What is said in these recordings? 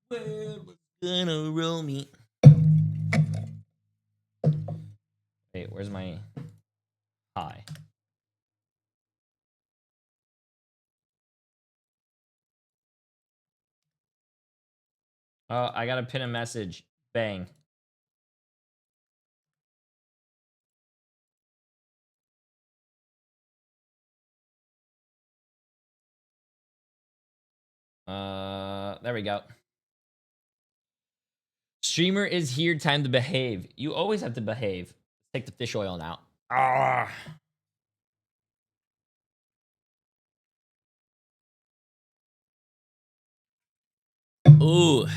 World was gonna roll me. Wait, where's my hi? Oh, I gotta pin a message. Bang. There we go. Streamer is here. Time to behave. You always have to behave. Take the fish oil now. Ah. Ooh.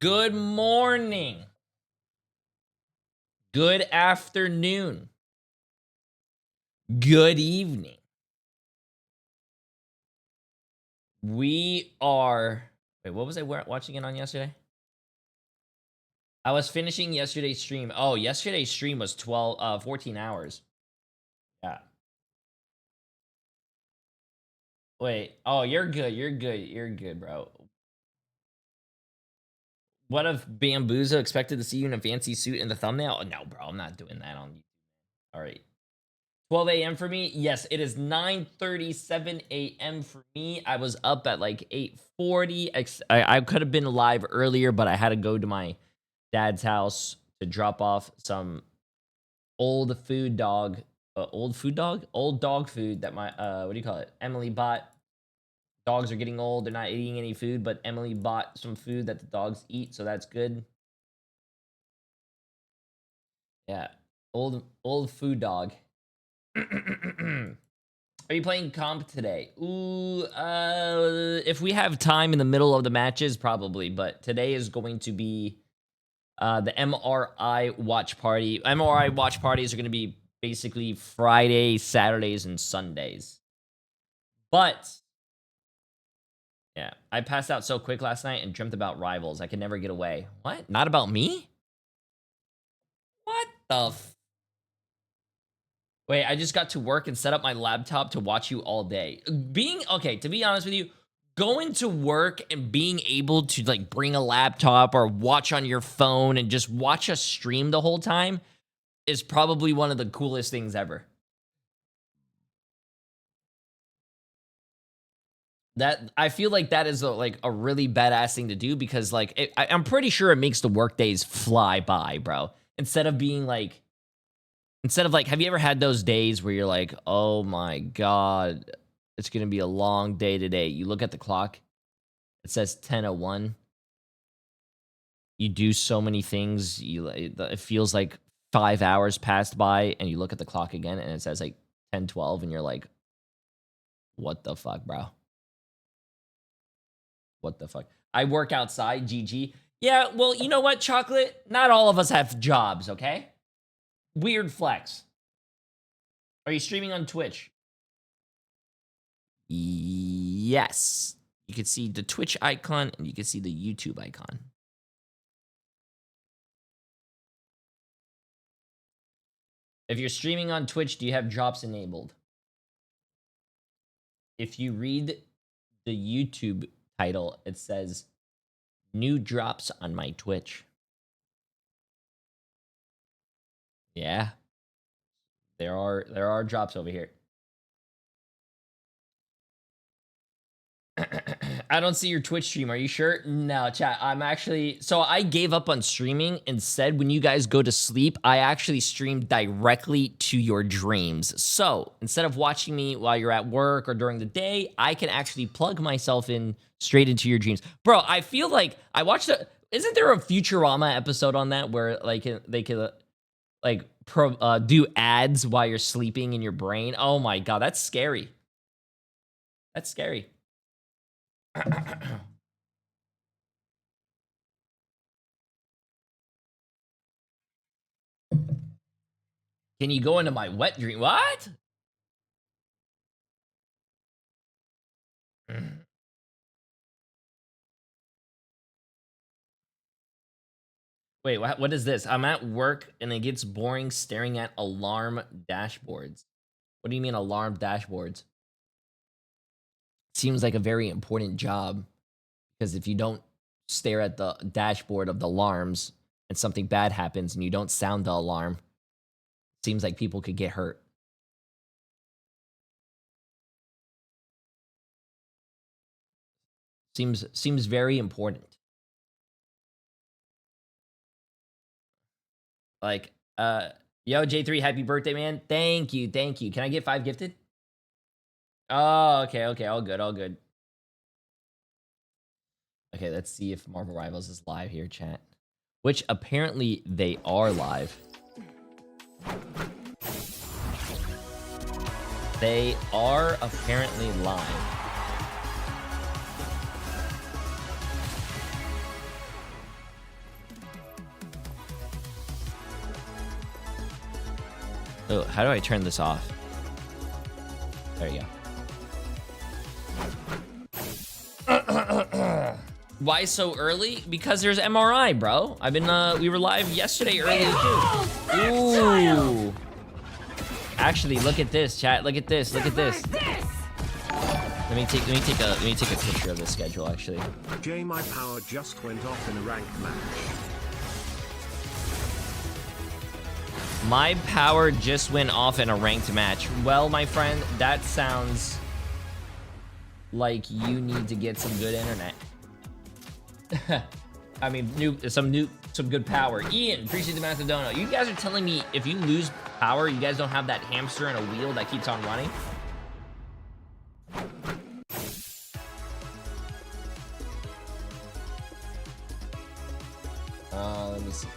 Good morning. Good afternoon. Good evening. We are. Wait, what was I watching it on yesterday? I was finishing yesterday's stream. Oh, yesterday's stream was 14 hours. Yeah. Wait. Oh, you're good. You're good. You're good, bro. What if Bamboozle expected to see you in a fancy suit in the thumbnail? Oh, no, bro. I'm not doing that on YouTube. All right. 12 a.m. for me. Yes, it is 9:37 a.m. for me. I was up at like 8:40. I could have been live earlier, but I had to go to my dad's house to drop off some old dog food that my what do you call it? Emily bought. Dogs are getting old. They're not eating any food, but Emily bought some food that the dogs eat, so that's good. Yeah, old food dog. Are you playing comp today? Ooh, if we have time in the middle of the matches, probably. But today is going to be the MRI watch party. MRI watch parties are going to be basically Fridays, Saturdays, and Sundays. But yeah, I passed out so quick last night and dreamt about rivals. I could never get away. What? Not about me? What the Wait, I just got to work and set up my laptop to watch you all day. Okay, to be honest with you, going to work and being able to like bring a laptop or watch on your phone and just watch us stream the whole time is probably one of the coolest things ever. That I feel like that is like a really badass thing to do because like I'm pretty sure it makes the work days fly by, bro. Instead of like, have you ever had those days where you're like, oh my God, it's going to be a long day today. You look at the clock, it says 10:01. You do so many things. It feels like 5 hours passed by and you look at the clock again and it says like 10:12 and you're like, what the fuck, bro? What the fuck? I work outside, GG. Yeah, well, you know what, Chocolate? Not all of us have jobs, okay? Weird flex. Are you streaming on Twitch? Yes. You can see the Twitch icon and you can see the YouTube icon. If you're streaming on Twitch, do you have drops enabled? If you read the YouTube title, it says new drops on my Twitch. Yeah. There are drops over here. I don't see your Twitch stream. Are you sure? No, chat. So I gave up on streaming and said when you guys go to sleep, I actually stream directly to your dreams. So instead of watching me while you're at work or during the day, I can actually plug myself in straight into your dreams. Bro, I feel like I watched isn't there a Futurama episode on that where like they could like do ads while you're sleeping in your brain? Oh my God, that's scary. That's scary. Can you go into my wet dream? What? Wait, what is this? I'm at work and it gets boring staring at alarm dashboards. What do you mean alarm dashboards? Seems like a very important job Because if you don't stare at the dashboard of the alarms and something bad happens and you don't sound the alarm, seems like people could get hurt. Seems very important. Like, yo, J3, happy birthday, man. Thank you. Can I get 5 gifted? Oh, okay, all good. Okay, let's see if Marvel Rivals is live here, chat. Which apparently they are live. They are apparently live. Oh, how do I turn this off? There you go. Why so early? Because there's MRI, bro. I've been we were live yesterday early too. Ooh. Actually, look at this, chat. Look at this. Let me take a picture of the schedule actually. Jay, my power just went off in a ranked match. My power just went off in a ranked match. Well, my friend, that sounds like you need to get some good internet. I mean, some good power. Ian, appreciate the massive donut. You guys are telling me if you lose power, you guys don't have that hamster and a wheel that keeps on running? Let me see.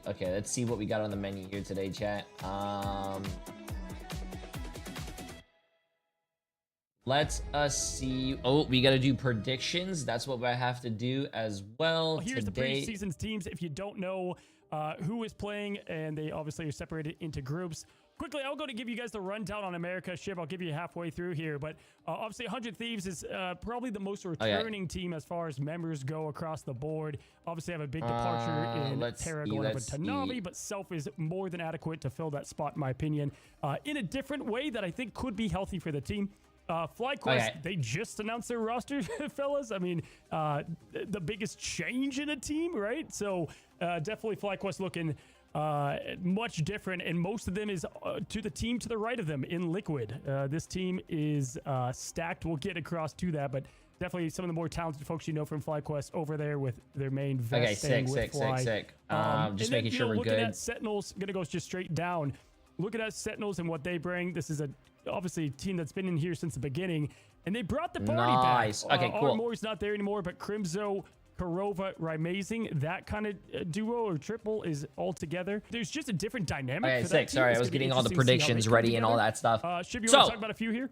Okay, let's see what we got on the menu here today, chat. Let's see. Oh, we got to do predictions. That's what I have to do as well. Here's today. The preseason teams. If you don't know who is playing, and they obviously are separated into groups. Quickly, I'll go to give you guys the rundown on America. Shiv, I'll give you halfway through here. But obviously, 100 Thieves is probably the most returning team as far as members go across the board. Obviously, have a big departure in Terra going over to Navi, but Self is more than adequate to fill that spot, in my opinion, in a different way that I think could be healthy for the team. FlyQuest, they just announced their roster, fellas. I mean, the biggest change in a team, right? So definitely FlyQuest looking much different, and most of them is to the team to the right of them in Liquid. This team is stacked. We'll get across to that, but definitely some of the more talented folks you know from FlyQuest over there with their main vest. Okay, sick. Just making sure we're good. Looking at Sentinels, gonna go just straight down. Looking at Sentinels and what they bring, this is obviously a team that's been in here since the beginning, and they brought the party back. Okay, cool. Armore's not there anymore, but Crimzo, Karova, Rimazing, that kind of duo or triple is all together. There's just a different dynamic. Okay, for sick. That Sorry, I was getting all the predictions ready and all that stuff. Shiv, you want to talk about a few here?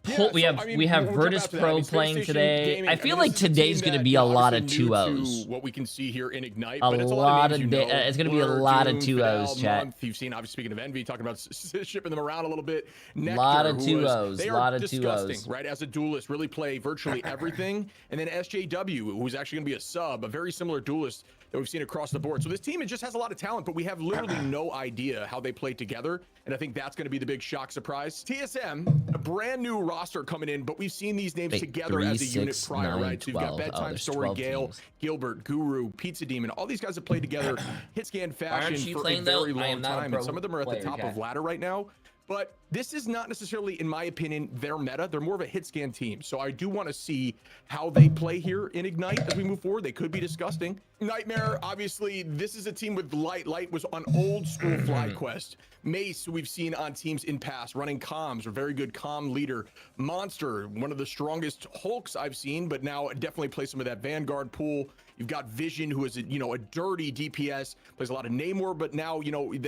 Yeah, we have Virtus Pro playing today. Gaming, I feel like today's going to be a lot of 2-0s. What we can see here in Ignite, but it's going to be a lot of 2-0s, chat. You've seen, obviously, speaking of Envy, talking about shipping them around a little bit. A lot of 2-0s. They are disgusting, right? As a duelist, really play virtually everything. And then SJW, who's actually going to be a sub, a very similar duelist that we've seen across the board. So this team, it just has a lot of talent, but we have literally no idea how they play together. And I think that's going to be the big shock surprise. TSM, a brand new roster coming in, but we've seen these names together as a unit prior, right? So you've got Bedtime Story, Gale, Gilbert, Guru, Pizza Demon. All these guys have played together hit scan fashion for a very long time. And some of them are at the top of ladder right now. But this is not necessarily, in my opinion, their meta. They're more of a hit scan team. So I do want to see how they play here in Ignite as we move forward. They could be disgusting. Nightmare, obviously, this is a team with Light. Light was on old school FlyQuest. Mace, who we've seen on teams in past, running comms, a very good comm leader. Monster, one of the strongest Hulks I've seen, but now definitely plays some of that Vanguard pool. You've got Vision, who is, a dirty DPS, plays a lot of Namor, but now,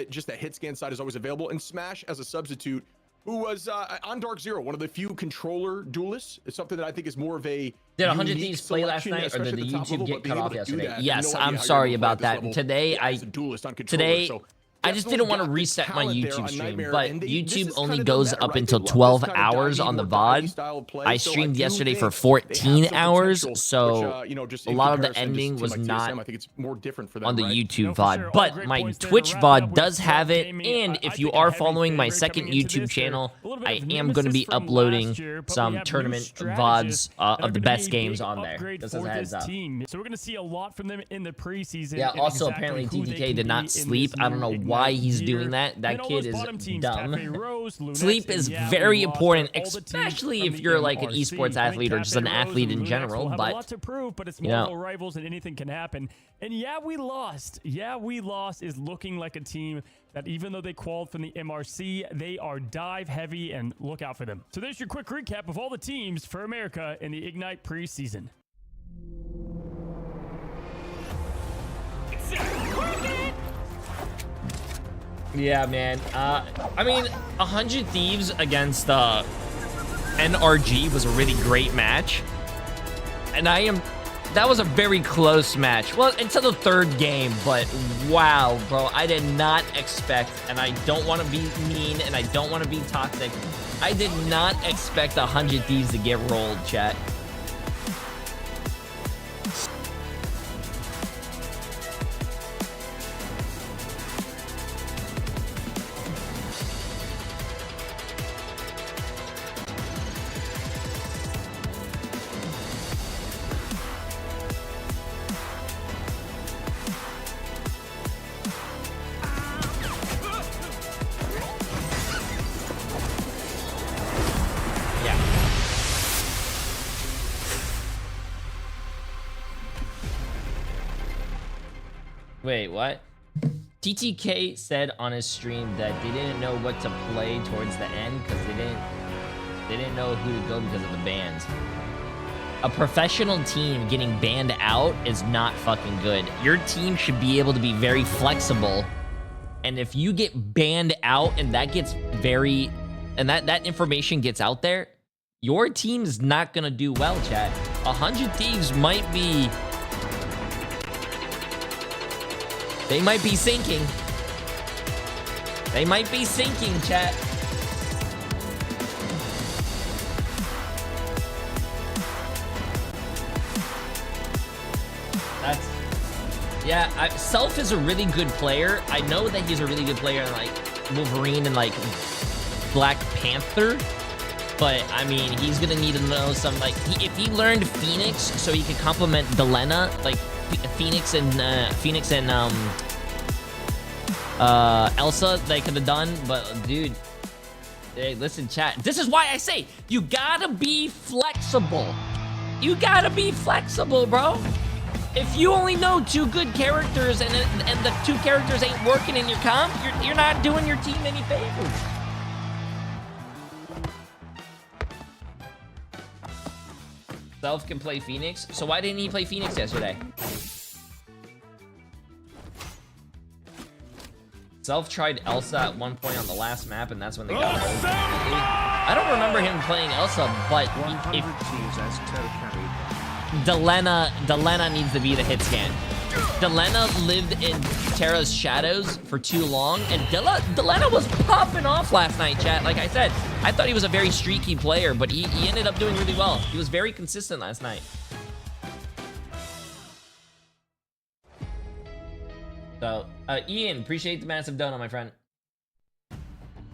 just that hit scan side is always available. And Smash as a substitute, who was on Dark Zero, one of the few controller duelists. It's something that I think is more of a Did 100 Thieves play last night, or did the YouTube get cut off yesterday? Yes, I'm sorry about that. Today, as a duelist on controller, so I just didn't want to reset my YouTube stream, but YouTube only kinda goes doesn't matter, up right? until They love 12 this kinda hours doggy on the or doggy VOD. style play, I so streamed do yesterday think for they have 14 some hours, potential, so which, you know, just a in lot of the comparison, just ending to was like TSM, not I think it's more different for them, on the right? YouTube No, for VOD, sure. All but great my points there to Twitch wrap VOD up with does have Smart it, Gaming. and I if you think a are heavy following my favorite second coming into YouTube this. channel, A little bit I of am going to be nemesis from uploading last year, but we some have new tournament strategists VODs that are of the gonna best be a games big on there. upgrade Just as for a heads this up. team. So we're going to see a lot from them in the preseason. Yeah, and also exactly apparently who they TTK can did be not in sleep. this I don't new know why Ignite he's year. doing that. And That all kid those is bottom teams, dumb. Cafe Rose, Lunex, Sleep and is yeah, very we lost important, all the teams especially from if the you're like an MRC. esports I athlete mean, or just an Cafe Rose athlete and in Lunex general. will have a lot But to prove, but it's you know, multiple rivals and anything can happen. And yeah, we lost. Yeah, we lost is looking like a team that even though they qualified from the MRC, they are dive heavy and look out for them. So there's your quick recap of all the teams for America in the Ignite preseason. yeah, man. I mean, 100 Thieves against NRG was a really great match, and that was a very close match. Well, until the third game, but wow, bro, I did not expect, and I don't want to be mean, and I don't want to be toxic. I did not expect 100 Thieves to get rolled, chat. Yeah. Wait, what? TTK said on his stream that they didn't know what to play towards the end because they didn't know who to go because of the bans. A professional team getting banned out is not fucking good. Your team should be able to be very flexible. And if you get banned out and that gets that information gets out there, your team is not gonna do well, chat. 100 Thieves might be... They might be sinking. They might be sinking, chat. That's... Yeah, Self is a really good player. I know that he's a really good player in, like, Wolverine and, like, Black Panther. But, I mean, he's gonna need to know some, like... if he learned Phoenix so he could complement Delena, like, Phoenix and Elsa, they could have done, but dude, hey, listen, chat. This is why I say you gotta be flexible. You gotta be flexible, bro. If you only know 2 good characters and the 2 characters ain't working in your comp, you're not doing your team any favors. Self can play Phoenix, so why didn't he play Phoenix yesterday? Self tried Elsa at one point on the last map, and that's when they got rolled completely. I don't remember him playing Elsa, but if Delena needs to be the hit scan. Delena lived in Terra's shadows for too long, and Delena was popping off last night, chat. Like I said, I thought he was a very streaky player, but he ended up doing really well. He was very consistent last night. So, Ian, appreciate the massive donut, my friend.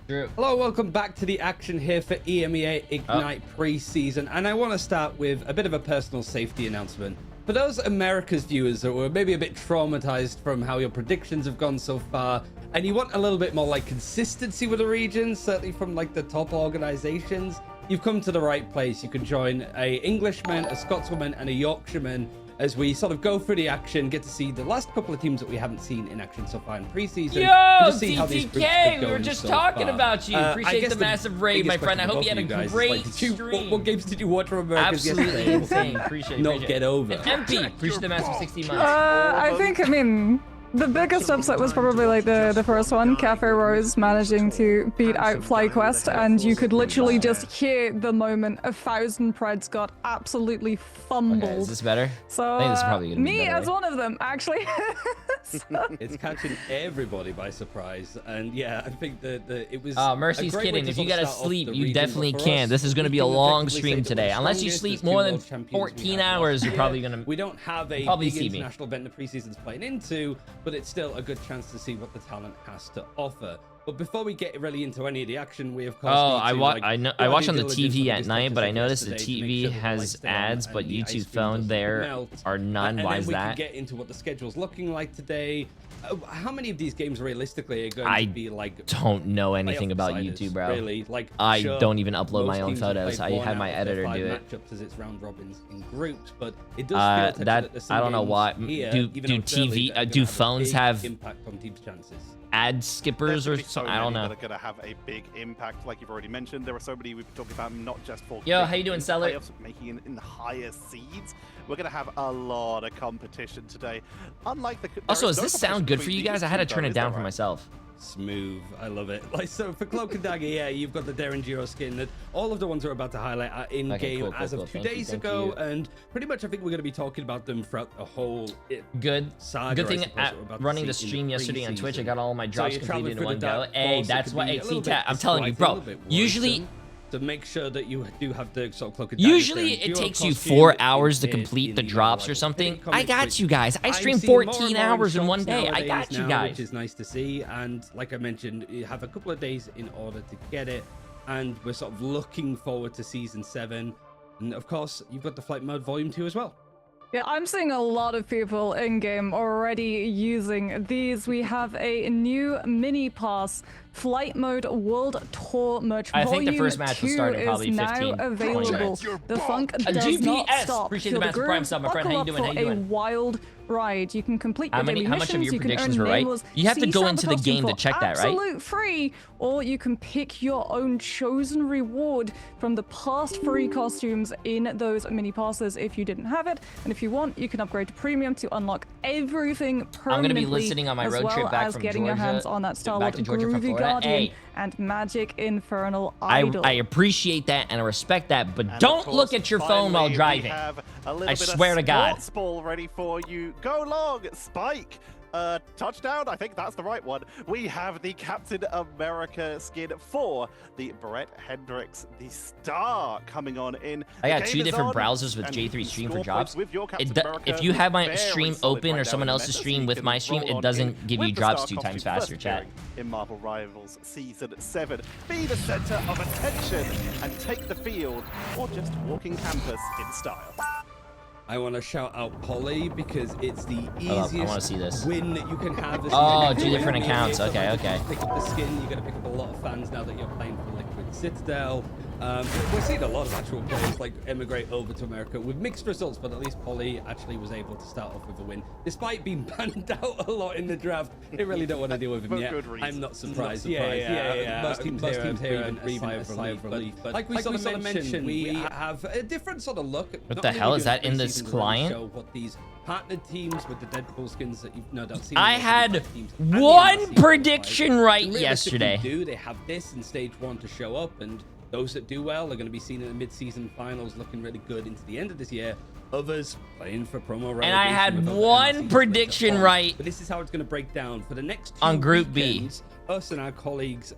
Drew. Hello, welcome back to the action here for EMEA Ignite preseason, and I want to start with a bit of a personal safety announcement. For those America's viewers that were maybe a bit traumatized from how your predictions have gone so far, and you want a little bit more like consistency with the region, certainly from like the top organizations, you've come to the right place. You can join a Englishman, a Scotswoman, and a Yorkshireman as we sort of go through the action, get to see the last couple of teams that we haven't seen in action so far in preseason. Yo, and just see how these groups are TTK, we were going just so talking far. about you. I Appreciate guess the massive raid, my biggest friend. I question hope you for had a both of great guys is, like, stream. what games did you watch from America's Absolutely yesterday? insane. Appreciate it. Not get over. And MP, appreciate the massive 60 months. I think, I mean, The biggest upset was probably like the first one, Cafe Rose managing to beat out FlyQuest, and you could literally just hear the moment 1,000 Preds got absolutely fumbled. Okay, is this better? So I think this is probably gonna be me better, as right? one of them, actually. It's catching everybody by surprise, and yeah, I think that it was. Mercy's a great way kidding. to If you sort of gotta start off sleep, the you region, definitely but for can. us, This is gonna we be a can long effectively stream say that we're today. Unless you strongest. sleep There's more two than world champions we 14 have hours, last you're year. probably gonna We don't have a probably big see me. international event the preseason's playing into, but it's still a good chance to see what the talent has to offer. But before we get really into any of the action, we of course. Oh, need I to, watch on the due diligence TV on at these night, but I matches noticed the yesterday to make TV sure that the has lights stay on ads, and but the ice YouTube cream phone doesn't there melt. are none. And Why then is we that? can get into what the schedule's looking like today. How many of these games realistically are going I to be like? Don't know anything playoff about deciders, YouTube, bro. Really, like I sure, don't even upload my most own teams have photos. played I one had out my of their editor 5 do it. matchups as it's round robins in groups, but it does feel touchy That there's some I don't know games why. here, Do even though it's early, TV that are gonna do a phones big have impact on teams' chances? ad skippers or There's so something? I don't many know. that are going to have a big impact, like you've already mentioned. There are so many we've been talking about, not just for Yo, how you doing, Seller? playoffs, making it in the higher seeds. We're going to have a lot of competition today. Unlike the Also, there is does no this sound competition good for between you guys? these I had to two, turn though, it is there, down for right? myself. Smooth, I love it. Like, so for Cloak and Dagger, yeah, you've got the Darren Giro skin. That all of the ones we're about to highlight are in Okay, game cool, as cool, of cool. 2 Thank you, days thank ago, you. and pretty much I think we're going to be talking about them throughout the whole Good. saga. Good I thing suppose, at that we're about to running the see in stream yesterday on Twitch, I preseason. got all my So jobs you're completed in traveling one through the go. dark Hey, force, it that's could why. be Hey, a little see, bit chat. I'm telling you, disquieting, a bro. little bit Usually, worrisome. To make sure that you do have the sort of Cloak and Dagger usually Darren it Giro takes you costume 4 hours to appeared complete in the the drops or level something. fitting I comics, got which you guys. I I'm streamed seeing more and 14 more hours in shops one day. I nowadays got you now, guys. which is nice to see. And like I mentioned, you have a couple of days in order to get it, and we're sort of looking forward to season 7. And of course, you've got the flight mode volume 2 as well. Yeah, I'm seeing a lot of people in-game already using these. We have a new mini pass, Flight Mode World Tour merch. I think the Volume first match will 2 start in is probably now 15, 20 available. minutes. The funk does not GPS. stop. Appreciate Feel the massive groove, prime sub, my friend. How you buckle doing? up How for you a doing? wild ride. You can complete the daily How much of missions, your you can predictions earn were right? nameless You have to go CSAT into the costume game to for check that, right? absolute free, or you can pick your own chosen reward from the past free costumes in those mini passes if you didn't have it. And if you want, you can upgrade to premium to unlock everything permanently. I'm gonna be listening on my as road well trip back as from getting your hands Georgia on that to- Star-Lord back to Georgia from Groovy Florida. Guardian Hey. and Magic Infernal I Idol. appreciate that and I respect that, but And of don't course, look at your phone while finally, we driving. have a little I bit swear of to God. sports ball ready for you. Go long, Spike. Touchdown, I think that's the right one. We have the Captain America skin for the Brett Hendricks, the star, coming on in. I The got game 2 is different on, browsers with and J3 you can stream for score jobs. points with your Captain America If you have my very stream solid open right or now someone in else's Meta, so stream you with can my stream, roll it on doesn't in give with you the drops star 2 times costume, faster, first chat. appearing in Marvel Rivals Season 7. Be the center of attention and take the field, or just walking campus in style. I want to shout out Polly because it's the Hold up, I wanna easiest see this. win that you can have. As Oh, you 2 different accounts. Okay, okay. Pick up the skin. You're gonna pick up a lot of fans now that you're playing for Liquid Citadel. We're seeing a lot of actual players like emigrate over to America with mixed results, but at least Polly actually was able to start off with a win, despite being banned out a lot in the draft. They really don't want to deal with him For yet. good reason. I'm not surprised. Yeah. Most teams here are breathing a sigh of relief. But like we sort of mentioned, we have a different sort of look. What the hell is that in this client? Show what these partnered teams with the Deadpool skins that you've no doubt seen. I in the had teams and the one NXT prediction qualifiers. right Realistically yesterday. They have this in stage 1 to show up, and those that do well are going to be seen in the mid-season finals, looking really good into the end of this year. Others playing for promo. And I had relegation with other one NXT prediction players. right But this is how it's going to break down for the next 2 on Group B. weekends. Us and our colleagues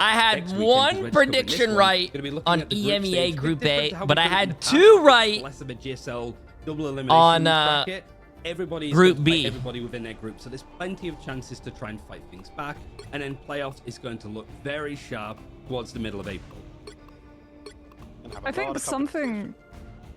I had one prediction right on EMEA Group A, but I had 2 right less of a GSL double elimination on bracket. Everybody is Group going to fight B. everybody within their group, so there's plenty of chances to try and fight things back, and then playoffs is going to look very sharp towards the middle of April. I think something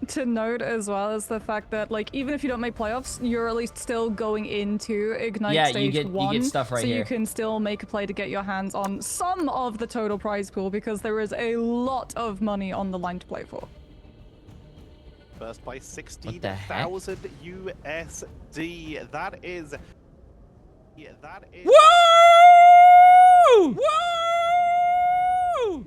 to note as well is the fact that, like, even if you don't make playoffs, you're at least still going into Ignite Yeah, you Stage get 1. stuff right so here. you can still make a play to get your hands on some of the total prize pool, because there is a lot of money on the line to play for. First by What the 60,000 USD. That is. Yeah, that is. Woo! Woo!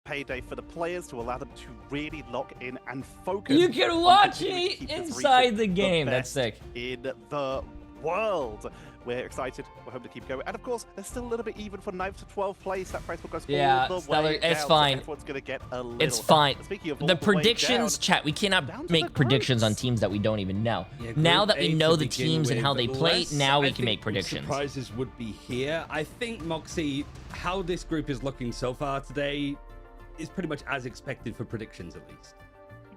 Payday for the players to allow them to really lock in and focus. You can on watch continuing me to keep this inside region the game. That's best sick. in the world. We're excited. We're hoping to keep going. And of course, there's still a little bit even for 9th to 12th place. That price will go Yeah, all the Stellar, way down. it's fine. So everyone's going to get a little. It's fine. Speaking of all The the way predictions, down, chat, we down cannot to make the predictions on groups. teams that we don't even know. Yeah, Now Group that we A know to the begin teams and with, how they play, less, now we I can think make predictions. Surprises would be here. I think, Moxie, how this group is looking so far today is pretty much as expected for predictions, at least.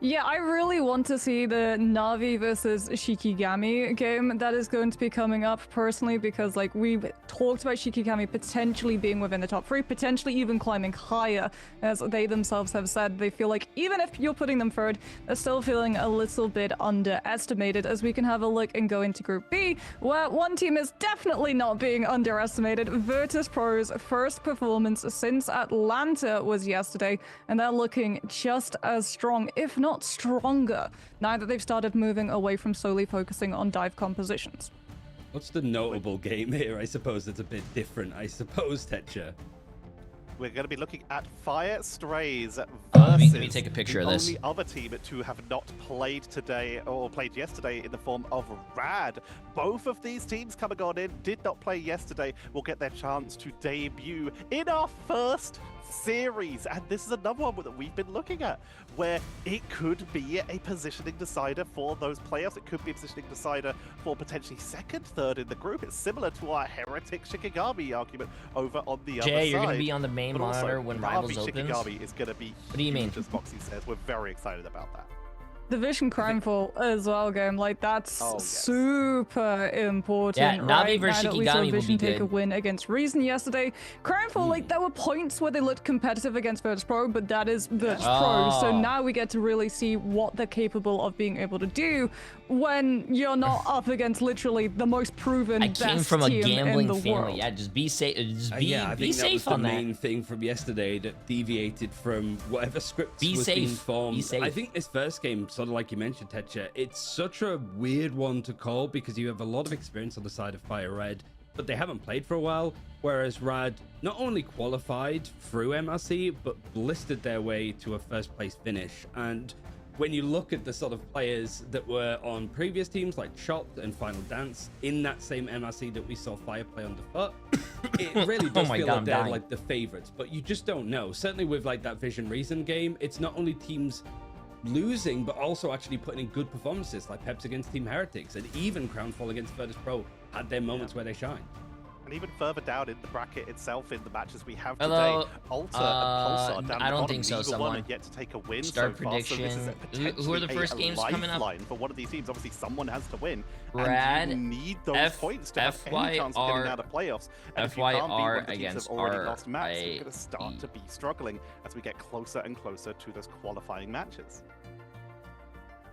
Yeah, I really want to see the Navi versus Shikigami game that is going to be coming up personally, because like we've talked about Shikigami potentially being within the top 3, potentially even climbing higher, as they themselves have said. They feel like even if you're putting them third, they're still feeling a little bit underestimated, as we can have a look and go into Group B, where one team is definitely not being underestimated. Virtus Pro's first performance since Atlanta was yesterday, and they're looking just as strong, if not stronger, now that they've started moving away from solely focusing on dive compositions. What's the notable game here? I suppose it's a bit different, I suppose, Tetcher. We're going to be looking at Fire Strays versus let me take a picture of this. The only other team to have not played today or played yesterday in the form of Rad. Both of these teams coming on in did not play yesterday. Will get their chance to debut in our first series, and this is another one that we've been looking at where it could be a positioning decider for those playoffs. It could be a positioning decider for potentially second, third in the group. It's similar to our Heretic Shikigami argument over on the other side. Jay, you're going to be on the main But also, monitor when Rivals Navi opens? Shikigami is going to be What do you mean? huge, as Moxie says. We're very excited about that. Division Crimefall as well, game, like that's Oh, yes. super important. Yeah, Navi right? versus Now that we saw Shikigami will be Vision take a good. win against Reason yesterday. Crimefall, like there were points where they looked competitive against Virtus Pro, but that is Virtus Pro. So Oh. now we get to really see what they're capable of being able to do when you're not up against literally the most proven I best came from a team in gambling the family. world. Yeah, just be safe. Just be, Yeah, I be think that was safe the on that. main thing from yesterday that deviated from whatever scripts Be was being safe. formed. Be safe. I think this first game, sort of like you mentioned, Tetcher, it's such a weird one to call because you have a lot of experience on the side of Fire Red, but they haven't played for a while, whereas Rad not only qualified through MRC, but blistered their way to a first place finish. And when you look at the sort of players that were on previous teams like Chopped and Final Dance in that same MRC that we saw Fire play on the foot, it really does my feel God, like I'm they're dying. like the favorites, but you just don't know. Certainly with like that Vision Reason game, it's not only teams losing, but also actually putting in good performances like Peps against Team Heretics, and even Crownfall against Virtus Pro had their moments where they shine. And even further down in the bracket itself, in the matches we have Hello. today, Alter and Pulsar down I the don't bottom. think so, Neither someone. one had yet to take a win Start so far, so this is prediction. Who are the potentially first games coming up? lifeline for one of these teams. Obviously, someone has to win. Rad, and you need those points to have any chance of getting out of playoffs. And if you can't beat one of the teams that have already lost maps, you're going to start to be struggling as we get closer and closer to those qualifying matches.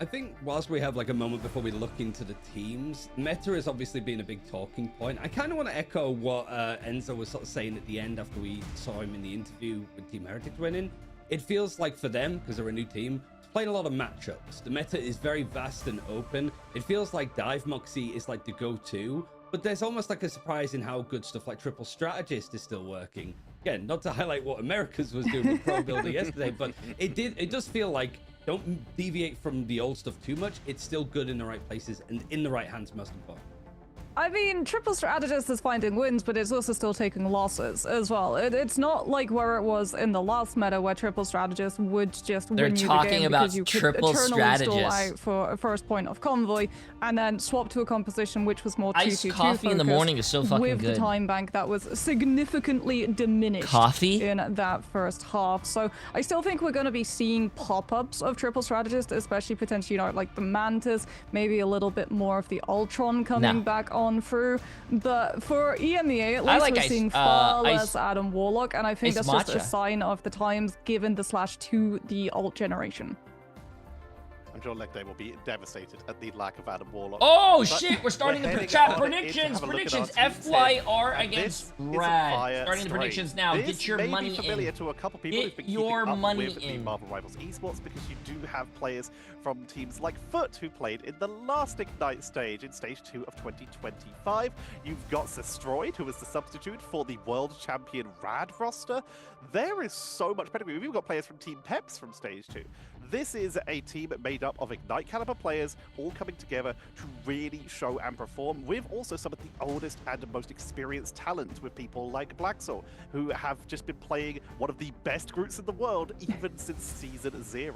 I think whilst we have like a moment before we look into the teams, meta has obviously been a big talking point. I kind of want to echo what Enzo was sort of saying at the end after we saw him in the interview with Team Heretics winning. It feels like for them, because they're a new team, playing a lot of matchups. The meta is very vast and open. It feels like Dive Moxie is like the go-to, but there's almost like a surprise in how good stuff like Triple Strategist is still working. Again, not to highlight what Americas was doing with Pro Builder yesterday, but it does feel like don't deviate from the old stuff too much. It's still good in the right places and in the right hands, most important. I mean, Triple Strategist is finding wins, but it's also still taking losses as well. It's not like where it was in the last meta where Triple Strategist would just They're win you the talking game about because you could Triple eternally stall Strategist. out for a first point of convoy and then swap to a composition which was more 2-2-2 Iced coffee in the focused morning is so fucking with good. the time bank that was significantly diminished Coffee? in that first half. So I still think we're going to be seeing pop-ups of Triple Strategist, especially potentially, you know, like the Mantis, maybe a little bit more of the Ultron coming back on through. But for EMEA, at least like we're ice- seeing far ice- less Adam Warlock, and I think ice that's just a matcha. sign of the times given the slash to the alt generation. I'm sure Leg Day will be devastated at the lack of Adam Warlock. Oh But shit, we're starting the heading chat on in to predictions. have a look at our Predictions. teams here. FYR And against this is Rad. Fire Starting the Stray. predictions now. This Get your may money be familiar in. to a couple people Get who've been your keeping up money with the in. Marvel Rivals esports, because you do have players from teams like Foot who played in the last Ignite stage in stage 2 of 2025. You've got Zestroid, who was the substitute for the world champion Rad roster. There is so much pedigree. We've even got players from Team Peps from stage 2. This is a team made up lineup of Ignite caliber players all coming together to really show and perform, with also some of the oldest and most experienced talent, with people like Blacksoul, who have just been playing one of the best groups in the world even since Season 0.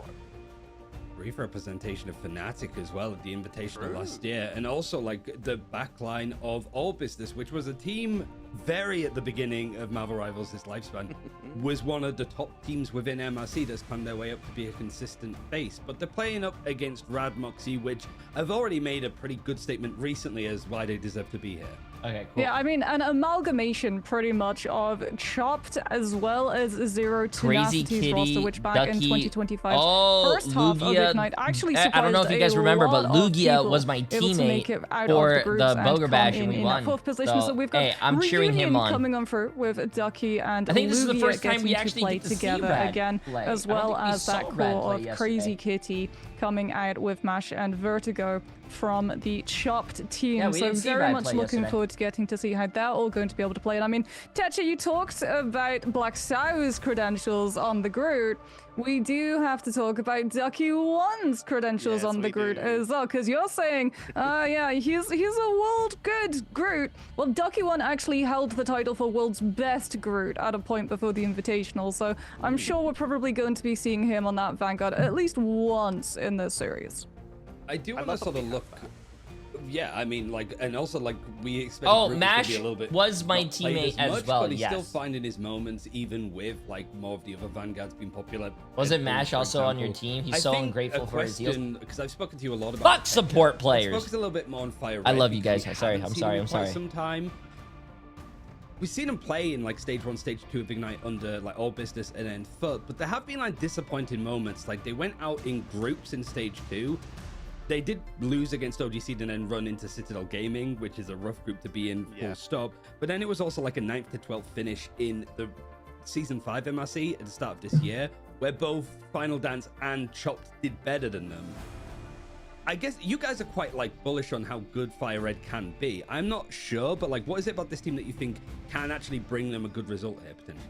Brief representation of Fnatic as well at the Invitational last year, and also like the backline of All Business, which was a team very at the beginning of Marvel Rivals' this lifespan, was one of the top teams within MRC that's climbed their way up to be a consistent base. But they're playing up against Rad Moxie, which have already made a pretty good statement recently as why they deserve to be here. Okay, cool. Yeah, I mean, an amalgamation pretty much of Chopped as well as Zero Crazy Tenacity's Kitty, roster, which back in Ducky. 2025, Oh, first half Lugia. of Ignite actually surprised I don't know if you guys a remember, lot but of Lugia people was my able to make teammate it out for of the groups the and Boger come Bash, and we in won. that fourth position. So, So we've got hey, I'm cheering him Reunion on. coming on through with Ducky and I think this is the Lugia first time getting we to actually play get to see together Rad again, play. as I don't well think we as saw that Rad core play of yesterday. Crazy Kitty coming out with Mash and Vertigo from the Chopped team. Yeah, we so didn't see very Rad much play looking yesterday. forward to getting to see how they're all going to be able to play. And I mean, Tetra, you talked about Black Sow's credentials on the Groot. We do have to talk about Ducky One's credentials Yes, on the we Groot do. as well, because you're saying, yeah, he's a world good Groot. Well, Ducky One actually held the title for world's best Groot at a point before the Invitational, so I'm sure we're probably going to be seeing him on that Vanguard at least once in this series. I do want to love sort that of we look. have that. Yeah, I mean, like, and also like we expect. Oh, Groot to Mash be a little bit was my not played teammate as much, well, but he's still yes. finding his moments, even with like more of the other Vanguards being popular. Wasn't Headphones, Mash for also on your example. team? He's I so think ungrateful a for his deals. question, because I've spoken to you a lot about Fuck support players. Let's focus a little bit more on Fire I Red love you because guys. we I'm haven't sorry, seen I'm him in sorry. quite some time. We've seen him play in like stage 1, stage 2 of Ignite under like All Business and then FUT, but there have been like disappointing moments. Like they went out in groups in stage 2. They did lose against OGC and then run into Citadel Gaming, which is a rough group to be in, full stop. But then it was also like a 9th to 12th finish in the Season 5 MRC at the start of this year, where both Final Dance and Chopped did better than them. I guess you guys are quite like bullish on how good Fire Red can be. I'm not sure, but like what is it about this team that you think can actually bring them a good result here potentially?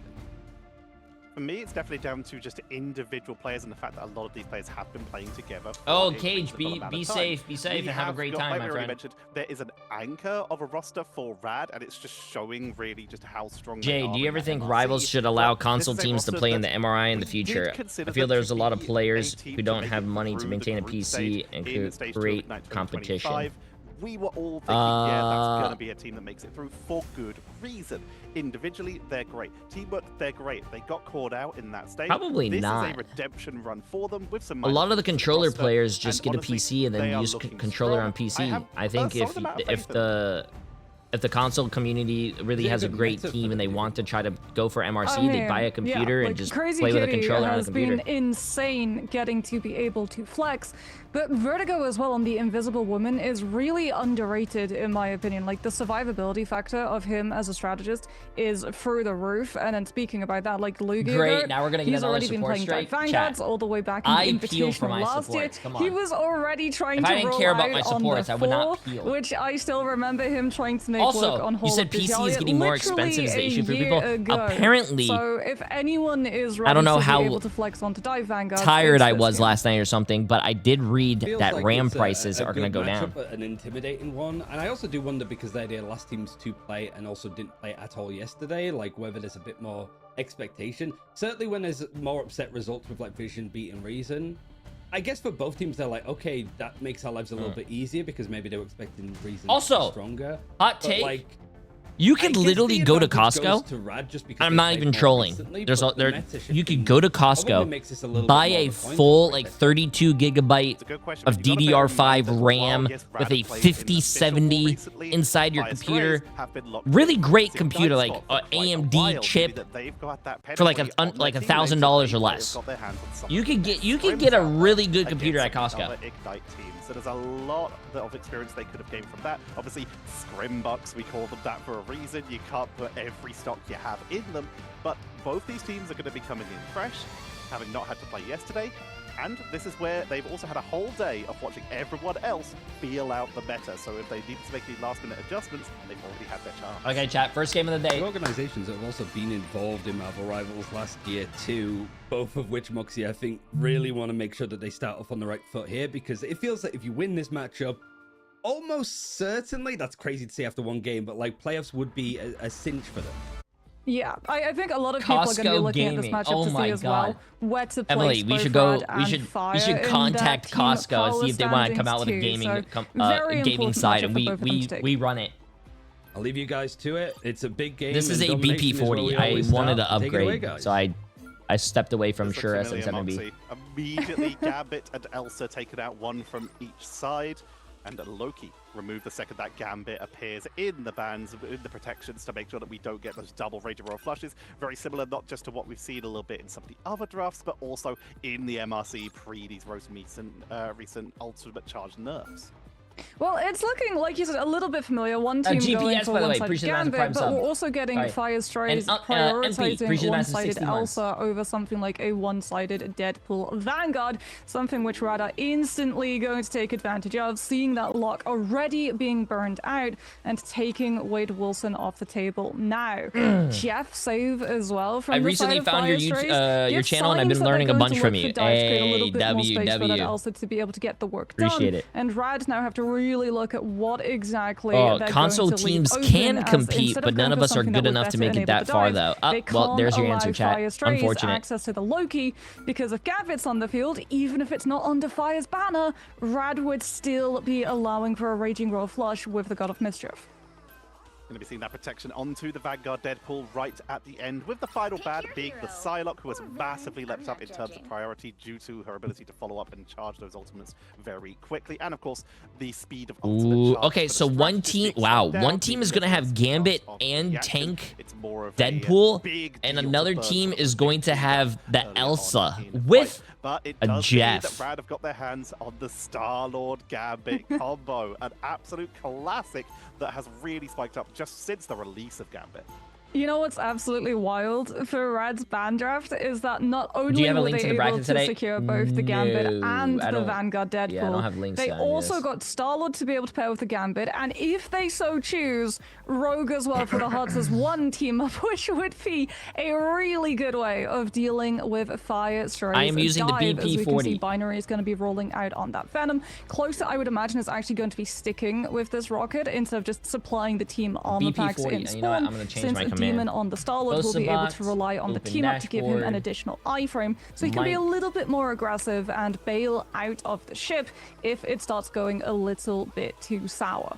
For me, it's definitely down to just individual players and the fact that a lot of these players have been playing together. For Oh, a Cage, reasonable amount of be time. safe, be safe, We and have a great got, time, like my we already friend. mentioned, there is an anchor of a roster for Rad, and it's just showing really just how strong they Jay, are do you in ever that think MRC. Rivals should allow But this console is a teams to roster play in the that MRI in the we future? did consider I feel them there's to a lot of be players team who to don't make have it money to through the maintain a group PC stage and in could stage 2 of create Ignite competition. 2025. We were all thinking, yeah, that's going to be a team that makes it through for good reason. Individually, they're great. Teamwork, they're great. They got caught out in that stage. Probably this not. is a redemption run for them with some A lot of the minor controller roster, players just and get a honestly, PC and they then are use looking controller strong. on PC. have I a think solid amount of faith in them. if the console community really Yeah, has a good great meta for team and they the want to try to go for MRC, I they mean, buy a computer yeah, and like, just Crazy play with a Kitty controller on a has computer. been insane getting to be able to flex, but Vertigo as well on the Invisible Woman is really underrated in my opinion. Like the survivability factor of him as a strategist is through the roof. And then speaking about that, like Lugia, Great, now we're gonna get he's another already been support playing strike. Vanguards Chat. all the way back in I the peel for Invitational my last year. supports, come He on. was already trying If to I didn't roll care about out my on supports, the I would not four, peel. which I still remember him trying to make Also, work on you Hall said of PC is Vigilia getting more literally expensive as the a issue for year people. ago. Apparently, So if anyone is ready I don't know to how be able to flex onto Dive Vanguard, tired it's I this was game. last night or something, but I did read Feels that like RAM it's prices a are going to good go down. matchup, an intimidating one. And I also do wonder, because they're the last teams to play and also didn't play at all yesterday, like whether there's a bit more expectation. Certainly when there's more upset results with like Vision beating Reason, I guess for both teams they're like, okay, that makes our lives a little bit easier because maybe they were expecting Reason to be Also, stronger. hot But, take, like, you I could guess literally the go to advantage goes Costco. to Rad just because I'm they not played even more trolling. recently, There's but a, the there, meta you could shifting go to probably makes this a little Costco, buy bit more a of a coin full toss, like I think. 32 gigabyte It's a good question, of but you gotta bear in mind DDR5 that RAM while, yes, with Rad a have played in official 5070 war recently, inside your Fire computer. Strays have been locked Really in great since computer, Ignite like Spot for quite a AMD while, meaning chip that they've got that for like pedigree on their like teammates, and $1,000 or they've less. got their hands on some You of could the get best you could scrims get a out there really good computer at against Costco. other Ignite teams. So there's a lot of experience they could have gained from that. Obviously, scrimbucks, we call them that for a reason. You can't put every stock you have in them, but both these teams are going to be coming in fresh. having not had to play yesterday. And this is where they've also had a whole day of watching everyone else feel out the meta. So if they needed to make any last-minute adjustments, they've already had their chance. Okay, chat. First game of the day. The organizations that have also been involved in Marvel Rivals last year too, both of which, Moxie, I think really want to make sure that they start off on the right foot here, because it feels like if you win this matchup, almost certainly, that's crazy to say after one game, but like playoffs would be a cinch for them. Yeah, I think a lot of people are going to be looking at this matchup to see as well where to place Emily, we should both go. Rad We and should Fire contact in that team Costco and see if they want to come out with a standings gaming too. So, very gaming important side, matchup and for both of them to take. we run it. I'll leave you guys to it. It's a big game. This is and a domination is where we BP40. I always wanted to start. Take it away, upgrade, guys. so I stepped away from This Sure looks familiar, SM7B. Moxie. Immediately, Gambit and Elsa taken out, one from each side. And Loki removed the second that Gambit appears in the bans, in the protections, to make sure that we don't get those double Raging Royal flushes. Very similar, not just to what we've seen a little bit in some of the other drafts, but also in the MRC pre these recent Ultimate Charge nerfs. Well, it's looking, like you said, a little bit familiar. One team GPS, going by for the way, one-sided appreciate the massive Gambit, prime but sub. we're also getting Right. Fire Strays And, MP, prioritizing appreciate the massive one-sided 60 months. Elsa over something like a one-sided Deadpool Vanguard, something which Rad are instantly going to take advantage of, seeing that lock already being burned out and taking Wade Wilson off the table now. Jeff save as well from I the recently side of found your Fire Strays. your Gives channel, and I've signs been that learning they're a going bunch to from look you. for Dive to create a little Hey, bit more space for that WW. Elsa to be able to get the work Appreciate done. it. And Rad now have to really look at what exactly Oh, they're console going to leave teams open, can as compete, instead but none going of for us are something good that would enough to better make it enable that the far, dive, though. they Well, can't there's your allow answer, chat. Fire Strays Unfortunate. access to the Loki, because if Gavit's on the field, even if it's not under Fire's banner, Rad would still be allowing for a Raging Royal flush with the God of Mischief. Going to be seeing that protection onto the Vanguard Deadpool right at the end, with the final bad being the Psylocke, who has massively leapt up in terms of priority due to her ability to follow up and charge those ultimates very quickly, and of course the speed of ultimate Ooh, charge okay, for the so one strategist team, being wow, slowed down, one team is meaning going to have that Gambit it's and reaction. Tank It's more of Deadpool, a big and deal to another burst team from is the going to big have the early on Elsa in the with fight. But it a does seem Jeff. that Rad have got their hands on the Star-Lord Gambit combo, an absolute classic that has really spiked up just since the release of Gambit. You know what's absolutely wild for Rad's ban draft is that not Do only you have a were link they to the able bracket to today? secure both the Gambit No, and I the don't- Vanguard Deadpool, yeah, I don't have links they on also this. got Star-Lord to be able to pair with the Gambit, and if they so choose, Rogue as well for the Hearts as one team up, which would be a really good way of dealing with Fire Strays. I am using the Dive, as we can see, BP40. Binary is going to be rolling out on that Venom. Closer, I would imagine, is actually going to be sticking with this rocket instead of just supplying the team armor packs BP40, in and spawn. you know what, I'm gonna change Since my a command. Demon on the Star-Lord will be able box, to rely on the open team up to give him an dashboard. additional iframe, so he can be a Might- little bit more aggressive and bail out of the ship if it starts going a little bit too sour.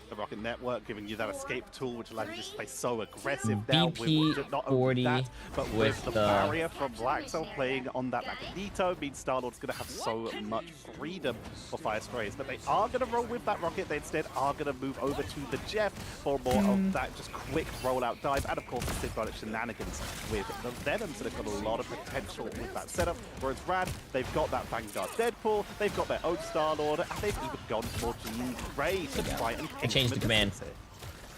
The Rocket Network giving you that escape tool, which allows you to stay so aggressive now with not only BP40 that, but with with the the- barrier from Blackcell playing on that Magneto means Star-Lord's going to have so much freedom for Fire Strays. But they are going to roll with that Rocket. They instead are going to move over to the Jeff for more of that just quick rollout dive, and of course the symbolic shenanigans with the Venom. So they've got a lot of potential with that setup. Whereas Rad, they've got that Vanguard Deadpool, they've got their own Star-Lord, and they've even gone for Jean Grey to try and changed the command.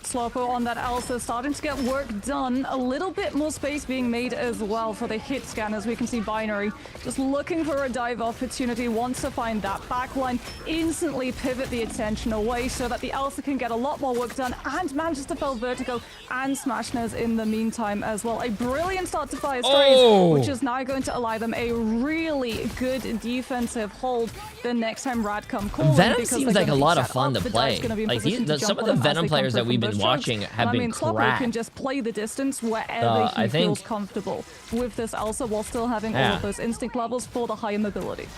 Slowpo on that Elsa starting to get work done. A little bit more space being made as well for the hit scan, as we can see Binary just looking for a dive opportunity, wants to find that backline, instantly pivot the attention away so that the Elsa can get a lot more work done and manages to fell Vertigo and Smashners in the meantime as well. A brilliant start to Fire Strays, which is now going to allow them a really good defensive hold the next time Rad come calling. Venom because seems they're like a gonna be lot of set fun up. to The dive's play. gonna be in Like position to some jump of on the them as Venom they come players through that we've from been those strokes. watching have I been mean, Slowpo crap. can just play the distance wherever he I think- feels comfortable with this Elsa while still having all Yeah. of those instinct levels for the higher mobility.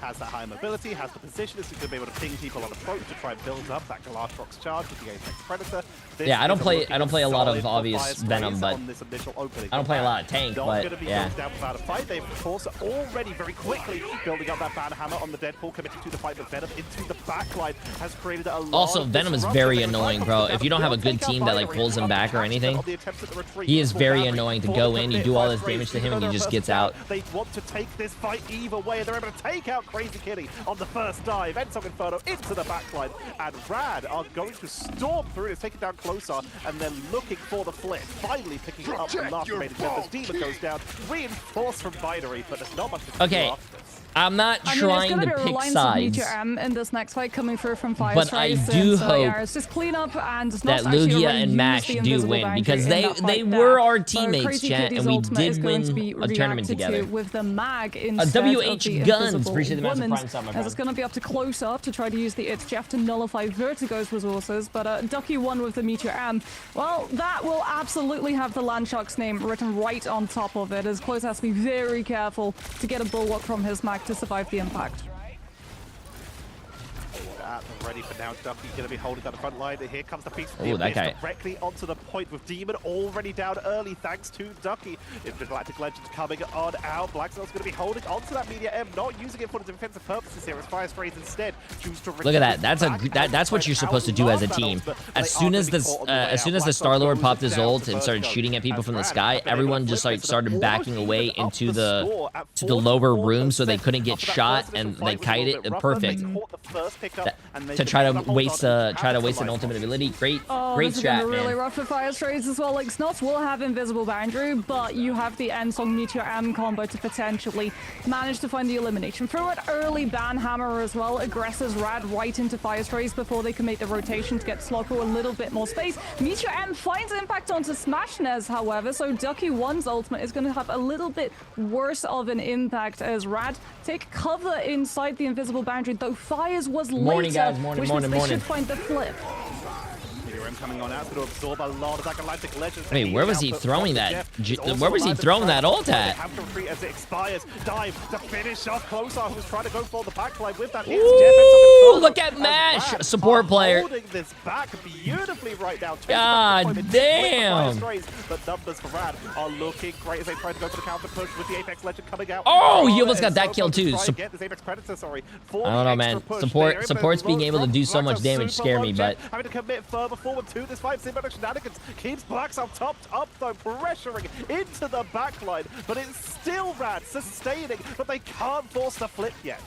Has that high mobility, has the position, is going to be able to ping people on approach to try and build up that Glass Rock's charge with the Apex Predator. This Yeah, I don't is play- looking I don't play a lot of solid for obvious Fire Strays Venom, but on this initial opening. I don't play a lot of Tank, Not but going to be yeah. closed down without a fight. They, of course, already very quickly building up that Banhammer on the Deadpool, committing to the fight, but Venom into the backline has created a lot Also, of Venom is disruption. very They annoying, try bro. to If you don't have a take good out team that like Binary, pulls him back or anything, on the attempts at the retreat. he is For very Maverick, annoying to for go the in, you commit, do all Fire this Strays, damage to him, even and he though just they're gets versatile, out. They want to take this fight either way. They're able to take out Crazy Kitty on the first dive. Ensong Inferno into the backline. And Rad are going to storm through. It's taken down closer, and they're looking for the flip. Finally picking up the last remaining members. Demon goes down. Reinforced from Binary, but there's not much to do after this. I'm not trying to pick sides, in this next fight coming through from Fire but I Strays, do so, hope yeah, it's just clean up and that Lugia and Mash do win, because they were our teammates, chat, and we did win a tournament together. With the mag instead WH Guns, appreciate the massive prime sub, my friend. It's going to be up to close up to try to use the It's Jeff to nullify Vertigo's resources, but Ducky won with the Meteor M. Well, that will absolutely have the Landshark's name written right on top of it, as Close has to be very careful to get a bulwark from his mag to survive the impact. Ready for now. Ducky going to be holding down the front line. Here comes the piece from that guy directly onto the point with Demon already down early thanks to Ducky. Intergalactic Legends coming on out. Blackstill's going to be holding onto that Media M, not using it for the defensive purposes here as Fire Sprays instead choose to look at that. That's what you're supposed to do as a team. As soon as the Star-Lord popped his ult and started shooting at people from the sky, everyone just like started backing away into the lower room so they couldn't get shot, and they kite it perfect. To try to waste an ultimate ability. Great strat, man. Really rough for Fire Strays as well. Like, Snots will have Invisible Boundary, but you have the Ensong Meteor M combo to potentially manage to find the elimination through it. Early Ban Hammer as well aggresses Rad right into Fire Strays before they can make the rotation to get Slocko a little bit more space. Meteor M finds impact onto Smashnez, however, so Ducky 1's ultimate is going to have a little bit worse of an impact as Rad take cover inside the Invisible Boundary, though Fires was later, guys, which means they should find the flip. Coming on out, it's going to absorb a lot of that Galactic Legends. Wait, where was he throwing that? Where was he throwing that ult at? Have to retreat as it expires. Dive to finish off Closer, who's trying to go for the backline with that. Ooh, look at Mash, support player. Holding this back beautifully right now. God damn. The numbers for Rad are looking great as they try to go for the counter push with the Apex Legend coming out. Oh, he almost got that kill too. This Apex Predator, sorry. I don't know, man. Support's being able to do so much damage scare me, but having to commit further forward to this fight. Similar shenanigans keeps Blackstone topped up though, pressuring into the backline, but it's still Rad sustaining, but they can't force the flip yet.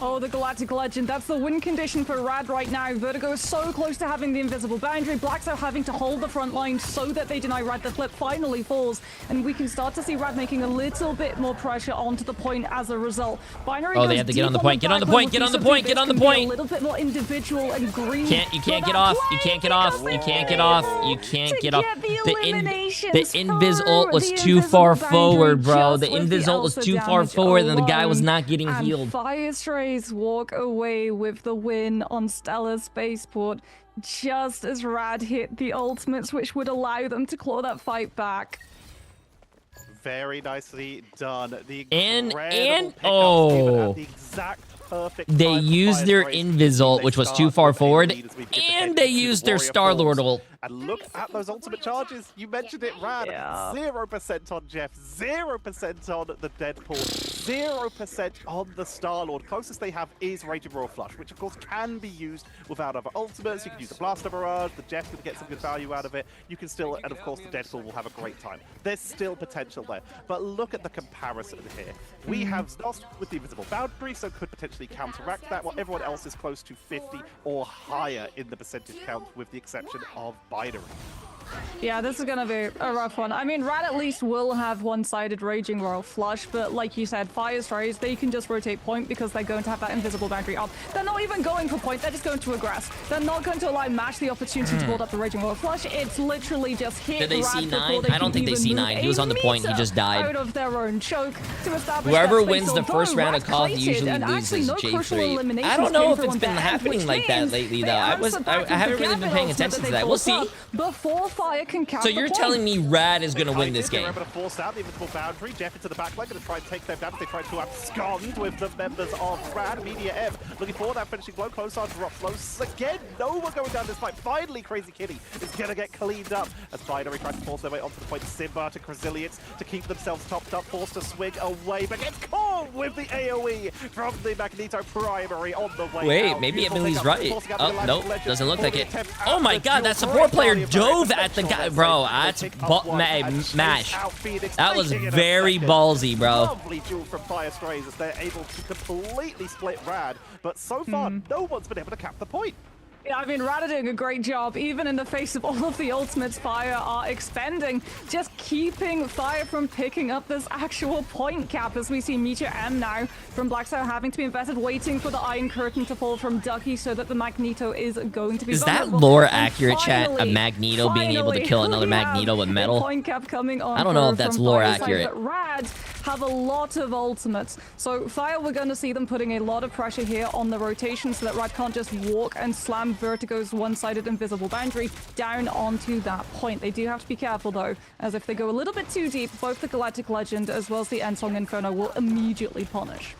Oh, the Galactic Legend. That's the win condition for Rad right now. Vertigo is so close to having the Invisible Boundary. Blackstone having to hold the front line so that they deny Rad. The flip finally falls, and we can start to see Rad making a little bit more pressure onto the point as a result. Binary they have to get on the point. Get on the point. Get on the point. Get on the point. A little bit more individual and green. You can't get off. You can't get off. You can't get off. You can't get off. The Invis ult was too far forward, bro. The Invis ult was too far forward, and the guy was not getting healed. Fire Strays walk away with the win on Stellar Spaceport just as Rad hit the ultimates, which would allow them to claw that fight back. Very nicely done. The oh, the exact perfect they used their Invis ult, which was too far forward, and they used their Star-Lord ult. And look at those ultimate charges. You mentioned it, Rad. 0% on Jeff, 0% on the Deadpool, 0% on the Star-Lord. Closest they have is Raging Royal Flush, which of course can be used without other ultimates. You can use the Blaster Barrage, the Jeff's going to get some good value out of it. You can still, and of course the Deadpool will have a great time. There's still potential there. But look at the comparison here. We have Snots with the Invisible Boundary, so could potentially counteract that, while everyone else is close to 50 or higher in the percentage count, with the exception of Binary. Yeah, this is gonna be a rough one. I mean, Rad at least will have one-sided Raging Royal Flush, but like you said, Fire Strays, they can just rotate point because they're going to have that Invisible Boundary up. They're not even going for point, they're just going to aggress. They're not going to allow Mash the opportunity to build up the Raging Royal Flush. It's literally just hit Did they Rad see 9? They I don't think they see 9. He was on the point, he just died. Out of their own choke to establish whoever that wins space, the first round of Call usually loses Jay3. I don't know if it's been happening like that lately, though. I haven't really been paying attention to that. We'll see. Before Fire can So you're telling me Rad is going to win this game? They're able to force out the Invisible Boundary. Jeff into the backline, going to try and take them down as they try to abscond with the members of Rad. Media M looking for that finishing blow. Close on drop close again. No one going down this fight. Finally, Crazy Kitty is going to get cleaned up as Binary tries to force their way onto the point. Simba to Cresilience to keep themselves topped up, forced to swing away, but gets caught down with the AoE from the Magneto primary on the way Wait, out. maybe Beautiful Emily's pickup, right. forcing out Oh, the Galactic nope, Legend doesn't look for like the it. attempt Oh at my the god, duel. that support player Great dove play at the from guy. Phoenix. Bro, They that's pick up one and chase mash. out Phoenix, That was taking it a very second. ballsy, bro. Lovely duel from Fire Strays as they're able to completely split Rad, but so far, no one's been able to cap the point. Yeah, I mean, Rad are doing a great job, even in the face of all of the ultimates Fire are expending, just keeping Fire from picking up this actual point cap, as we see Meteor M now from Blackstar having to be invested, waiting for the Iron Curtain to fall from Ducky so that the Magneto is going to be Is that vulnerable. lore And accurate, chat? A finally, Magneto being able to kill another we have Magneto with a metal? point cap coming on I don't know if from that's lore Fire's side, accurate. but Rad have a lot of ultimates. So Fire, we're going to see them putting a lot of pressure here on the rotation so that Rad can't just walk and slam Vertigo's one-sided invisible boundary down onto that point. They do have to be careful though, as if they go a little bit too deep, both the Galactic Legend as well as the Ensong Inferno will immediately punish.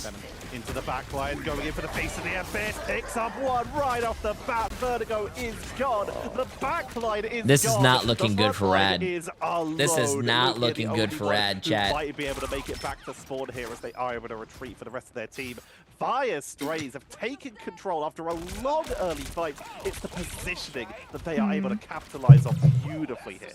Venom into the back line, going in for the face of the abyss, picks up one right off the bat. Vertigo is gone. The back line is This gone. is not looking The good for front line Rad. is alone. This is not Lugia, looking the good only for one Rad, who chat. might be able to make it back to spawn here as they are able to retreat for the rest of their team. Fire Strays have taken control after a long early fight. It's the positioning that they are able to capitalize on beautifully here.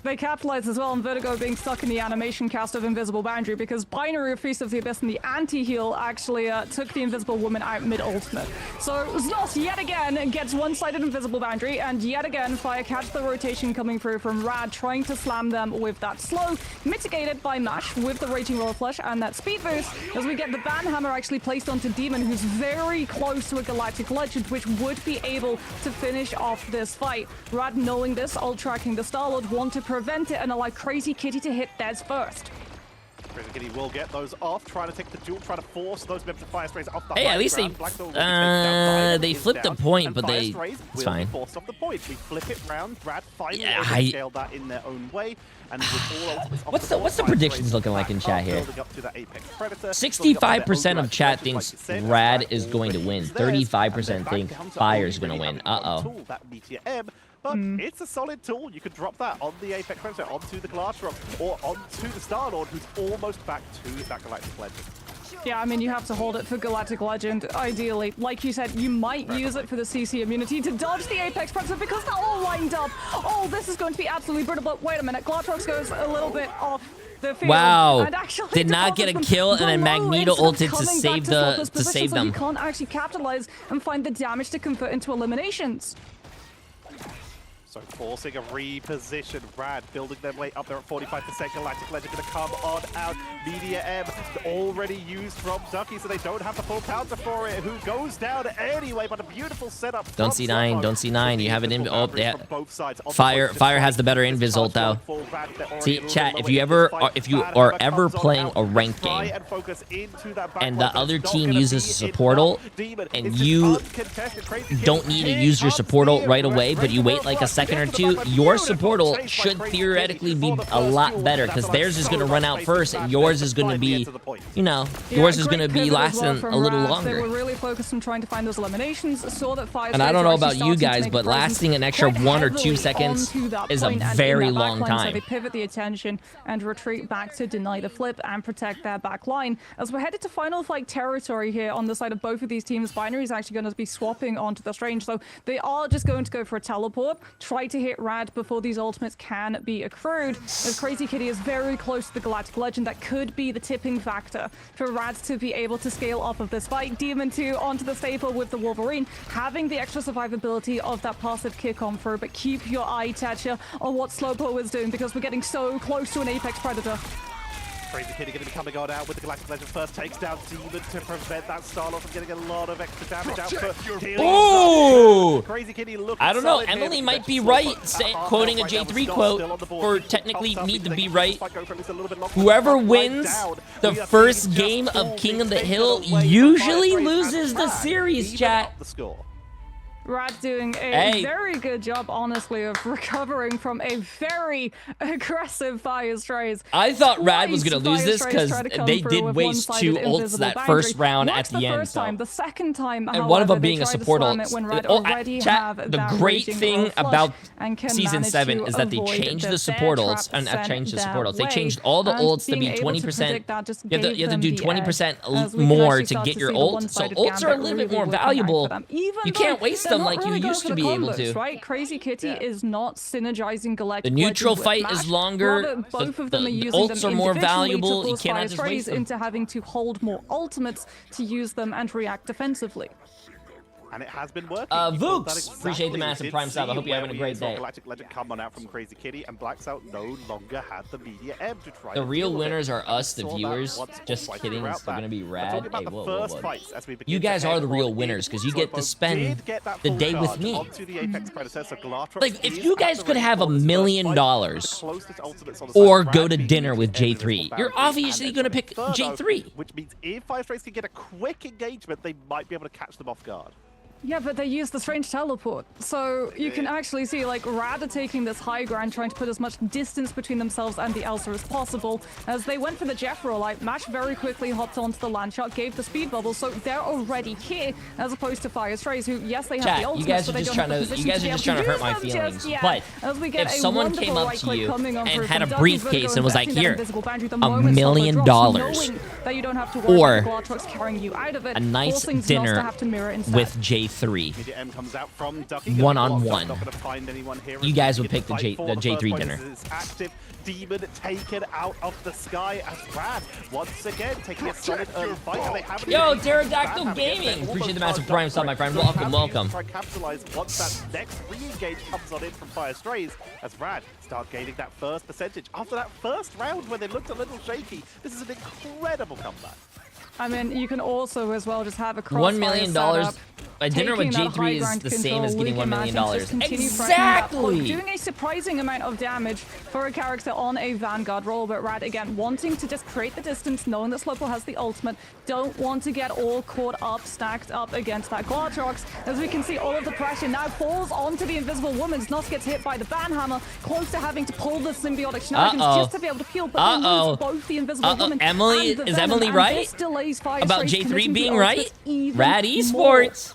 They capitalize as well on Vertigo being stuck in the animation cast of Invisible Boundary because Binary of Feast of the Abyss and the anti-heal actually took the Invisible Woman out mid-ultimate. So Znos yet again gets one-sided Invisible Boundary, and yet again Fire catch the rotation coming through from Rad, trying to slam them with that slow, mitigated by Mash with the Raging Royal Flush and that speed boost, as we get the Banhammer actually placed onto Demon, who's very close to a Galactic Legend, which would be able to finish off this fight. Rad, knowing this, ult-tracking the Star-Lord, want to prevent it and allow Crazy Kitty to hit Dez first. Crazy Kitty will get those off, trying to take the duel, trying to force those members of Fire Strays off the Hey, high at least ground. they- Blackthorn will be taken down. they Is flipped down, a point, and but Fire they- Strays it's will fine. be forced off the point. We flip it round. Brad finally Yeah, able to scale that in their own way. And with all ultimates off What's the the board, Fire predictions Strays looking like in back chat up, here? building up to that Apex Predator. 65% of chat Building up thinks to that Legend, Rad like you is said, going to Brad win. is theirs, 35% and then think back down to Fire's only going to really win. having one Uh-oh. tool, that Meteor M. But it's a solid tool. You could drop that on the Apex Predator, onto the Glass Rock, or onto the Star-Lord, who's almost back to that Galactic Legend. Yeah, I mean, you have to hold it for Galactic Legend, ideally. Like you said, you might use it for the CC immunity to dodge the Apex Predator because they're all lined up. Oh, this is going to be absolutely brutal, but wait a minute. Glatrox goes a little bit off the field. Wow. And actually Did not get a deposits kill, and then below Magneto instead of ulted to coming save back swap the this to position, save so you them. can't actually capitalize and find the damage to convert into eliminations. So forcing a reposition. Rad building their way up there at 45%. Galactic Legend going to come on out. Media M already used from Ducky, so they don't have the full counter for it. Who goes down anyway, but a beautiful setup. Don't see 9, don't see 9. You have an invisible yeah. from both sides. On the Fire point, Fire has the better this invis ult charge though. going for Rad. They're already See, a little chat, bit if lower you in ever this fight. if you Bad are Hammer ever comes on playing out. a ranked Try game and focus into that back and line, the but other it's not team gonna uses be support ult enough. Demon and is you uncontested. Crazy Kitty don't need to picks use your up support ult the right away, but you wait Royal like a Flush, second or gets to the two, back line. your Beautiful support ult chase by should Crazy theoretically Kitty be for the a first lot duel. better That's because a theirs is so going to run out rough first place and to yours is going to finally be, get to the point. you know, Yeah, yours is great going to be pivot as well lasting from a little Rad. longer. They were really focused on trying to find those eliminations. Saw that Fire And I Strays don't were know actually about you starting to guys, make but a presence lasting an extra quite 1 or 2 heavily seconds onto that is a point and in very their long backline, So time. they pivot the attention and retreat back to deny the flip and protect their back line. As we're headed to final fight territory here on the side of both of these teams, Binary is actually going to be swapping onto the Strange. So they are just going to go for a teleport, try to hit Rad before these ultimates can be accrued. As Crazy Kitty is very close to the Galactic Legend, that could be the tipping factor for Rad to be able to scale off of this fight. Demon 2 onto the staple with the Wolverine, having the extra survivability of that passive kick on through, but keep your eye, Tetcher, on what Slowpoke is doing because we're getting so close to an Apex Predator. Crazy Kitty going to be coming on out with the Galactic Legend first, takes down Demon to prevent that Star-Lord from getting a lot of extra damage out. Ooh! Crazy Kitty looking I don't know. solid here. Emily might be Slowpoke right, quoting a right now, Jay3 Star quote, still on the board. or He technically pops up, need to he be thinks right. this fight go for at least a little bit longer. Whoever Right wins down. the We are first seeing game just of full King of the taken Hill away from usually Fire Strays loses and the Rad, series, even chat. up the score. Rad doing a very good job, honestly, of recovering from a very aggressive Fire Strays. I thought Rad was going to lose this because they did waste 2 ults that first round at the end. The second time, and one of them being a support ult. The great thing about Season 7 is that they changed the support ults. And changed the support ults. They changed all the ults to be 20%. You have to do 20% more to get your ult. So ults are a little bit more valuable. You can't waste them like you used to be able to. Right? Crazy Kitty is not synergizing Galactic. The neutral fight is longer. Both of them are using ults are more valuable. You cannot just waste them. Into having to hold more ultimates to use them and react defensively. And it has been working. Vooks, appreciate the massive prime sub. I hope you're having a great day. Galactic Legend come on out from Crazy Kitty, and Blacks Out no longer had the media M to try. The real winners are us, the viewers. Just kidding, it's still gonna be rad. Hey, whoa. You guys are the real winners because you get to spend the day with me. Like, if you guys could have $1 million or go to dinner with Jay3, you're obviously gonna pick Jay3. Which means if Fire Strays can get a quick engagement, they might be able to catch them off guard. Yeah, but they use the strange teleport. So you can actually see, like, Rad are taking this high ground, trying to put as much distance between themselves and the Elsa as possible. As they went for the Jeff roll, like, Mash very quickly hopped onto the land shot, gave the speed bubble, so they're already here, as opposed to Fire Strays, who, yes, they have the ultimate, but they don't have the position you guys are just trying to hurt my feelings. But if someone came up to you and had a briefcase and was like, here, $1 million, or a nice dinner with Jay3, one-on-one, you guys would pick the J3 dinner. Demon taken out of the sky as Rad once again taking a solid early fight. Yo, Pterodactyl Gaming! Appreciate the massive prime sub, my friend. Welcome. Try capitalize once that next re-engage comes on in from Fire Strays as Rad start gaining that first percentage. After that first round where they looked a little shaky, this is an incredible comeback. I mean, you can also as well just have a crossfire $1 million. A dinner with J3 is the same as getting $1 million. Exactly! Doing a surprising amount of damage for a character on a Vanguard roll, but Rad, again, wanting to just create the distance, knowing that Slowpoke has the ultimate, don't want to get all caught up, stacked up against that Glatrox. As we can see, all of the pressure now falls onto the Invisible Woman. Nos gets hit by the Banhammer, close to having to pull the symbiotic shenanigans just to be able to peel, but then lose both the Invisible Woman Emily, and the is Venom, Emily right? About J3 being right? Rad Esports.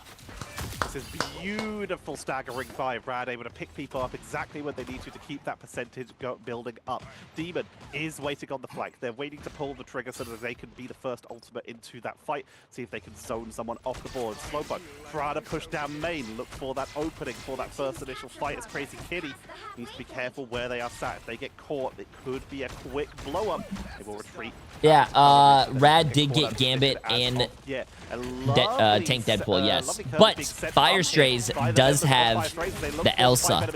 This is beautiful staggering 5. Rad able to pick people up exactly when they need to keep that percentage building up. Demon is waiting on the flank. They're waiting to pull the trigger so that they can be the first ultimate into that fight. See if they can zone someone off the board. Slowpoke trying to push down main. Look for that opening for that first initial fight as Crazy Kitty needs to be careful where they are sat. If they get caught, it could be a quick blow up. They will retreat. Yeah, Rad did get Gambit and Tank Deadpool, yes. But Fire Strays does have the Elsa.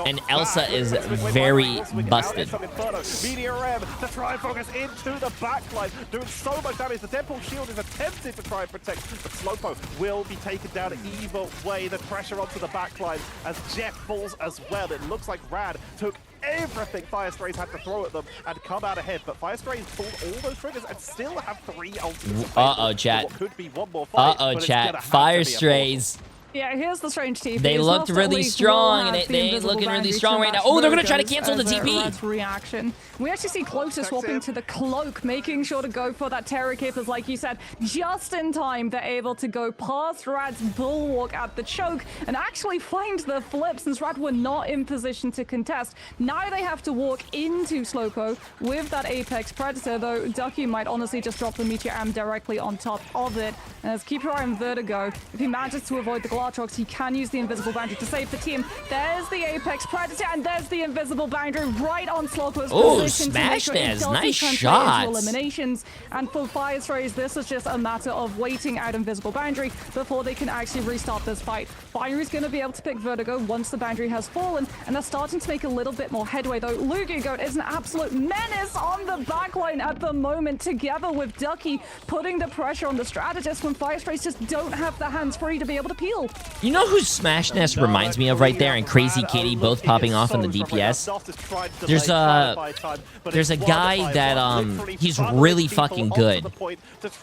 And Elsa is very busted. Meteor to try and focus into the backline, doing so much damage. The Deadpool shield is attempted to try and protect, but Slowpoke will be taken down either way. The pressure onto the backline as Jeff falls as well. It looks like Rad took everything Fire Strays had to throw at them and come out ahead, but Fire Strays pulled all those triggers and still have 3 ultimates. Chat. What could be one more fight, chat. Fire Strays. Yeah, here's the strange TP. They looked really strong, and they ain't looking really strong right now. Oh, they're going to try to cancel the TP. Reaction. We actually see Clotus swapping to the Cloak, making sure to go for that Terror Keepers, like you said. Just in time, they're able to go past Rad's Bulwark at the choke and actually find the flip since Rad were not in position to contest. Now they have to walk into Slowpoke with that Apex Predator, though Ducky might honestly just drop the Meteor Am directly on top of it. As keep your eye on Vertigo. If he manages to avoid the Glatrox, he can use the Invisible Boundary to save the team. There's the Apex Predator, and there's the Invisible Boundary right on Slowpoke's position. Smash Nez, nice shots. Eliminations. And for Fire Strays, this is just a matter of waiting out Invisible Boundary before they can actually restart this fight. Fire is going to be able to pick Vertigo once the boundary has fallen, and they're starting to make a little bit more headway, though. Lugia Goat is an absolute menace on the backline at the moment, together with Ducky, putting the pressure on the strategist when Fire Strays just don't have the hands free to be able to peel. well. You know who Smash Nest reminds me of right there, and Crazy Kitty both popping off in the DPS? There's a guy that he's really fucking good.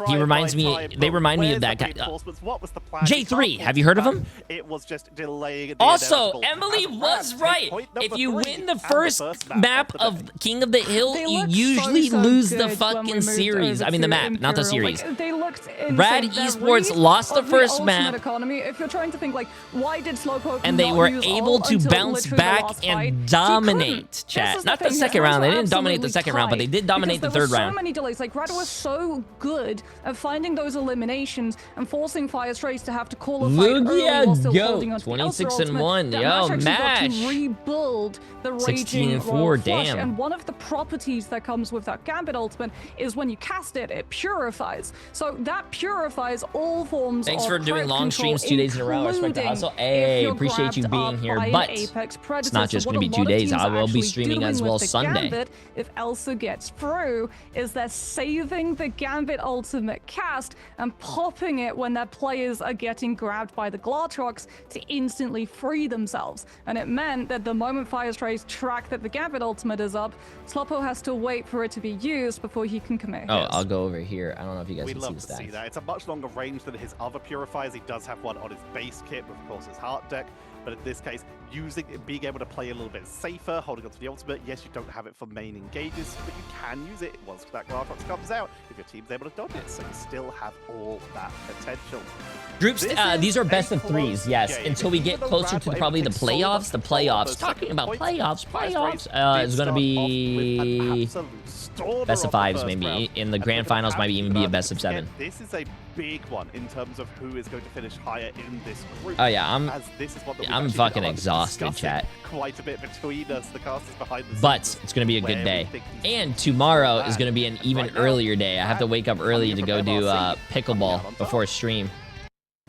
He reminds me. They remind me of that guy. Jay3. Have you heard of him? It was just delaying. Also, Emily was right. If you win the first map of King of the Hill, you usually lose the fucking series. I mean, the map, not the series. Like, they looked Rad Esports lost the first map. Economy. If you're trying to think like, why did Slowpoke and they were able to bounce back and dominate, chat. Not the second round. They didn't dominate the second round, but they did dominate the third round. So many delays. Like, Rad was so good at finding those eliminations and forcing Fire Strays to have to call a fight early while still holding on to the 26 Elsa and 1. ultimate. Yo, Mash. Mash. To rebuild the 16 raging and 4. Royal Flush. Damn. And one of the properties that comes with that Gambit ultimate is when you cast it, it purifies. So that purifies all forms Thanks of for doing threat long control, streams 2 days in a row. I respect the hustle. Hey, appreciate you being here, but it's not just going to be 2 days. I will be streaming as well Sunday. Gambit, if Elsa gets through, is they're saving the Gambit ultimate cast and popping it when their players are getting grabbed by the Glartrox to instantly free themselves. And it meant that the moment Fire Strays track that the Gambit ultimate is up, Sloppo has to wait for it to be used before he can commit. Oh, I'll go over here. I don't know if you guys We'd can see love the to see stats. that. It's a much longer range than his other purifiers. He does have one on his base kit, with, of course, his heart deck. But in this case, being able to play a little bit safer, holding on to the ultimate. Yes, you don't have it for main engages, but you can use it once that Glartrox comes out if your team's able to dodge it. So you still have all that potential. Groups, these are best of threes, yes. Until we get closer to probably the playoffs. The playoffs. Talking about playoffs, is going to be best of fives, maybe. In the grand finals, might even be a best of 7. This is a big one in terms of who is going to finish higher in this group. Oh yeah, I'm actually fucking been exhausted, chat. Quite a bit between us, the casters behind the scenes. But it's gonna be a good day. And tomorrow is gonna be an even earlier day. I have to wake up early to go do pickleball before stream.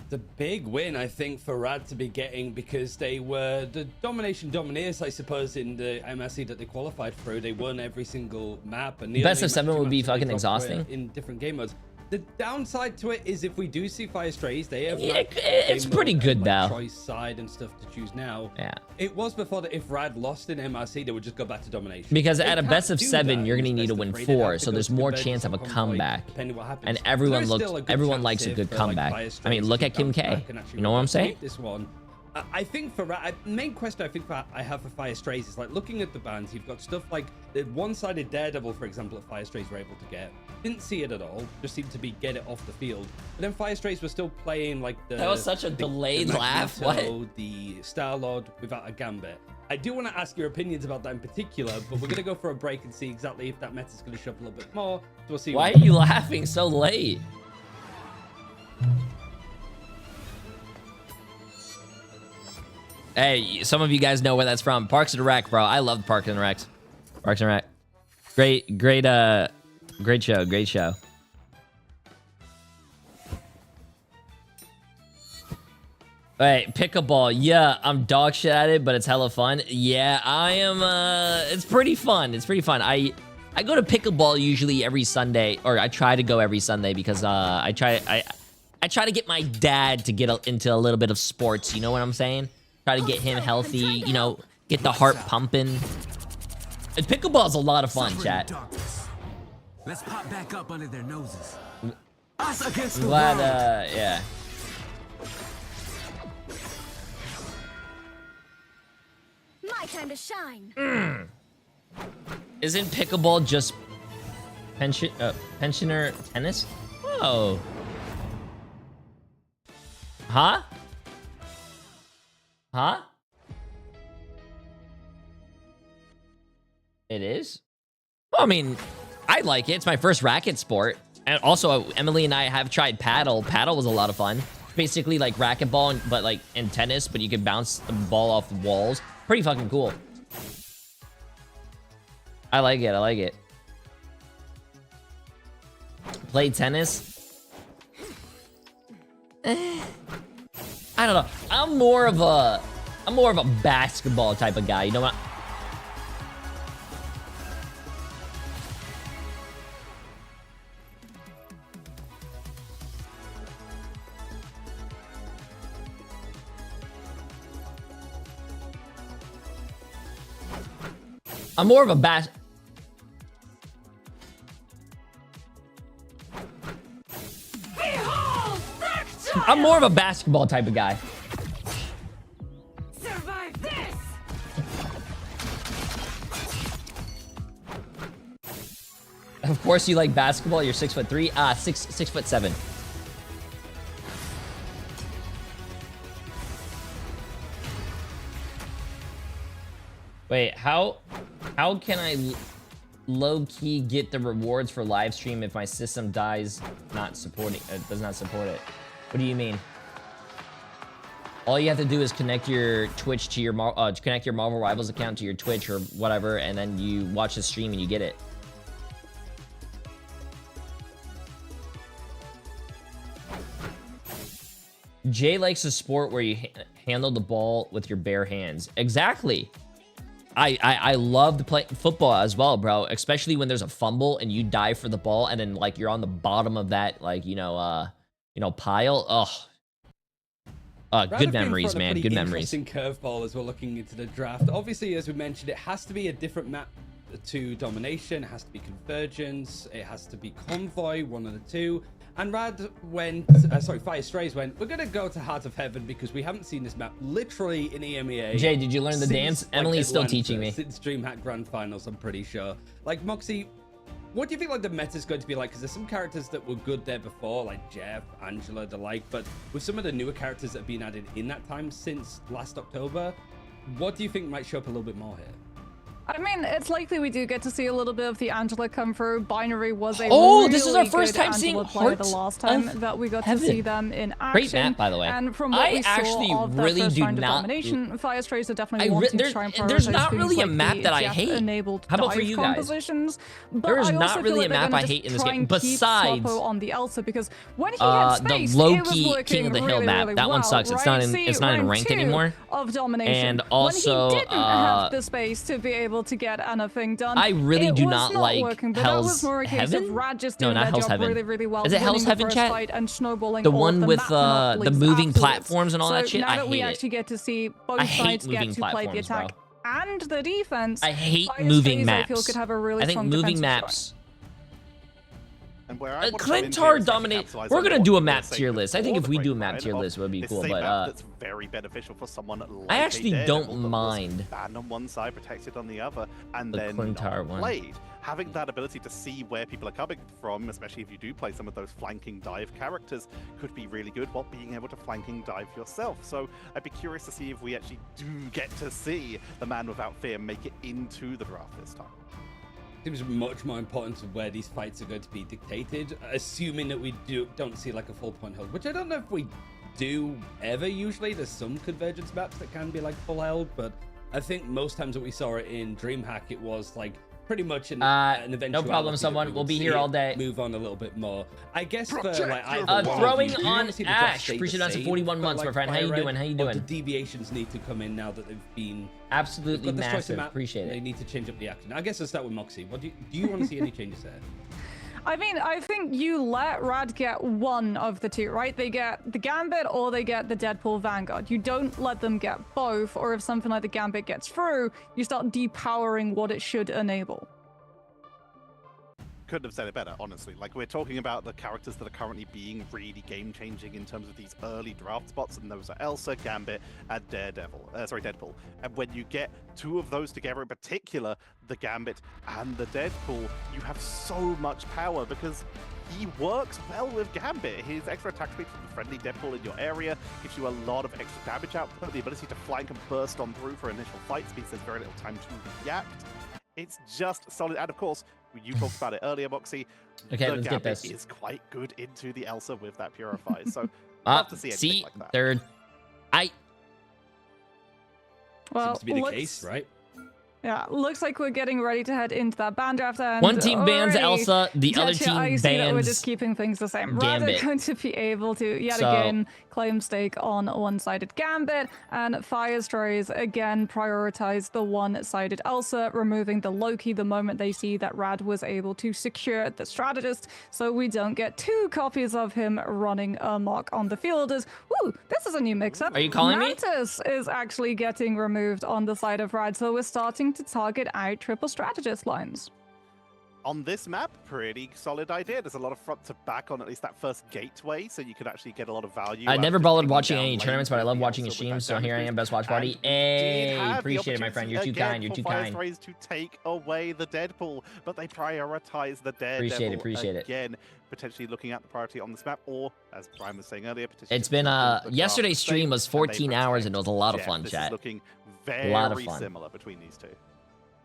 It's a big win, I think, for Rad to be getting, because they were the domination domineers, I suppose, in the MSC that they qualified through. They won every single map, and the Best only of 7 would be fucking exhausting in different game modes. The downside to it is if we do see Fire Strays, they have it's pretty good though. Choice side and stuff to choose now. Yeah. It was before that if Rad lost in MRC, they would just go back to domination. Because at a They best of can't do 7, that you're gonna in need to best win of 3. They'd 4, have to so go there's to more bed chance of a at some point, comeback. depending what happens. And There everyone is still a good everyone chance likes a here good for, like, comeback. Fire I Strays mean, to look at Kim bounce K. back and actually You know what I'm saying? take this one. I think for main question I think I have for Fire Strays is like looking at the bans. You've got stuff like the one-sided Daredevil, for example, that Fire Strays were able to get. Didn't see it at all. Just seemed to be get it off the field. But then Fire Strays were still playing like the. That was such a delayed laugh. Magneto, What? The Star-Lord without a Gambit. I do want to ask your opinions about that in particular, but we're gonna go for a break and see exactly if that meta's gonna show up a little bit more. So we'll see. Why are you laughing so late? Hey, some of you guys know where that's from. Parks and Rec, bro. I love Parks and Rec. Parks and Rec. Great show. Great show. Alright, pickleball. Yeah, I'm dog shit at it, but it's hella fun. Yeah, I am, it's pretty fun. It's pretty fun. I go to pickleball usually every Sunday, or I try to go every Sunday because, I try to get my dad to get into a little bit of sports. You know what I'm saying? Try to get him healthy, you know, get the heart pumping. And pickleball's a lot of fun, chat. Let's pop back up under their noses. I'm glad, yeah. My time to shine. Isn't pickleball just pensioner tennis? Oh. Huh? Huh? It is? Well, I mean, I like it. It's my first racket sport. And also, Emily and I have tried paddle. Paddle was a lot of fun. Basically like racquetball, but like in tennis, but you could bounce the ball off the walls. Pretty fucking cool. I like it. I like it. Play tennis? I don't know. I'm more of a basketball type of guy. You know what? I'm more of a I'm more of a basketball type of guy. Survive this! Of course you like basketball. You're 6'3". 6'7". Wait, how can I low-key get the rewards for live stream if my system does not support it? What do you mean? All you have to do is connect your Twitch to your connect your Marvel Rivals account to your Twitch or whatever, and then you watch the stream and you get it. Jay likes a sport where you handle the ball with your bare hands. Exactly. I love to play football as well, bro. Especially when there's a fumble and you dive for the ball and then like you're on the bottom of that like pile. Good memories, man. Good memories. Interesting curveball as we're looking into the draft. Obviously, as we mentioned, it has to be a different map to Domination. It has to be Convergence. It has to be Convoy. One of the two. And Rad went, Fire Strays went, we're going to go to Heart of Heaven because we haven't seen this map literally in EMEA. Jay, did you learn the dance? Emily's still teaching me. Since DreamHack Grand Finals, I'm pretty sure. Like, Moxie, what do you think like the meta's going to be like? Because there's some characters that were good there before, like Jeff, Angela, the like, but with some of the newer characters that have been added in that time since last October, what do you think might show up a little bit more here? I mean, it's likely we do get to see a little bit of the Angela come through. Binary was a this is our first time seeing Angela the last time that we got to see them in action. Great map, by the way. And from what we saw of that first round of domination, Fire Strays are definitely wanting to try and prioritize there's not really a map that I hate. How about for you guys? There is not really a map I hate in this game besides on the Elsa, because when he had space, the low-key King of the Hill map. That one sucks. It's not in ranked anymore. Of domination. And also, when he didn't have the space to be able to get anything done, I really do not like Hell's Heaven. No, not Hell's Heaven. Really well, is it Hell's Heaven, chat? And snowballing the one with the moving platforms and all that shit. Now that we actually get to see both sides get to play the attack and the defense. I hate moving maps. I feel could have a really strong moving maps. And where Clintar dominate. We're gonna do a map tier list. I think if we do a map tier list, it would be cool. But that's very beneficial for someone like I actually don't mind banned on one side, protected on the other, and the then Clintar one. Played. Having that ability to see where people are coming from, especially if you do play some of those flanking dive characters, could be really good while being able to flanking dive yourself. So I'd be curious to see if we actually do get to see the Man Without Fear make it into the draft this time. Seems much more important to where these fights are going to be dictated, assuming that we don't see like a full point hold, which I don't know if we do ever usually. There's some Convergence maps that can be like full held, but I think most times that we saw it in DreamHack, it was like pretty much an eventuality. No problem, someone. We'll be here all day. Move on a little bit more. I guess for like throwing on Ash. Appreciate that for 41 months, my friend. How you doing? How you doing? The deviations need to come in now that they've been absolutely massive. Appreciate it. They need to change up the action. I guess I'll start with Moxie. What do you want to see any changes there? I mean, I think you let Rad get one of the two, right? They get the Gambit or they get the Deadpool Vanguard. You don't let them get both, or if something like the Gambit gets through, you start depowering what it should enable. Couldn't have said it better, honestly. Like, we're talking about the characters that are currently being really game-changing in terms of these early draft spots, and those are Elsa, Gambit, and Deadpool. And when you get two of those together, in particular, the Gambit and the Deadpool, you have so much power because he works well with Gambit. His extra attack speed from the friendly Deadpool in your area gives you a lot of extra damage output. The ability to flank and burst on through for initial fight speeds, there's very little time to react. It's just solid, and of course, you talked about it earlier, Moxie. Okay, let's get this. Is quite good into the Elsa with that Purify, so love to see anything like that. Third, seems to be the case, right? Yeah, looks like we're getting ready to head into that band draft. And one team bans Elsa, the other team bans that we're just keeping things the same. Rather going to be able to, yet again, claim stake on one-sided Gambit, and Firestrays again prioritize the one-sided Elsa, removing the Loki the moment they see that Rad was able to secure the strategist, so we don't get 2 copies of him running amok on the field. As ooh, this is a new mix-up. Are you calling me? Mantis is actually getting removed on the side of Rad, so we're starting to target out triple strategist lines. On this map, pretty solid idea. There's a lot of front to back on at least that first gateway, so you could actually get a lot of value. I out never of bothered taking watching down any lane tournaments, but I love with the watching your Elsa with streams, that so here I damage am, best watch boost. party. And we did Hey, have the appreciate it, my friend. You're too opportunity kind. You're again too for kind. Firestrays to take away the Deadpool, but they prioritize the Daredevil. Appreciate it. Again, potentially looking at the priority on this map, or as Brian was saying earlier, It's been yesterday's stream was 14 hours and it was a lot of fun, This chat. is looking A lot of very fun. similar between these two.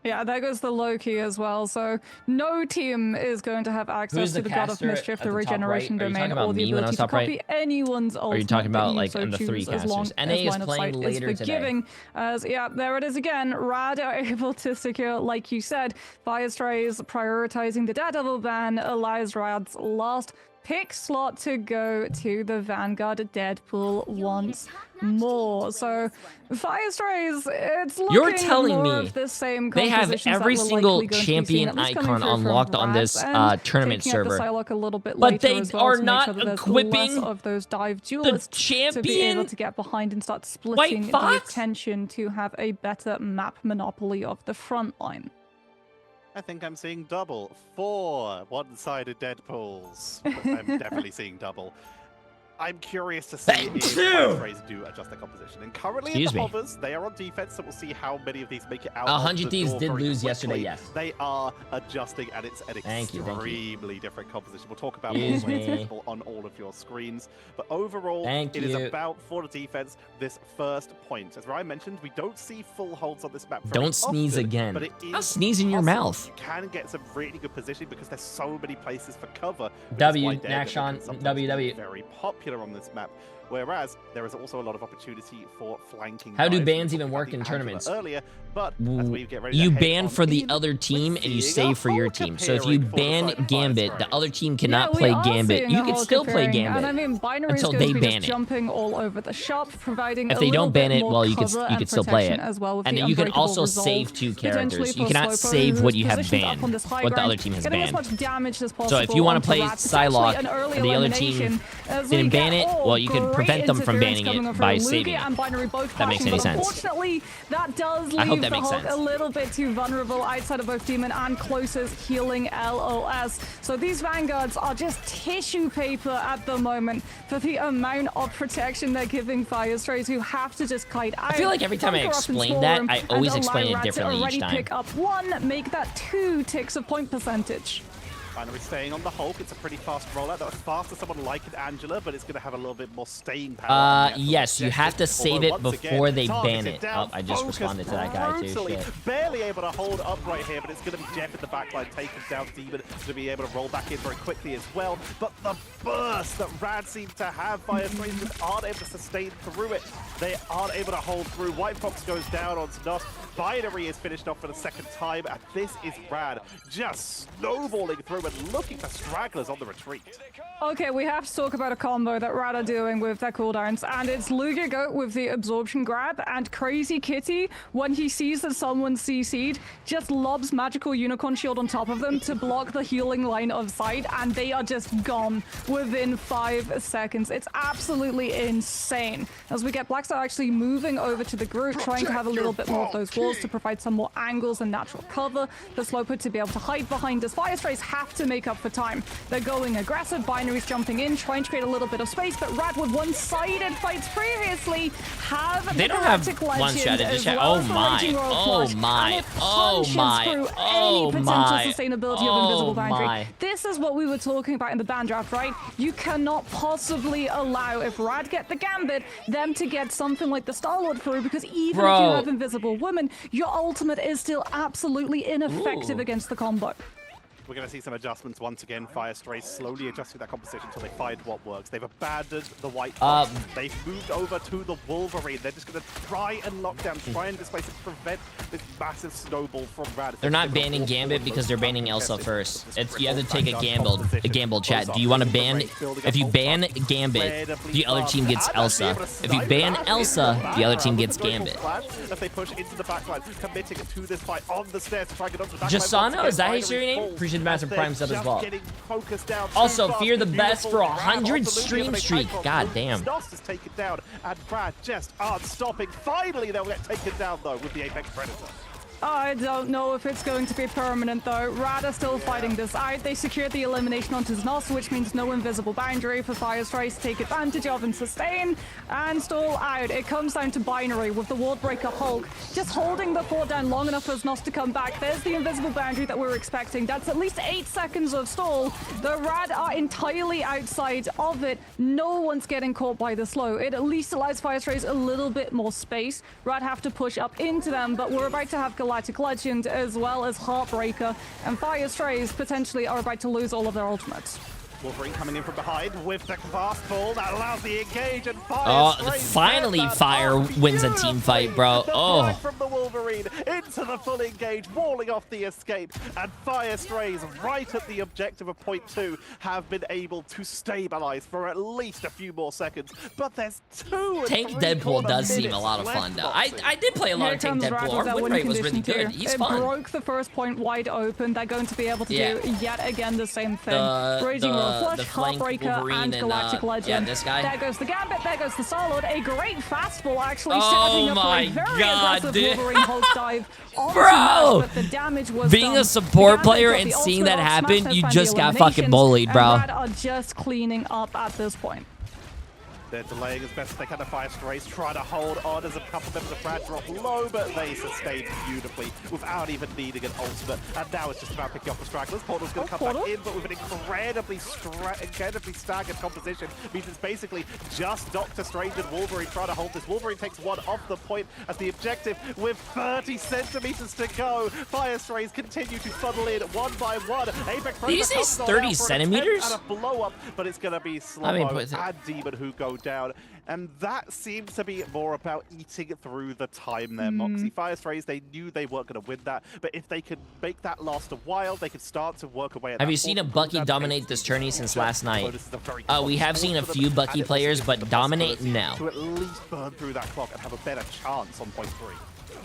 Yeah, there goes the Loki as well. So no team is going to have access Who's to the the God of caster Mischief, at the the top regeneration right? Are you domain, talking about or the me when I ability was to top right? copy anyone's ultimate. Are you talking about that you like so I'm the 3 choose, as long casters? as NA is line of playing sight later is today. forgiving. As yeah, there it is again. Rad are able to secure, like you said, Firestrays prioritizing the Daredevil ban allows Rad's last pick slot to go to the Vanguard Deadpool once more. So Firestrays, it's looking You're telling more me of the same they have compositions every that we're single likely going to be seeing, champion at least coming icon through from unlocked on Rats, this and tournament taking out the server. Psylocke a little bit But later they as well are to make not sure that there's equipping less of those dive duelists to be able champion to get behind and start splitting the Fox? attention to have a better map monopoly of the front line. I think I'm seeing double. 4 one-sided Deadpools. I'm definitely seeing double. I'm curious to see if Firestrays do adjust their composition. And currently in Excuse the me. hovers, they are on defense, so we'll see how many of these make it out. 100 of the Thieves door did very lose yesterday, quickly. yes. They are adjusting, and it's an Thank you. extremely different composition. We'll talk about Excuse more when me. it's visible on all of your screens. But overall, Thank it is you. about, for the defense, this first point. As Ryan mentioned, we don't see full holds on this map very Don't sneeze often, again. But it is I'll sneeze in your possible. mouth. You can get some really good positioning because there's so many places for cover. which is W, why Daredevil Nakshan, can sometimes W, be W. very popular on this map. Whereas there is also a lot of opportunity for flanking. How do dives. bans We even talked work about in the tournaments? Angela earlier, but as we get ready to You head ban on for the in, other team we're and you seeing a save for your Hulk team. So if you appearing for the ban side of Gambit, the Firestrays. other team cannot Yeah, play we are Gambit. seeing You a can Hulk still play appearing, Gambit. And I mean, Binary until is going they to be ban just it. jumping all over the shop, providing If a they little don't ban bit it, more well, you can cover you can and still play it. protection as well with And the then you can Unbreakable also Resolve, save 2 potentially characters. You for cannot Slowpoke, save who's what you have positioned up on banned. this high What the ground, other team has getting as banned. much damage as So possible if you want to onto play Rats. It's actually Psylocke an early and the other team elimination as we didn't ban get it, all well, you could great prevent them from banning interference coming it from by Lugia saving and it. Binary both That makes clashing, any but sense. Unfortunately, that does I hope leave that the makes Hulk sense. a little bit too vulnerable outside of both Demon and closest healing LOS. So these Vanguards are just tissue paper at the moment for the amount of protection they're giving Firestrays, who have to just kite out. I feel like every time I bunker up in explain small that, room, I and always allow explain it Rad to differently each already time. pick up 1, make that 2 ticks of point percentage. Binary staying on the Hulk. It's a pretty fast rollout. That was fast to someone like an Angela, but it's going to have a little bit more staying power. on the actual Yes, you have to objective. save Although it once before again, they ban targeted it. down, Oh, I just focused responded to that guy too. brutally. Shit. Barely able to hold up right here, but it's going to be Jeff in the backline taking down Demon to be able to roll back in very quickly as well. But the burst that Rad seems to have, Firestrays just aren't able to sustain through it. They aren't able to hold through. White Fox goes down onto Nos. Binary is finished off for the second time, and this is Rad just snowballing through and looking for stragglers on the retreat. Okay, we have to talk about a combo that Rad are doing with their cooldowns, and it's Lugia Goat with the absorption grab, and Crazy Kitty, when he sees that someone's CC'd, just lobs Magical Unicorn Shield on top of them to block the healing line of sight, and they are just gone within 5 seconds. It's absolutely insane. As we get Blackstar actually moving over to the group, trying to have a little bit more of those walls to provide some more angles and natural cover for Slowpoke to be able to hide behind as Firestrays have to make up for time. They're going aggressive, Binary's jumping in, trying to create a little bit of space, but Rad with one-sided fights previously have They the don't have Galactic Legend one-sided as chat. well Oh as the my. Raging Royal Oh Flush, my. and it Oh punches my. through Oh any potential my. sustainability Oh of Invisible Boundary. my. This is what we were talking about in the ban draft, right? You cannot possibly allow, if Rad get the Gambit, them to get something like the Star-Lord through, because even if you Bro. have Invisible Woman, your ultimate is still absolutely ineffective Ooh. against the combo. We're going to see some adjustments once again. Fire Stray slowly adjusting that composition until they find what works. They've abandoned the white box. They've moved over to the Wolverine. They're just going to try and lock down, try and displace and prevent this massive snowball from Rad. They're not banning Gambit because they're banning Elsa first. You have to take a gamble chat. Do you want to ban? If you ban Gambit, the other team gets Elsa. If you ban Elsa, the other team gets Gambit. As they push into the backline, committing to this fight on the stairs to try and get onto the backline. Jasano, is that how you say your name? Appreciate the massive prime sub as well. Also, Fear the Best for 100 stream streak. God damn. Snoss is taken down, and Brad just aren't stopping. Finally, they'll get taken down, though, with the Apex Predator. I don't know if it's going to be permanent, though. Rad are still fighting this out. They secured the elimination onto Znos, which means no invisible boundary for Fire Strays to take advantage of and sustain and stall out. It comes down to binary with the Ward Breaker Hulk just holding the fort down long enough for Znos to come back. There's the invisible boundary that we're expecting. That's at least 8 seconds of stall. The Rad are entirely outside of it. No one's getting caught by the slow. It at least allows Fire Strays a little bit more space. Rad have to push up into them, but we're about to have Galactic Legend as well as Heartbreaker, and Fire Strays potentially are about to lose all of their ultimates. Wolverine coming in from behind with the fast ball that allows the engage, and Fire Strays finally Fire wins a team fight, bro. Oh, from the Wolverine into the full engage, walling off the escape, and Fire Strays right at the objective of point 2 have been able to stabilize for at least a few more seconds. But there's 2 Tank Deadpool does seem a lot of fun though. I did play a lot of Tank Deadpool. Our win rate was really good. He's fun. It broke the first point wide open. They're going to be able to do yet again the same thing. Raging Flush, Heartbreaker, and Galactic Legend. Yeah, this guy. There goes the Gambit, there goes the Starlord. A great fastball actually setting up a very aggressive Wolverine Hulk dive. Bro! But the damage was being a support player and seeing that happen, you just got fucking bullied, bro. And Rad are just cleaning up at this point. They're delaying as best as they can. The Fire Strays try to hold on as a couple members of Brad drop low, but they sustain beautifully without even needing an ultimate. And now it's just about picking up the stragglers. Portal's going to come back in, but with an incredibly staggered composition. Means it's basically just Doctor Strange and Wolverine trying to hold this. Wolverine takes one off the point as the objective with 30 centimeters to go. Fire Strays continue to funnel in one by one. Apex Did you say 30 centimeters? And a blow up, but it's going to be Slow-Mo and Demon who go down, and that seems to be more about eating through the time there. Moxie Fire Strays, they knew they weren't going to win that, but if they could make that last a while, they could start to work away at Have you seen a Bucky dominate this tourney since last night? We have seen a few Bucky players, but dominate now. To at least burn through that clock and have a better chance on point 3.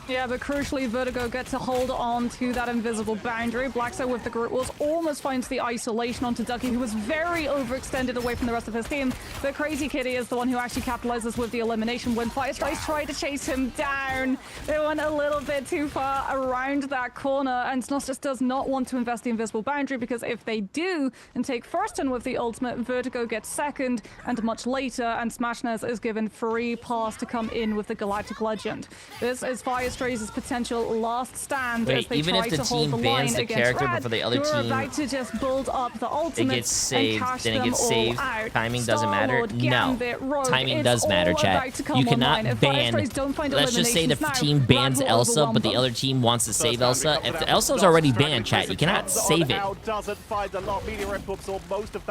Yeah, but crucially, Vertigo gets to hold on to that invisible boundary. Blackso with the Groot Walls almost finds the isolation onto Ducky, who was very overextended away from the rest of his team. But Crazy Kitty is the one who actually capitalizes with the elimination when Fire Strays tried to chase him down. They went a little bit too far around that corner, and Snoss just does not want to invest the invisible boundary, because if they do and take first turn with the ultimate, Vertigo gets second and much later, and Smashnes is given free pass to come in with the Galactic Legend. This is Fire Strays' potential last stand. Wait, as they even try if the to hold team the bans line the character Rad, before the other who are team, about to just build up the ultimate it gets saved, and cash then it them gets all saved. out. Timing doesn't matter. Star-Lord, Gambit, No, Rogue, timing it's does matter, all chat. about to come You cannot online. If Fire ban. Strays don't find Let's just say the eliminations team now, bans Rad will Elsa, but the overwhelm other them. team wants to save Elsa. If Elsa's already banned, chat, you cannot save it.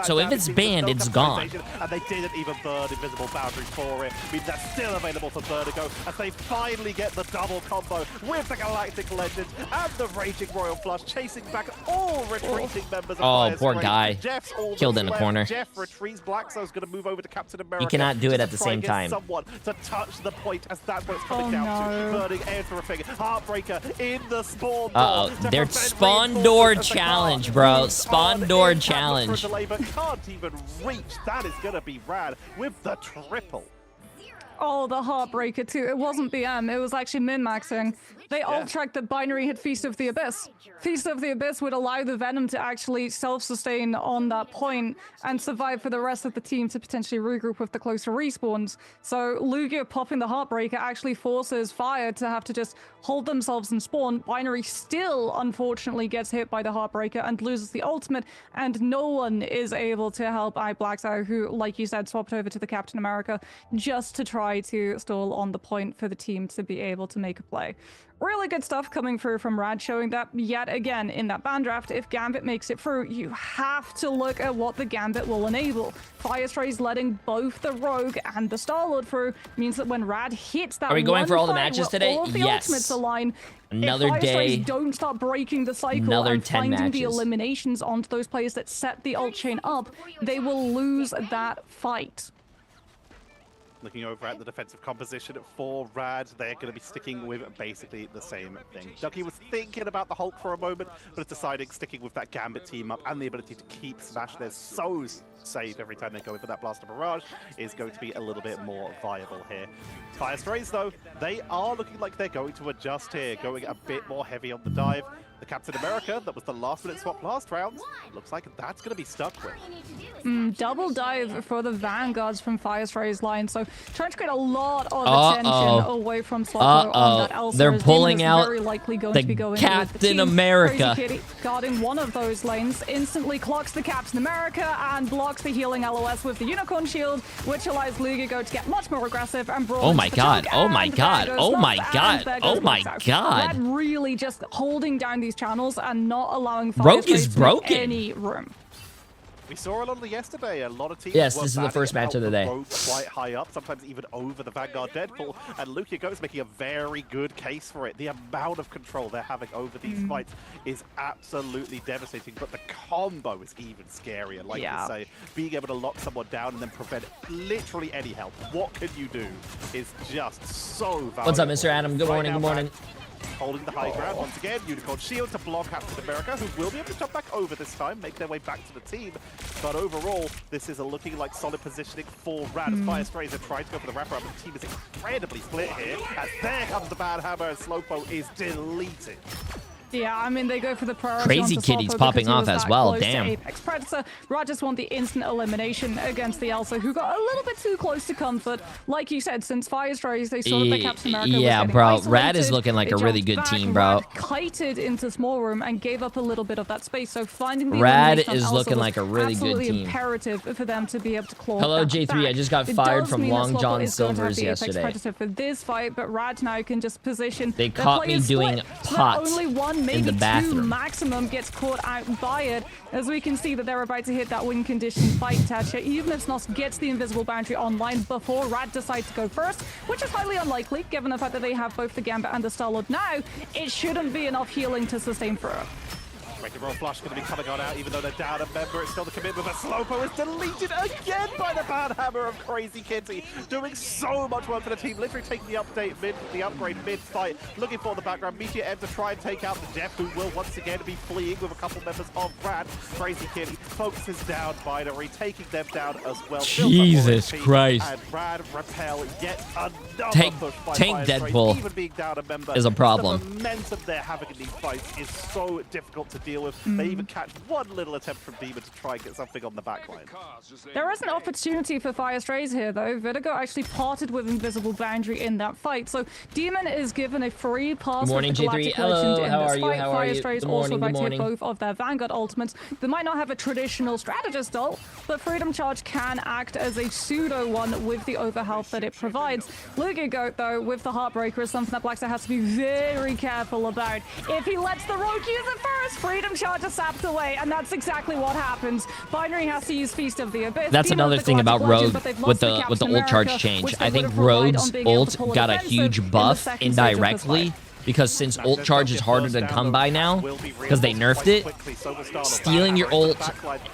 So if it's banned, it's gone. And they didn't even burn invisible boundaries for it. I mean, that's still available for Vertigo as they finally get the double combo with the Galactic Legend and the Raging Royal Flush, chasing back all retreating members of Fire poor Strays. guy. Jeff's all Killed in the left. corner. Jeff retreats. Blackso's going to move over to Captain America. You cannot do it at the just to try same and get time. someone to touch the point, as that's what it's coming down to. Burning everything. Heartbreaker in the spawn door. to Their prevent spawn reinforcements door as the car challenge, bro. moves Spawn on door in. Tablets challenge. for a delay, but can't even reach. That is going to be Rad with the triple. Oh, the Heartbreaker too. It wasn't BM, it was actually min-maxing. They alt-tracked that Binary hit Feast of the Abyss. Feast of the Abyss would allow the Venom to actually self-sustain on that point and survive for the rest of the team to potentially regroup with the closer respawns. So Lugia popping the Heartbreaker actually forces Fire to have to just hold themselves and spawn. Binary still, unfortunately, gets hit by the Heartbreaker and loses the ultimate, and no one is able to help Blacksow, who, like you said, swapped over to the Captain America just to try try to stall on the point for the team to be able to make a play. Really good stuff coming through from Rad, showing that yet again in that ban draft, if Gambit makes it through, you have to look at what the Gambit will enable. Firestrays letting both the Rogue and the Starlord through means that when Rad hits that, are we going for all the fight matches where today? all of the Yes. ultimates align, Another if day. don't start breaking the cycle Another and 10 finding the matches. eliminations onto those players that set the ult chain up, they will lose that fight. Looking over at the defensive composition for Rad, they're going to be sticking with basically the same thing. Ducky was thinking about the Hulk for a moment, but is deciding sticking with that Gambit team up and the ability to keep Smash there so safe every time they go in for that Blaster Barrage is going to be a little bit more viable here. Firestrays, though, they are looking like they're going to adjust here, going a bit more heavy on the dive. The Captain America, that was the last-minute swap last round, looks like that's going to be stuck with. Double dive for the Vanguards from Firestray's line, so trying to create a lot of attention away from Slotto on that Elsa. They're pulling out very likely going the to be going Captain with the team. America. Crazy Kitty guarding one of those lanes, instantly clocks the Captain America and blocks the healing LOS with the Unicorn Shield, which allows Lugigo to get much more aggressive and brawl. Oh my god, oh my god, oh my god, oh my god. Red really just holding down these channels and not allowing Rogue is Firestrays to broken. make any room. We saw a lot of it yesterday. A lot of teams. Yes, were this is the batting first match out of the day. Rogue quite high up, sometimes even over the Vanguard Deadpool. And Lugigo is making a very good case for it. The amount of control they're having over these fights is absolutely devastating. But the combo is even scarier. Like you say, being able to lock someone down and then prevent literally any help. What can you do is just so valuable. What's up, Mr. Adam? Good morning, good morning. Holding the high ground once again. Unicorn Shield to block Captain America, who will be able to jump back over this time, make their way back to the team. But overall, this is looking like solid positioning for Rad. As Firestrays are trying to go for the wraparound, but the team is incredibly split here. As there comes the bad hammer, and Slowpo is deleted. Yeah, I mean, they go for the priority. Crazy Kitty's popping off as well, damn. Apex Predator. Rad just want the instant elimination against the Elsa, who got a little bit too close to comfort. Like you said, since Firestrays, they saw that the Captain America yeah, was bro, isolated. Rad is looking like They a really jumped good back, team, bro. Rad kited into small room and gave up a little bit of that space. So finding the Rad elimination on is Elsa looking was like a really good absolutely team. imperative for them to be able to claw Hello, that Jay3. back. I just got It fired does from mean that Long Slowpo John is going to have Silver's the Apex yesterday. Predator for this fight, but Rad now can just position. They their caught me players doing split, so that pots only one, in maybe the two bathroom. maximum gets caught out by it, as we can see that they're about to hit that win condition fight Tatcha. Even if Snos gets the invisible boundary online before Rad decides to go first, which is highly unlikely given the fact that they have both the Gambit and the Starlord now, it shouldn't be enough healing to sustain through. Wrecking Ball Flush going to be coming on out, even though they're down a member. It's still the commitment, but Slowpo is deleted again by the bad hammer of Crazy Kitty. Doing so much work for the team, literally taking the upgrade mid-fight, looking for the background. Meteor M to try and take out the Jeff, who will once again be fleeing with a couple members of Rad. Crazy Kitty focuses down Binary, taking them down as well. Jesus Christ. And Rad repel yet another Tank push by Deadpool Firestrays. Even being down a member is a problem. The momentum they're having in these fights is so difficult to deal with. They even catch one little attempt from Demon to try and get something on the backline. There is an opportunity for Firestrays here, though. Vertigo actually parted with Invisible Boundary in that fight, so Demon is given a free pass Morning, with the Jay3. Galactic Hello, Legend in how this are you? fight. How are you? Firestrays Good also morning, about good to hit morning. both of their Vanguard ultimates. They might not have a traditional strategist ult, but Freedom Charge can act as a pseudo one with the overhealth that it provides. Lugigo, though, with the Heartbreaker is something that Blackstar has to be very careful about. If he lets the Rogue use it first, Freedom Charge is sapped away, and that's exactly what happens. Binary has to use Feast of the Abyss. That's Demon another with the thing about Galactic Legend, Rogue but they've with lost the Captain ult charge America, change. which they I would think have relied Rogue's on being able ult to pull got a offensive huge in the buff second stage of this indirectly fight. because since ult charge is harder to come by now because they nerfed it, stealing your ult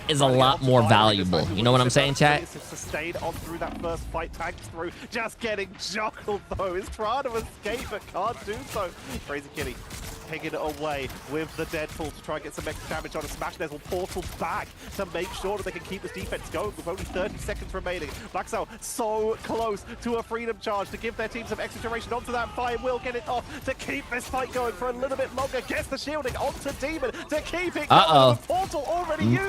is a lot more valuable. You know what I'm saying, chat? Sustained on through that first fight, tanks through, just getting juggled though. Is trying to escape but can't do so. Crazy Kitty taking it away with the Deadpool to try and get some extra damage on a Smash. There's a portal back to make sure that they can keep this defense going with only 30 seconds remaining. Black Cell so close to a Freedom Charge to give their team some extra duration onto that fight. Will get it off to keep this fight going for a little bit longer. Gets the shielding onto Demon to keep it going. The portal already used.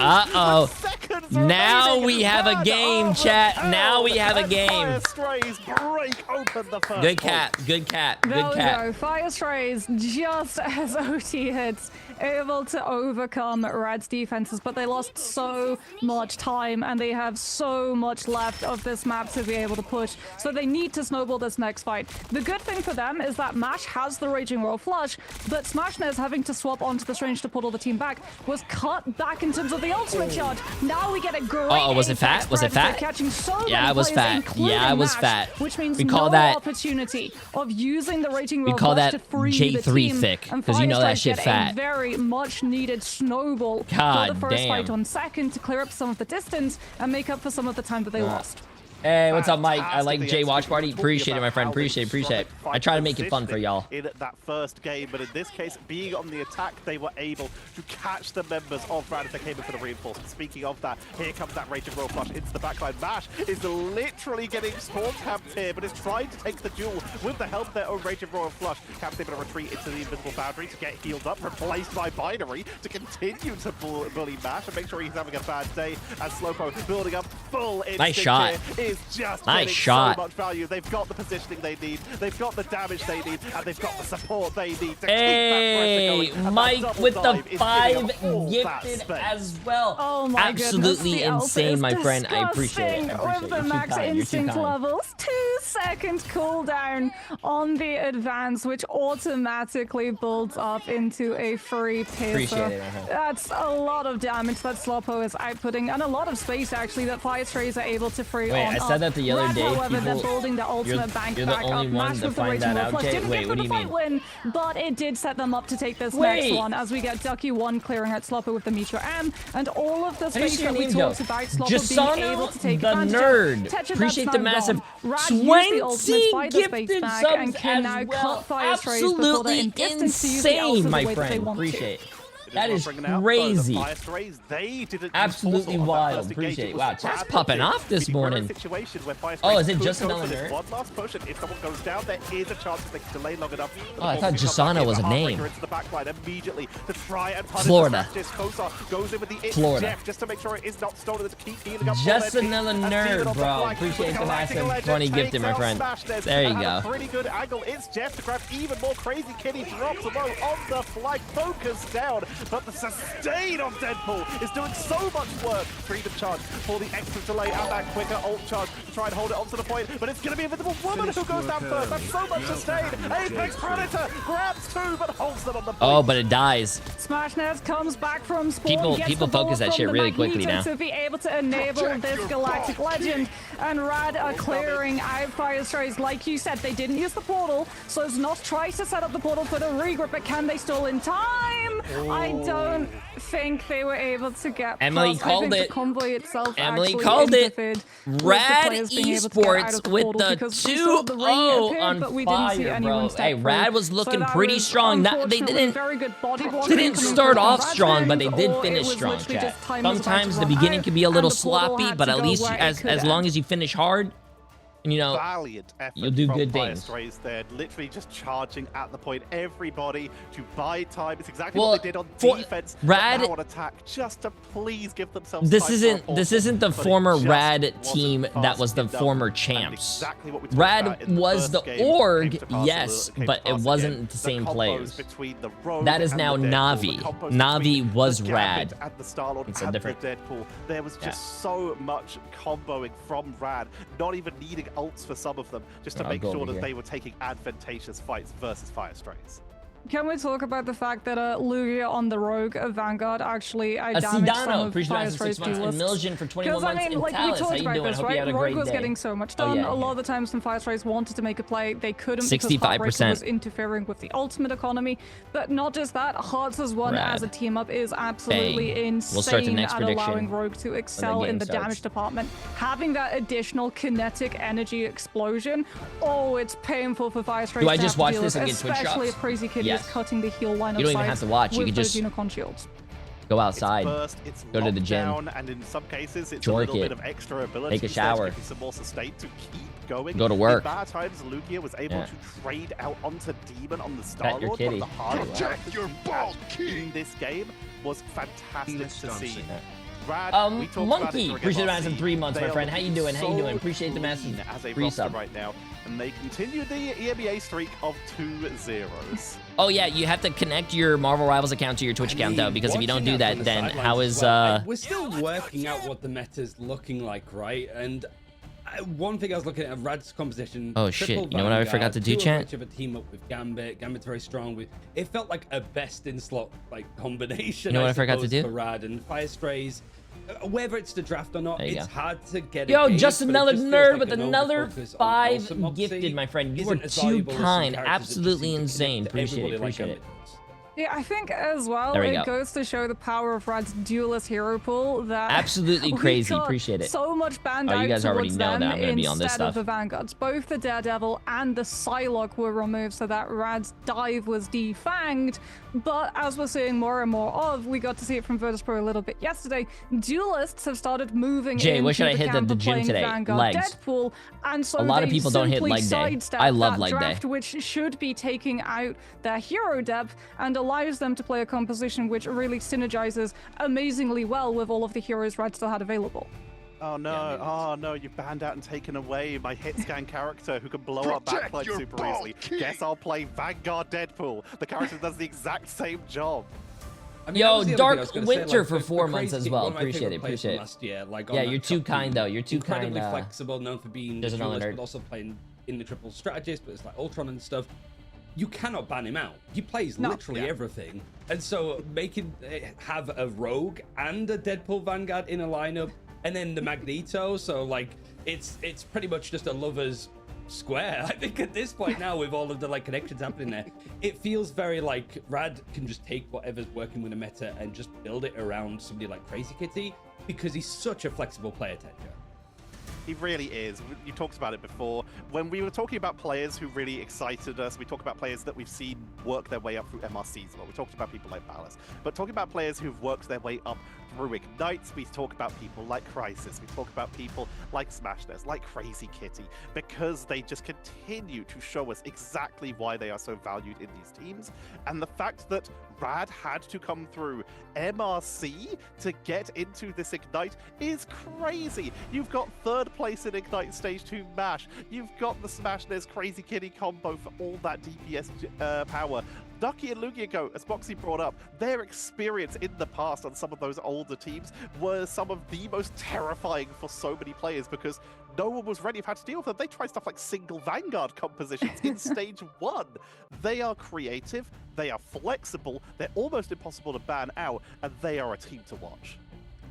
Now we have a game, chat. Now we have a game. Firestrays break open the first Good cat. Good cat. There Good we cat. go. Firestrays just as OT hits able to overcome Rad's defenses, but they lost so much time and they have so much left of this map to be able to push. So they need to snowball this next fight. The good thing for them is that Mash has the Raging Royal Flush, but Smashnez having to swap onto the range to put all the team back was cut back in terms of the ultimate charge. Now we get a great was it fat? Was it fat? Catching so Yeah, many it was players, fat. Yeah, it was Mash, fat. which means We call no that opportunity of using the Raging Royal We call Flush that to free Jay3 the team, thick, and 'cause you know that Firestrike shit get fat. a very much needed snowball God for the first damn. fight on second to clear up some of the distance and make up for some of the time that they lost. Hey, what's up, Mike? I Fantastic like the Jay execution. Watchparty. Talking Appreciate it, about my friend. how they Appreciate it. tried I try to make it fun for positioning y'all. in that first game, but in this case, being on the attack, they were able to catch the members of Rad as they came in for the reinforcement. Speaking of that, here comes that Raging Royal Flush into the backline. Mash is literally getting storm camped here, but is trying to take the duel with the help of their own Raging Royal Flush. Camp's able to retreat into the invisible boundary to get healed up, replaced by Binary to continue to bully Mash and make sure he's having a bad day. As Slowpoke building up full instinct Nice shot. is just Nice getting shot. so much value. They've got the positioning they need, they've got the damage they need, and they've got the support they need to Hey, keep that pressure going. And Mike that with the double dive is 5 giving up all that gifted space. as well. Oh my Absolutely goodness, the ult insane, is my friend. I appreciate it. disgusting. With the max instinct levels, 2-second cooldown on the advance, which automatically builds up into a free piercer. Appreciate it, my friend. That's a lot of damage that Slowpo is outputting, and a lot of space actually that Firestrays are able to free Wait, on I said that the other Rad, day, however, they're people- building the ultimate bank you're the back only up. one Mash to with the find Raging that Royal out, Flush Jay. didn't Wait, give what them do the you fight mean? win, but it did set them up to take this Wait. next one as we get Ducky 1 clearing out Slopper with the Meteor M, and all of the How do you space say your that we name, though? talked about Slopper being able to take the advantage nerd. of. Tetris, Appreciate that's the now massive gone. Rad used the ultimate 20 by the space gifted back subs and can as now well. cut Firestrays before they're Absolutely in distance to use the ult insane, the my way that they friend. want to. Appreciate it. It That is bringing out crazy. the Firestrays. They didn't Absolutely use Portal on that wild. first engage. Appreciate it. was Wow, chat's Rad popping looking. off this We were in a morning. situation where Firestrays Oh, is it could just go another for this nerd? one last potion. If someone goes down, there is a chance that they can delay long enough. Oh, I thought Jasana was a name. Into the backline immediately to try and punish Florida. the Kosar goes in with the itch Florida. Jeff just to make sure it is not stolen to keep healing up. Just all their another team. And nerd, Steven on the bro. flank Appreciate with the Galactic massive Legend 20 takes gifted, my out friend. Smashnez There you and had go. a pretty good angle. It's Jeff to grab even more crazy. Kitty drops low on the flank, focus down, but the sustain of Deadpool is doing so much work. Freedom charge for the extra delay and that quicker ult charge to try and hold it onto the point, but it's going to be Invisible Woman who goes down first. That's so much sustain. Apex Predator grabs 2 but holds them on the point. Oh, but it dies. Smashnez comes back from spawn, gets People the ball focus that from shit the really quickly Magneto now. to be able to enable this Galactic Legend, and Rad are clearing out Firestrays. Like you said, they didn't use the portal, so Znot tries to set up the portal for the regroup, but can they still in time? I don't think they were able to get Emily past. called I think it. the convoy itself Emily actually called it. interfered with the Rad players being able to get out Esports of the with portal the because we saw the ring 2-0 appear, on but we didn't see fire, anyone bro. step Hey, through. Rad was So looking that pretty was strong. They unfortunately didn't very good body blocking didn't coming start from off Rad's strong, but they end, did or it finish was strong, literally chat. just time was about to Sometimes the run beginning out, can be a little and the portal sloppy, had but to at go least where it as could long end. as you finish hard, and you know, Valiant effort you'll do from good things. Firestrays there, literally just charging at the point. Everybody to buy time. It's exactly Well, what they did on for defense. Rad- but now on attack, just to please give themselves. This time isn't for a this portal, isn't the but it former just Rad wasn't team that fast was the enough. former And champs. exactly what we talked Rad about in the was first the game org, came to pass yes, came to but it pass wasn't again. the same combos players. between the Rogue That is and now the Deadpool, Navi. the combos Navi between was the Rad. Gambit and the Star-Lord It's a and different- the Deadpool. There was Yeah. just so much comboing from Rad, not even needing ults for some of them, just to I'll make go sure over that here. they were taking advantageous fights versus Firestrays. Can we talk about the fact that Lugia on the Rogue of Vanguard actually damaged some Acidano, of appreciate that for Firestrays 6 months. And duelists? Miljan for 21 Because, I months. mean, And like, we Talis, how talked you about doing? this, Hope you right? had a Rogue great was day. getting so much Oh, done. yeah, A lot yeah. of the times when Firestrays wanted to make a play, they couldn't because 65%. Heartbreaker was interfering with the ultimate economy. But not just that, Hearts' one Rad. as a team up is absolutely Bang. insane We'll start the next at prediction allowing Rogue to excel game in the starts. damage department. Having that additional kinetic energy explosion, oh, it's painful for Firestrays Do I to just have to watch deal this with, and get Twitch especially drops? if Crazy Kitty Yes. is cutting the heal line You of don't even sight have to watch. You with can those just unicorn shields. go outside. First, it's Go to the gym. lockdown, and in some cases, it's Jork a little it. bit of extra ability. Take a to shower. give you some more sustain to keep going. Go to work. In bad times, Lugia was able Yeah. to trade out onto Demon on the Pet your Star-Lord. One kitty. of the hardest Protect characters your to ball, catch in this game was fantastic to see. Rad, we talked about it Monkey, during appreciate the MRC. massive 3 months, They my are friend. How you doing? How you so doing? Appreciate the massive lean as a free roster sub. right now, and they continue the EMEA streak of 2-0s. Oh yeah, you have to connect your Marvel Rivals account to your Twitch account though, because if you don't do that, then how is We're still working out what the meta's looking like, right? And one thing I was looking at Rad's composition. Oh shit! triple You know what I Vanguard, forgot to do, two of chat? which have a team up with Gambit. Gambit's very strong. It felt like a best in slot like combination. You know what I forgot to suppose, do? For Rad and Fire Strays. Whether it's the draft or not, There you it's go. hard to get. Yo, a gauge, just but it another feels nerd like with an another overfocus on 5 Ultimate gifted, Moxie my friend. You are isn't as too valuable as some kind. characters that Absolutely just seem to insane. connect to Appreciate it. everybody like Appreciate it. Gambit does. Yeah, I think as well, There we it go. goes to show the power of Rad's duelist hero pool that Absolutely we crazy. got Appreciate it. So much banned Oh, you out guys already towards know that them I'm gonna be on this instead of stuff. the Vanguards. Both the Daredevil and the Psylocke were removed so that Rad's dive was defanged. But as we're seeing more and more of, we got to see it from Virtus Pro a little bit yesterday. Duelists have started moving Jay, into what should I the hit camp the of gym playing today? Vanguard Legs. Deadpool, and so A lot of they people don't hit simply leg day. sidestepped I love that leg day. draft, which should be taking out their hero depth and allows them to play a composition which really synergizes amazingly well with all of the heroes Rad still had available. Oh no, oh no, you've banned out and taken away my hit scan character who can blow up backline super easily. Guess I'll play Vanguard Deadpool. The character does the exact same job. I mean, Yo, that was the other Dark thing I was gonna Winter say, like, for the 4 months crazy- as well. one of my Appreciate favorite it, players appreciate from it. Last year, like on Yeah, that you're too top kind team. though. You're too kind. Incredibly flexible, known for being There's the another duelist, nerd. but also playing in the triple strategist, but it's like Ultron and stuff. You cannot ban him out. He plays literally everything. And so making have a Rogue and a Deadpool Vanguard in a lineup, and then the Magneto, so like it's pretty much just a lover's square. I think at this point now, with all of the like connections happening there, it feels very like Rad can just take whatever's working with a meta and just build it around somebody like Crazy Kitty, because he's such a flexible player, Tenja. He really is. You talked about it before. When we were talking about players who really excited us, we talked about players that we've seen work their way up through MRCs. Well, we talked about people like Ballas. But talking about players who've worked their way up through Ignites, we talk about people like Crisis. We talk about people like Smashness, like Crazy Kitty, because they just continue to show us exactly why they are so valued in these teams. And the fact that Rad had to come through MRC to get into this Ignite is crazy. You've got third place in Ignite Stage 2 MASH. You've got the Smashness Crazy Kitty combo for all that DPS power. Ducky and Lugiago, as Boxy brought up, their experience in the past on some of those older teams were some of the most terrifying for so many players because no one was ready to have to deal with them. They tried stuff like single Vanguard compositions in Stage 1. They are creative, they are flexible, they're almost impossible to ban out, and they are a team to watch.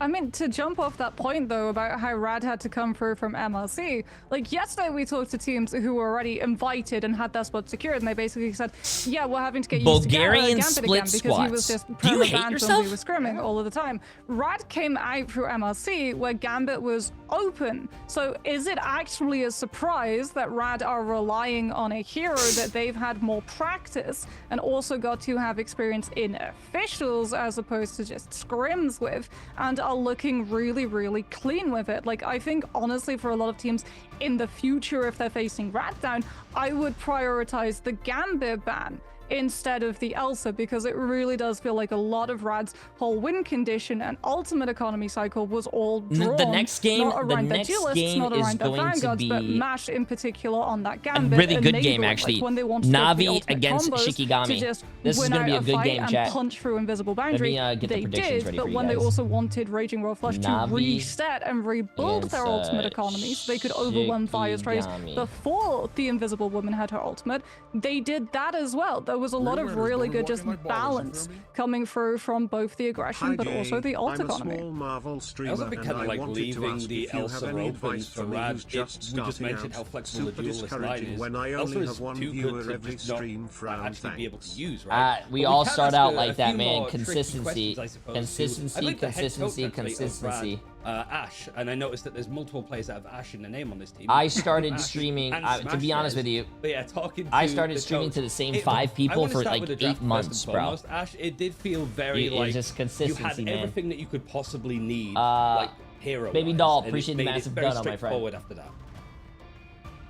I mean, to jump off that point, though, about how Rad had to come through from MLC, like, yesterday we talked to teams who were already invited and had their spot secured, and they basically said, yeah, we're having to get used to Bulgarian Gambit split again because he was squats. just Do you hate perma-banned when yourself? we were scrimming all of the time. Rad came out through MLC where Gambit was open. So is it actually a surprise that Rad are relying on a hero that they've had more practice and also got to have experience in officials as opposed to just scrims with, and are looking really, really clean with it? Like, I think honestly for a lot of teams in the future, if they're facing Rad down, I would prioritize the Gambit ban instead of the Elsa, because it really does feel like a lot of Rad's whole win condition and ultimate economy cycle was all drawn The next game, not around their duelists, not is around their going to Vanguards, but be MASH in particular on that a Gambit. really good enabling, game, like, actually. when they want to go for the Navi ultimate against combos Shikigami. to just This is win gonna be out a good fight game, and chat. punch through invisible boundary. get the They predictions did, ready but for you when they guys. also wanted Raging Royal Flush to Navi reset and rebuild their against, ultimate economy so they could overwhelm Fire Strays Shikigami. before the Invisible Woman had her ultimate, they did that as well. There was a lot of really good just balance coming through from both the aggression Hi, but Jay. also the ult I'm a economy. small Marvel I streamer, was a bit and kind of I like wanted to leaving ask the if you Elsa have any open advice for for me Rad. who's just We just starting mentioned out. how flexible the Super duelist line discouraging is. when I Elsa only is have one too viewer good to every just not stream for actually be able to use, right? We But all can start ask out a like that, few man. more tricky Consistency. questions, I suppose, too. Consistency, I like the head coach, consistency, actually, of Rad, consistency. Ash, and I noticed that there's multiple players that have Ash in the name on this team. I started Ash streaming, and to be honest Smash with you, But yeah, talking to I started the streaming coach, to the same it- 5 I people wanna for start like with the 8 draft first and months, bro. foremost. Ash, it did feel very It's like just you consistency, had man. everything that you could possibly need, like hero. Baby doll, appreciate the massive gun on my friend. Straightforward after that.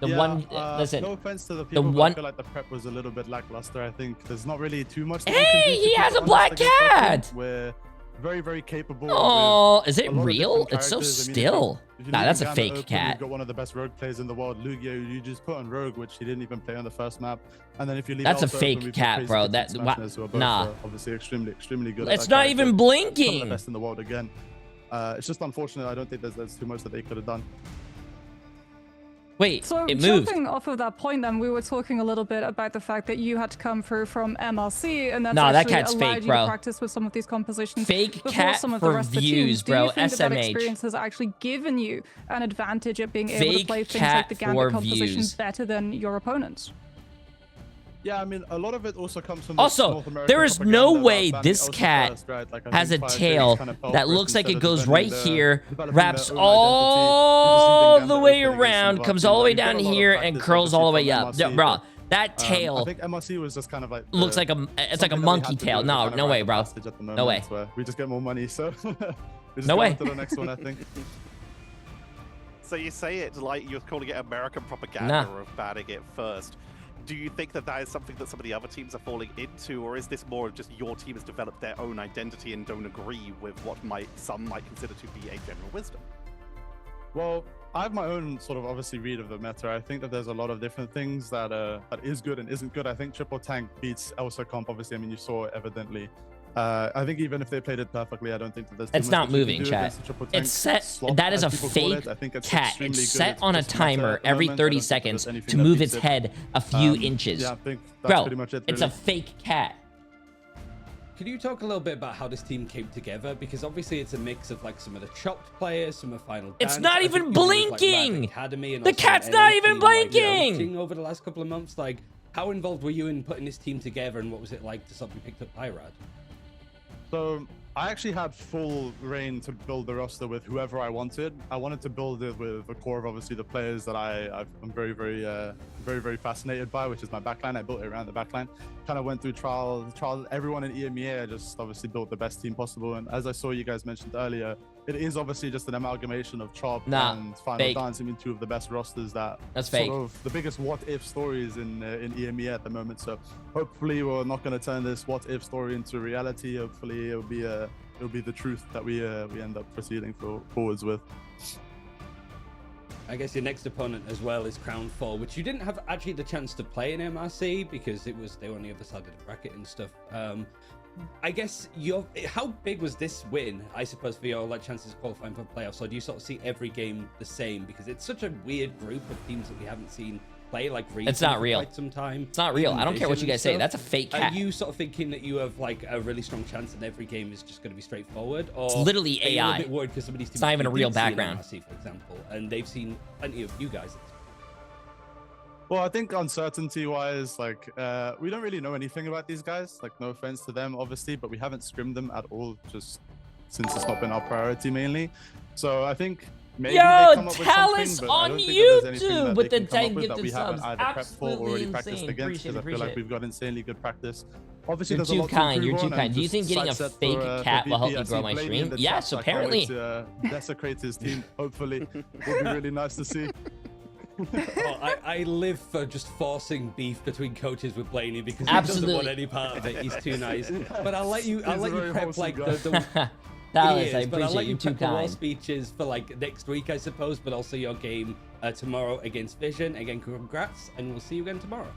The one, listen. No offense to the people, but one- I feel like the prep was a little bit lackluster. I think there's not really too much. That Hey, we can do he to has keep a it black honest against Tottenham, cat! Where Very, very capable. Oh, is with it a lot of real? different It's so characters. I mean, still. if you Nah, look that's at a Ghana fake Open, cat. We've got one of the best rogue players in the world, Lugia. You just put on rogue, which he didn't even play on the first map. And then if you leave That's a Alpha fake open, we've got cat, Crazy bro. Kids and That Smashness, who are both, nah. Obviously extremely good. It's at that not character. even Some of blinking. the best in the world again. It's just unfortunate. I don't think there's too much that they could have done. Wait, So it moved. jumping off of that point, then we were talking a little bit about the fact that you had to come through from MRC, and that's Nah, that actually cat's allowed fake, you bro. to practice with some of these compositions Fake before cat some of for the rest of the views, teams. Do bro. you think that SMH. experience has actually given you an advantage at being able to Fake play things cat like the Gambit for composition views. better than your opponents? Yeah, I mean, a lot of it also comes from the Also, North American there is no propaganda way about this banning cat Elsa first, right? Like, I has a think Fire tail Tails kind of fell that for it looks like instead it of goes defending right the- here, developing wraps their own all identity. the way around, comes all the way down here, and curls all the way up. Yeah, bro, that I tail think MRC was just kind of like looks like a it's like a monkey tail. No, no way, bro. No way. We just get more money, so we just No go way. on to the next one, I think. So you say it like you're calling it American propaganda of banning it first. Do you think that that is something that some of the other teams are falling into, or is this more of just your team has developed their own identity and don't agree with what some might consider to be a general wisdom? Well, I have my own sort of obviously read of the meta. I think that there's a lot of different things that that is good and isn't good. I think triple tank beats Elsa comp. Obviously, I mean you saw it evidently. I think even if they played it perfectly, I don't think that there's. It's not moving, chat. It's set. That is a fake cat. It's set on a timer every 30 seconds to move its head a few inches. Yeah, I think that's Bro, pretty much it. it's a really. fake cat. Can you talk a little bit about how this team came together? Because obviously it's a mix of like some of the chopped players, some of Final It's Dance. not I think even you were with, like, blinking! Rad Academy and The also cat's an not NA even team, like, you know, blinking! team over the last couple of months. Like, how involved were you in putting this team together, and what was it like to sort of be picked up by Rad? So I actually had full reign to build the roster with whoever I wanted. I wanted to build it with a core of obviously the players that I'm very fascinated by, which is my backline. I built it around the backline. Kind of went through trial. Everyone in EMEA, I just obviously built the best team possible. And as I saw you guys mentioned earlier, it is obviously just an amalgamation of Chop and Final fake. Dance. I mean, two of the best rosters that That's sort fake. of the biggest what if stories in EMEA at the moment. So hopefully we're not going to turn this what if story into reality. Hopefully it'll be the truth that we end up proceeding forwards with. I guess your next opponent as well is Crown 4, which you didn't have actually the chance to play in MRC because they were on the other side of the bracket and stuff. I guess how big was this win, I suppose, for your chances of qualifying for playoffs? Or do you sort of see every game the same? Because it's such a weird group of teams that we haven't seen play like It's not real. quite some time. It's not real. I don't care what you guys say. That's a fake cat. Are you sort of thinking that you have like a really strong chance and every game is just going to be straightforward? Or It's literally are you a AI. little bit worried because some of these teams It's not even a you real did see in background. MRC, for example, and they've seen plenty of you guys. Well, I think uncertainty-wise, like we don't really know anything about these guys. Like, no offense to them, obviously, but we haven't scrimmed them at all, just since it's not been our priority mainly. So I think maybe Yo, they come up with tell something, us but I on don't think that there's anything YouTube that with they the can come 10 up with that gifted we haven't subs. either prepped for or already Absolutely practiced insane. against. Because I feel like we've got insanely good practice. Obviously, You're there's a too lot to kind. improve You're too on, kind. and Do you just think getting a side set fake for cat will help VP. you I see grow my Blaney in stream? the Yeah, chat, so I can't wait apparently. to desecrate his team. Hopefully, will be really nice to see. Well, I live for just forcing beef between coaches with Blaney because he Absolutely. doesn't want any part of it. He's too nice. But I'll let you He's a very prep wholesome like guy. the Dallas, I but I'll appreciate let you. you Too prep the raw kind. speeches for like next week, I suppose, but also your game tomorrow against Vision. Again, congrats, and we'll see you again tomorrow.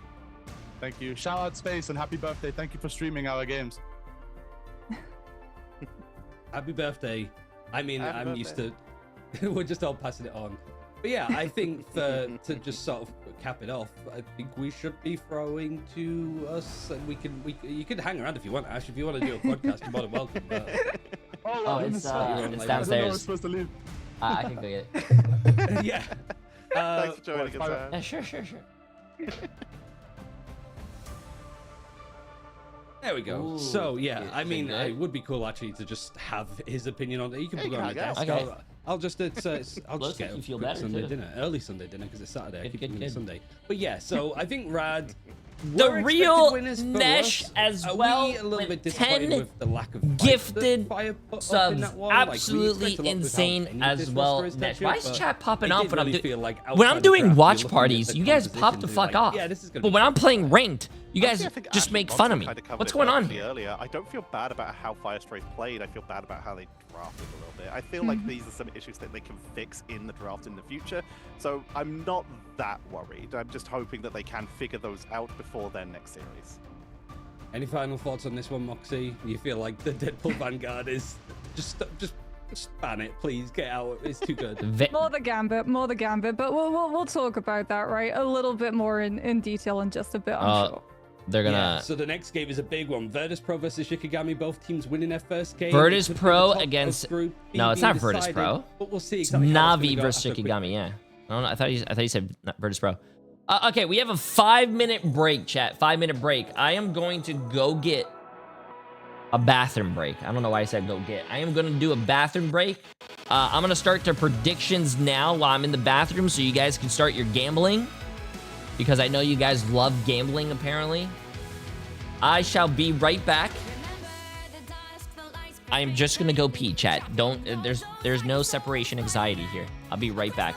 Thank you. Shout out Space and happy birthday. Thank you for streaming our games. Happy birthday. I mean, Happy I'm birthday. used to we're just all passing it on. But yeah, I think to just sort of cap it off, I think we should be throwing to us, and you can hang around if you want, Ash. If you want to do a podcast, you're more than welcome. But Oh, it's I don't know where we're downstairs. supposed to leave. I can go get it. yeah. Thanks for joining us, Yeah, man. sure. There we go. Ooh, so yeah, good, I mean, good. it would be cool actually to just have his opinion on it. You can put it on the hang out. desk. Okay. I'll just I'll Let's just get make you a feel quick better, Sunday too. dinner, early Sunday dinner because it's Saturday. I Good, keep good, thinking good. Sunday. But yeah, so I think Rad the were expected real winners for Nesh us. as Are well we a little with bit disappointed 10 with the lack of fight gifted that Fire put up in subs. that one? Like, we Absolutely expect a lot with how insane many as this well. roster is Nesh, that why good, is but chat popping it off did when I'm really doing feel like when outside I'm the doing draft, watch you're looking at parties? the You guys pop the composition, fuck you're like, off. yeah, this is gonna But be when fun. I'm playing ranked, you Honestly, guys I think just Ashley make Monson fun of me. kinda covered What's it going on perfectly here? earlier. I don't feel bad about how Firestray played. I feel bad about how they drafted a little bit. I feel like these are some issues that they can fix in the draft in the future. So I'm not that worried. I'm just hoping that they can figure those out before their next series. Any final thoughts on this one, Moxie? You feel like the Deadpool Vanguard is just ban it, please. Get out. It's too good. More the gambit, but we'll talk about that, right? A little bit more in detail in just a bit, I'm sure. They're gonna. Yeah, so the next game is a big one. Virtus Pro versus Shikigami. Both teams winning their first game. Virtus It could be Pro the top against. of Group B No, it's being not Virtus decided, Pro. But we'll see It's exactly how it's Navi gonna go versus after a quick Shikigami. Yeah. I don't know. I thought you said not Virtus Pro. Okay, we have a 5-minute break, chat. 5-minute break. I am going to go get a bathroom break. I don't know why I said go get. I am going to do a bathroom break. I'm going to start the predictions now while I'm in the bathroom so you guys can start your gambling. Because I know you guys love gambling, apparently. I shall be right back. I am just going to go pee, chat. Don't, there's no separation anxiety here. I'll be right back.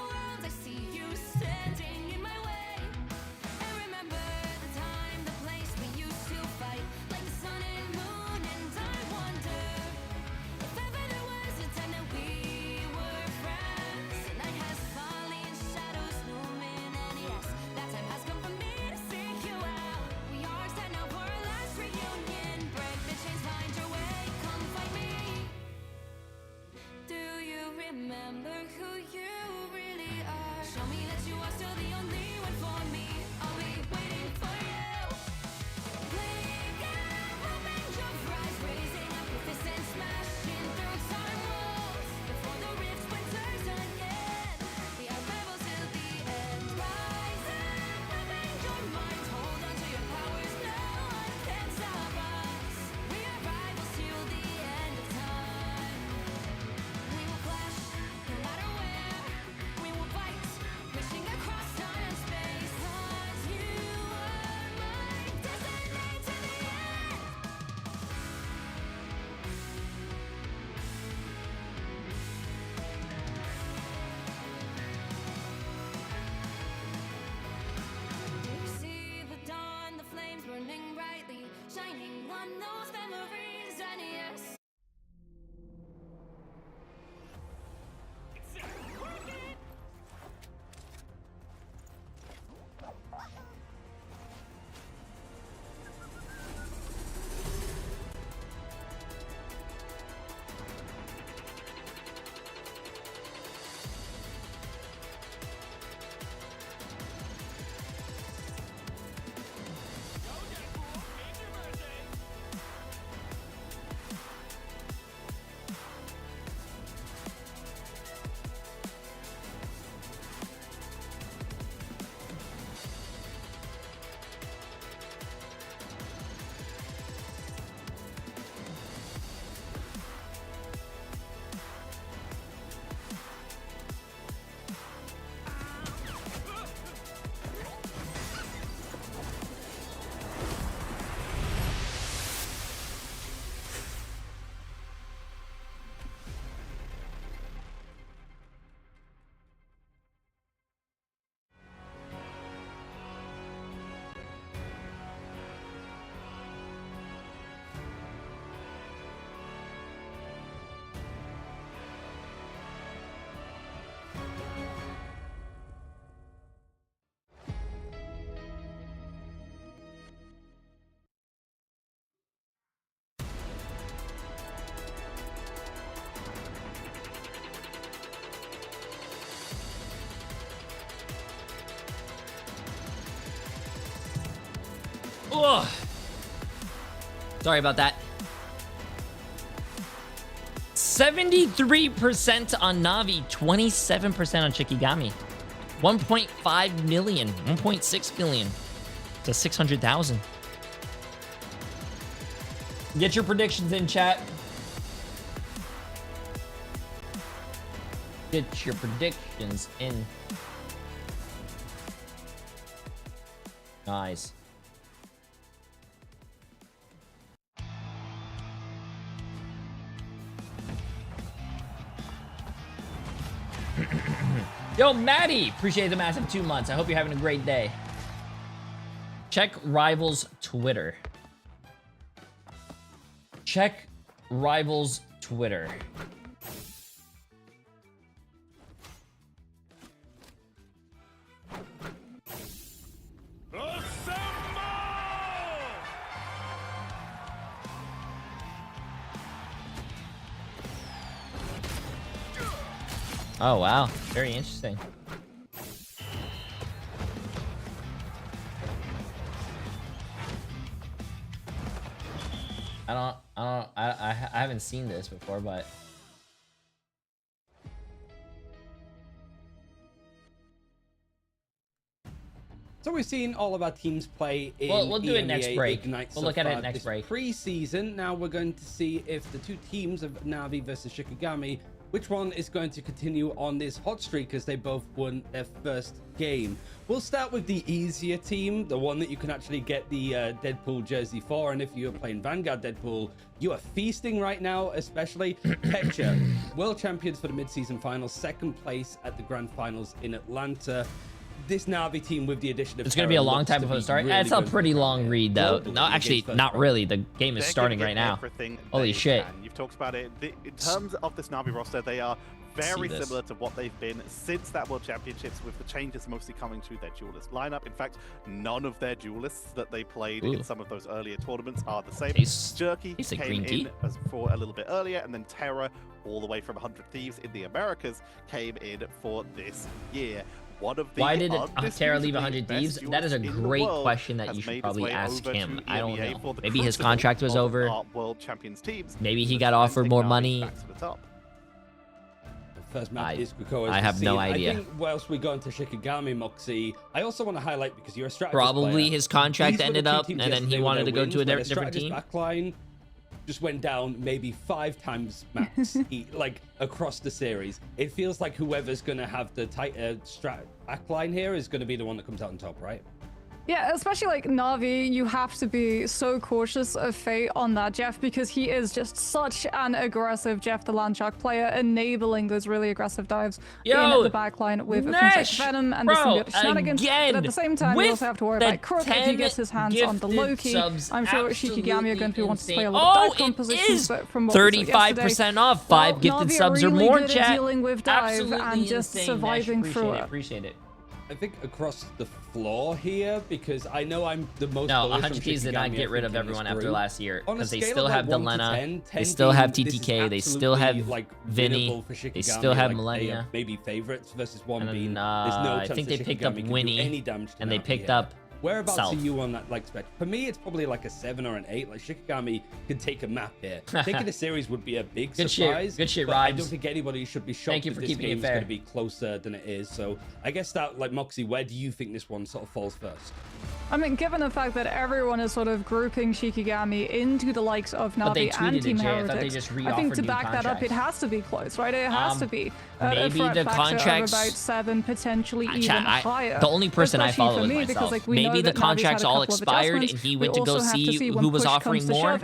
Ugh. Sorry about that. 73% on Navi, 27% on Shikigami. 1.5 million, 1.6 million to 600,000. Get your predictions in, chat. Get your predictions in. Nice. Yo, Maddie, appreciate the massive 2 months. I hope you're having a great day. Check Rivals Twitter. Check Rivals Twitter. Oh, wow. Very interesting. I haven't seen this before, but so we've seen all of our teams play in we'll do it next EMEA break. Ignite We'll so look at it far next this break. Pre-season. Now we're going to see if the two teams of Na'Vi versus Shikigami, which one is going to continue on this hot streak as they both won their first game. We'll start with the easier team, the one that you can actually get the Deadpool jersey for, and if you're playing Vanguard Deadpool, you are feasting right now, especially Pecha, world champions for the mid-season finals, second place at the grand finals in Atlanta. This Na'Vi team with the addition of it's going to be a long time before the start. It's a pretty long read, though. No, actually, not really. The game is starting right now. Holy shit. You've talked about it. In terms of this Na'Vi roster, they are very similar to what they've been since that World Championships, with the changes mostly coming to their duelist lineup. In fact, none of their duelists that they played in some of those earlier tournaments are the same. Jerky came in for a little bit earlier, and then Terra, all the way from 100 Thieves in the Americas, came in for this year. Why did Terra leave 100 Thieves? That is a great question that you should probably ask him. I don't know. Maybe his contract was over. World Champions teams. Maybe he got offered more money. First map is Krakoa. I have no idea. I think whilst we go into Shikigami, Moxie, I also want to highlight, because you're a strategist Probably player, his contract ended up, and then he wanted to go to a different team. Backline just went down maybe 5 times max, like across the series. It feels like whoever's going to have the tighter strat backline here is going to be the one that comes out on top, right? Yeah, especially like Na'Vi, you have to be so cautious of Fate on that Jeff, because he is just such an aggressive Jeff the Landshark player, enabling those really aggressive dives in the backline with things like Venom and the symbiotic shenanigans. But at the same time, you also have to worry about Crook if he gets his hands on the Loki. I'm sure Shikigami are going to be wanting to play a lot of dive compositions, but from what 35% off, 5 gifted subs or more, chat. Dealing with dive and just surviving through it. Appreciate it. I think across the floor here, because I know I'm the most. No, 100 Thieves did not get rid of everyone after last year, because they still have Delena, they still have TTK, they still have Vinny, they still have Millennia. Maybe favorites versus one being. And I think they picked up Winnie, and they picked up Whereabouts South. are you on that like spec? For me, it's probably like a 7 or an 8. Like Shikigami could take a map here. Taking a series would be a big surprise. Good shit, I don't think anybody should be shocked Thank you for that this keeping it game is fair. going to be closer than it is. So I guess that, like Moxie, where do you think this one sort of falls first? I mean, given the fact that everyone is sort of grouping Shikigami into the likes of Na'Vi and Team Heretics, I think to back that up, it has to be close, right? It has to be. Maybe the contracts of about 7, potentially even higher. The only person I follow is myself. Because, like, maybe the contracts all expired and he went to go see who was offering more.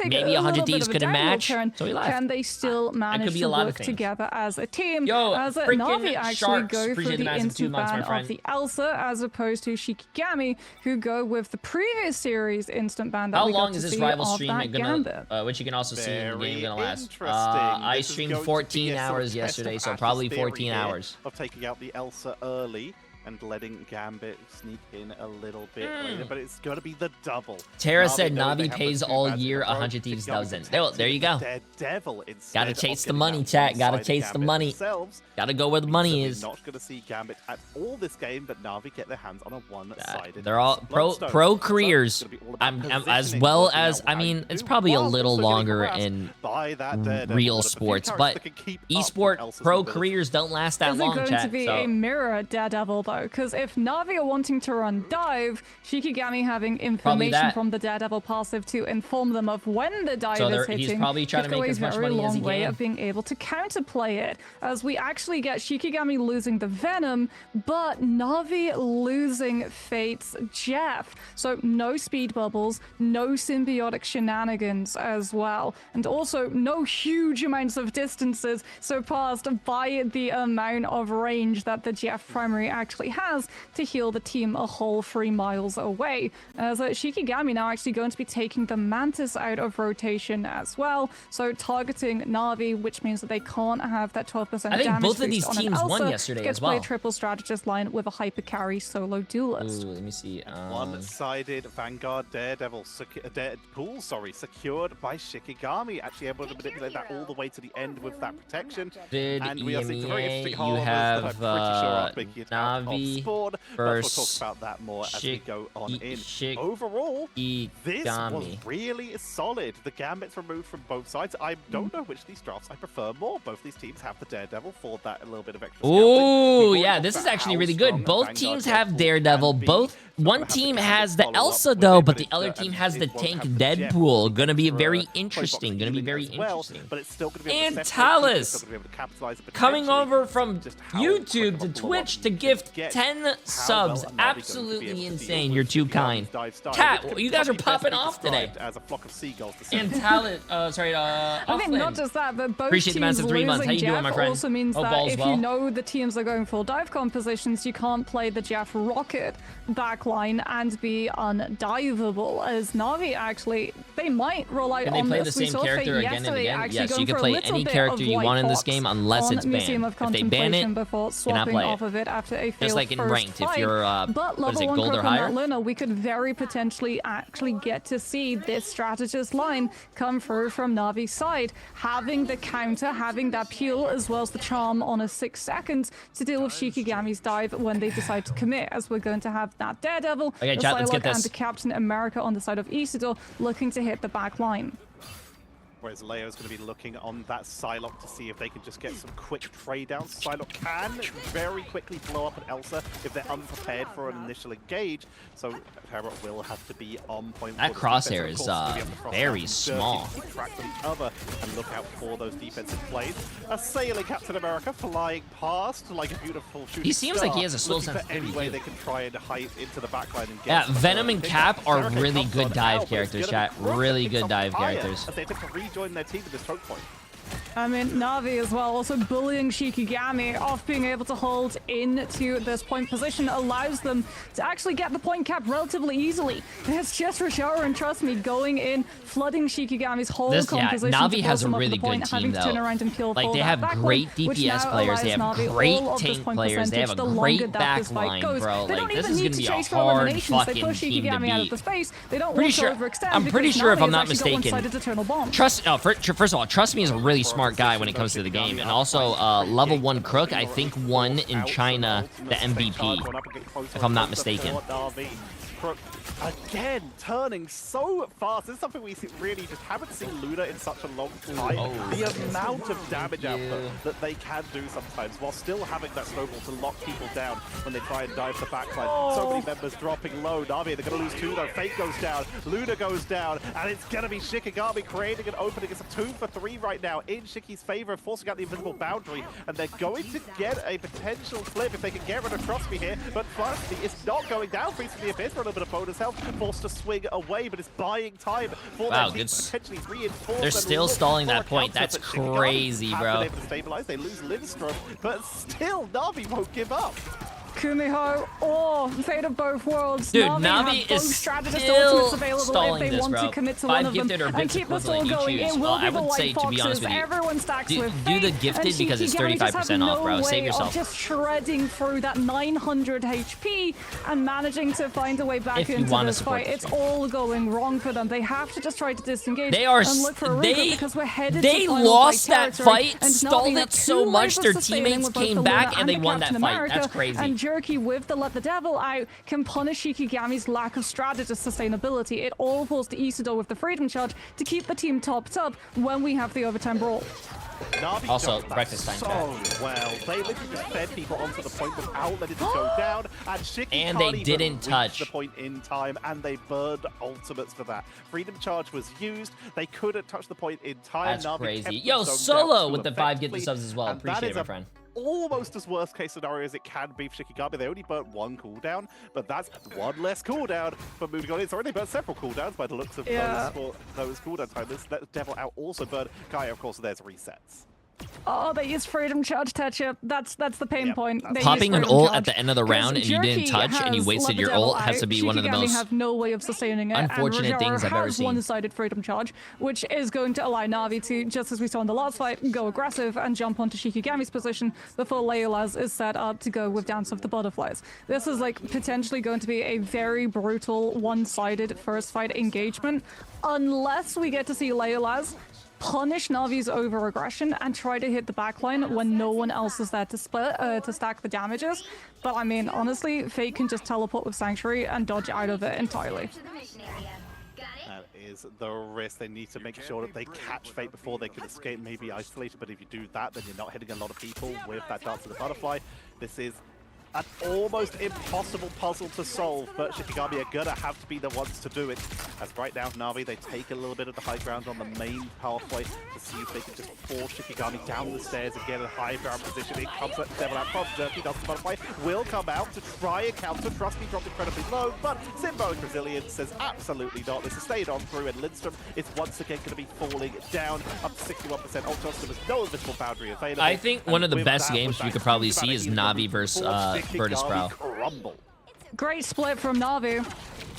Maybe 100 Thieves couldn't match, so he left. Can they still manage to work together as a team? As Na'Vi actually go for the instant ban of the Elsa, as opposed to Shikigami, who go with the previous series instant ban that How we got long to is this see rival of stream that gonna, which you can also see in the game, gonna last? Interesting. I This is streamed going to 14 be a sort of hours test yesterday, of so Ash's probably theory 14 here hours. of taking out the Elsa early and letting Gambit sneak in a little bit later, but it's going to be the double. Tara Na'Vi said know they Na'Vi have pays the two all bats in year, a row. 100 Thieves Shikigami doesn't. protected There you go. Daredevil instead Gotta of chase the getting money, out chat. Gotta alongside chase the Gambit money. themselves. Gotta go where the money We're is. not going to see Gambit at all this game, but Na'Vi get their hands on a one-sided. They're all pro careers. I'm as well as, I mean, it's probably a little longer in real sports, but esport pro careers don't last that long, chat. Is it going to be a mirror Daredevil, though? though, because if Na'Vi are wanting to run dive, Shikigami having information from the Daredevil passive to inform them of when the dive is hitting, he's probably trying to make as much money as he way can. of being able to counterplay it, as we actually get Shikigami losing the Venom, but Na'Vi losing Fate's Jeff. So no speed bubbles, no symbiotic shenanigans as well, and also no huge amounts of distances surpassed by the amount of range that the Jeff primary actually has to heal the team a whole 3 miles away. As Shikigami now actually going to be taking the Mantis out of rotation as well, so targeting Na'Vi, which means that they can't have that 12% damage. I think both of these on teams Elsa, won yesterday gets as well. Play a triple strategist line with a hyper carry solo duelist. Ooh, let me see. One-sided Vanguard Daredevil pool, secured by Shikigami, actually able to manipulate that all the way to the end with that protection. And we are seeing some very interesting you halvers have that I'm pretty sure are making it out of Na'Vi spawn, but we'll talk about that more as we go on in. Overall, this was really solid. The gambits removed from both sides. I don't know which of these drafts I prefer more. Both these teams have the Daredevil for that a little bit of extra Ooh, yeah, this is actually really good. Both teams have Daredevil. One team has the Elsa though, but the other team has the tank Deadpool. Gonna be very interesting. And Talus coming over from YouTube to Twitch to gift 10 subs. Absolutely insane. You're too kind. Cat, you guys are popping off today. And Talus, I think not just that, but both appreciate the teams massive 3 months. How you Jeff doing, my friend? also means that if you know the teams are going full dive compositions, you can't play the Jeff Rocket backline and be undiveable. As Na'Vi actually, they might rely on play this. the same character again and again? Yes, you can play any character you want in this game unless it's banned. If they ban it, before swapping off of it after a failed just like in ranked, if you're but what is it, level 1 gold or Crook on higher? that Luna, we could very potentially actually get to see this strategist line come through from Navi's side, having the counter, having that peel, as well as the charm on a 6 seconds to deal with Shikigami's dive when they decide to commit, as we're going to have that Daredevil, Okay, the chat, let's get Psylocke, and this. the Captain America on the side of Isidore looking to hit the back line. Whereas Leo's going to be looking on that Psylocke to see if they can just get some quick trade downs. Psylocke can very quickly blow up an Elsa if they're unprepared for an initial engage. So Terra will have to be on point. That crosshair is very small. Track from each other and look out for those defensive plays. A sailing Captain America flying past like a beautiful shooting He seems like he has a slow looking for sensitivity, any way too. they can try and hide into the backline and get Yeah, some Venom and pickup. Cap are Terra really comes good on dive out, but it's characters, gonna chat. be Crook Really picking good dive some fire characters. as they attempt to rejoin their team with this choke point. I mean, Na'Vi as well, also bullying Shikigami off being able to hold into this point position allows them to actually get the point cap relatively easily. It's just Rashara, and trust me, going in, flooding Shikigami's whole composition. Na'Vi to has a force him up really the point, good having team, to turn though. around and peel Like, for they that have back great line, which DPS now players, they allows have Na'Vi great all of this tank point players, they have percentage a the great longer that this back fight line, goes. bro. They Like, don't this even is need gonna to be a chase for hard eliminations. They fucking push team to Shikigami out of beat. the space. They don't Pretty want sure- to overextend. I'm pretty because sure if Na'Vi I'm has not actually got mistaken- one-sided eternal bomb. First of all, Trust Me is a really smart guy when it comes to the game, and also level 1 Crook, I think, won in China the MVP, if I'm not mistaken. Crook again turning so fast. This is something we really just haven't seen Luna in such a long time. The amount of damage output that they can do sometimes while still having that snowball to lock people down when they try and dive the backline. So many members dropping low. Na'Vi, they're going to lose 2 though. Fate goes down, Luna goes down, and it's going to be Shikigami creating an opening. It's a 2 for 3 right now in Shiki's favor, forcing out the invisible boundary, and they're going to get a potential flip if they can get rid of Trust Me here, but Trust Me is not going down. Freezing the Abyss for a little bit of bonus health, forced to swing away, but it's buying time for Wow, their team good. to potentially reinforce. They're and still look stalling for a that point. counter, That's but Shikigami crazy, have bro. been able to stabilize. They lose Lindstrom, but still Na'Vi won't give up. Kumiho or Fate of Both Worlds. Dude, Na'Vi Na'Vi have both is strategist still ultimates available stalling if they this, want bro. to commit to 5 one of them gifted or and Vix keep this all equivalent, you going. choose. It will Well, be I the would say, White to be honest Foxes. with you, Everyone stacks with do the Fate, gifted and because it's Shikigami just 35% have off, bro. no Save way yourself. of just shredding through that 900 HP and managing to find a way back If you into wanna this support fight. this It's game. all going wrong for them. They have to just try to disengage They are and look for a regroup because we're headed they to final lost fight that territory, fight, and stalled Na'Vi it have so 2 much waves of their sustaining teammates with both came the back Luna and they the won that Captain fight. America, That's crazy. And Jerky with the Let the Devil Out can punish Shikigami's lack of strategist sustainability. It all falls to Isidore with the Freedom Charge to keep the team topped up when we have the overtime brawl. Na'Vi Also, jumped that breakfast time, so chat. well. They literally just fed people onto the point without letting them go down. And Shiki And can't they even didn't reach touch. the point in time, and they burned ultimates for that. Freedom Charge was used. They couldn't touch the point in time. That's Na'Vi crazy. kept Yo, them zoned Solo out with too the 5 get the effectively, subs as well. and that Appreciate is it, my friend. almost as worst case scenario as it can be for Shikigami. They only burnt 1 cooldown, but that's 1 less cooldown for moving on in. Sorry, they burnt several cooldowns by the looks of those cooldown time. This Devil Out also burned. Kaya, of course, there's resets. Oh, they use Freedom Charge touch-up. That's the pain point. They use Popping an Freedom ult Charge. at the end of the round and you didn't Jerky touch and you has wasted let the your devil ult has out. to be one of the Shikigami most have no way of sustaining it, unfortunate and things I've ever has seen. one-sided Freedom Charge, which is going to allow Na'Vi to, just as we saw in the last fight, go aggressive and jump onto Shikigami's position before Leola's is set up to go with Dance of the Butterflies. This is like potentially going to be a very brutal one-sided first fight engagement, unless we get to see Leola's punish Navi's over-aggression and try to hit the backline when no one else is there to stack the damages. But I mean, honestly, Fate can just teleport with Sanctuary and dodge out of it entirely. That is the risk. They need to make sure that they catch Fate before they can escape, maybe isolated. But if you do that, then you're not hitting a lot of people with that Dance of the Butterfly. This is an almost impossible puzzle to solve, but Shikigami are gonna have to be the ones to do it. As right now, Na'Vi, they take a little bit of the high ground on the main pathway to see if they can just force Shikigami down the stairs and get a high ground position. It comes at Devil Out from Jerky. Dance of the Butterfly will come out to try and counter. Trust me, dropped incredibly low, but Symbolic Resilience says absolutely not. This has stayed on through, and Lindstrom is once again going to be falling down up to 61% Ultos. There was no invisible boundary available. I think one of the best games you could probably see is Na'Vi versus Virtus.pro. Great split from Na'Vi.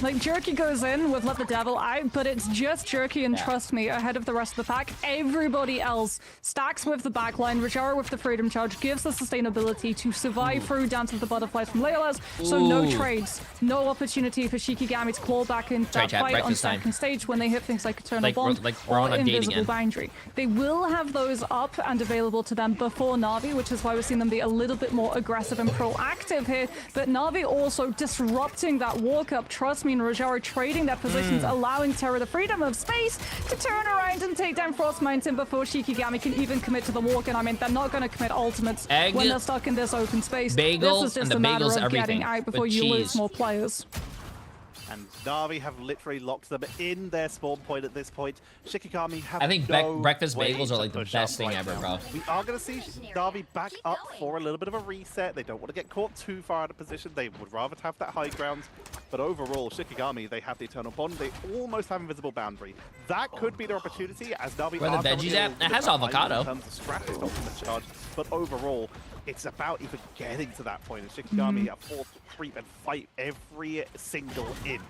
Like, Jerky goes in with Let the Devil Out, but it's just Jerky and Trust Me ahead of the rest of the pack. Everybody else stacks with the backline. Rajara with the Freedom Charge gives the sustainability to survive through Dance of the Butterflies from Leola's. So no trades, no opportunity for Shikigami to claw back into that fight on second stage when they hit things like Eternal Bond or Invisible Boundary. They will have those up and available to them before Na'Vi, which is why we've seen them be a little bit more aggressive and proactive here. But Na'Vi also disrupting that walk-up. Trust me, and Rajara trading their positions, allowing Terra the freedom of space to turn around and take down Frost Mountain before Shikigami can even commit to the walk. And I mean, they're not going to commit ultimates when they're stuck in this open space. Bagel, this is just and a matter of everything. getting out before you lose more players. And Na'Vi have literally locked them in their spawn point at this point. Shikigami have I think no breakfast way bagels are to like the push best up thing right ever, now. bro. We are going to see Na'Vi back up for a little bit of a reset. They don't want to get caught too far out of position. They would rather have that high ground. But overall, Shikigami, they have the Eternal Bond. They almost have Invisible Boundary. That could be their opportunity as Na'Vi Where the are veggies currently at? a little It has bit behind avocado. in terms of strategist ultimate charge. But overall, it's about even getting to that point. And Shikigami are forced to creep and fight every single inch.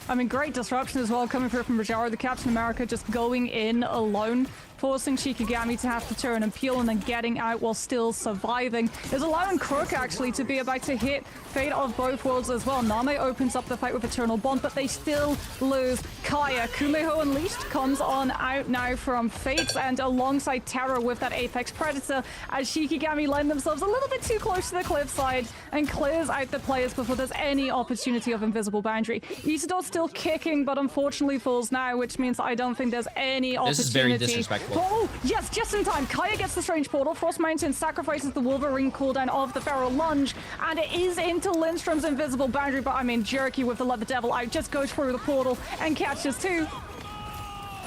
I mean, great disruption as well coming through from Rajara, the Captain America just going in alone, forcing Shikigami to have to turn and peel and then getting out while still surviving. Is allowing Crook actually to be about to hit Fate of both worlds as well. Name opens up the fight with Eternal Bond, but they still lose Kaya. Kumeho Unleashed comes on out now from Fate, and alongside Terra with that Apex Predator as Shikigami line themselves a little bit too close to the cliffside and clears out the players before there's any opportunity of Invisible Boundary. Isidor's still kicking, but unfortunately falls now, which means I don't think there's any opportunity. This is very disrespectful. Oh, yes, just in time. Kaya gets the Strange Portal. Frost Mountain sacrifices the Wolverine cooldown of the Feral Lunge, and it is into Lindstrom's Invisible Boundary, but I mean, Jerky with the Let the Devil Out just goes through the portal and catches two.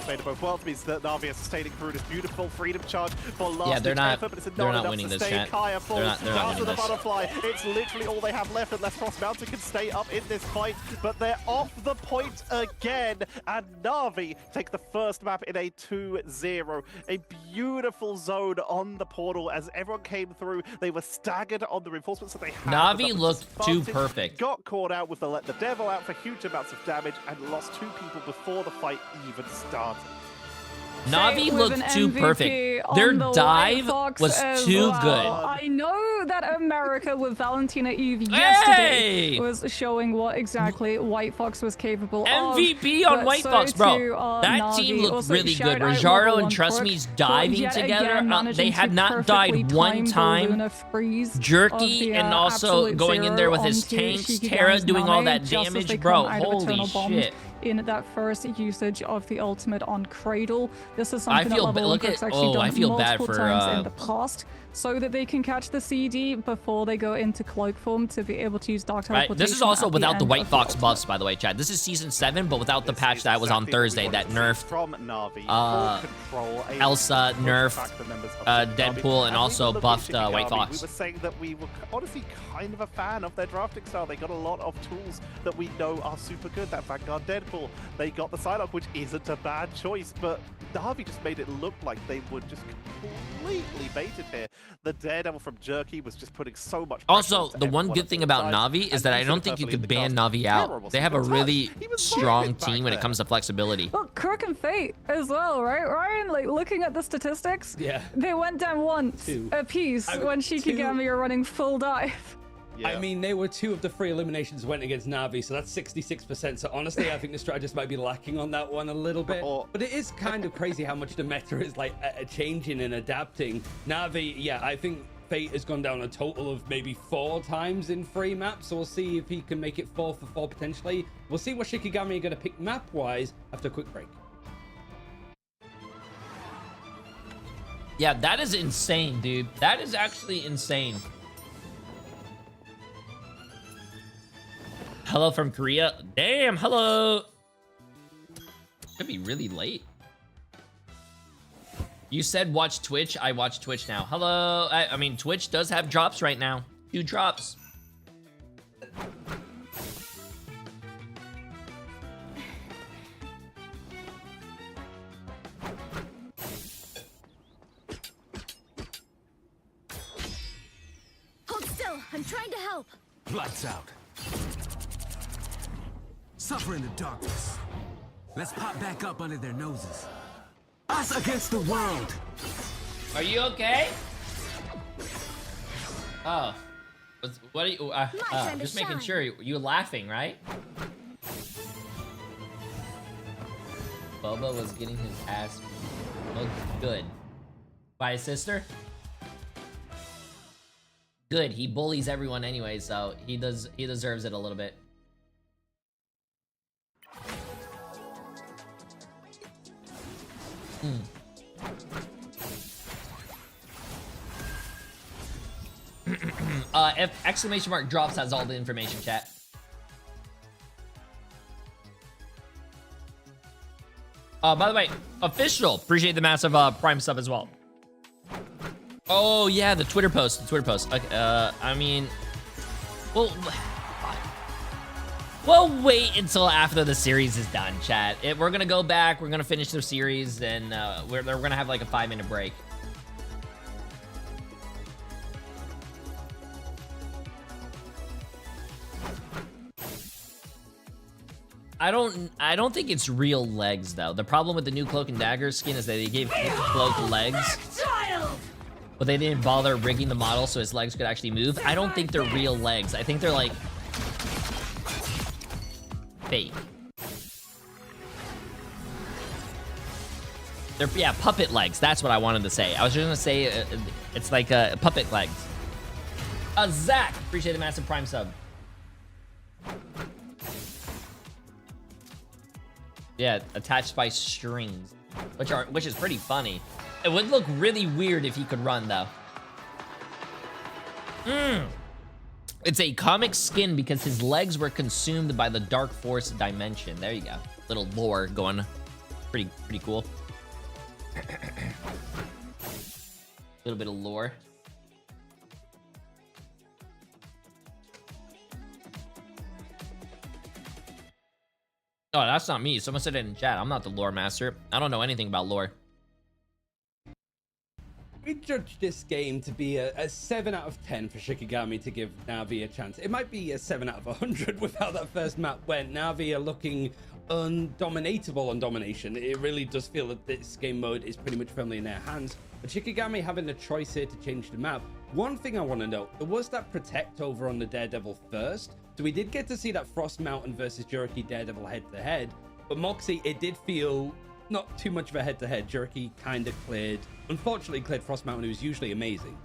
Fate of both worlds means that Na'Vi are sustaining through this beautiful freedom charge for last Yeah, they're not. effort, but it's They're not not enough winning to this, stay. chat. Kaya falls They're not down winning to the this. butterfly. It's literally all they have left unless Frost Mountain can stay up in this fight, but they're off the point again, and Na'Vi take the first map in a 2-0. A beautiful zone on the portal as everyone came through. They were staggered on the reinforcements that they had. Na'Vi looked too perfect. Got caught out with the Let the Devil Out for huge amounts of damage and lost 2 people before the fight even started. Na'Vi looked too perfect. Their dive was too good. I know that America with Valentina Eve yesterday was showing what exactly White Fox was capable of. MVP on White Fox, bro. That team looked really good. Rajaro and Trust Me's diving together. They had not died one time. Jerky and also going in there with his tanks. Terra doing all that damage, bro. Holy shit. in that first usage of the ultimate on Cradle. This is something that feel Level look Olympics at actually done I feel bad multiple for times in the past, so that they can catch the CD before they go into cloak form to be able to use dark teleportation. Right. This is also at without the end White of Fox ultimate. buffs, by the way, Chad. This is season 7, but without the patch that was on Thursday that nerfed from Na'Vi, Elsa, nerfed Deadpool, and also buffed White Fox. We were saying that we were honestly kind of a fan of their drafting style. They got a lot of tools that we know are super good. That Vanguard Deadpool, they got the Psylocke, which isn't a bad choice, but Na'Vi just made it look like they were just completely baited here. The Daredevil from Jerky was just putting so much pressure Also, onto the one everyone good at thing all about times, Na'Vi is and that I he's don't think you perfectly could ban cast. Na'Vi Terrible out. They have a single touch. really He was strong vibing back team when it there. comes to flexibility. Well, Crook and Fate as well, right, Ryan? Like, looking at the statistics, Yeah. they went down once Two. apiece I mean, when Shikigami are running full dive. I mean, they were 2 of the 3 eliminations went against Na'Vi, so that's 66%. So honestly, I think the strategist might be lacking on that one a little bit. But it is kind of crazy how much the meta is like changing and adapting. Na'Vi, yeah, I think Fate has gone down a total of maybe 4 times in 3 maps. So we'll see if he can make it 4 for 4 potentially. We'll see what Shikigami are going to pick map-wise after a quick break. Yeah, that is insane, dude. That is actually insane. Hello from Korea. Damn, hello. Could be really late. You said watch Twitch. I watch Twitch now. Hello. I mean, Twitch does have drops right now. 2 drops. Hold still. I'm trying to help. Lights out. Suffer in the darkness. Let's pop back up under their noses. Us against the world. Are you okay? Oh. What are you... just making sure. You laughing, right? Boba was getting his ass... Oh, good. By his sister? Good. He bullies everyone anyway, so he deserves it a little bit. If exclamation mark drops has all the information, chat. By the way, official. Appreciate the massive Prime sub as well. Oh yeah, the Twitter post. Okay, I mean, well, we'll wait until after the series is done, chat. We're gonna go back. We're gonna finish the series, and we're gonna have like a 5-minute break. I don't think it's real legs though. The problem with the new Cloak and Dagger skin is that they gave Cloak legs, but they didn't bother rigging the model so his legs could actually move. I don't think they're real legs. I think they're like fake. They're puppet legs. That's what I wanted to say. I was just gonna say it's like puppet legs. Zach, appreciate the massive Prime sub. Yeah, attached by strings, which is pretty funny. It would look really weird if he could run though. It's a comic skin because his legs were consumed by the Dark Force dimension. There you go. Little lore going pretty cool. Little bit of lore. Oh, that's not me. Someone said it in chat. I'm not the lore master. I don't know anything about lore. We judge this game to be a 7 out of 10 for Shikigami to give Na'Vi a chance. It might be a 7 out of 100 with how that first map went. Na'Vi are looking undominatable on domination. It really does feel that this game mode is pretty much firmly in their hands. But Shikigami having the choice here to change the map. One thing I want to note, there was that Protect over on the Daredevil first. So we did get to see that Frost Mountain versus Jerky Daredevil head-to-head. But Moxie, it did feel not too much of a head-to-head. Jerky kind of unfortunately cleared Frost Mountain, who was usually amazing.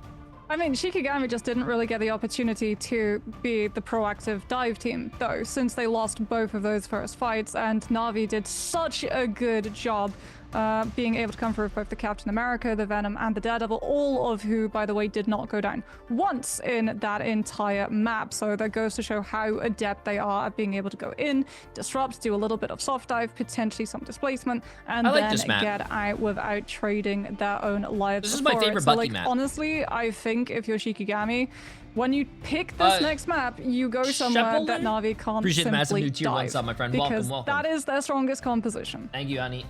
I mean, Shikigami just didn't really get the opportunity to be the proactive dive team, though, since they lost both of those first fights, and Na'Vi did such a good job being able to come through with both the Captain America, the Venom, and the Daredevil, all of who, by the way, did not go down once in that entire map. So that goes to show how adept they are at being able to go in, disrupt, do a little bit of soft dive, potentially some displacement, and then get out without trading their own lives. This is my favorite Bucky map. Honestly, I think if you're Shikigami, when you pick this next map, you go somewhere that Na'Vi can't Appreciate the massive new simply tier 1 dive, sub, my friend. because Welcome. that is their strongest composition. Thank you, honey.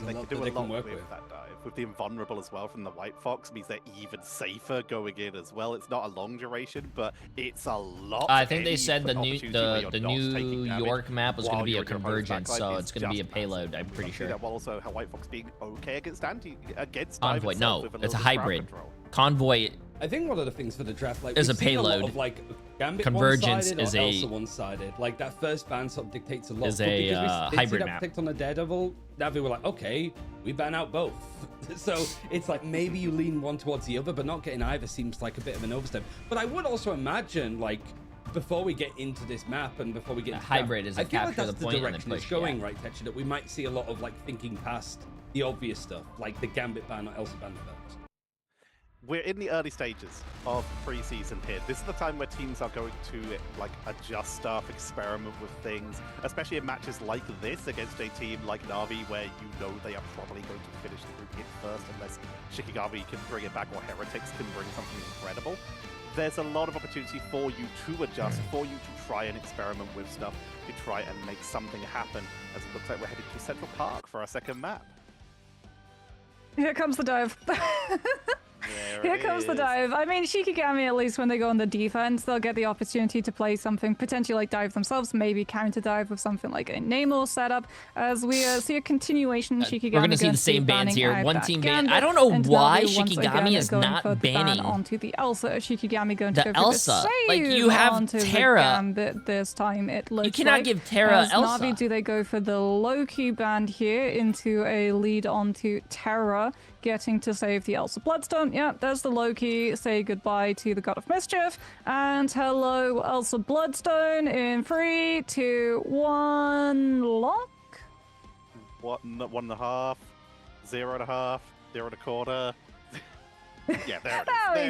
They can do a lot with that dive. With the invulnerable as well from the White Fox means they're even safer going in as well. It's not a long duration, but it's a lot. I think they said the New York map was going to be a convergence, so it's going to be a payload. I'm pretty sure. While also how White Fox being okay against Convoy. No, it's a hybrid. Convoy. I think one of the things for the draft, like, is a payload. A lot of, like, Gambit Convergence is a Elsa one-sided. Like that first ban sort of dictates a lot. Is a hybrid map. Picked on the Daredevil, Na'Vi were like, okay, we ban out both. So it's like maybe you lean one towards the other, but not getting either seems like a bit of an overstep. But I would also imagine, like, before we get into this map and before we get into hybrid is a capture the point and then push. It's going right, Tetcher, that we might see a lot of like thinking past the obvious stuff, like the Gambit ban or Elsa ban first. We're in the early stages of preseason here. This is the time where teams are going to like adjust stuff, experiment with things, especially in matches like this against a team like Na'Vi, where you know they are probably going to finish the group hit first unless Shikigami can bring it back or Heretics can bring something incredible. There's a lot of opportunity for you to adjust, for you to try and experiment with stuff, to try and make something happen, as it looks like we're heading to Central Park for our second map. Here comes the dive. Here comes the dive. I mean, Shikigami, at least when they go on the defense, they'll get the opportunity to play something, potentially like dive themselves, maybe counter dive with something like a Namor setup, as we see a continuation. Shikigami we're going to see the same bans here. One team ban. I don't know why Shikigami is not banning onto the Elsa. Shikigami going to go for Elsa. The like, you have Terra. Gambit this time, it looks. You cannot give Terra Elsa. Na'Vi, do they go for the Loki band here into a lead onto Terra, getting to save the Elsa Bloodstone? Yeah, there's the Loki. Say goodbye to the God of Mischief. And hello, Elsa Bloodstone in 3, 2, 1, lock? 1.5, 0.5, 0.25. Yeah, there we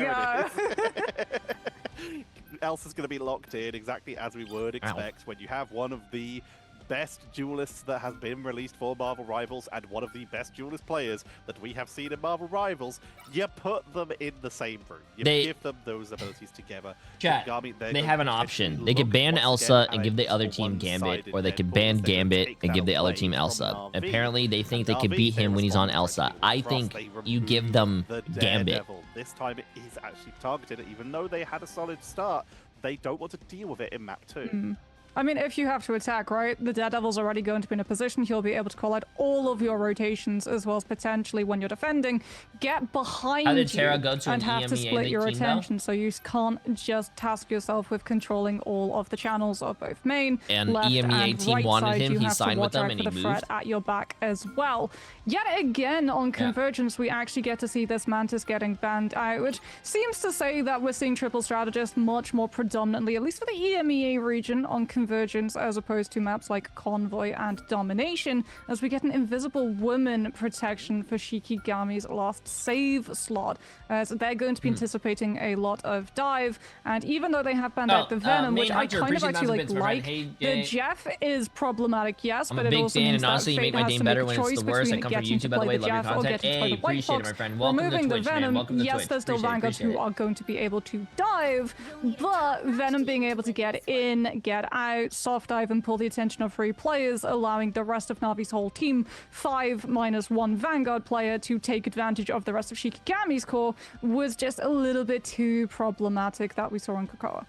go. Elsa's going to be locked in exactly as we would expect when you have one of the best duelists that has been released for Marvel Rivals and one of the best duelist players that we have seen in Marvel Rivals. You put them in the same room. You give them those abilities together. Chat, they have an option. They could ban Elsa and give the other team Gambit, or they could ban Gambit and give the other team Elsa. Apparently, they think they could beat him when he's on Elsa. I think you give them Gambit. This time it is actually targeted, even though they had a solid start. They don't want to deal with it in map 2. I mean, if you have to attack, right, the Daredevil's already going to be in a position. He'll be able to call out all of your rotations, as well as potentially when you're defending, get behind you and have to split your attention. So you can't just task yourself with controlling all of the channels of both main, and left, EMEA and team right wanted side. him. You He have signed to with watch them out and for he the moved. threat at your back as well. Yet again, on Convergence, we actually get to see this Mantis getting banned out, which seems to say that we're seeing triple strategists much more predominantly, at least for the EMEA region, on Convergence, as opposed to maps like Convoy and Domination, as we get an Invisible Woman protection for Shikigami's last save slot, as they're going to be anticipating a lot of dive. And even though they have banned out the Venom, which I kind of actually like, the Jeff is problematic, yes, but it also means that Fate has to make a choice between getting to play the Jeff or getting to play the White Fox. Removing the Venom, yes, there's still Vanguards who are going to be able to dive, but Venom being able to get in, get out, soft dive, and pull the attention of 3 players, allowing the rest of Na'Vi's whole team, 5-1 Vanguard player, to take advantage of the rest of Shikigami's core, was just a little bit too problematic that we saw in Kokoa.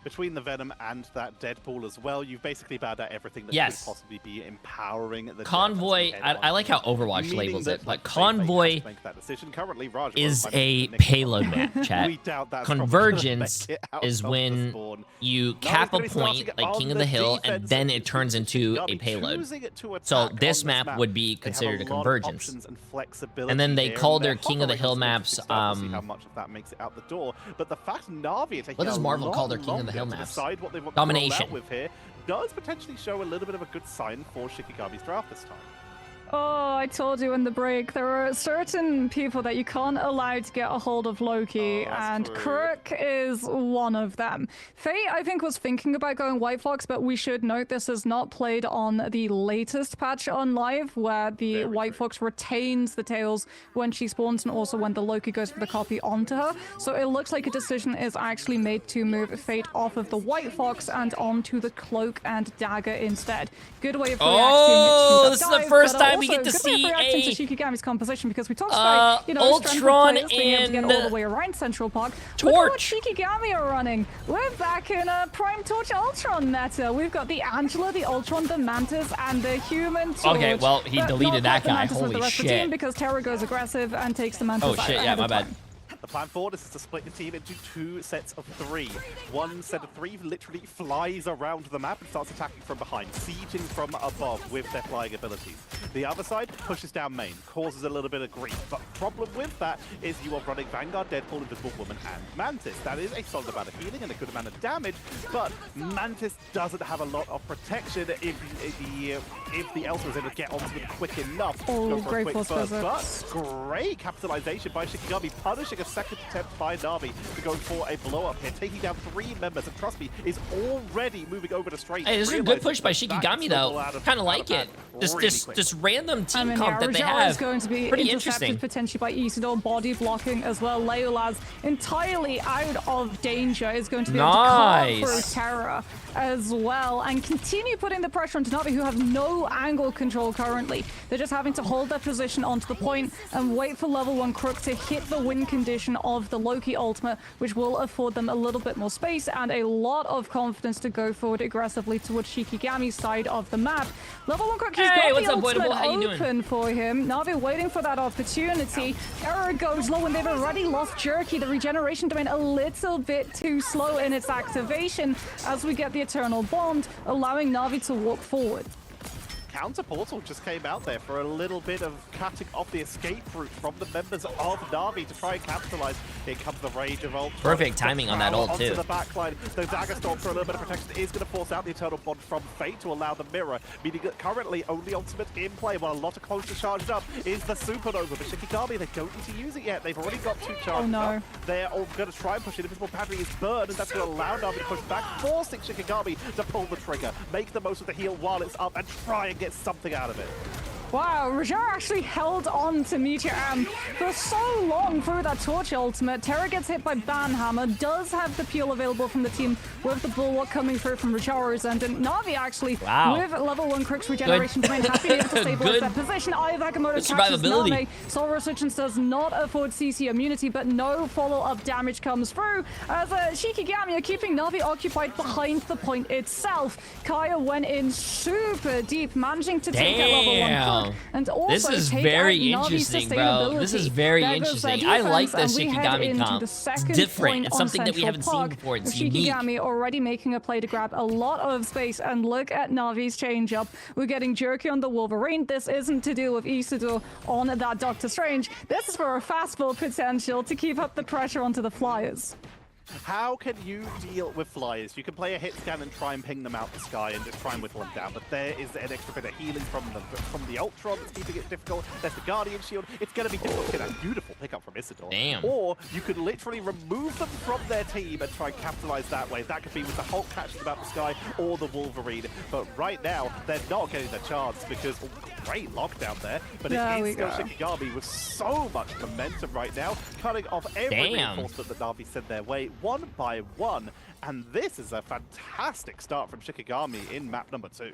between the Venom and that Deadpool as well, you've basically bowed out everything that Yes. could possibly be empowering the Convoy, I like how Overwatch meaning labels that, it, but like, they Convoy have to make that decision. Currently, Raj is Rowe, a managed to nick payload it. map, chat. We doubt that's probably gonna Convergence make it out is of the when spawn. you Now cap a he's gonna be point starting like King on of the Hill, and defense. then it turns into a Gabi payload. choosing to So attack this on map would be They have considered a lot of convergence. options and flexibility And then they here, call and their they're King of the hovering Hill on some maps, interesting stuff. We'll see how much of that makes it out the door. But the fact Na'Vi are taking What does a Marvel lot call their King of the longer Hill to maps? decide what they want to roll Domination. out with here does potentially show a little bit of a good sign for Shikigami's draft this time. Oh, I told you in the break, there are certain people that you can't allow to get a hold of Loki, Oh, that's and true. Crook is one of them. Faye, I think, was thinking about going White Fox, but we should note this is not played on the latest patch on live, where the White Fox retains the tails when she spawns and also when the Loki goes for the copy onto her. So it looks like a decision is actually made to move Fate off of the White Fox and onto the Cloak and Dagger instead. Good way of reacting Oh, to this that is the dive, first but time we also get to good way of see reacting a to Shikigami's composition, because we talked about, you know, strength of Ultron players being able to get all the and way around Central Park. Torch. Look at what Shikigami are running. We're back in a Prime Torch Ultron meta. We've got the Angela, the Ultron, the Mantis, and the Human Torch. Okay, well, he but deleted not that the guy. Mantis with Holy the rest of the shit. team, because Terra goes aggressive and takes the Mantis Oh out shit, yeah, ahead my of bad. time. The plan forward is to split the team into 2 sets of 3. One set of 3 literally flies around the map and starts attacking from behind, sieging from above with their flying abilities. The other side pushes down main, causes a little bit of grief, but problem with that is you are running Vanguard, Deadpool, Invisible Woman, and Mantis. That is a solid amount of healing and a good amount of damage, but Mantis doesn't have a lot of protection if the Elsa is able to get onto them quick enough. Oh, Go for a great quick force burst, physics. but great capitalization by Shikigami, punishing a second attempt by Na'Vi to go for a blow-up here, taking down 3 members, and trust me, is already moving over to straight. Hey, this is a good push by Shikigami, though. Kind of like it. This random team comp that they Rajara have. is going to be Pretty intercepted interesting. potentially by Isidore, body blocking as well. Leolaz entirely out of danger is going to be able to Nice. carve through Terra as well and continue putting the pressure onto Na'Vi, who have no angle control currently. They're just having to hold their position onto the point and wait for level 1 Crook to hit the win condition of the Loki ultimate, which will afford them a little bit more space and a lot of confidence to go forward aggressively towards Shikigami's side of the map. Level 1 Crook, he's Hey, got what's the up, ultimate Boydable? How you doing? open for him. Na'Vi waiting for that opportunity. Terror goes low and they've already lost Jerky. The regeneration domain a little bit too slow in its activation as we get the Eternal Bond, allowing Na'Vi to walk forward. Counter Portal just came out there for a little bit of cutting off the escape route from the members of Na'Vi to try and capitalize. Here comes the Rage of Ultron. Perfect timing on that ult, onto too. the backline. The Dagger Storm for a little bit of protection is going to force out the Eternal Bond from Fate to allow the Mirror, meaning that currently only ultimate in play, while a lot of clones are charged up, is the Supernova. But Shikigami, they don't need to use it yet. They've already got 2 charges up. They're all going to try and push it. Invisible Battery is burned, and that's going to allow Na'Vi to push back, forcing Shikigami to pull the trigger, make the most of the heal while it's up, and try and get something out of it. Wow, Rajar actually held on to Meteor Am for so long through that Torch ultimate. Terra gets hit by Banhammer, does have the peel available from the team with the Bulwark coming through from Rajar's end, and Na'Vi actually, with level 1 Crook's regeneration domain, happy to be able to stabilize that position. Eye of Agamotto catches Na'Vi. Soul Resurgence does not afford CC immunity, but no follow-up damage comes through, as Shikigami are keeping Na'Vi occupied behind the point itself. Kaya went in super deep, managing to take out level 1 Crook. And also This is take very out Na'Vi's interesting, bro. This is very There goes their interesting. I like defense, this and we head Shikigami into comp. the It's second different. point It's on something that we Central haven't seen Park, before. It's with unique. Shikigami already making a play to grab a lot of space, and look at Na'Vi's change up. We're getting Jerky on the Wolverine. This isn't to deal with Isidore on that Doctor Strange. This is for a fastball potential to keep up the pressure onto the Flyers. How can you deal with flyers? You can play a hit scan and try and ping them out the sky and just try and whittle them down, but there is an extra bit of healing from the Ultron that's keeping it difficult. There's the Guardian Shield. It's going to be difficult to get a beautiful pickup from Isidore. Damn. Or you could literally remove them from their team and try and capitalize that way. That could be with the Hulk catching them out the sky or the Wolverine. But right now, they're not getting the chance because great lockdown there, but it is still Shikigami with so much momentum right now, cutting off every reinforcement that Na'Vi sent their way, 1 by 1, and this is a fantastic start from Shikigami in map number 2.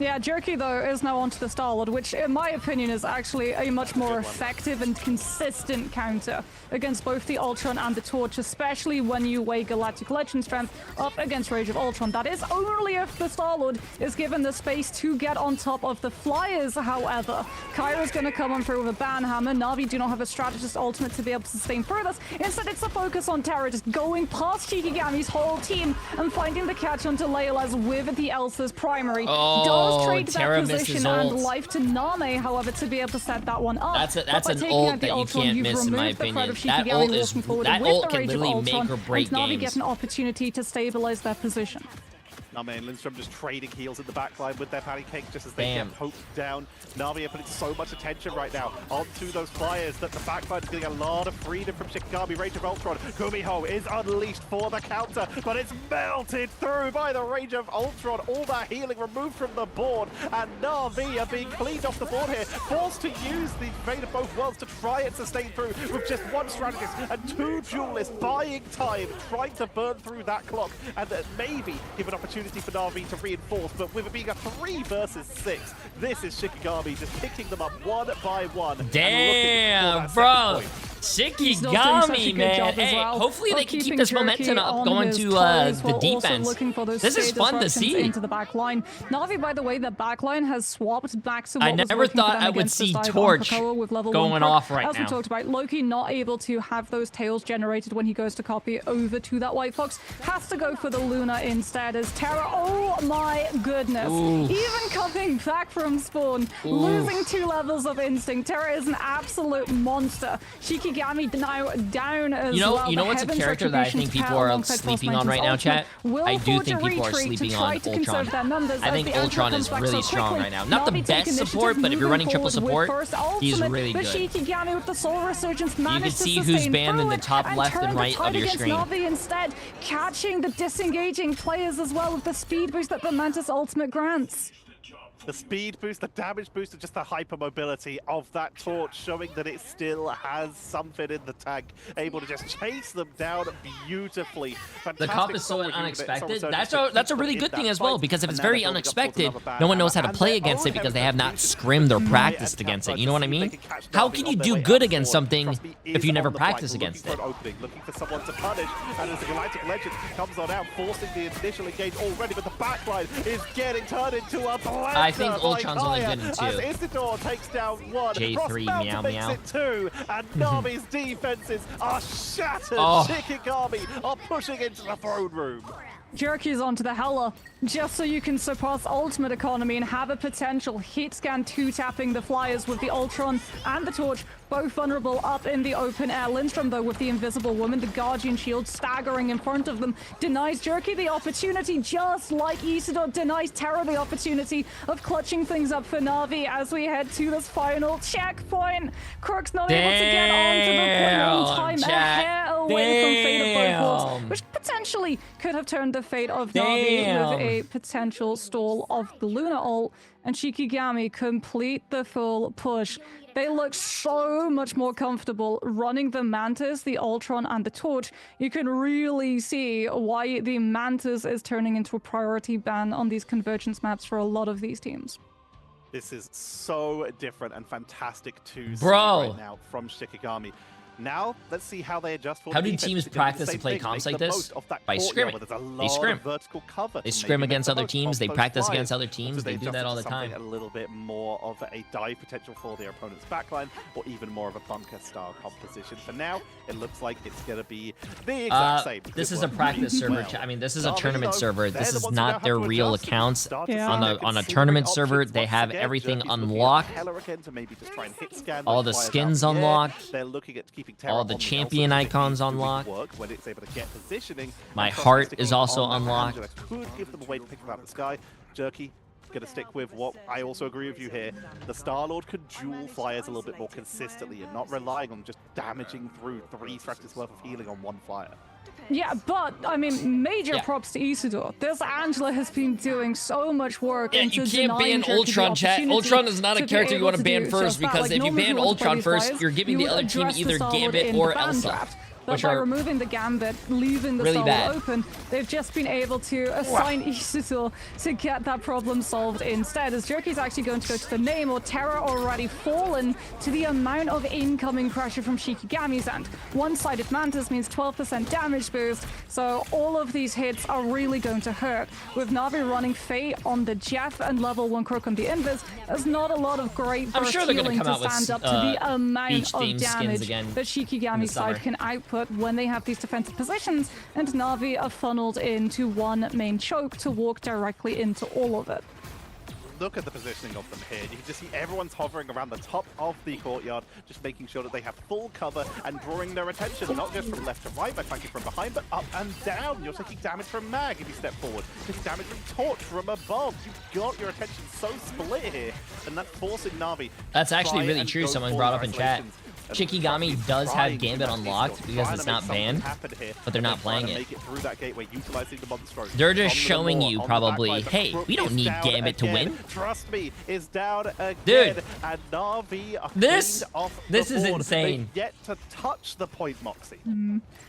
Yeah, Jerky, though, is now onto the Star-Lord, which, in my opinion, is actually a much more effective and consistent counter against both the Ultron and the Torch, especially when you weigh Galactic Legend strength up against Rage of Ultron. That is only if the Star-Lord is given the space to get on top of the Flyers, however. Kyra's going to come on through with a Banhammer. Na'Vi do not have a strategist ultimate to be able to sustain through this. Instead, it's a focus on Terra, just going past Shikigami's whole team and finding the catch onto Leila's with the Elsa's primary. Does trade Terra that position and life to Name, however, to be able to set that one up. That's an ult that you can't miss, in my opinion. That ult can literally make or break Na'Vi games. get an opportunity to stabilize their position. Name and Lindstrom just trading heals in the backline with their patty cake just as they get poked down. Na'Vi are putting so much attention right now onto those Flyers that the backline is getting a lot of freedom from Shikigami. Rage of Ultron. Kumiho is unleashed for the counter, but it's melted through by the Rage of Ultron. All that healing removed from the board, and Na'Vi are being cleaned off the board here, forced to use the Fate of both worlds to try and sustain through with just one strategist and two duelists buying time, trying to burn through that clock and maybe give an opportunity for Na'Vi to reinforce, but with it being a 3 versus 6, this is Shikigami just picking them up one by one. Damn, bro. Shikigami, man. Hey, hopefully they can keep this momentum up going to the defense. This is fun to see. Into the back line. Na'Vi, by the way, the back line has swapped back to what I never thought I would see Torch going off right now. As we talked about, Loki not able to have those tails generated when he goes to copy over to that White Fox. Has to go for the Luna instead as Terra, oh my goodness. Even coming back from spawn, losing 2 levels of instinct. Terra is an absolute monster. Shikigami now down as well. You know what's a character that I think people are sleeping on right now, chat? I do think people are sleeping on Ultron. I think Ultron is really strong right now. Not the best support, but if you're running triple support, he's really good. Shikigami with the Soul Resurgence You can see who's banned in the top left and right of your screen. Na'Vi instead catching the disengaging players as well with the speed boost that the Mantis ultimate grants. The speed boost, the damage boost, and just the hypermobility of that Torch, showing that it still has something in the tank, able to just chase them down beautifully. The comp is so unexpected. That's a really good thing as well, because if it's very unexpected, no one knows how to play against it because they have not scrimmed or practiced against it. You know what I mean? How can you do good against something if you never practice against it? Looking for someone to punish, and as the Galactic Legend comes on out, forcing the initial engage already, but the backline is getting turned into a blender. I think Ultron's only good in 2. As Isidore takes down 1, Jay3 meow meow. It 2, and Na'Vi's defenses are shattered. Shikigami are pushing into the throne room. Jerky's onto the Hella, just so you can surpass ultimate economy and have a potential hit scan 2-tapping the Flyers with the Ultron and the Torch, both vulnerable up in the open air. Lindstrom, though, with the Invisible Woman, the Guardian Shield staggering in front of them, denies Jerky the opportunity, just like Isidore denies Terra the opportunity of clutching things up for Na'Vi as we head to this final checkpoint. Crook's not able to get onto the point in time, a hair away from Fate of both worlds, which potentially could have turned the fate of Na'Vi with a potential stall of the Luna ult, and Shikigami complete the full push. They look so much more comfortable running the Mantis, the Ultron, and the Torch. You can really see why the Mantis is turning into a priority ban on these convergence maps for a lot of these teams. This is so different and fantastic to see Bro. right now from Shikigami. Now, let's see how they adjust for How the do defense, teams because practice the to same play thing, comps make like the this? most of that By courtyard scrimming. where there's a They lot scrim. of vertical cover They to scrim maybe against make the other most teams. of They those practice flyers. against other So teams. They do that all the something time. A little bit more of a dive potential for their opponent's backline, or even more of a bunker-style composition. For now, it looks like it's going to be the exact same. This Good is a work. practice server. Well, I mean, this is a Na'Vi, tournament though, server. they're This the is ones who now not have their to real adjust. accounts. Start to Yeah. see On they're a considering tournament server, options they once have again. everything Jerky's looking at unlocked. Hela again to maybe just try and hit scan All those the flyers skins out. Yeah, unlocked. they're looking at keeping Terra All the on the champion Elsa, icons doing unlocked. work when it's able to get positioning. My And heart sticking is also on that unlocked. Angela could give them a way to pick them out of the sky. Jerky going to stick with what I also agree with you here. The Star-Lord can dual flyers a little bit more consistently and not relying on just damaging through 3 structures worth of healing on 1 flyer. Yeah, but, I mean, major props to Isidore. This Angela has been doing so much work into you can't denying ban Jerky the Ultron, chat. opportunity Ultron is not a to be character you able want to do ban just first, that. because Like, if you normally ban want to play Ultron these first, flyers, you're giving you the would other team address the either Star-Lord Gambit in the or ban Elsa. draft. but Which by are removing the Gambit, leaving the really solo bad. open, they've just been able to assign Isidore to get that problem solved instead. As Jerky's actually going to go to the name, or Terra already fallen to the amount of incoming pressure from Shikigami's end. One-sided Mantis means 12% damage boost, so all of these hits are really going to hurt. With Na'Vi running Fate on the Jeff and level 1 Crook on the Invis, there's not a lot of great burst sure they're gonna healing come to out with stand up to the amount beach of themed skins damage again that Shikigami's summer. side can output when they have these defensive positions, and Na'Vi are funneled into one main choke to walk directly into all of it. Look at the positioning of them here. You can just see everyone's hovering around the top of the courtyard, just making sure that they have full cover and drawing their attention, not just from left to right by flanking from behind, but up and down. You're taking damage from Mag if you step forward, taking damage from Torch from above. You've got your attention so split here, and that's forcing Na'Vi. That's actually try really and true. go Someone for brought the up in chat. isolations. Shikigami does have Gambit unlocked because it's not banned, but they're not playing it. They're just showing you probably, hey, we don't need Gambit to win. Trust me, is down again. Dude, and Na'Vi are this off is the board. insane. They've yet to touch the point, Moxie.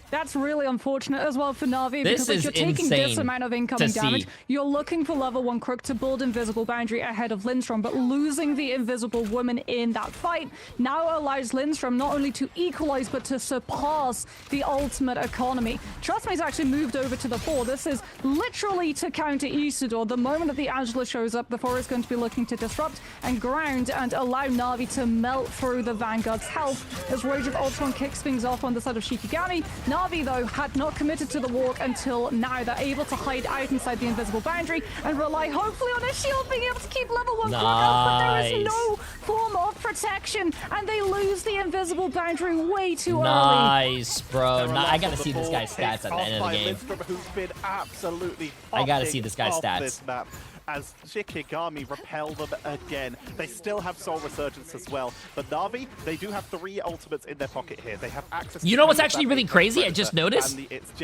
That's really unfortunate as well for Na'Vi, This because like, is you're taking this insane amount of incoming to damage. see. You're looking for level 1 Crook to build Invisible Boundary ahead of Lindstrom, but losing the Invisible Woman in that fight now allows Lindstrom not only to equalize, but to surpass the ultimate economy. Trust me's actually moved over to the 4. This is literally to counter Isidore. The moment that the Angela shows up, the 4 is going to be looking to disrupt and ground and allow Na'Vi to melt through the Vanguard's health. As Rage of Ultron kicks things off on the side of Shikigami, Na'Vi, though, had not committed to the walk until now. They're able to hide out inside the invisible boundary and rely hopefully on a shield being able to keep level 1 Crook out, but there is no form of protection, and they lose the invisible boundary way too early. Nice, bro. I gotta see this guy's stats at the end of the game. Who's been absolutely I gotta see this guy's off stats. this map. As Shikigami repel them again. They still have Soul Resurgence as well. But Na'Vi, they do have 3 ultimates in their pocket here. They have access to... You know what's actually really crazy? I just noticed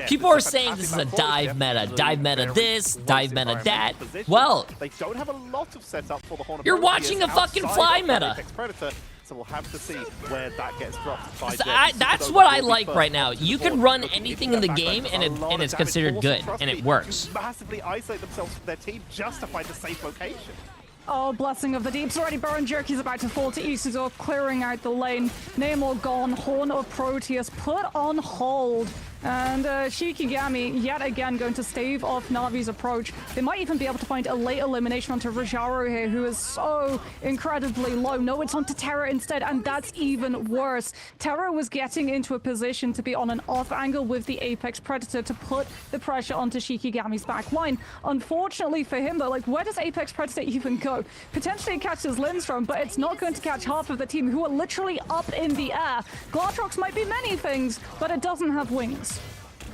people are saying this is a dive meta. Dive meta this, dive meta that. Well, they don't have a lot of setup for the Horn of you're Prometheus watching a fucking outside fly of the meta. Apex Predator. So we'll have to see where that gets dropped by That's what I like right now. You can run anything in the game and it's considered good and it works. Massively isolate themselves from their team just to find a safe location. Oh, Blessing of the Deep's already burned. Jerky's about to fall to Isidore, clearing out the lane. Namor gone. Horn of Proteus put on hold. And Shikigami, yet again, going to stave off Na'Vi's approach. They might even be able to find a late elimination onto Rajaro here, who is so incredibly low. No, it's onto Terra instead, and that's even worse. Terra was getting into a position to be on an off angle with the Apex Predator to put the pressure onto Shikigami's back line. Unfortunately for him, though, like, where does Apex Predator even go? Potentially it catches Lindstrom, but it's not going to catch half of the team, who are literally up in the air. Gladrox might be many things, but it doesn't have wings.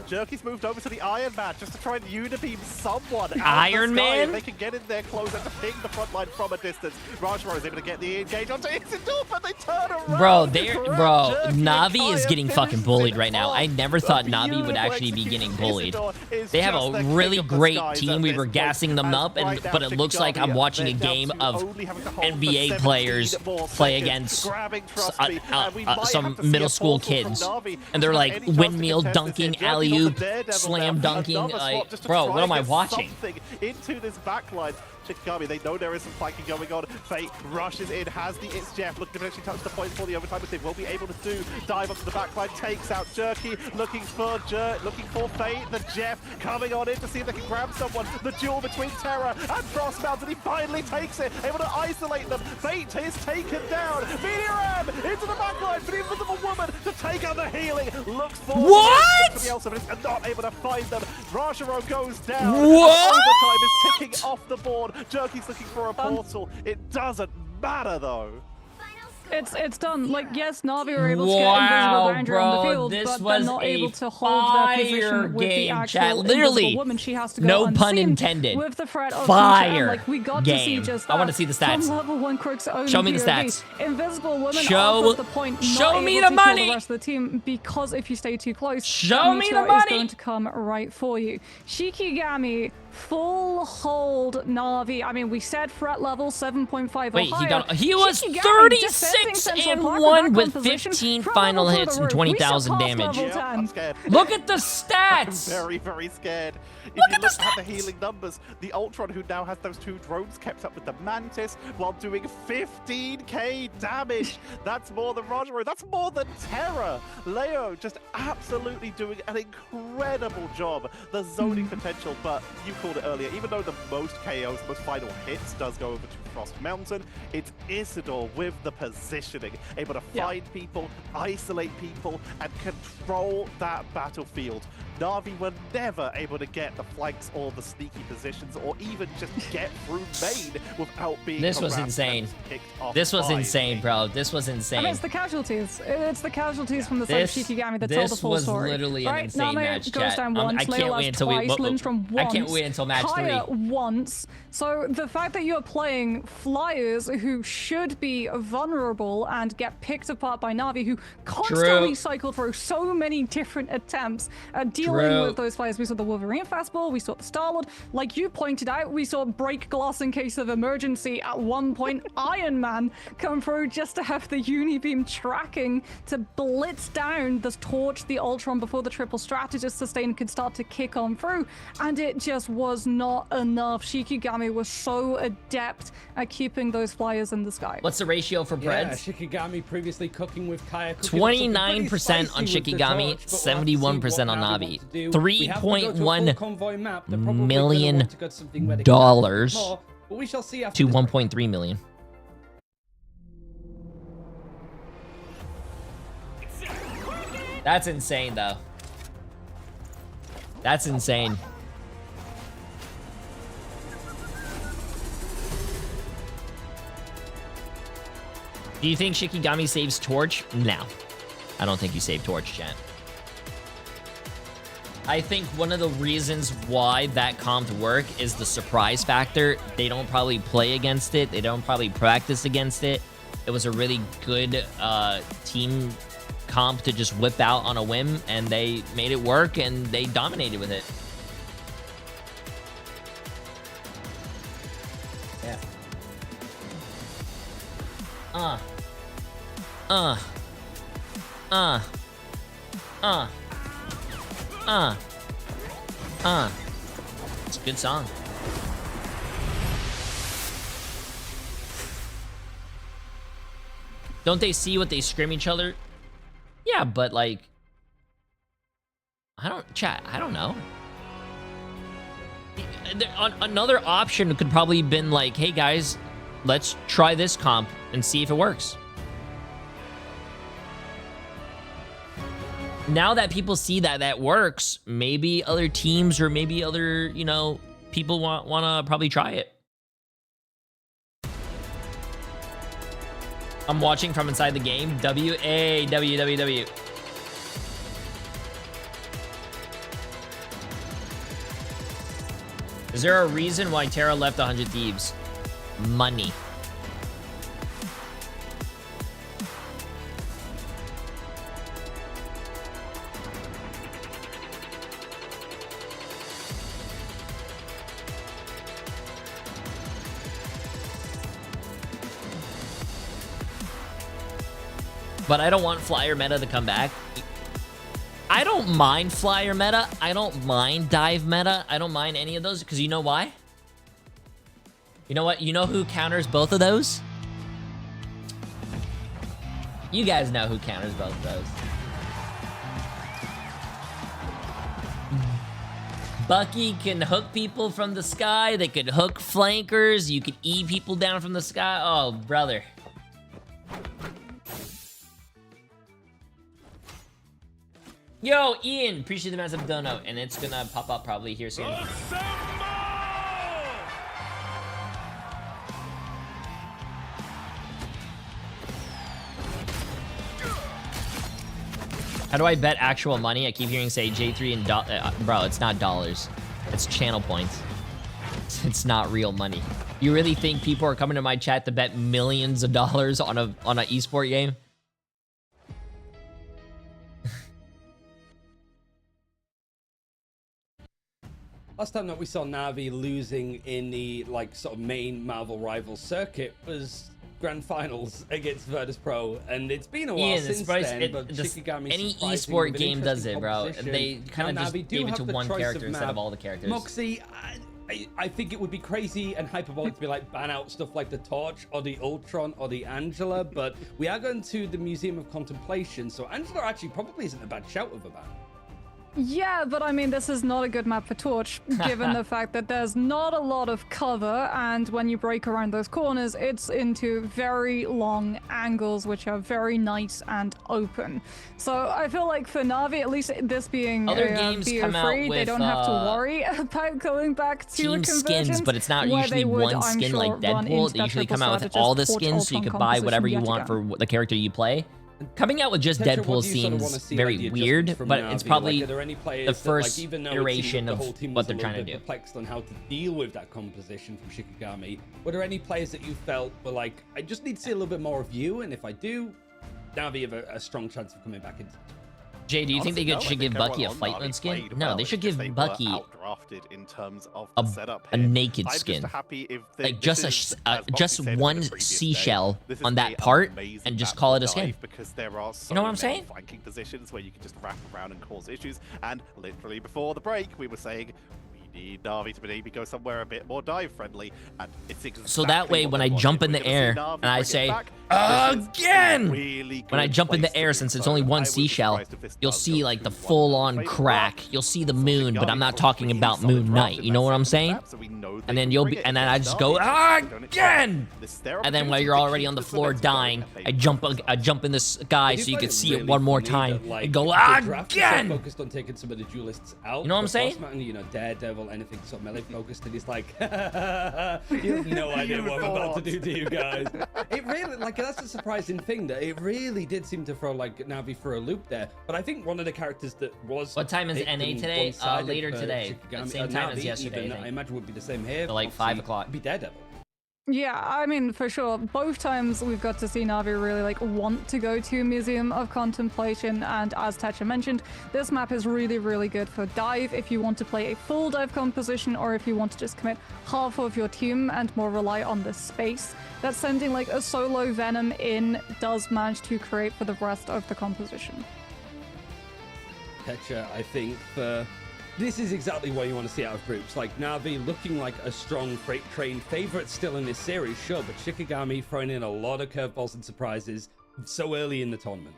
Jerky's moved over to the Iron Man just to try and unibeam someone. Iron Man? They can get in there closer to ping the front line from a distance. Rajaro is able to get the engage onto Isidore, but they turn around. Na'Vi is getting fucking bullied right now. I never thought Na'Vi would actually be getting bullied. They have a really great team. We were gassing them up, but it looks like I'm watching a game of NBA players play against some middle school kids, and they're like windmill dunking, alley-oop, slam dunking. Like, bro, what am I watching? Into this backline. Shikigami, they know there is some flanking going on. Fate rushes in, has the It's Jeff looking to potentially touch the point for the overtime, but they will be able to do. Dive onto the backline, takes out Jerky, looking for Fate. The Jeff coming on in to see if they can grab someone. The duel between Terra and Frostmount, and he finally takes it, able to isolate them. Fate is taken down. Meteoram into the backline for the Invisible Woman to take out the healing. Looks for what? And not able to find them. Rajaro goes down. What? Overtime is ticking off the board. Jerky's looking for a portal. It doesn't matter though. It's done. Like, yes, Na'Vi were able to get invisible boundary on the field, but they're not able to hold their position with the actual invisible woman. She has to go no pun unseen intended. With the threat of fire. Like, we got game. to see just that. I want to see the stats. From level 1 Crook's own Show me the POV. stats. Invisible woman Show off at the point, show not me able the to kill money. the rest of the team, because if you stay too close, show me the Meteor money. is going to come right for you. Shikigami full hold Na'Vi. I mean, we said threat level 7.5 or Wait, higher. he was Shikigami 36 Defending Central 6 and Park 1 back with on position 15 from final level hits through and the roof. We 20,000 surpassed damage. level Yep, 10. I'm scared. Look at the I'm stats. very, very scared. If Look you at the look at the stats. healing numbers, the Ultron, who now has those 2 drones, kept up with the Mantis while doing 15k damage. That's more than Roger. That's more than Terra. Leo just absolutely doing an incredible job. The zoning potential, but you called it earlier, even though the most KOs, most final hits does go over to Frost Mountain, it's Isidore with the positioning, able to find people, isolate people, and control that battlefield. Na'Vi were never able to get the flanks or the sneaky positions, or even just get through main without being This was harassed and insane. picked off This was by insane, me. bro. This was I insane. mean, it's the casualties. It's the casualties from the side of This- Shikigami that tell the this full was story. literally an right? insane Name match, goes chat. down I once, can't Leo wait has until we- twice, Lindstrom I once, can't wait until match Kaya 3. once. So the fact that you're playing Flyers who should be vulnerable and get picked apart by Na'Vi, who constantly cycle through so many different attempts at dealing True. with those Flyers. We saw the Wolverine fastball, we saw the Star-Lord. Like you pointed out, we saw break glass in case of emergency at one point. Iron Man come through just to have the Unibeam tracking to blitz down the Torch, the Ultron before the triple strategist sustain could start to kick on through. And it just was not enough. Shikigami was so adept at keeping those Flyers in the sky. What's the ratio for Yeah, breads? Shikigami previously cooking with Kaya. 29% on Shikigami, 71% on Navi. $3.1 million but we shall see after to this. 1.3 million. That's insane, though. That's insane. Do you think Shikigami saves Torch? No. I don't think you save Torch, chat. I think one of the reasons why that comp work is the surprise factor. They don't probably play against it. They don't probably practice against it. It was a really good team comp to just whip out on a whim, and they made it work, and they dominated with it. Yeah. It's a good song. Don't they see what they scream each other? Yeah, but like, I don't know. Another option could probably have been like, hey guys, let's try this comp and see if it works. Now that people see that that works, maybe other teams or maybe other, you know, people want to probably try it. I'm watching from inside the game. W. Is there a reason why Terra left 100 Thieves? Money. But I don't want Flyer meta to come back. I don't mind Flyer meta. I don't mind Dive meta. I don't mind any of those, because you know why? You know what? You know who counters both of those? You guys know who counters both of those. Bucky can hook people from the sky. They could hook flankers. You could E people down from the sky. Oh, brother. Yo, Ian, appreciate the massive dono, and it's gonna pop up probably here soon. How do I bet actual money? I keep hearing say J3 and bro, it's not dollars. It's channel points. It's not real money. You really think people are coming to my chat to bet millions of dollars on a esport game? Last time that we saw Na'Vi losing in the like sort of main Marvel Rivals circuit was grand finals against Virtus Pro, and it's been a while Ian, since then. But Shikigami, any surprising esport with an game does interesting it, bro. composition. They kind of Now, just Navi do gave it have to the one choice character instead map. of all the characters. Moxie, I think it would be crazy and hyperbolic to be like ban out stuff like the Torch or the Ultron or the Angela, but we are going to the Museum of Contemplation, so Angela actually probably isn't a bad shout of a ban. Yeah, but I mean, this is not a good map for Torch, given the fact that there's not a lot of cover, and when you break around those corners, it's into very long angles, which are very nice and open. So I feel like for Na'Vi, at least this being Other games come out BO3, they with, don't have to worry about going back to a team conversion. skins, but it's not where usually they would, one I'm skin sure, like run Deadpool. into They that usually triple come out with strategist all the Torch skins, so you Ultron could buy whatever you composition want yet for the character you play. Coming out with just Tetra, Deadpool what do you sort of wanna seems see, very like, the weird, adjustments from but Na'Vi? it's probably Like, are there any players the that, first like, even though it iteration seemed of the whole team what was they're a trying to little do. bit perplexed on how to deal with that composition from Shikigami, were there any players that you felt were like, I just need to see a little bit more of you, and if I do, Na'Vi have a strong chance of coming back into it? Jay, do you think they should give Bucky a fight mode skin? No, they should give Bucky outdrafted in terms of a, the setup a here. naked I'm skin. Just happy if Like this just is, a as Moxie just said in the one previous seashell day, this is on that the part amazing and just map call for it a skin. dive, because there are so You know what I'm many saying? flanking positions where you can just wrap around and cause issues. And literally before the break, we were saying we need Na'Vi to maybe go somewhere a bit more dive friendly, and it's exactly So that way, what when they I wanted. jump in We're the gonna see air Na'Vi and I bring it say, back. This is again! a really When I good jump in place the to air, do since it's so. only I one would be seashell, surprised if this you'll does see go like to the one of full-on favorite crack. maps. You'll see the So moon, but I'm not talking really about solid Moon draft Night. in You know that what I'm second saying? map, so we know they And then can you'll bring be, it and then I against just go Na'Vi. They don't expect again. this is their And then while opportunity you're to already keep on the this floor momentum going, dying, and they I jump in the sky I do so you find can see it really one more funny time that, like, and go the draft was so again. focused on taking some of the duelists out. You know what I'm but saying? Bossman, you know, Daredevil, anything sort of melee focused, and he's like, you have no idea what I'm about to do to you guys. It really, like, that's a surprising thing that it really did seem to throw like Na'Vi for a loop there. But I think one of the characters that was What time is picked NA and today? one-sided Later for today. Shikigami, Same time as Na'Vi yesterday, even, I think. I imagine would be the same here. So, like, 5 Obviously, o'clock. Be Daredevil. Yeah, I mean, for sure. Both times we've got to see Na'Vi really like want to go to Museum of Contemplation, and as Tetra mentioned, this map is really, really good for dive if you want to play a full dive composition, or if you want to just commit half of your team and more rely on the space that sending like a solo Venom in does manage to create for the rest of the composition. Tetra, I think, this is exactly what you want to see out of groups. Like Na'Vi looking like a strong freight train favorite still in this series, sure, but Shikigami throwing in a lot of curveballs and surprises so early in the tournament.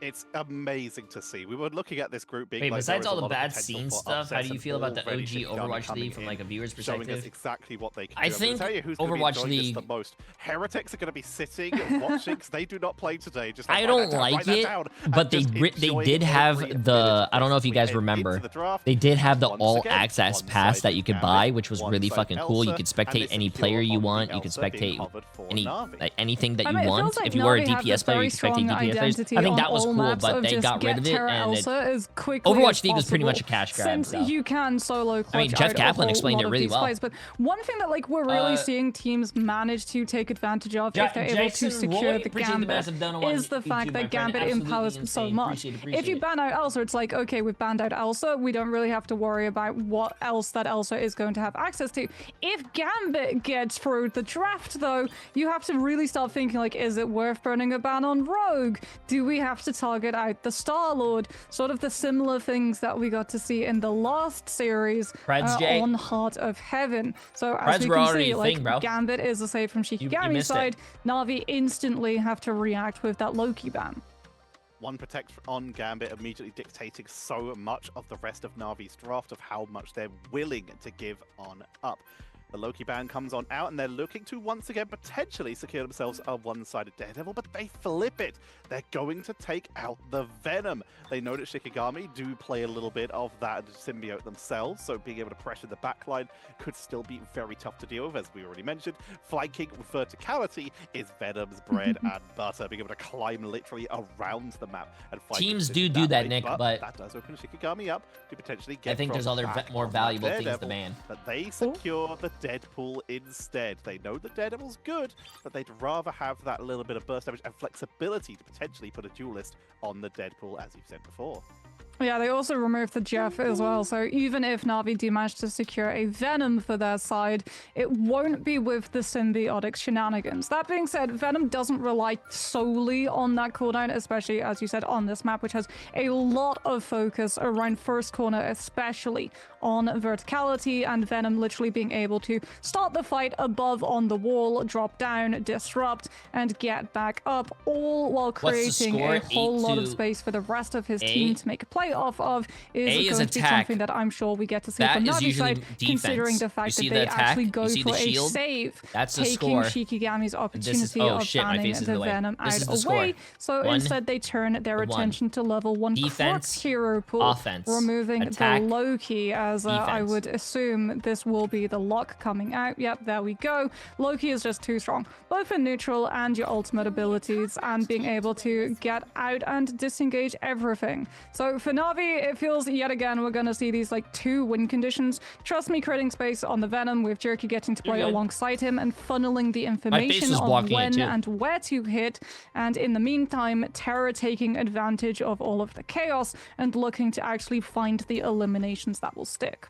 It's amazing to see. We were looking at this group being Wait, like, besides there is all a the lot of bad potential scene for stuff, how upsets, do you and feel about the already OG Shikigami Overwatch coming League from in, like a viewer's showing us perspective? exactly what they can I do. I'm think gonna tell you who's Overwatch gonna be enjoying League- this the most. Heretics are going to be sitting and watching because they do not play today. Just like, I write don't that down, like write that it, down, but and they just they enjoying did have every the, minute I don't know if you we guys head remember, into the draft. they did have the Once all again, access one pass side that you could Gambit, buy, which was one really side fucking cool. You Elsa, could and spectate they any secure player you on the want. You could Elsa being spectate covered for any Na'Vi. like anything that I you mean, it want. feels like If you were a Na'Vi have DPS this player, very you could spectate strong DPS players. identity I think on that was all cool, maps but of they just got rid get of it. Terra And Elsa as quickly Overwatch as League was pretty much a possible, cash grab. since So. you can solo clutch I mean, Jeff out Kaplan a whole explained lot it of really these well. fights. But one thing that like we're really seeing teams manage to take advantage of if they're able Jackson to secure Roy, the appreciate the massive Gambit dono on is the YouTube, fact my that friend. Gambit Absolutely empowers insane. so much. Appreciate If you it. ban out Elsa, it's like, okay, we've banned out Elsa, we don't really have to worry about what else that Elsa is going to have access to. If Gambit gets through the draft, though, you have to really start thinking, like, is it worth burning a ban on Rogue? Do we have to target out the Star-Lord? Sort of the similar things that we got to see in the last series Jay. on Heart of Heaven. So as Preds we were can already see, a like, thing, bro. Gambit is a save from Shikigami's missed it. side. Na'Vi instantly have to react with that Loki ban. One protect on Gambit immediately dictating so much of the rest of Na'Vi's draft of how much they're willing to give on up. The Loki ban comes on out, and they're looking to once again potentially secure themselves a one-sided Daredevil, but they flip it. They're going to take out the Venom. They know that Shikigami do play a little bit of that symbiote themselves, so being able to pressure the backline could still be very tough to deal with, as we already mentioned. Flanking with verticality is Venom's bread and butter, being able to climb literally around the map and fight. Teams do that, way, Nick, but that does open Shikigami up to potentially get I think there's from other back more on that valuable things to Daredevil, ban. but they secure the Deadpool instead. They know that Daredevil's good, but they'd rather have that little bit of burst damage and flexibility to potentially put a duelist on the Deadpool, as you've said before. Yeah, they also removed the Jeff as well, so even if Na'Vi do manage to secure a Venom for their side, it won't be with the symbiotic shenanigans. That being said, Venom doesn't rely solely on that cooldown, especially, as you said, on this map, which has a lot of focus around first corner, especially on verticality, and Venom literally being able to start the fight above on the wall, drop down, disrupt, and get back up, all while creating a whole lot of space for the rest of his team to make a play off of. Is going to be something that I'm sure we get to see from Navi's side, considering the fact that they actually go for a save, taking Shikigami's opportunity of banning the Venom out away. So instead they turn their attention to level 1 Crux hero pool, removing the Loki, as I would assume this will be the lock coming out. Yep, there we go. Loki is just too strong, both in neutral and your ultimate abilities, and being able to get out and disengage everything. So for Na'Vi, it feels yet again we're going to see these like 2 win conditions. Trust me, creating space on the Venom with Jerky getting to play alongside him and funneling the information of when and where to hit, and in the meantime Terra taking advantage of all of the chaos and looking to actually find the eliminations that will stick.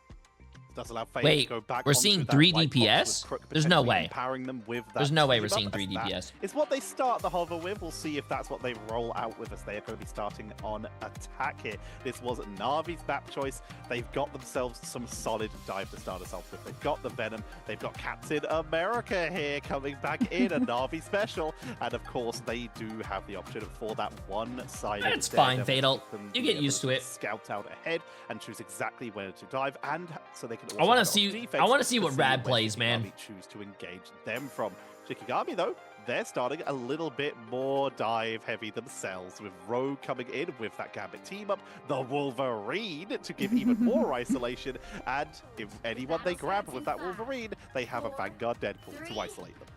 Does allow Faye Wait, to go back we're seeing 3 DPS? There's no way. Them with that. There's no way we're seeing 3 DPS. It's what they start the hover with. We'll see if that's what they roll out with, as they are going to be starting on attack here. This was Na'Vi's map choice. They've got themselves some solid dive to start us off with. They've got the Venom. They've got Captain America here coming back in, a Na'Vi special. And of course, they do have the option for that one-sided. It's fine, Fatal. You get used to it. Scout out ahead and choose exactly where to dive, and so they can. I want to see what Rad plays, man. Choose to engage them from. Shikigami, though, they're starting a little bit more dive heavy themselves, with Rogue coming in with that Gambit team up, the Wolverine to give even more isolation, and if anyone they grab with that Wolverine, they have a Vanguard Deadpool to isolate them.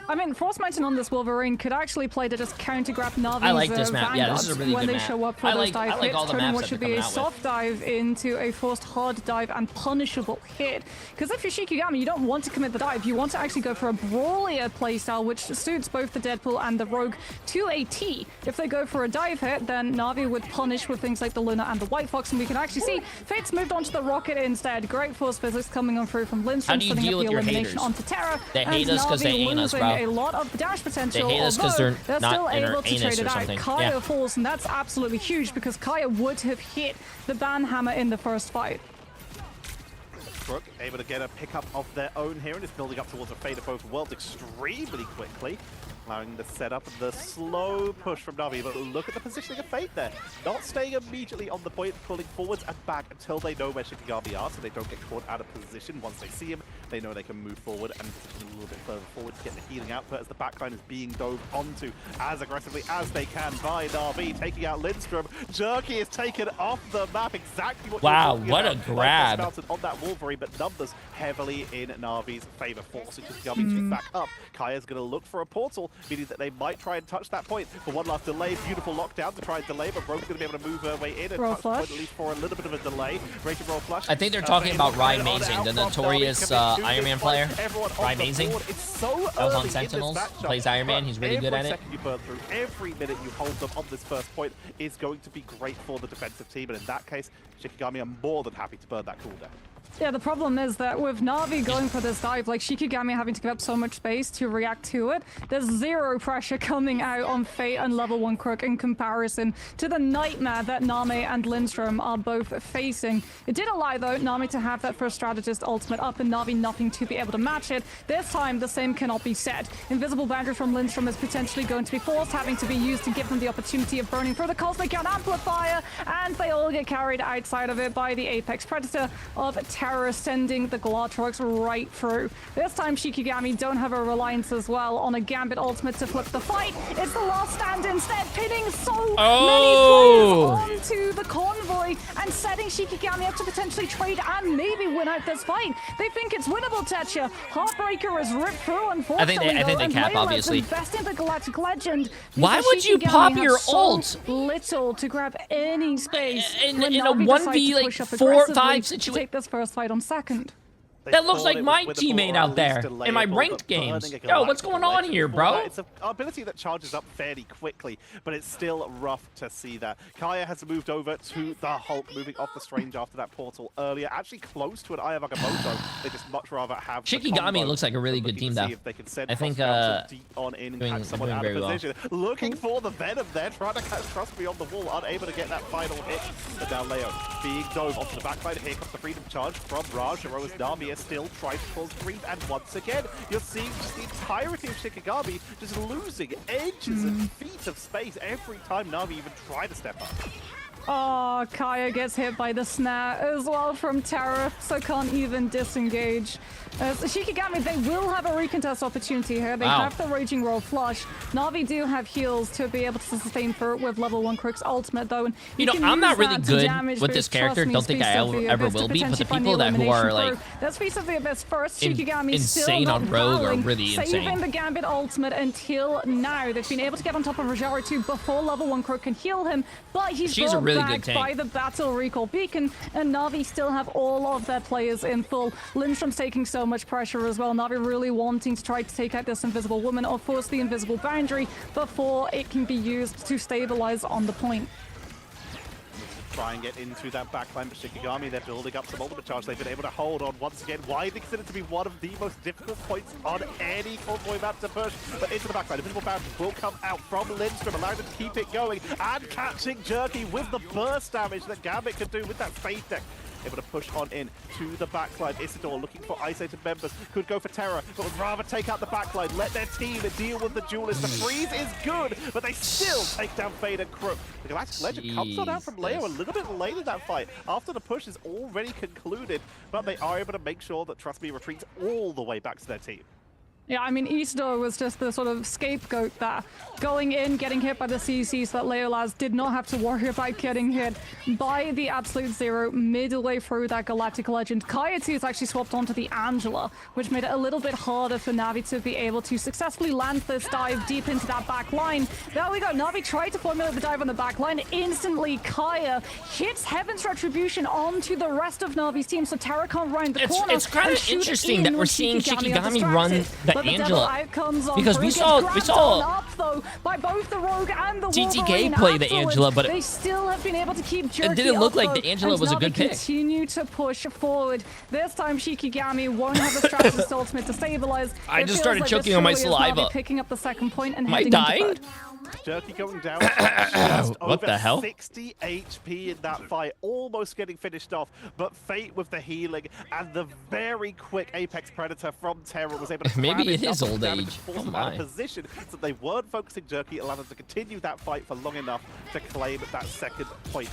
I mean, Frost Mountain on this Wolverine could actually play to just counter-grab Navi's I like this map. Yeah, this is a really when good they map. show up for those dive hits, turning what should be a soft soft dive into a forced hard dive and punishable hit. Because if you're Shikigami, you don't want to commit the dive. You want to actually go for a brawlier playstyle, which suits both the Deadpool and the Rogue to a T. If they go for a dive hit, then Na'Vi would punish with things like the Luna and the White Fox, and we can actually see Fate's moved on to the Rocket instead. Great force physics coming on through from Lindstrom, setting up the elimination onto Terra. They hate us because they ain't us, bro. A lot of dash potential, they hate us because they're not still in our able to trade anus it or out. something. Kaya falls, and that's absolutely huge because Kaya would have hit the ban hammer in the first fight. Crook able to get a pickup of their own here, and is building up towards a fate of both worlds extremely quickly, allowing the setup, the slow push from Na'Vi. But look at the positioning of Fate there, not staying immediately on the point, pulling forwards and back until they know where Shikigami are, so they don't get caught out of position. Once they see him, they know they can move forward and position a little bit further forward to get the healing output, as the backline is being dove onto as aggressively as they can by Na'Vi, taking out Lindstrom. Jerky is taken off the map, exactly what what a grab. On that Wolverine, but numbers heavily in Na'Vi's favor, forcing Shikigami to back up. Kaya's going to look for a portal, meaning that they might try and touch that point. For one last delay, beautiful lockdown to try and delay, but Rogue's going to be able to move her way in and touch the point, at least for a little bit of a delay. Rated roll flush. I think they're talking about Rye Amazing, the notorious Iron Man player. Rye Amazing. So that was on Sentinels. Plays Iron Man. He's really good at it. You burn through, every minute you hold them on this first point is going to be great for the defensive team, and in that case, Shikigami are more than happy to burn that cooldown. Yeah, the problem is that with Na'Vi going for this dive, like Shikigami having to give up so much space to react to it, there's zero pressure coming out on Fate and level 1 Crook in comparison to the nightmare that Name and Lindstrom are both facing. It did allow, though, Nami to have that first strategist ultimate up and Na'Vi nothing to be able to match it. This time, the same cannot be said. Invisible Boundary from Lindstrom is potentially going to be forced, having to be used to give them the opportunity of burning through the Cosmic Gun Amplifier, and they all get carried outside of it by the Apex Predator of Terror, sending the Glatrox right through. This time Shikigami don't have a reliance as well on a Gambit ultimate to flip the fight. It's the last stand instead, pinning so many players onto the convoy and setting Shikigami up to potentially trade and maybe win out this fight. They think it's winnable, Tetcha. Heartbreaker is ripped through, unfortunately. I think they cap, obviously. Investing the Galactic Legend. Why would you pop your ult? Little to grab any space in a 1v like 4-5 situation. Take this first fight on second. That looks like my teammate out there in my ranked games. Yo, what's going on here, bro? It's an ability that charges up fairly quickly, but it's still rough to see that. Kaya has moved over to the Hulk, moving off the Strange after that portal earlier. Actually close to an Eye of Agamotto. They just much rather have Shikigami looks like a really good team, though. I think on in and catch someone out of position. Looking for the Venom there, trying to catch Trustme on the wall, unable to get that final hit. But now Leo being dove onto the backline. Here comes the freedom charge from Raj. Heroa's Nami is still trying to cause grief, and once again, you're seeing just the entirety of Shikigami just losing edges and feet of space every time Nami even try to step up. Oh, Kaya gets hit by the snare as well from Terra, so can't even disengage. So Shikigami, they will have a recontest opportunity here. They have the Raging Roll flush. Na'Vi do have heals to be able to sustain for with level 1 Crook's ultimate, though. And you know, I'm not really good with this character. Don't think I ever will be. But the people that who are like let's Feast of the Abyss first. Shikigami insane on Rogue are really insane. Saving the Gambit ultimate until now. They've been able to get on top of Rajara 2 before level 1 Crook can heal him, but he's brought a really back good tank by the Battle Recall Beacon, and Na'Vi still have all of their players in full. Lindstrom's taking so much pressure as well. Na'Vi really wanting to try to take out this invisible woman or force the invisible boundary before it can be used to stabilize on the point. Try and get into that backline, but Shikigami, they're building up some ultimate charge. They've been able to hold on once again. Widely considered to be one of the most difficult points on any convoy map to push, but into the backline. Invisible boundary will come out from Lindstrom, allowing them to keep it going, and catching Jerky with the burst damage that Gambit can do with that Faith deck. Able to push on in to the backline. Isidore looking for isolated members. Could go for Terror, but would rather take out the backline. Let their team deal with the duelist. The freeze is good, but they still take down Fade and Crook. The Galactic Legend comes on out from Leo a little bit late in that fight, after the push is already concluded, but they are able to make sure that Trust Me retreats all the way back to their team. Yeah, I mean, Isidore was just the sort of scapegoat there. Going in, getting hit by the CC so that Leolaz did not have to worry about getting hit by the Absolute Zero midway through that Galactic Legend. Kaya2 is actually swapped onto the Angela, which made it a little bit harder for Na'Vi to be able to successfully land this dive deep into that back line. There we go. Na'Vi tried to formulate the dive on the back line. Instantly, Kaya hits Heaven's Retribution onto the rest of Na'Vi's team, so Terra can't round the corner. It's kind of interesting that we're seeing Shikigami run the Angela, because we saw up, though, by both the Rogue and the TTK play the Angela, but they still have been able to keep Jerky it didn't look like though, the Angela was a good pick. Continue to push forward. This time Shikigami won't have the strategist ultimate to stabilize. I just started choking on my saliva. Picking up the second point and am I heading dying? into Jerky going down just what the hell? 60 HP in that fight, almost getting finished off, but Fate with the healing and the very quick Apex Predator from Terra was able to maybe it is old age. Force them out of position, so they weren't focusing Jerky, allowed them to continue that fight for long enough to claim that second point.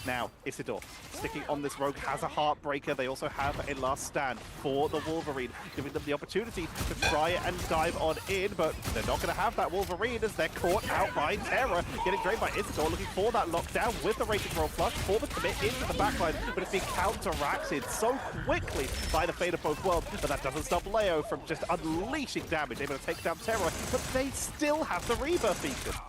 Now, Isidore, sticking on this Rogue, has a Heartbreaker. They also have a last stand for the Wolverine, giving them the opportunity to try and dive on in, but they're not going to have that Wolverine as they're caught out by Terra, getting drained by Isidore, looking for that lockdown with the Raging Roll flush for the commit into the backline, but it's being counteracted so quickly by the Fate of both worlds, but that doesn't stop Leo from just unleashing damage, able to take down Terra, but they still have the Rebirth Beacon.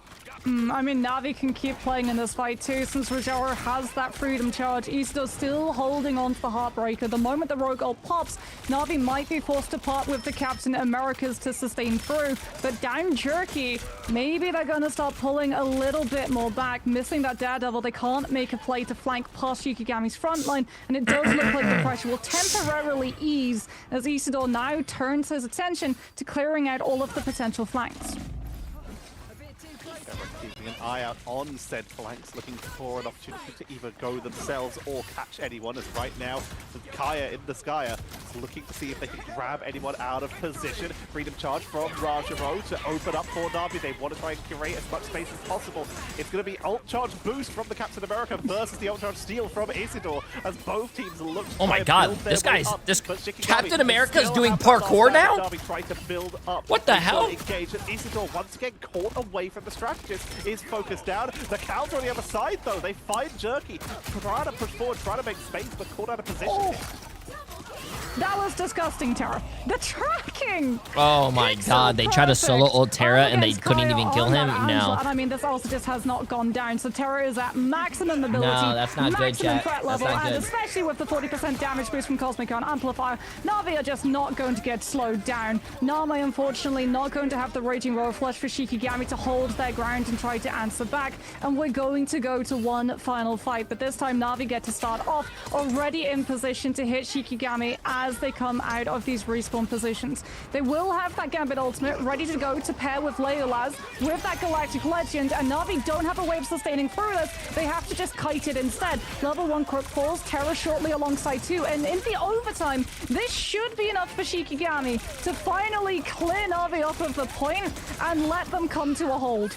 I mean, Na'Vi can keep playing in this fight too, since Rajara has that freedom charge. Isidore still holding on to the Heartbreaker. The moment the Rogue ult pops, Na'Vi might be forced to part with the Captain Americas to sustain through, but down Jerky, maybe they're going to start pulling a little bit more back. Missing that Daredevil, they can't make a play to flank past Shikigami's front line, and it does look like the pressure will temporarily ease as Isidore now turns his attention to clearing out all of the potential flanks. Keeping an eye out on said flanks, looking for an opportunity to either go themselves or catch anyone, as right now Kaya in the Skya is looking to see if they can grab anyone out of position. Freedom charge from Rajaro to open up for Na'Vi. They want to try and curate as much space as possible. It's going to be ult charge boost from the Captain America versus the ult charge steal from Isidore, as both teams look to oh my god, this Captain America is doing parkour now? To build up. What the hell? Engage, and Isidore once again caught away from the strategist, is focused down. The counter on the other side though, they find Jerky, trying to push forward, trying to make space, but caught out of position. That was disgusting, Terra. The tracking! Oh my god, they tried to solo ult Terra and they couldn't even kill him? No. And I mean, this also just has not gone down. So Terra is at maximum ability, No, that's not good, maximum chat. threat That's level, not and good. especially with the 40% damage boost from Cosmic on Amplifier, Na'Vi are just not going to get slowed down. Nami, unfortunately, not going to have the Raging Royal Flush for Shikigami to hold their ground and try to answer back. And we're going to go to one final fight, but this time Na'Vi get to start off already in position to hit Shikigami as they come out of these respawn positions. They will have that Gambit ultimate ready to go to pair with Leolaz with that Galactic Legend, and Na'Vi don't have a wave sustaining through this. They have to just kite it instead. Level 1 Crook falls, Terra shortly alongside 2, and in the overtime, this should be enough for Shikigami to finally clear Na'Vi off of the point and let them come to a hold.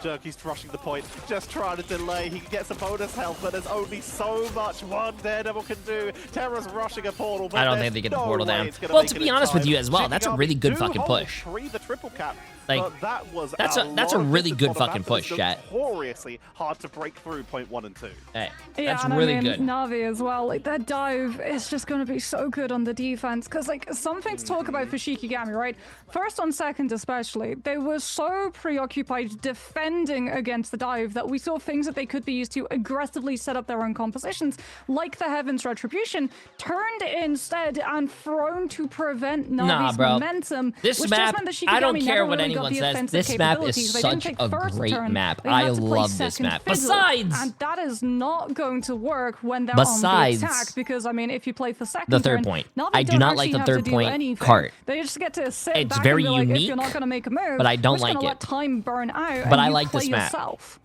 Jerky's rushing the point, just trying to delay. He can get some bonus health, but there's only so much one Daredevil can do. Terra's rushing a portal, but I don't think they get the no portal way down. it's gonna Well, make to it be in honest with time. you as well, that's a really good fucking push. The triple cap. Like, But that was that's a lot of really distance good on the fucking map that is push, chat. Notoriously hard to break through point 1 and 2. Hey, Yeah, that's and really I mean, good. Na'Vi as well. Like, that dive is just going to be so good on the defense. Because, like, something to talk about for Shikigami, right? First on second especially, they were so preoccupied defending against the dive that we saw things that they could be used to aggressively set up their own compositions, like the Heaven's Retribution, turned instead and thrown to prevent Na'Vi's momentum. This which map, just meant that I don't Shikigami care never what really got anyone the says. offensive This map is capabilities. They didn't such take a first great turn. map. They I had to play love this second map. fiddle. Besides, And that is not going to work when they're Besides, on the attack, because I mean, if you play for second the third turn, point. Na'Vi I do don't not like actually the have third to do point anything. cart. They just get to sit It's back very and be like, if unique, you're not going to make a move, but I don't we're just like gonna it. let time burn out. But and I you like play this map. yourself.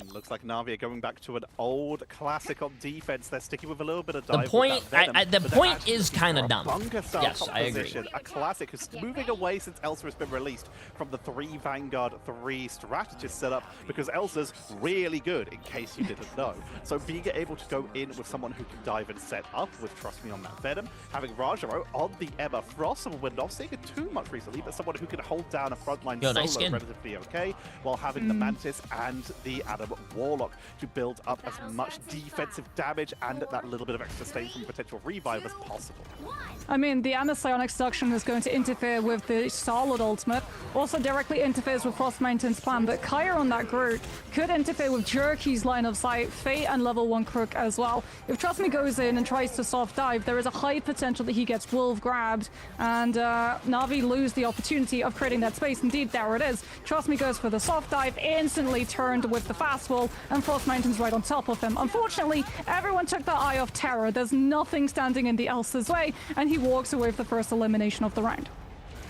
And looks like Na'Vi are going back to an old classic on defense. They're sticking with a little bit of dive. The point, with that venom, the but they're point actually is looking kind for of a dumb. bunker-style Yes, I agree. composition, a classic who's moving away since Elsa has been released from the 3 Vanguard, 3 strategist setup, because Elsa's really good, in case you didn't know. So being able to go in with someone who can dive and set up with Trust Me on that Venom, having Rajaro on the Emma Frost, someone we're not seeing it too much recently, but someone who can hold down a frontline Yo, solo nice skin. relatively okay, while having the Mantis and the Adam Warlock to build up as much defensive damage and that little bit of extra stain from potential revive as possible. I mean, the Psionic Suction is going to interfere with the Starlord ultimate, also directly interferes with Frost Mountain's plan, but Kyra on that Groot could interfere with Jerky's line of sight, Fate and level 1 Crook as well. If Trust Me goes in and tries to soft dive, there is a high potential that he gets wolf grabbed, and Na'Vi lose the opportunity of creating that space. Indeed, there it is. Trust Me goes for the soft dive, instantly turned with the fast wall, and Frost Mountain's right on top of him. Unfortunately, everyone took their eye off Terror. There's nothing standing in the Elsa's way, and he walks away with the first elimination of the round.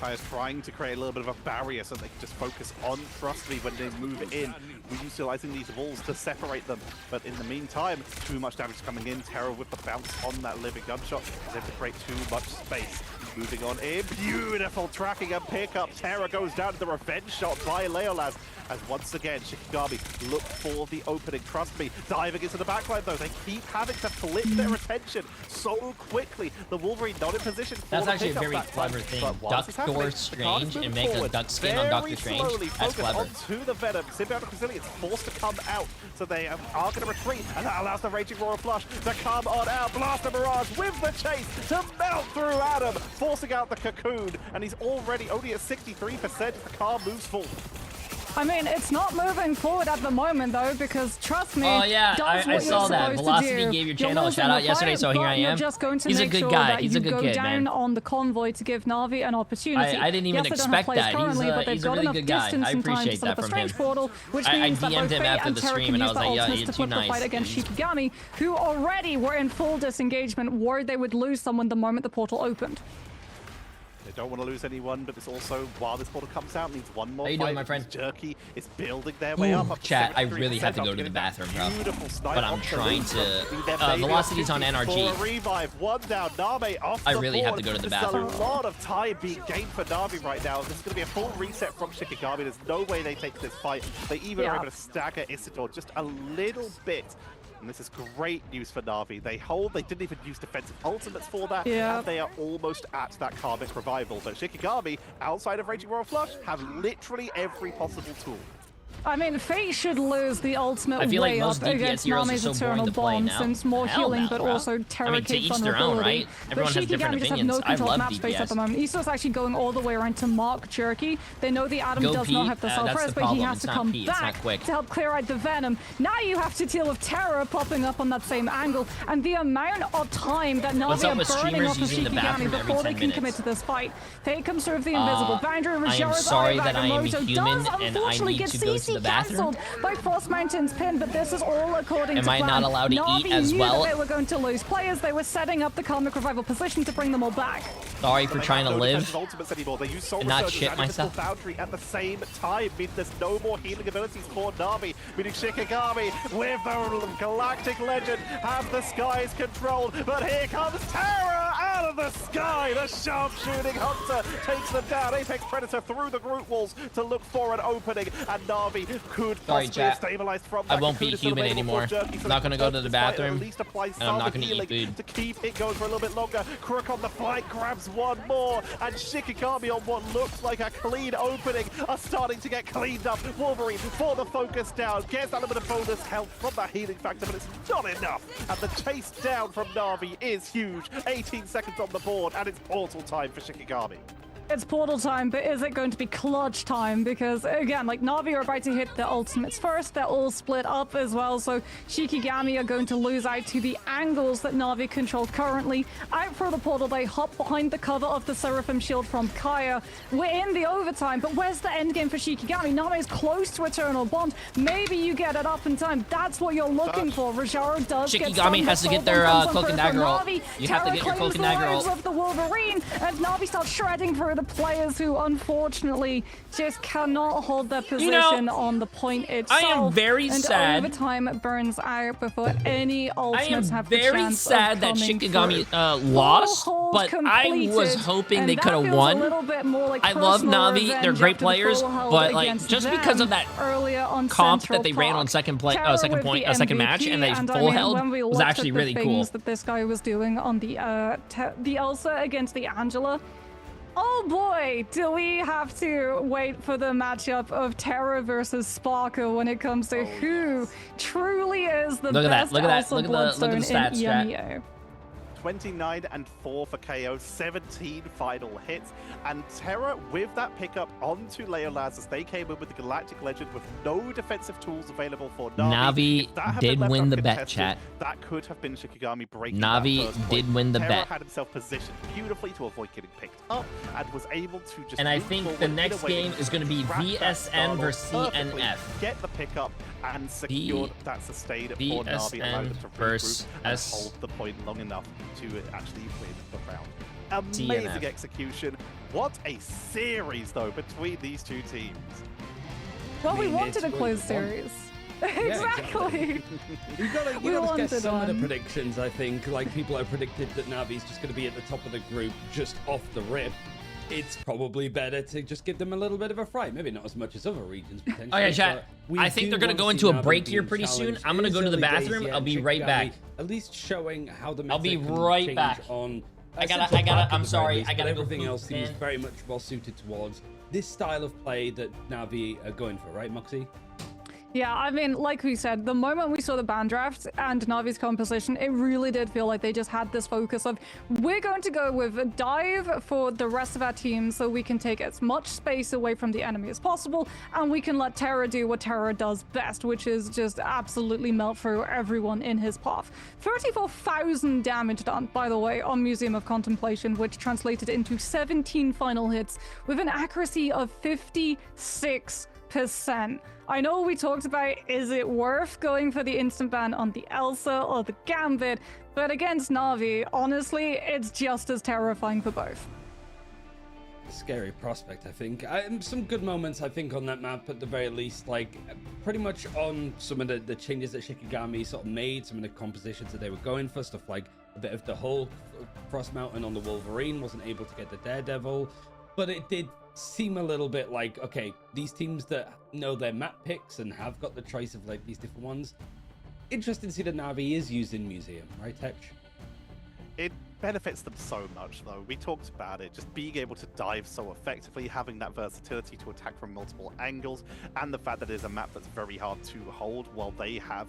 Kaya's trying to create a little bit of a barrier so they can just focus on Trust Me when they move in. We're utilizing these walls to separate them, but in the meantime, too much damage coming in. Terror with the bounce on that living gunshot is able to create too much space. Moving on in, beautiful tracking and pickup. Terror goes down to the revenge shot by Leolaz. As once again, Shikigami look for the opening. Trust Me, diving into the backline though. They keep having to flip their attention so quickly. The Wolverine not in position for That's the actually a pickup very backline. clever thing. But whilst Duck it's happening, Door the card is Strange moving and make a forward. duck skin on Doctor Very Strange. slowly That's focus clever. onto the Venom. Symbiotic Resilience forced to come out. So they are going to retreat, and that allows the Raging Royal Flush to come on out. Blaster Mirage with the chase to melt through Adam, forcing out the Cocoon, and he's already only at 63% as the car moves forward. I mean, it's not moving forward at the moment, though, because Trust Me, Oh yeah, does I what saw you're that. supposed to Velocity do. gave your You're channel a losing shout out the yesterday, fight, so here but I You're am. just going to He's a make good sure guy. that He's you a good go kid, down man. on the convoy to give Na'Vi an opportunity. I didn't even yes, they don't have expect players that. currently, He's a- but they've he's a got really enough good guy. distance I and time to appreciate set up that a from him. strange portal, which I means that DM'd both him Fate after and the Terra stream, can and I use was their like, yo, ultimates you're to too flip the nice. fight against Shikigami, who already were in full disengagement, worried they would lose someone the moment the portal opened. They don't want to lose anyone, but it's also, while this portal comes out, needs one more How you fight. doing, my friend? Jerky is building their way up. to Chat, I 73% really have to go to after the getting that bathroom, bro. beautiful snipe But I'm onto trying Luke. to- There may be Velocity's on opportunity NRG. for a revive. One down, Name off I the really have board. to go to the There's bathroom. a lot of time being gained for Na'Vi right now. This is going to be a full reset from Shikigami. There's no way they take this fight. They even are able to stagger Isidore just a little bit. And this is great news for Na'Vi. They hold, they didn't even use defensive ultimates for that, and they are almost at that Karmic Revival. But Shikigami, outside of Raging Royal Flush, have literally every possible tool. I mean, Fate should lose the ultimate I feel like way most up against DPS heroes are Nami's so boring Eternal to play Bond, now. since more Hell healing, no, but bro. also Terra I mean, to keeps each their own, vulnerability. right? Everyone has different Shikigami just have no opinions. I control of love map space at DPS. the moment. Iso's actually going all the way around to mark Jerky. They know the Adam Go does Pete. not have the That's self-res, the but he problem. has It's to not come Pete. It's not back quick. to help clear out the Venom. Now you have to deal with Terra popping up on that same angle, and the amount of time that What's Navi up are with burning streamers off of using the Shikigami bathroom every before they 10 can commit minutes? to this fight. Fate comes through the invisible boundary. I am Rajara's sorry eye that I am Agamotto human does and I unfortunately need get to go to CC the bathroom. cancelled by Frost Mountain's pin, but this is all according Am to I plan. not allowed to Na'Vi eat as knew well? that they were going to lose players. They were setting up the Karmic Revival position to bring them all back. Sorry for trying to live Ultimates anymore. They use Soul and not Resurgence shit and Invisible myself. Boundary at the same time, means there's no more healing abilities for Na'Vi, meaning Shikigami with the Galactic Legend have the skies controlled, but here comes Terra out of the sky! The sharpshooting Hunter takes them down. Apex Predator through the group walls to look for an opening, and Na'Vi could Sorry, possibly chat. have stabilized from I that. won't be Cocoon is still human available for anymore. Jerky, so Not they gonna can go turn to the this fight and bathroom, at least apply and I'm some not gonna eat healing food. to keep it going for a little bit longer. Crook on the flank grabs one more, and Shikigami on what looks like a clean opening are starting to get cleaned up. Wolverine for the focus down, gets that little bit of bonus health from that healing factor, but it's not enough. And the chase down from Na'Vi is huge. 18 seconds on the board, and it's portal time for Shikigami. It's portal time, but is it going to be clutch time? Because again, like Na'Vi are about to hit the ultimates first. They're all split up as well, so Shikigami are going to lose out to the angles that Na'Vi control currently. Out for the portal, they hop behind the cover of the Seraphim shield from Kaya. We're in the overtime, but where's the end game for Shikigami? Na'Vi is close to Eternal Bond. Maybe you get it up in time. That's what you're looking for. Rajaro does get Shikigami has to get their cloak and dagger roll. You have to get your cloak and dagger roll. of the Wolverine, and Na'Vi starts shredding through the players who unfortunately just cannot hold their position on the point itself. I am very and sad. Overtime burns out before any I am ultimates have the very chance sad of that coming Shikigami through. lost, Full hold but I was completed, hoping and they that could have feels won. a little bit more like I love personal Na'Vi. revenge They're great after the players, full hold but like against just because of them that earlier on comp Central that they ran on Park. second Terra second with the second match MVP, and they and full I mean, held when we was looked actually at the really cool. things that this guy was doing on the Elsa against the Angela. Oh boy, do we have to wait for the matchup of Terra versus Sparker when it comes to who truly is the Look at that, best look at that, Elsa look at the Bloodstone stats, in chat. EMEA. 29 and 4 for KO, 17 final hits, and Terra with that pickup onto Leolaz as they came in with the Galactic Legend with no defensive tools available for Na'Vi. If that had been did left win the bet, uncontested, chat. That could have been Shikigami breaking Navi that first did point. win the Terra bet. had himself positioned beautifully to avoid getting picked up and was able to just And I move think forward the in a next way game that is going to be trapped that VSN Star-Lord versus perfectly, CNF. get the pickup and secured that sustain for Na'Vi, allowing them to regroup and hold the point long enough to actually win the round. Amazing TNF. execution. What a series, though, between these two teams. Well, we mean, wanted it's a what close you want. series. Yeah, Exactly. You gotta We guess wanted some of the one. predictions, I think. Like, people have predicted that Navi's just going to be at the top of the group just off the rip. It's probably better to just give them a little bit of a fright. Maybe not as much as other regions, potentially. Okay, chat. but we I think do they're gonna want go to into see a Navi break here being pretty soon. challenged. I'm gonna It go is to the early days bathroom. yet, I'll be and right Shikigami back. At least showing how the I'll be meta can right change back. on I gotta- Central I gotta- Park at I'm the very sorry, least, I gotta but go everything poop, else seems man. very much well suited towards this style of play that Navi are going for, right, Moxie? Yeah, I mean, like we said, the moment we saw the ban draft and Navi's composition, it really did feel like they just had this focus of, we're going to go with a dive for the rest of our team so we can take as much space away from the enemy as possible, and we can let Terra do what Terra does best, which is just absolutely melt through everyone in his path. 34,000 damage done, by the way, on Museum of Contemplation, which translated into 17 final hits with an accuracy of 56%. I know we talked about, is it worth going for the instant ban on the Elsa or the Gambit, but against Na'Vi, honestly, it's just as terrifying for both. Scary prospect, I think. Some good moments, I think, on that map at the very least. Like, pretty much on some of the changes that Shikigami sort of made, some of the compositions that they were going for, stuff like a bit of the Hulk, Frost Mountain on the Wolverine, wasn't able to get the Daredevil, but it did seem a little bit like, okay, these teams that know their map picks and have got the choice of like these different ones. Interesting to see that Na'Vi is using Museum, right, Tetch? It benefits them so much, though. We talked about it, just being able to dive so effectively, having that versatility to attack from multiple angles, and the fact that it is a map that's very hard to hold while they have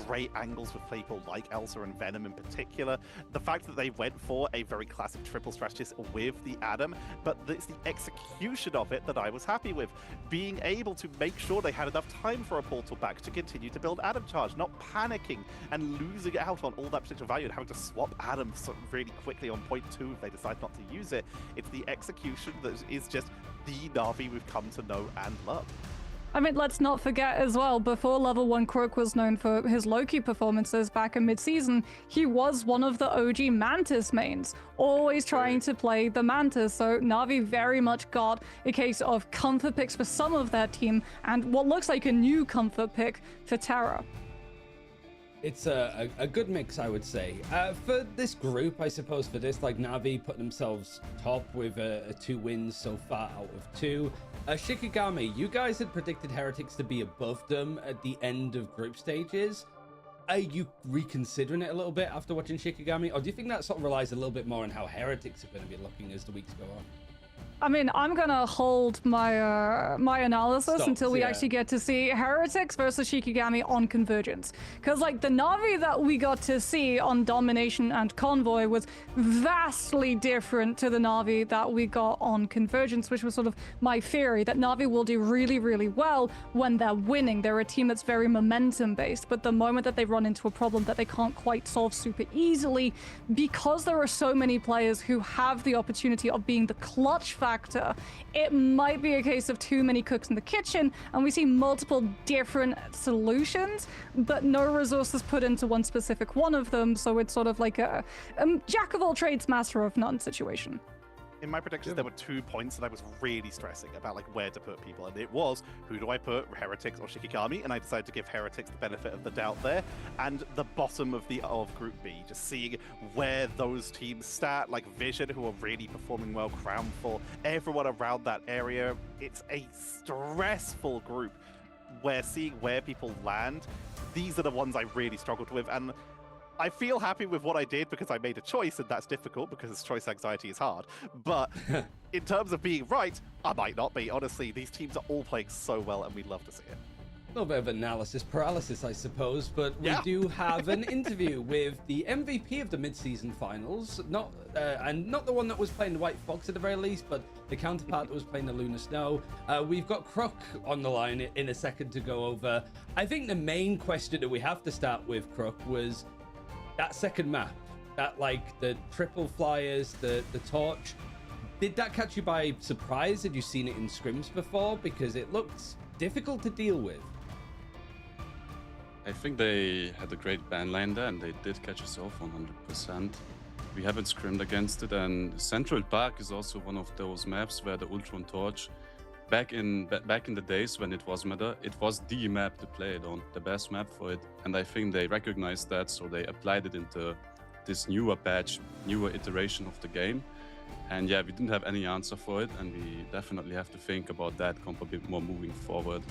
great angles with people like Elsa and Venom in particular. The fact that they went for a very classic triple strategist with the Adam, but it's the execution of it that I was happy with. Being able to make sure they had enough time for a portal back to continue to build Adam charge, not panicking and losing out on all that potential value and having to swap Adam really quickly on point 2 if they decide not to use it. It's the execution that is just the Na'Vi we've come to know and love. I mean, let's not forget as well, before Level 1 Crook was known for his Loki performances back in mid-season, he was one of the OG Mantis mains, always trying to play the Mantis, so Na'Vi very much got a case of comfort picks for some of their team, and what looks like a new comfort pick for Terra. It's a good mix, I would say. For this group, I suppose, for this, like Na'Vi put themselves top with 2 wins so far out of 2. Shikigami, you guys had predicted Heretics to be above them at the end of group stages. Are you reconsidering it a little bit after watching Shikigami? Or do you think that sort of relies a little bit more on how Heretics are going to be looking as the weeks go on? I mean, I'm gonna hold my my analysis until we actually get to see Heretics versus Shikigami on Convergence. Because, like, the Na'Vi that we got to see on Domination and Convoy was vastly different to the Na'Vi that we got on Convergence, which was sort of my theory, that Na'Vi will do really, really well when they're winning. They're a team that's very momentum-based, but the moment that they run into a problem that they can't quite solve super easily, because there are so many players who have the opportunity of being the clutch factor, it might be a case of too many cooks in the kitchen, and we see multiple different solutions, but no resources put into one specific one of them, so it's sort of like a jack of all trades, master of none situation. In my predictions, there were 2 points that I was really stressing about, like, where to put people, and it was, who do I put, Heretics or Shikigami? And I decided to give Heretics the benefit of the doubt there, and the bottom of Group B, just seeing where those teams stat, like Vision, who are really performing well, Crownfall, everyone around that area. It's a stressful group where seeing where people land, these are the ones I really struggled with, and I feel happy with what I did because I made a choice, and that's difficult because choice anxiety is hard. But in terms of being right, I might not be. Honestly, these teams are all playing so well, and we love to see it. A little bit of analysis paralysis, I suppose, but we do have an interview with the MVP of the mid-season finals, not the one that was playing the White Fox at the very least, but the counterpart that was playing the Lunar Snow. We've got Crook on the line in a second to go over. I think the main question that we have to start with, Crook, was that second map, that, like, the triple flyers, the torch. Did that catch you by surprise? Had you seen it in scrims before? Because it looked difficult to deal with. I think they had a great ban line there, and they did catch us off 100%. We haven't scrimmed against it, and Central Park is also one of those maps where the Ultron Torch, back in the days when it was meta, it was the map to play it on, the best map for it, and I think they recognized that, so they applied it into this newer patch, newer iteration of the game. And yeah, we didn't have any answer for it, and we definitely have to think about that comp a bit more moving forward.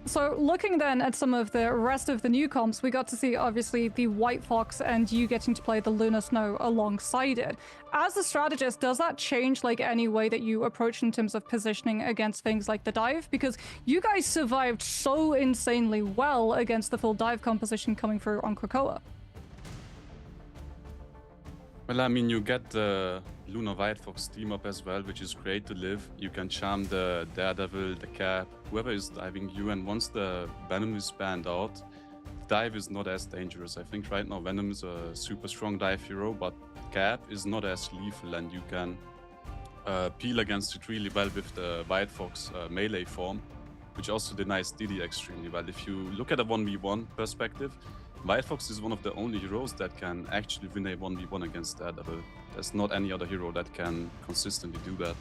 So looking then at some of the rest of the new comps, we got to see obviously the White Fox and you getting to play the Lunar Snow alongside it. As a strategist, does that change like any way that you approach in terms of positioning against things like the dive? Because you guys survived so insanely well against the full dive composition coming through on Krakoa. Well, I mean, you get the Lunar White Fox team up as well, which is great to live. You can charm the Daredevil, the Cap, whoever is diving you, and once the Venom is banned out, dive is not as dangerous. I think right now Venom is a super strong dive hero, but Cap is not as lethal, and you can peel against it really well with the White Fox melee form, which also denies DD extremely well. If you look at a 1v1 perspective, White Fox is one of the only heroes that can actually win a 1v1 against Daredevil. There's not any other hero that can consistently do that.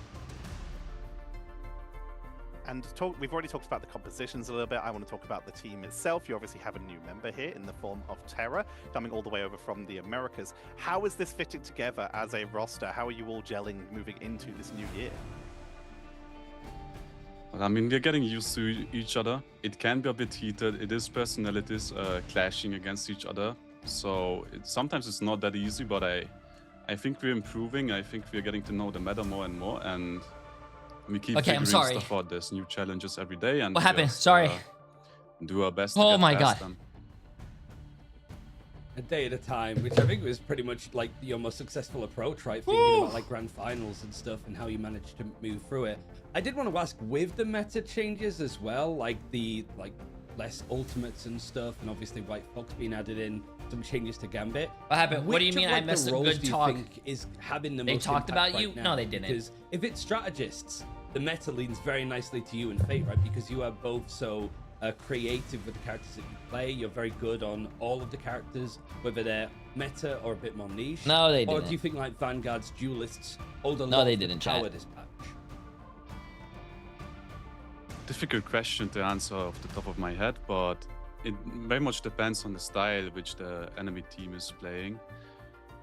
And we've already talked about the compositions a little bit. I want to talk about the team itself. You obviously have a new member here in the form of Terra, coming all the way over from the Americas. How is this fitting together as a roster? How are you all gelling moving into this new year? Well, I mean, we're getting used to each other. It can be a bit heated. It is personalities clashing against each other. So sometimes it's not that easy, but I think we're improving. I think we're getting to know the meta more and more, and we keep Okay, I'm figuring sorry. stuff out. There's new challenges every day, and What happened? just, Sorry. Do our best. To Oh get my past God. them. A day at a time, which I think was pretty much like your most successful approach, right? Thinking about like grand finals and stuff and how you managed to move through it. I did want to ask, with the meta changes as well, like the less ultimates and stuff, and obviously White Fox being added in, some changes to Gambit. What happened? What do you Which mean of, I like, the missed a roles good do you talk? think is having the They most talked impact about you? right No, now? they didn't. Because if it's strategists, the meta leans very nicely to you and Fate, right? Because you are both so creative with the characters that you play. You're very good on all of the characters, whether they're meta or a bit more niche. No, they Or didn't. do you think like Vanguard's duelists hold a No, lot they of the didn't, power chat. dispatch? Difficult question to answer off the top of my head, but it very much depends on the style which the enemy team is playing.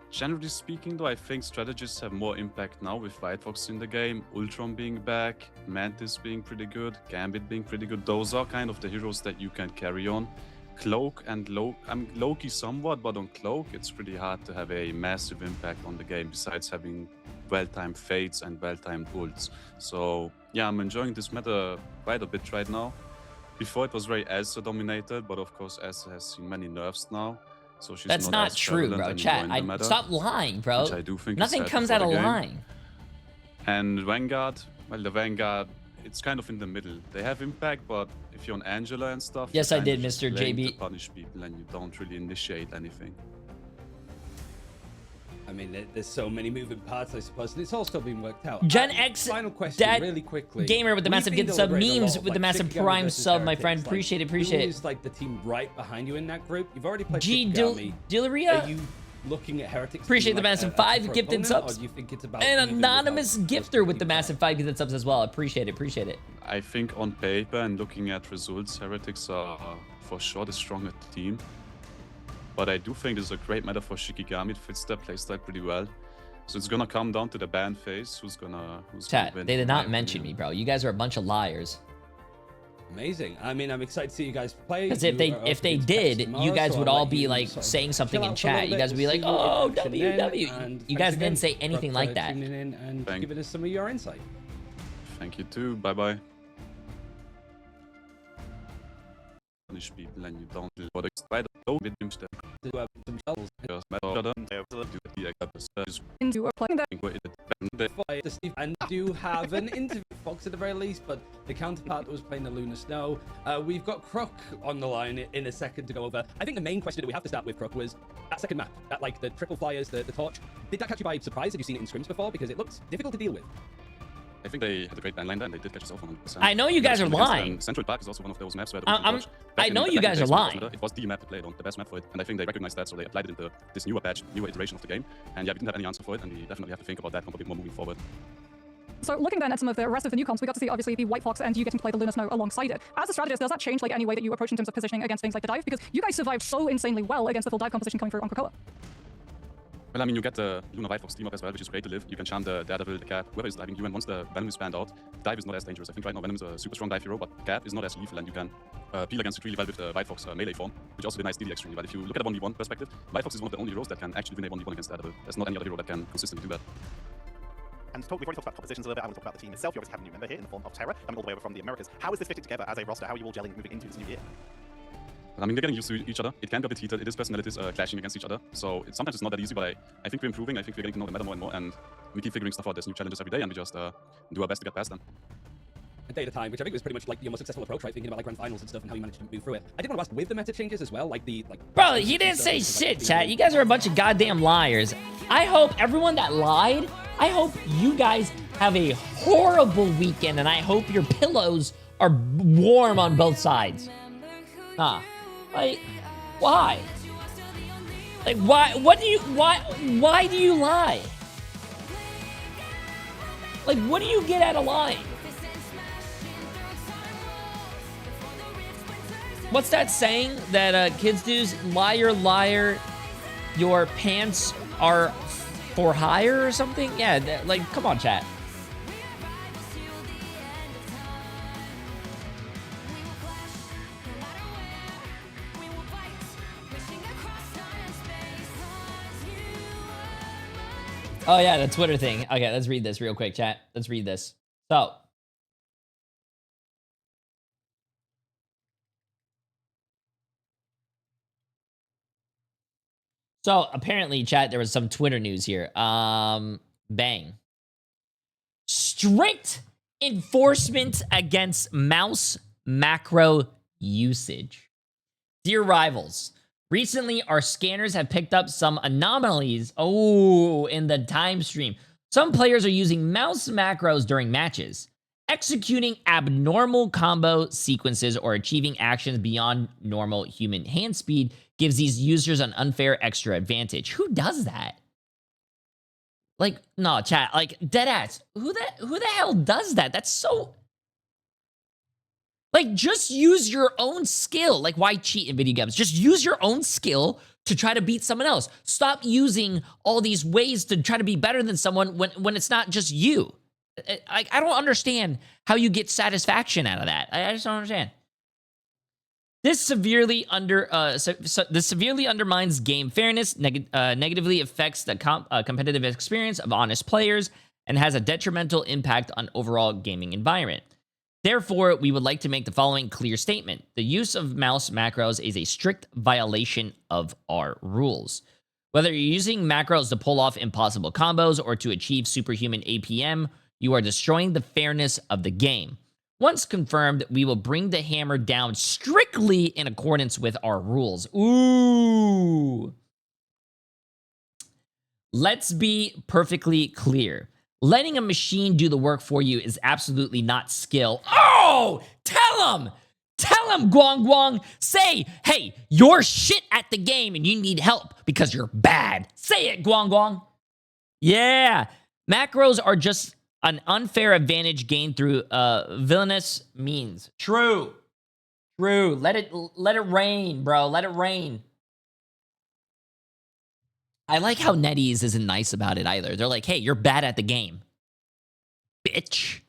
Generally speaking, though, I think strategists have more impact now with White Fox in the game, Ultron being back, Mantis being pretty good, Gambit being pretty good. Those are kind of the heroes that you can carry on. Cloak and Loki somewhat, but on Cloak, it's pretty hard to have a massive impact on the game besides having well-timed Fates and well-timed ults. So yeah, I'm enjoying this meta quite a bit right now. Before it was very Elsa dominated, but of course Elsa has seen many nerfs now. So she's That's not as true, prevalent bro. anymore Chat, in the meta, stop lying, bro. which I do think is Nothing sad comes for out the of game. lying. And Vanguard, well, the Vanguard, it's kind of in the middle. They have impact, but if you're on Angela and stuff, Yes, you're I kind did, of just Mr. playing JB. to punish people, and you don't really initiate anything. I mean, there's so many moving parts, I suppose, and it's all still being worked out. Gen X, Final question, Dad really quickly. Gamer with the We've massive been gift sub, deliberating a memes lot, with the like, massive Shikigami prime versus sub, my Heretics, friend. like, Appreciate it, who appreciate it. is like the team right behind you in that group? You've already played G. Shikigami. Dillaria? Are you looking at Heretics? Appreciate being the like massive a 5 tougher gifted opponent, subs. Or do you think it's about An even anonymous without gifter with just the being massive 5 gifted subs as well. Appreciate it, appreciate it. I think on paper and looking at results, Heretics are for sure the stronger team. But I do think this is a great meta for Shikigami. It fits their playstyle pretty well. So it's gonna come down to the ban phase. Who's gonna Chat, win, they did in my not mention opinion. me, bro. You guys are a bunch of liars. Amazing. I mean, I'm excited to see you guys play. Because if You they are if up they against did, Pepsi tomorrow, you guys so would I'll all let be you like sort of saying something chill in out for a little chat. You bit. guys would be We'll like, see you in oh, action then, WW. and You thanks guys again didn't say for anything like that. tuning in and Thank- giving us some of your insight. Thank you too. Bye bye. Punish people and you don't do what expect. Don't be them step. Some shells. Just matter of them. Into playing that. And do have an interview with Fox at the very least, but the counterpart that was playing the Lunar Snow. We've got Crook on the line in a second to go over. I think the main question that we have to start with, Crook, was that second map, that like the triple flyers, the torch. Did that catch you by surprise? Have you seen it in scrims before? Because it looks difficult to deal with. I think they had a great ban line there, and they did catch us off 100%. I know you guys are lying. Central Park is also one of those maps where I know you guys are lying. It was the map to play it on, the best map for it, and I think they recognized that, so they applied it into this newer patch, newer iteration of the game. And yeah, we didn't have any answer for it, and we definitely have to think about that a bit more moving forward. So looking then at some of the rest of the new comps, we got to see obviously the White Fox and you getting to play the Lunar Snow alongside it. As a strategist, does that change like any way that you approach in terms of positioning against things like the dive? Because you guys survived so insanely well against the full dive composition coming through on Krakoa. Well, I mean, you get the Lunar White Fox team up as well, which is great to live. You can charm the Daredevil, the Cap, whoever is diving you, and once the Venom is banned out, dive is not as dangerous. I think right now Venom is a super strong dive hero, but Cap is not as lethal, and you can peel against it really well with the White Fox melee form, which also denies DD extremely well. If you look at a 1v1 perspective, White Fox is one of the only heroes that can actually win a 1v1 against Daredevil. There's not any other hero that can consistently do that. And we've already talked about compositions a little bit. I want to talk about the team itself. You obviously have a new member here in the form of Terra, coming all the way over from the Americas. How is this fitting together as a roster? How are you all gelling moving into this new year? I mean, we're getting used to each other. It can be a bit heated. It is personalities clashing against each other. So sometimes it's not that easy, but I think we're improving. I think we're getting to know the meta more and more, and we keep figuring stuff out. There's new challenges every day, and we just do our best to get past them. A day at a time, which I think was pretty much like your most successful approach, right? Thinking about like grand finals and stuff and how you managed to move through it. I did want to ask with the meta changes as well, like Bro, he didn't say shit, chat. You guys are a bunch of goddamn liars. I hope everyone that lied, I hope you guys have a horrible weekend, and I hope your pillows are warm on both sides. Huh. Like, why? Like, why do you lie? Like, what do you get out of lying? What's that saying that kids do? Liar, liar, your pants are for hire or something? Yeah, like, come on, chat. Oh yeah, the Twitter thing. Okay, let's read this real quick, chat. Let's read this. So apparently, chat, there was some Twitter news here. Bang. Strict enforcement against mouse macro usage. Dear rivals, recently our scanners have picked up some anomalies. Oh, in the time stream. Some players are using mouse macros during matches, executing abnormal combo sequences or achieving actions beyond normal human hand speed gives these users an unfair extra advantage. Who does that? Like, no, chat, like, deadass. Who the hell does that? That's so... Like, just use your own skill. Like, why cheat in video games? Just use your own skill to try to beat someone else. Stop using all these ways to try to be better than someone when it's not just you. I don't understand how you get satisfaction out of that. I just don't understand. This severely undermines game fairness, negatively affects the competitive experience of honest players, and has a detrimental impact on overall gaming environment. Therefore, we would like to make the following clear statement. The use of mouse macros is a strict violation of our rules. Whether you're using macros to pull off impossible combos or to achieve superhuman APM, you are destroying the fairness of the game. Once confirmed, we will bring the hammer down strictly in accordance with our rules. Ooh. Let's be perfectly clear. Letting a machine do the work for you is absolutely not skill. Oh, tell him, Guang Guang. Say, hey, you're shit at the game and you need help because you're bad. Say it, Guang Guang. Yeah, macros are just an unfair advantage gained through villainous means. True. Let it rain, bro. Let it rain. I like how NetEase isn't nice about it either. They're like, hey, you're bad at the game. Bitch.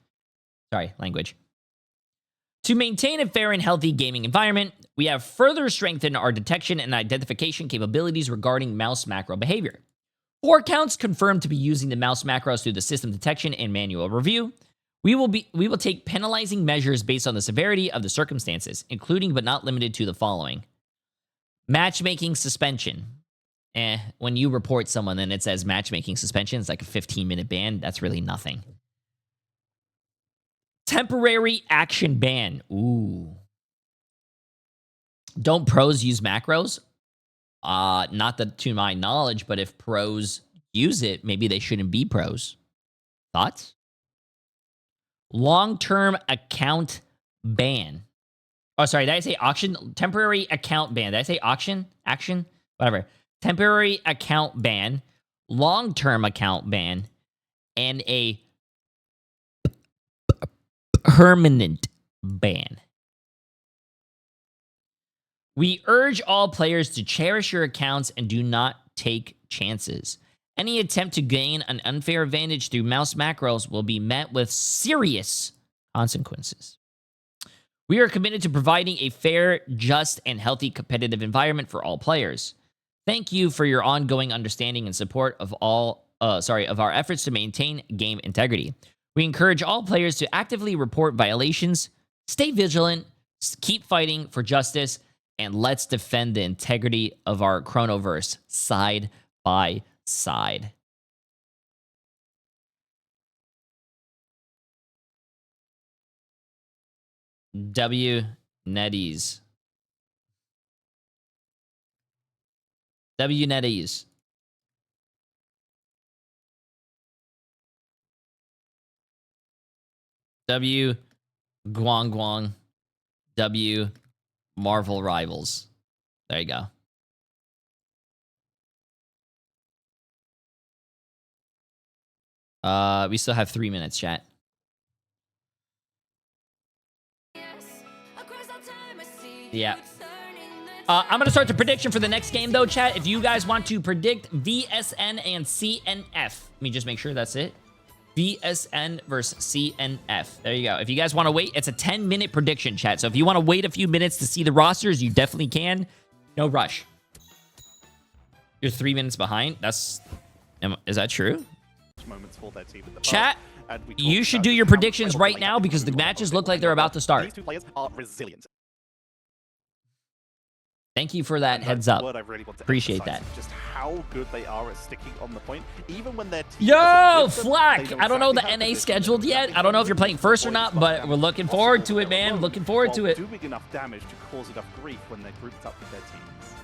Sorry, language. To maintain a fair and healthy gaming environment, we have further strengthened our detection and identification capabilities regarding mouse macro behavior. 4 accounts confirmed to be using the mouse macros through the system detection and manual review. We will take penalizing measures based on the severity of the circumstances, including but not limited to the following. Matchmaking suspension. When you report someone and it says matchmaking suspension, it's like a 15-minute ban. That's really nothing. Temporary action ban. Ooh. Don't pros use macros? Not that to my knowledge, but if pros use it, maybe they shouldn't be pros. Thoughts? Long-term account ban. Oh, sorry, did I say auction? Temporary account ban. Did I say auction? Action? Whatever. Temporary account ban, long-term account ban, and a permanent ban. We urge all players to cherish your accounts and do not take chances. Any attempt to gain an unfair advantage through mouse macros will be met with serious consequences. We are committed to providing a fair, just, and healthy competitive environment for all players. Thank you for your ongoing understanding and support of our efforts to maintain game integrity. We encourage all players to actively report violations, stay vigilant, keep fighting for justice, and let's defend the integrity of our Chronoverse side by side. NetEase. NetEase. Guang Guang. Marvel Rivals. There you go. We still have 3 minutes, chat. Yeah. I'm going to start the prediction for the next game, though, chat. If you guys want to predict VSN and CNF, let me just make sure that's it. VSN versus CNF. There you go. If you guys want to wait, it's a 10-minute prediction, chat. So if you want to wait a few minutes to see the rosters, you definitely can. No rush. You're 3 minutes behind. Is that true? moments for their team in the Chat, past. And we you talked should about do just your how predictions incredible right they now have because the been matches through look like they're about to start. These two players are resilient. Thank you for that And heads that's up. what I really want to Appreciate emphasize, that. Just how good they are at sticking on the point, even when their team Yo, isn't with them, Flack! they I don't know the exactly how to NA position scheduled them, yet. exactly I don't know how if you're to playing use first the or points not, as but much we're looking as forward possible to it, man. alone, Looking forward to while it. doing enough damage to cause enough grief when they're grouped up with their teams.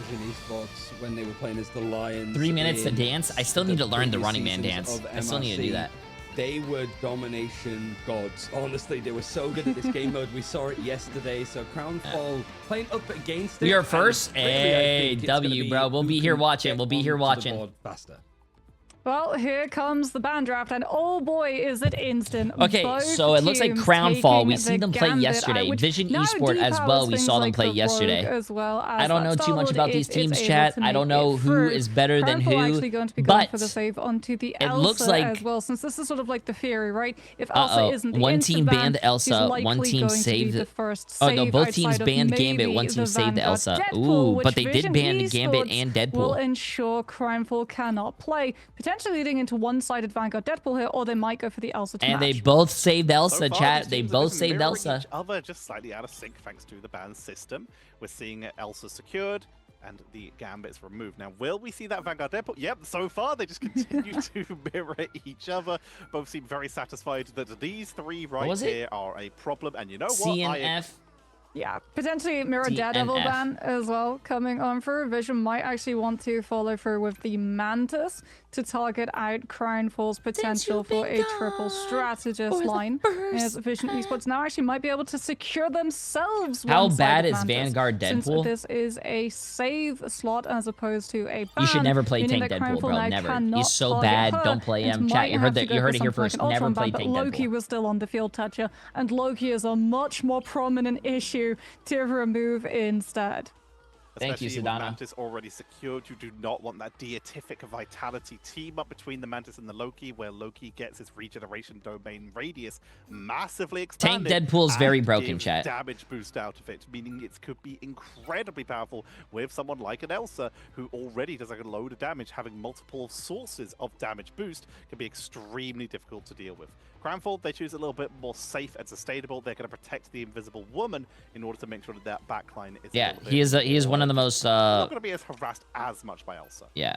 Vision Esports, when they were playing as the Lions. 3 minutes to in dance? I still need to learn the previous running man seasons dance. of I still need to do MRC, that. They were domination gods. Honestly, they were so good at this game mode. We saw it yesterday. So Crownfall playing up against it. We are and first. really, I Hey, think it's gonna W, be bro. We'll who be here can watching. get We'll be here onto the watching. board faster. Well, here comes the ban draft, and oh boy, is it instant. Okay, Both so it looks like teams Crownfall. We taking see the them play gambit, yesterday. which Vision now Esport as well. We depowers saw them things play like the yesterday. Rogue as well as I don't know that too much Starlord about these if teams, it's chat. able to I don't make know it who through. is better than Crownfall who. actually going to be going But for the save onto the it Elsa looks like as well, since this is sort of like the theory, right? If Elsa isn't the one team instant ban, banned she's Elsa, one likely team going to be saved. the first Oh no, save both teams outside of banned Gambit. maybe One the team saved Vanguard Elsa. Deadpool, Ooh, which but they did Vision ban Gambit Esports and will Deadpool. ensure Crownfall cannot play, potentially leading into one-sided Vanguard Deadpool here, or they might go for the Elsa to And match. they both saved Elsa, So far, chat. these They teams are both just saved mirroring Elsa. Each other just slightly out of sync thanks to the ban system. We're seeing Elsa secured and the Gambit's removed. Now, will we see that Vanguard Deadpool? Yep, so far they just continue to mirror each other. Both seem very satisfied that these three right was it? here are a problem. And you know what? CNF. Yeah, potentially Mirror DNF. Daredevil ban as well coming on through. Vision might actually want to follow through with the Mantis to target out Crownfall's potential for a triple strategist line. As Vision Esports now actually might be able to secure themselves. How bad one-sided is Mantis, Vanguard since Deadpool? this is a save slot as opposed to a ban. You should never play meaning Tank that Deadpool, Crownfall bro. now Never. cannot He's so target bad. her Don't play and him. Chat, might you have to go heard for it here something like first. an Ultron Never ban, play but Tank Loki Deadpool. was still on the field toucher, and Loki is a much more prominent issue to remove instead. Thank you, Especially with Sedana. Mantis already secured, you do not want that deific vitality team up between the Mantis and the Loki, where Loki gets his regeneration domain radius massively Tank expanded. Deadpool's very and broken, gives chat. damage boost out of it, meaning it could be incredibly powerful with someone like an Elsa, who already does like a load of damage. Having multiple sources of damage boost can be extremely difficult to deal with. Crownfall, they choose a little bit more safe and sustainable. They're going to protect the Invisible Woman in order to make sure that that backline is. Yeah, he is one of the most. Not going to be as harassed as much by Elsa. Yeah.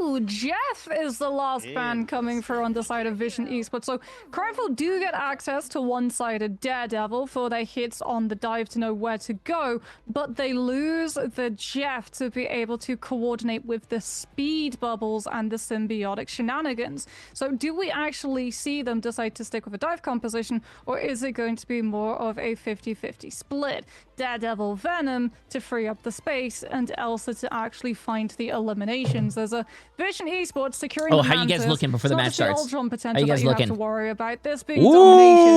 Ooh, Jeff is the last ban coming for on the side of Vision Esports. So Crownfall do get access to one-sided Daredevil for their hits on the dive to know where to go, but they lose the Jeff to be able to coordinate with the speed bubbles and the symbiotic shenanigans. So do we actually see them decide to stick with a dive composition, or is it going to be more of a 50-50 split? Daredevil Venom to free up the space, and Elsa to actually find the eliminations. There's a Vision Esports securing the how you guys Mantis. looking before the It's not match just the starts? Ultron How potential you guys that you looking? have to worry about. This being domination.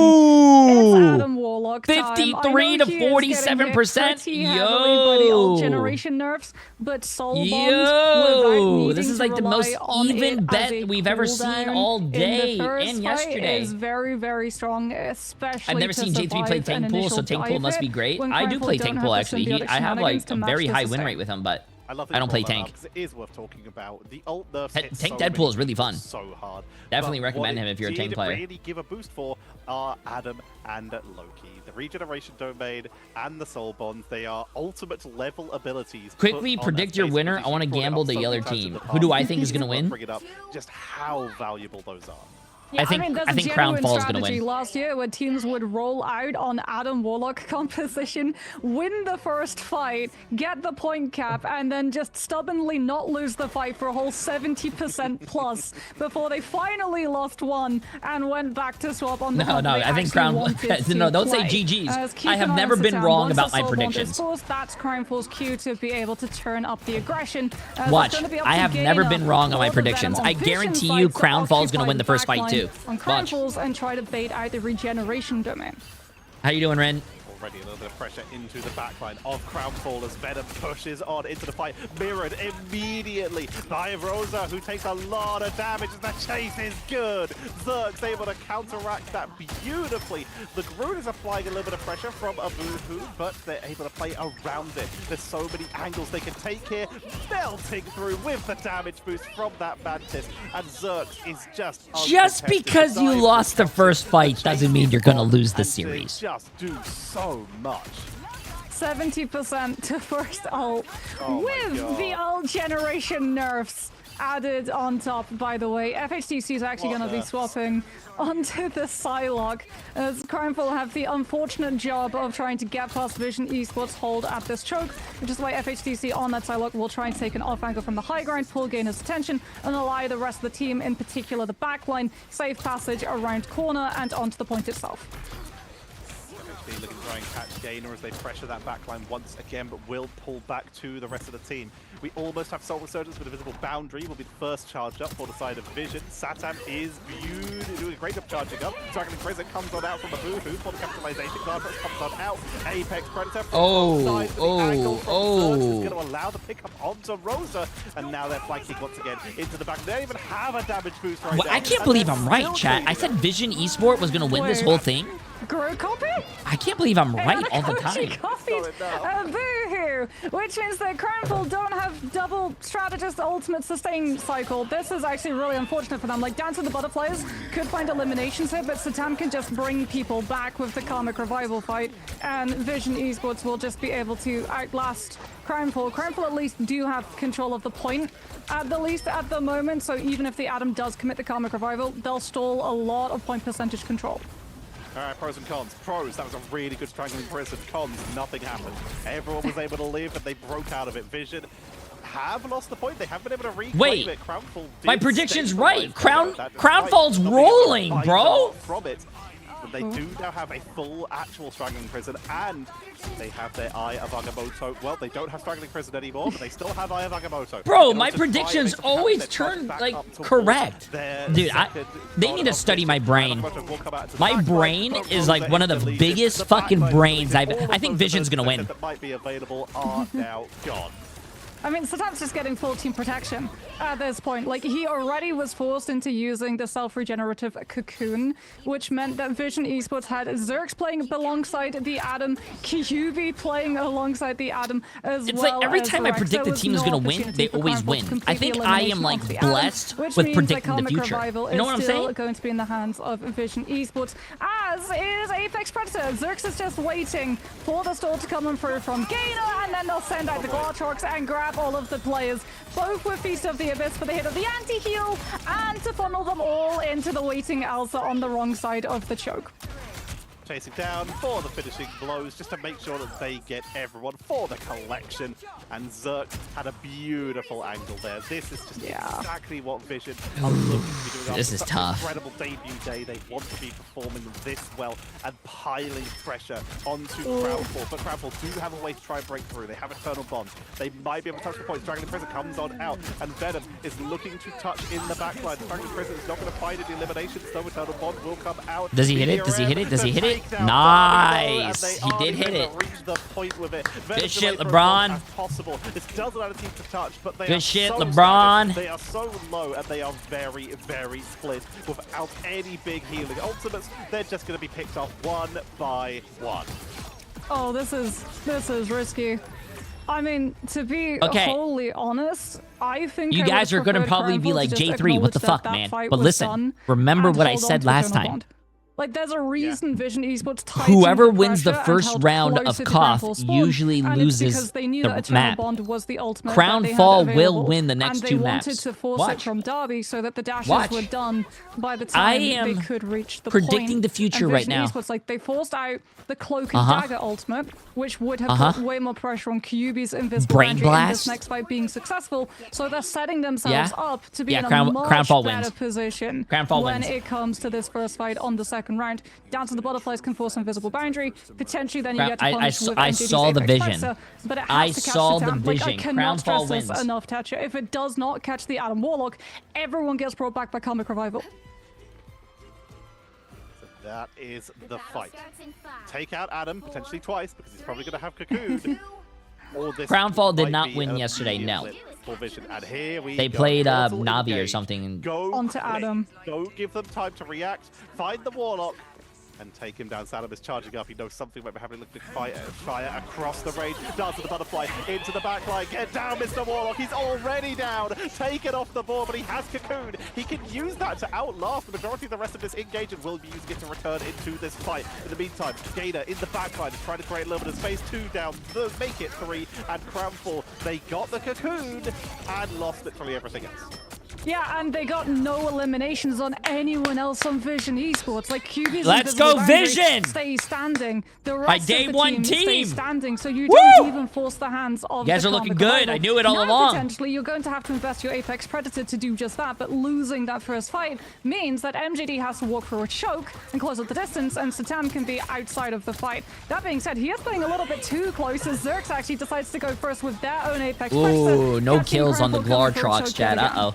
It's Ooh. Adam Warlock time. 53 to 47%. Yo. Yo. Generation nerfs, but Soul Bombs Yo. This is like the most even even bet we've ever seen all day and yesterday. Is very, very strong, especially I've never to seen Jay3 play survive an Tank Pool, so initial Tank Pool dive must be hit great. when I do Crownfall play don't Tank have Pool the actually. symbiotic I have like shenanigans to a match very the high win sustain. rate with him, but I love I don't play brought that Tank. up, 'cause it is worth talking about. The ult nerfs Tank hit so Deadpool many is really fun. so hard. Definitely But recommend what him it if you're a Tank did player. really give a boost for are Adam and Loki. The regeneration domain and the soul bonds, they are ultimate level abilities. put Quickly on predict that your space winner. position. I want to You've brought it gamble up the so other many times in team. the Who do past. I think is going to Just win? bring it up just how valuable those are. Yeah, I think there's I a think genuine Crownfall is going to strategy win. last year where teams would roll out on Adam Warlock composition, win the first fight, get the point cap, and then just stubbornly not lose the fight for a whole 70% plus before they finally lost one and went back to swap on the No, hub no, they I think actually Crown. wanted to No, don't say play. GGs. Keep I have an eye never on been Satan. wrong Once about the my soul bond is predictions. forced, that's Crownfall's cue to be able to turn up the aggression. It's Watch, gonna be up I to have Gainer never been wrong on my or the Venom predictions. on I Vision guarantee you sides to Crownfall's going to occupy win the first fight backline too. on Watch. Crownfalls and try to bait out the regeneration domain. How you doing, Ren? already a little bit of pressure into the backline of Crownfall as Venom pushes on into the fight, mirrored immediately by Rosa, who takes a lot of damage as the chase is good. Zerk's able to counteract that beautifully. The Groot is applying a little bit of pressure from a Boohoo, but they're able to play around it. There's so many angles they can take here, melting through with the damage boost from that Mantis, and Zerk is just because you lost the first fight doesn't mean you're gonna lose the series. Just do so much. 70% to first ult with the ult generation nerfs added on top, by the way. FHTC is actually going to be swapping onto the Psylocke, as Crownfall have the unfortunate job of trying to get past Vision Esports hold at this choke, which is why FHTC on that Psylocke will try and take an off angle from the high ground, pull Gainer's attention, and allow the rest of the team, in particular the backline, safe passage around corner and onto the point itself. Looking to try and catch Gainer as they pressure that backline once again, but will pull back to the rest of the team. We almost have Soul Resurgence with a visible boundary. Will be the first charge up for the side of Vision. Satam is doing a great job charging up. Dragon Prison comes on out from the Boohoo for the capitalization. Guardbox comes on out. Apex Predator from both sides. Is going to allow the pickup onto Rosa, and now they're flanking once again into the back. They don't even have a damage boost right now. I can't believe I'm right, chat. I said Vision Esport was going to win this whole thing. Grow copy? I can't believe I'm right all the time. Copied a Boohoo, which means that Crownfall don't have double strategist ultimate sustain cycle. This is actually really unfortunate for them. Like, Dance of the Butterflies could find eliminations here, but Satam can just bring people back with the Karmic Revival fight, and Vision Esports will just be able to outlast Crownfall. Crownfall at least do have control of the point, at the least at the moment, so even if the Atom does commit the Karmic Revival, they'll stall a lot of point percentage control. All right, pros and cons. Pros, that was a really good strangling prison. Cons, nothing happened. Everyone was able to live, and they broke out of it. Vision have lost the point. They haven't been able to reclaim it. Crownfall my prediction's right. Crownfall's rolling, bro. From it. But they do now have a full actual strangling prison, and they have their Eye of Agamotto. Well, they don't have strangling prison anymore, but they still have Eye of Agamotto. Bro, my predictions always turn like correct. Dude, they need to study my brain. My brain is like one of the biggest fucking brains I think Vision's gonna win. That might be available are now gone. I mean, Satam's just getting full team protection at this point. Like, he already was forced into using the self-regenerative cocoon, which meant that Vision Esports had Zerx playing alongside the Atom, Kyubi playing alongside the Atom as well. It's like every time I predict the team is going to win, they always win. I think I am like blessed with predicting the future. You know what I'm saying? Still going to be in the hands of Vision Esports, as is Apex Predator. Zerx is just waiting for the stall to come through from Gainer, and then they'll send out the Glortrox and grab all of the players, both with Feast of the Abyss for the hit of the anti-heal, and to funnel them all into the waiting Elsa on the wrong side of the choke. Chasing down for the finishing blows, just to make sure that they get everyone for the collection. And Zerk had a beautiful angle there. This is just exactly what Vision are looking to be doing. This is tough. Incredible debut day. They want to be performing this well and piling pressure onto Crownfall. But Crownfall do have a way to try and break through. They have Eternal Bond. They might be able to touch the point. Dragon Prison comes on out, and Venom is looking to touch in the backline. Dragon Prison is not going to find any eliminations, so Eternal Bond will come out. Does he hit it? Does he hit it? Does he hit it? Nice. He did hit it. Good shit, LeBron. This doesn't have a team to touch, but they good are shit, so LeBron. They are so low, and they are very, very split without any big healing. Ultimates, they're just going to be picked off one by one. Oh, this is risky. I mean, to be wholly honest, I think you guys are going to probably be like, J3, what the fuck, man? But listen, remember what I said last time. Like, there's a reason Vision Esports whoever wins the first round of KOF usually loses the map. Crownfall will win the next two maps. They wanted to force it from Derby so that the dashes were done by the time they could reach the predicting the future right now. Esports, like, they forced out the Cloak and Dagger ultimate, which would have put way more pressure on Kyubi's invisible boundary in this next fight being successful. So they're setting themselves up to be in a much better position when it comes to this first fight on the second round. Down to the Butterflies can force invisible boundary. Potentially then you get to punish with I saw the vision. Pressure, but it has to catch the vision. Like, I cannot stress this enough, Tatcha. If it does not catch the Atom Warlock, everyone gets brought back by Karmic Revival. that is the fight. Take out Adam, potentially twice, because he's probably going to have Cocoon. Or this Crownfall did might not be win an yesterday, immediate no. flip for Vision. And here we They go. played Portal Navi or engaged. something. Go Onto quick. Adam. Don't give them time to react. Find the Warlock and take him down. Saddam is charging up. He knows something might be happening. Look at fire across the range. Dance with the butterfly into the back line. Get down, Mr. Warlock. He's already down. Take it off the board, but he has Cocoon. He can use that to outlast the majority of the rest of this engage and will be using it to return into this fight. In the meantime, Gator in the back line is trying to create a little bit of space. 2 down. Make it 3. And Crownfall, they got the Cocoon and lost literally everything else. Yeah, and they got no eliminations on anyone else on Vision Esports. Like QB's Let's invisible go, boundary Vision! Stay standing. The My rest day of the one stay team! standing, so you Woo! don't even force the hands of You guys the are looking comic good. rival. I knew it all Now, along. Potentially, you're going to have to invest your Apex Predator to do just that, but losing that first fight means that MJD has to walk through a choke and close up the distance, and Satan can be outside of the fight. That being said, he is playing a little bit too close as Zerx actually decides to go first with their own Apex Predator. Ooh, no Catching kills on the Crownfall coming for a Glartrox, choke Chad. yet again. Uh-oh.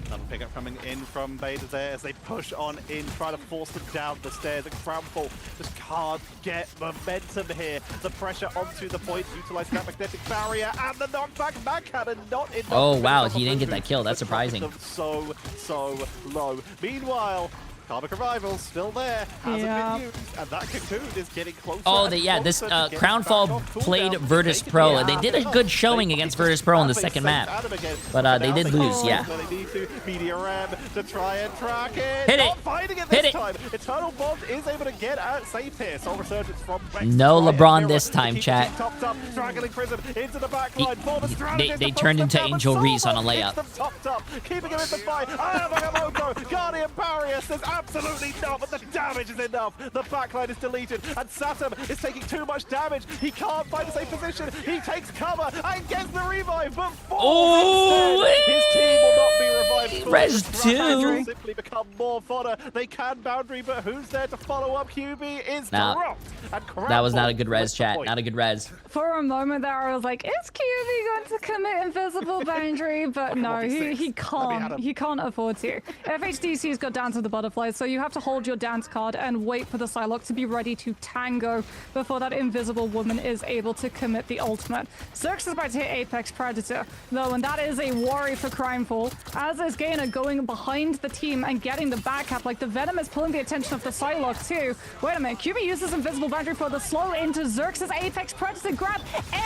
Another pickup coming in from Beta there as they push on in, trying to force them down the stairs. And Crownfall just can't get momentum here. The pressure onto the point, utilizing that magnetic barrier, and the knockback back cannon not enough. Oh, to wow, finish off he the didn't get Voodoo, that kill. That's but dropping surprising. them so low. Meanwhile, Karmic Revival's still there, hasn't been used, and that Cocoon is getting closer. Oh, and yeah, this closer to getting Crownfall back off played cooldown. Virtus They Pro, can and they did a get good up. showing They against can Virtus Pro in the just second save map. Adam again. But they Now did they lose, yeah. They need to Media Ram to try and track it. Hit it. Not finding it Hit this it. time. Eternal Bond is able to get out safe here. Soul Resurgence from Rex. No Try and LeBron mirror this to time, keep the chat. team topped up. Straggling Prism into the back line. Former strategist they to turned push them into down, but Angel Reese on a Soulbond layup. keeps them topped up, keeping him in the fight. Ayamoto, Guardian Barrier says absolutely not, but the damage is enough. The backline is deleted, and Saturn is taking too much damage. He can't find a safe position. He takes cover and gets the revive, but falls instead. His team will not be revived. Res The Strategy 2. will simply become more fodder. They can boundary, but who's there to follow up? QB is Nah, dropped. And That was not a good Crownfall res, with the chat. point. Not a good res. For a moment there, I was like, is QB going to commit invisible boundary? But no, he can't. He can't afford to. FHDC's got Dance with the Butterflies, so you have to hold your dance card and wait for the Psylocke to be ready to tango before that invisible woman is able to commit the ultimate. Zerx is about to hit Apex Predator, though, and that is a worry for Crimefall, as is Gainer going behind the team and getting the back cap. Like, the Venom is pulling the attention of the Psylocke, too. Wait a minute, QB uses invisible boundary for the slow into Zerx's Apex Predator grab.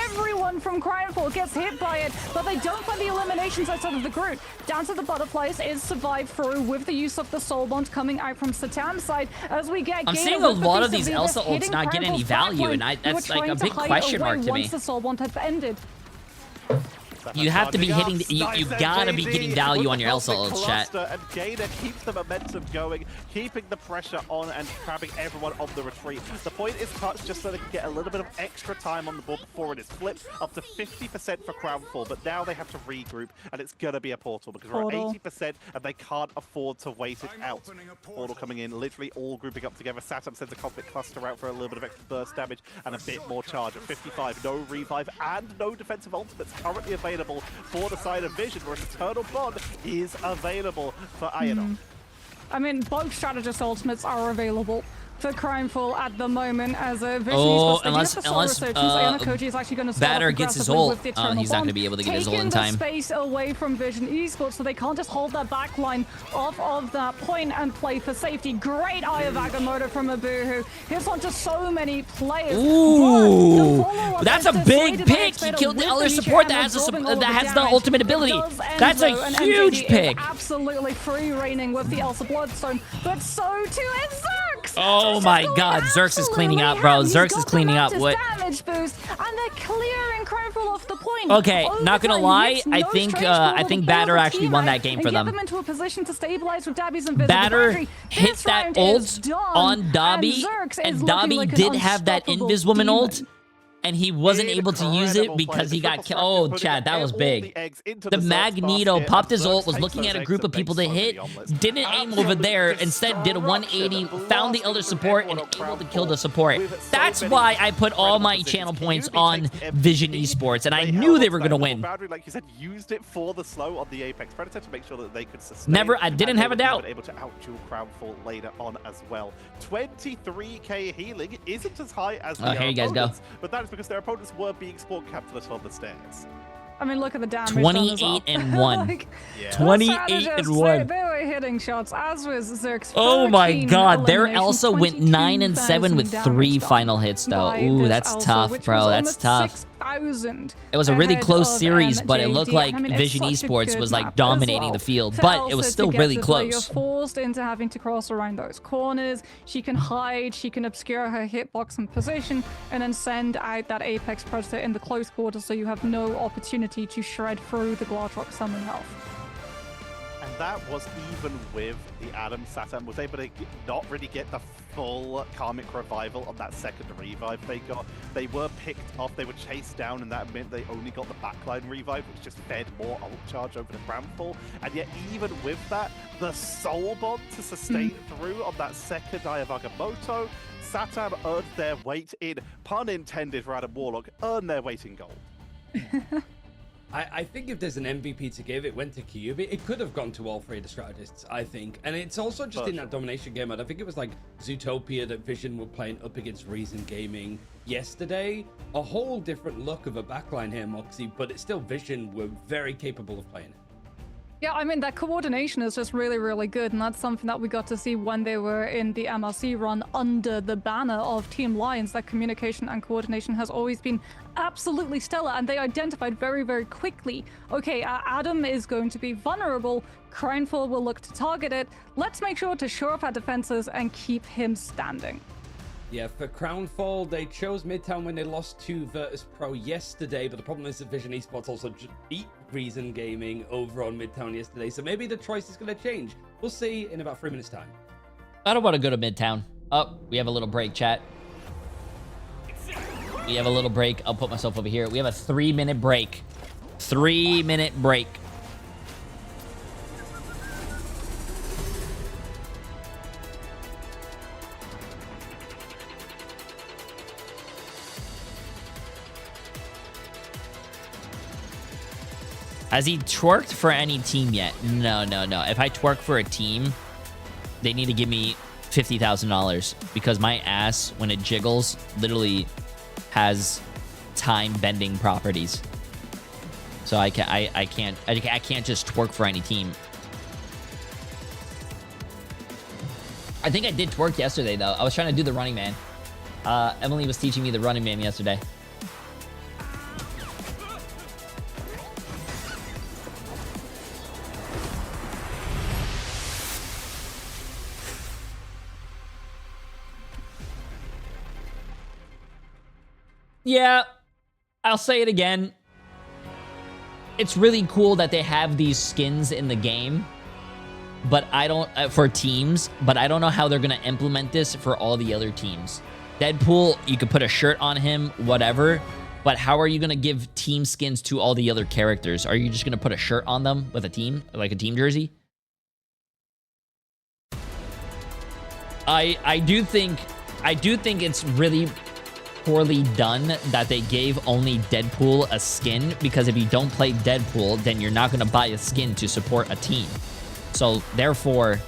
Everyone from Crimefall gets hit by it, but they don't find the eliminations outside of the group. Dance with the Butterflies is survived through with the use of the Soul Bond coming out from Satan's side as we get I'm Gainer seeing a with the lot of piece these the Elsa Abyss ults hitting not getting any Crimefall's value, backline, and who that's were like a trying to big hide question away mark to me. once the Soul Bond had ended. You have to be hitting. You Nice gotta be MJD getting value with on your the Elsa Cosmic ults, chat. Cluster, and Gainer keeps the momentum going, keeping the pressure on and trapping everyone on the retreat. The point is touched just so they can get a little bit of extra time on the board before it is flipped, up to 50% for Crownfall, but now they have to regroup, and it's gonna be a portal because we're at 80% and they can't afford to wait it out. Portal coming in, literally all grouping up together. Saturn sends a Cosmic Cluster out for a little bit of extra burst damage and a bit more charge. At 55, no revive and no defensive ultimates currently available for the side of Vision, whereas Eternal Bond is available for Iron. I mean, both strategist ultimates are available for Crimefall at the moment as a Vision Oh, Esports. They do have the Soul Resurgence. Ayana Koji is actually going to start Batter off gets his aggressively ult. with the Eternal He's not Bond, gonna be able to get his ult in taking time. the space away from Vision Esports, so they can't just hold that back line off of that point and play for safety. Great Eye of Agamotto from Abuhu. He's on just so many players. Ooh, But the follow-up that's is a big dissuaded by pick. He Expedal killed the with other Nietzsche support and that has absorbing all of the damage. ultimate It ability. does end That's a though, and huge MJD is pick. absolutely free reigning with the Elsa Bloodstone, but so too is Zerx. Oh my God, Zerx is cleaning up, bro. Zerx is cleaning up. What? Damage boost, and they're clearing Crimefall off the point. Okay, not gonna Overtime lie, hits I no think strange ball I to think pull Batter the actually team won out that game and for get them. them into a position to stabilize with Dabby's invisible Batter boundary. hit This that round is ult done, on Dobby, Zerx and is Dobby looking like did an have that unstoppable Invis woman demon. ult. and he wasn't able to use it because he got killed. Oh, Chad, that was big. The Magneto popped his ult, was looking at a group of people to hit, didn't aim over there, instead did a 180, found the other support, and able to kill the support. That's why I put all my channel points on Vision Esports, and I knew they were going to win. Like you said, used it for the slow on the Apex Predator to make sure that they could sustain. Never, I didn't have a doubt. Able to out-duel Crownfall later on as well. 23k healing isn't as high as the here you guys go. But that is because their opponents were being spawn capped on the stairs. I mean, look at the damage. 28 and 1. Like, 28 and 1. They were hitting shots, as was Zerk's. Oh my god, their Elsa went 9 and 7 with 3 final hits though. Ooh, that's tough, bro. That's tough. It was a really close series, but it looked like Vision Esports was like dominating the field, but it was still really close. You're forced into having to cross around those corners. She can hide, she can obscure her hitbox and position, and then send out that Apex Predator in the close quarters so you have no opportunity to shred through the Glartrock summon health. And that was even with the Adam. Saturn was able to not really get the full Karmic Revival on that second revive they got. They were picked off, they were chased down, and that meant they only got the backline revive, which just fed more ult charge over the Crownfall. And yet, even with that, the Soul Bond to sustain through on that second Eye of Agamotto, Saturn earned their weight in, pun intended for Adam Warlock, earned their weight in gold. I think if there's an MVP to give, it went to Kyubi. It could have gone to all 3 of the strategists, I think. And it's also just in that domination game mode. I think it was like Zootopia that Vision were playing up against Reason Gaming yesterday. A whole different look of a backline here, Moxie, but it's still Vision were very capable of playing it. Yeah, I mean, that coordination is just really, really good, and that's something that we got to see when they were in the MRC run under the banner of Team Lions. That communication and coordination has always been absolutely stellar, and they identified very, very quickly, okay, Adam is going to be vulnerable, Crownfall will look to target it, let's make sure to shore up our defenses and keep him standing. Yeah, for Crownfall, they chose Midtown when they lost to Virtus Pro yesterday, but the problem is that Vision Esports also beat Reason Gaming over on Midtown yesterday, so maybe the choice is going to change. We'll see in about 3 minutes' time. I don't want to go to Midtown. Oh, we have a little break, chat. We have a little break. I'll put myself over here. We have a 3-minute break. 3-minute break. Has he twerked for any team yet? No, no, no. If I twerk for a team, they need to give me $50,000 because my ass, when it jiggles, literally has time-bending properties. So I can't just twerk for any team. I think I did twerk yesterday though. I was trying to do the Running Man. Emily was teaching me the Running Man yesterday. Yeah, I'll say it again. It's really cool that they have these skins in the game, but I don't for teams, but I don't know how they're going to implement this for all the other teams. Deadpool, you could put a shirt on him, whatever, but how are you going to give team skins to all the other characters? Are you just going to put a shirt on them with a team, like a team jersey? I do think it's really poorly done that they gave only Deadpool a skin, because if you don't play Deadpool, then you're not going to buy a skin to support a team. So therefore,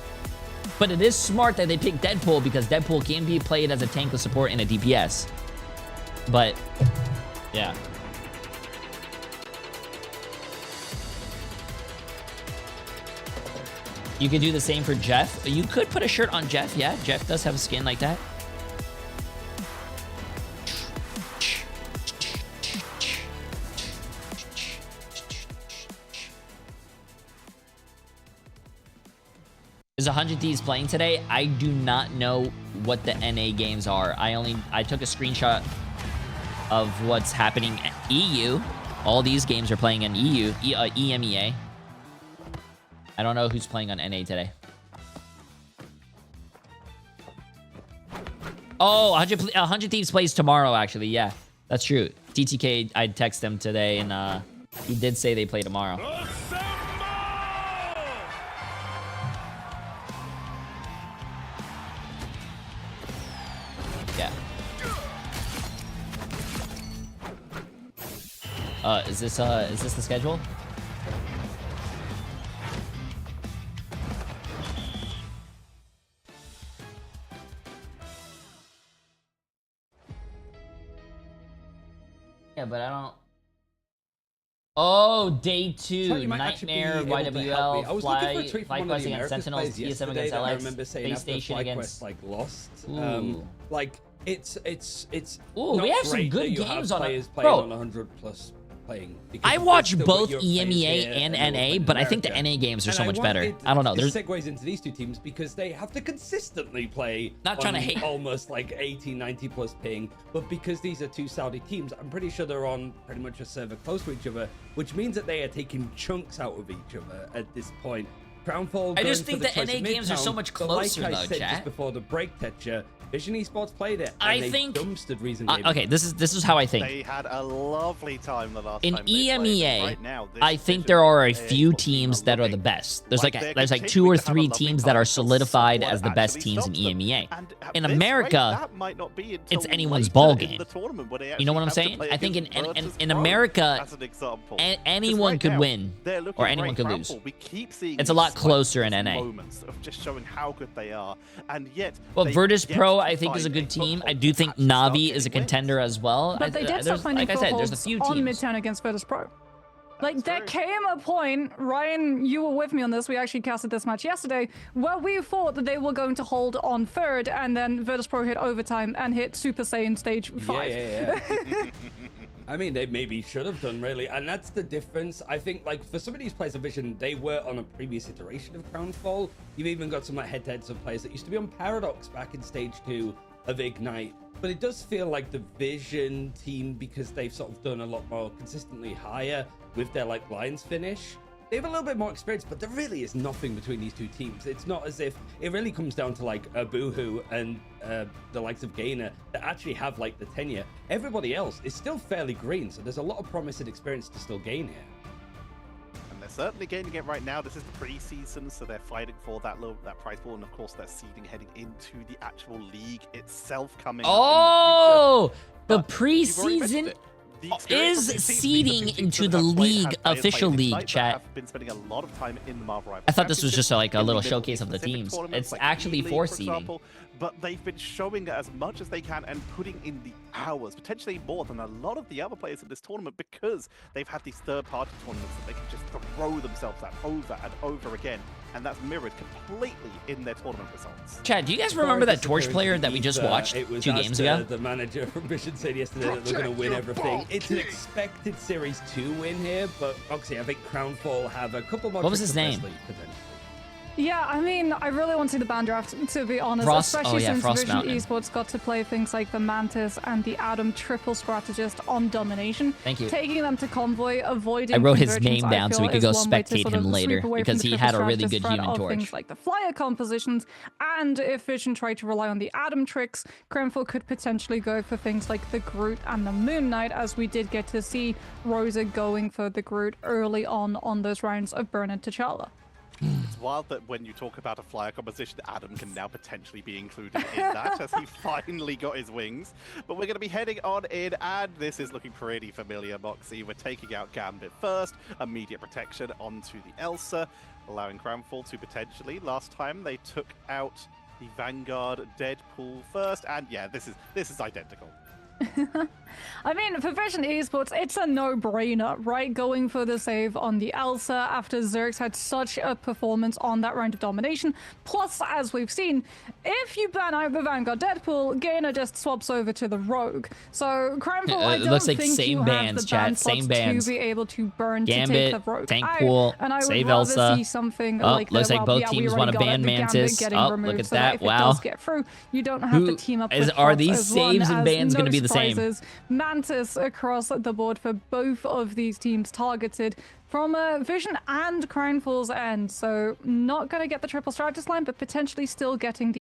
but it is smart that they picked Deadpool because Deadpool can be played as a tankless support in a DPS. But yeah. You could do the same for Jeff. You could put a shirt on Jeff. Yeah, Jeff does have a skin like that. Is 100 Thieves playing today? I do not know what the NA games are. I took a screenshot of what's happening at EU. All these games are playing in EU, EMEA. I don't know who's playing on NA today. Oh, 100 Thieves plays tomorrow, actually. Yeah, That's true. TTK, I texted him today, and he did say they play tomorrow. Yeah. Is this the schedule? Yeah, but I don't. Oh, day 2, Nightmare, YWL, Fly Quest against Sentinels, TSM against LX, Space Station against. Like lost. Ooh. Like it's. Ooh, we have some good games on it, bro. bro. On 100+ playing. I watch both EMEA and NA, but I think the NA games are so much better. I don't know. There's segues into these two teams because they have to consistently play. Not trying to hate. Almost like 80, 90+ ping, but because these are two Saudi teams, I'm pretty sure they're on pretty much a server close to each other, which means that they are taking chunks out of each other at this point. Crownfall. I just think the NA games are so much closer, like though, I said chat. just before the break, Tetcher, Vision Esports played it. And I they think dumpstered recently. okay, this is how I think. They had a lovely time the last in time they played. EMEA, Right now, I think there are a few teams that are the best. There's like 2 or 3 teams that are solidified as the best teams in EMEA. In America, it's anyone's ball game. You know what I'm saying? I think in America, anyone could win or anyone could lose. It's a lot closer in NA. Of just showing how good they are, and yet. Well, Virtus Pro, I think, is a good team. I do think Navi is a contender as well. But they did start finding like I said, there's a few on teams. Midtown against Virtus Pro. Like, there came a point, Ryan, you were with me on this, we actually casted this match yesterday, where we thought that they were going to hold on third, and then Virtus Pro hit overtime and hit Super Saiyan Stage 5. Yeah. I mean, they maybe should have done, really. And that's the difference. I think, like, for some of these players of Vision, they were on a previous iteration of Crownfall. You've even got some like head-to-heads of players that used to be on Paradox back in Stage 2 of Ignite. But it does feel like the Vision team, because they've sort of done a lot more consistently higher with their, like, Lions finish. They have a little bit more experience, but there really is nothing between these two teams. It's not as if it really comes down to like a Boohoo and the likes of Gainer that actually have like the tenure. Everybody else is still fairly green, so there's a lot of promise and experience to still gain here. And they're certainly gaining it right now. This is the preseason, so they're fighting for that prize pool, and of course they're seeding heading into the actual league itself coming. Oh, the preseason is seeding into the league, official league, chat. Been spending a lot of time in the Marvel Rivals I thought this was just like a little Championship, showcase of the teams. It's like actually E-League, for for seeding. example, but they've been showing as much as they can and putting in the hours, potentially more than a lot of the other players in this tournament, because they've had these third-party tournaments that they can just throw themselves at over and over again, and that's mirrored completely in their tournament results. Chad, do you guys remember that Torch player that we just watched 2 games ago? The manager from Vision said yesterday that they're going to win everything. It's an expected Series 2 win here, but obviously I think Crownfall have a couple more. What was his name? Potentially. Yeah, I mean, I really want to see the band draft, to be honest, especially since Vision Esports got to play things like the Mantis and the Adam triple strategist on Domination. Thank you. Taking them to Convoy, avoiding I wrote his convergence, name down so we could go spectate him later, because he had a really good Human Torch. Things like the flyer compositions, and if Vision tried to rely on the Adam tricks, Crownfall could potentially go for things like the Groot and the Moon Knight, as we did get to see Rosa going for the Groot early on those rounds of Burn and T'Challa. It's wild that when you talk about a flyer composition, Adam can now potentially be included in that, as he finally got his wings. But we're going to be heading on in, and this is looking pretty familiar, Moxie. We're taking out Gambit first, immediate protection onto the Elsa, allowing Crownfall to potentially. Last time they took out the Vanguard Deadpool first, and yeah, this is identical. I mean, for Vision Esports, it's a no-brainer, right? Going for the save on the Elsa after Zerx had such a performance on that round of Domination. Plus, as we've seen, if you ban out the Vanguard Deadpool, Gainer just swaps over to the Rogue. So, Crownfall, I don't looks like think same you bands, have the ban chat, same slots bands. to be able to burn Gambit, to take the Rogue Thankpool, out. And I would save rather Elsa. see something Oh, like looks the, like well, both yeah, we teams already want to got ban the Gambit Mantis. getting Oh, removed, look at so that, if wow. it does get through, you don't have to team up with Are Fox, these as long saves and as bans no going to be the same? surprises. Mantis across the board for both of these teams targeted from Vision and Crownfall's end, so not going to get the triple strategist line, but potentially still getting the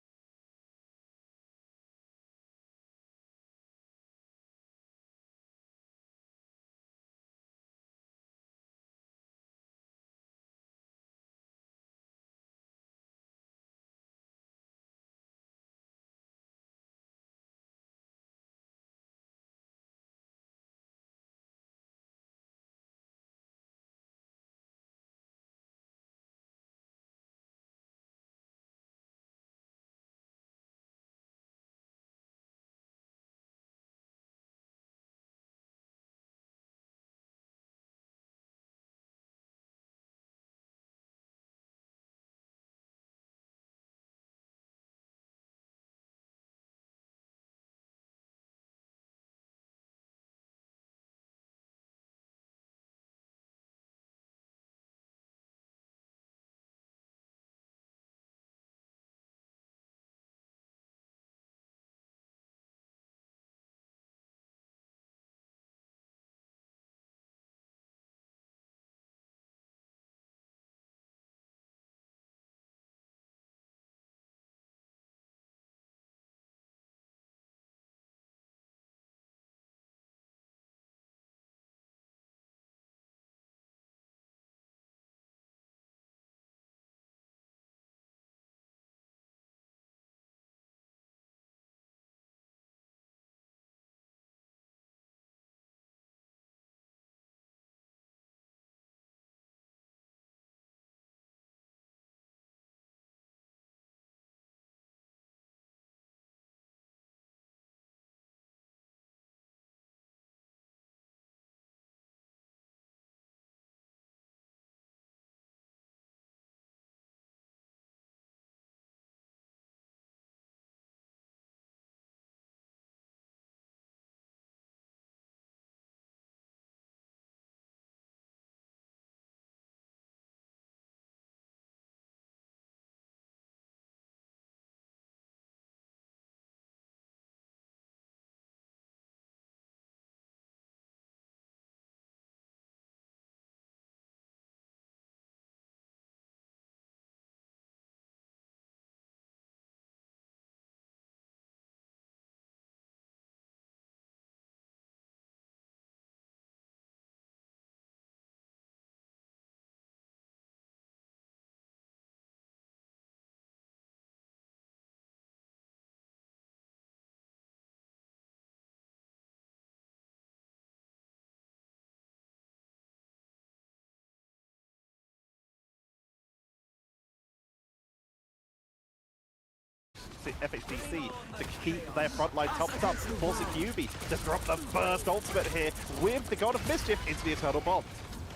FHDC to keep their front line topped up, forcing QB to drop the first ultimate here with the God of Mischief into the Eternal Bomb.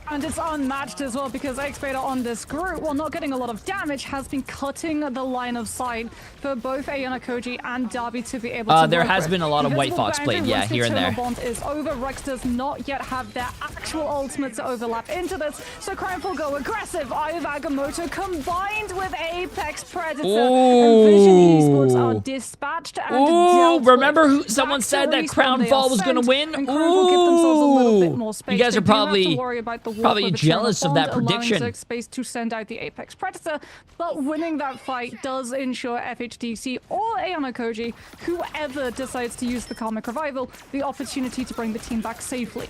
And it's unmatched as well because X-Vader on this group, while not getting a lot of damage, has been cutting the line of sight for both Ayana Koji and Darby to be able to There work has with. been a lot of White Invisible Fox boundary, played, yeah, once the here and there. Eternal Bond is over. Rex does not yet have their actual ultimate to overlap into this, so Crownful go aggressive. Eye of Agamotto combined with Apex Predator and Vision Esports are dispatched and dealt with. Remember who someone Back to said that respawn, Crown they Fall are was going to sent, win? and Crownful give themselves a little bit more space. You guys They are do have to probably worry about the warp of Eternal jealous of that Bond, allowing prediction. Zerg space to send out the Apex Predator, but winning that fight does ensure FHDC or Ayana Koji, whoever decides to use the Karmic Revival, the opportunity to bring the team back safely.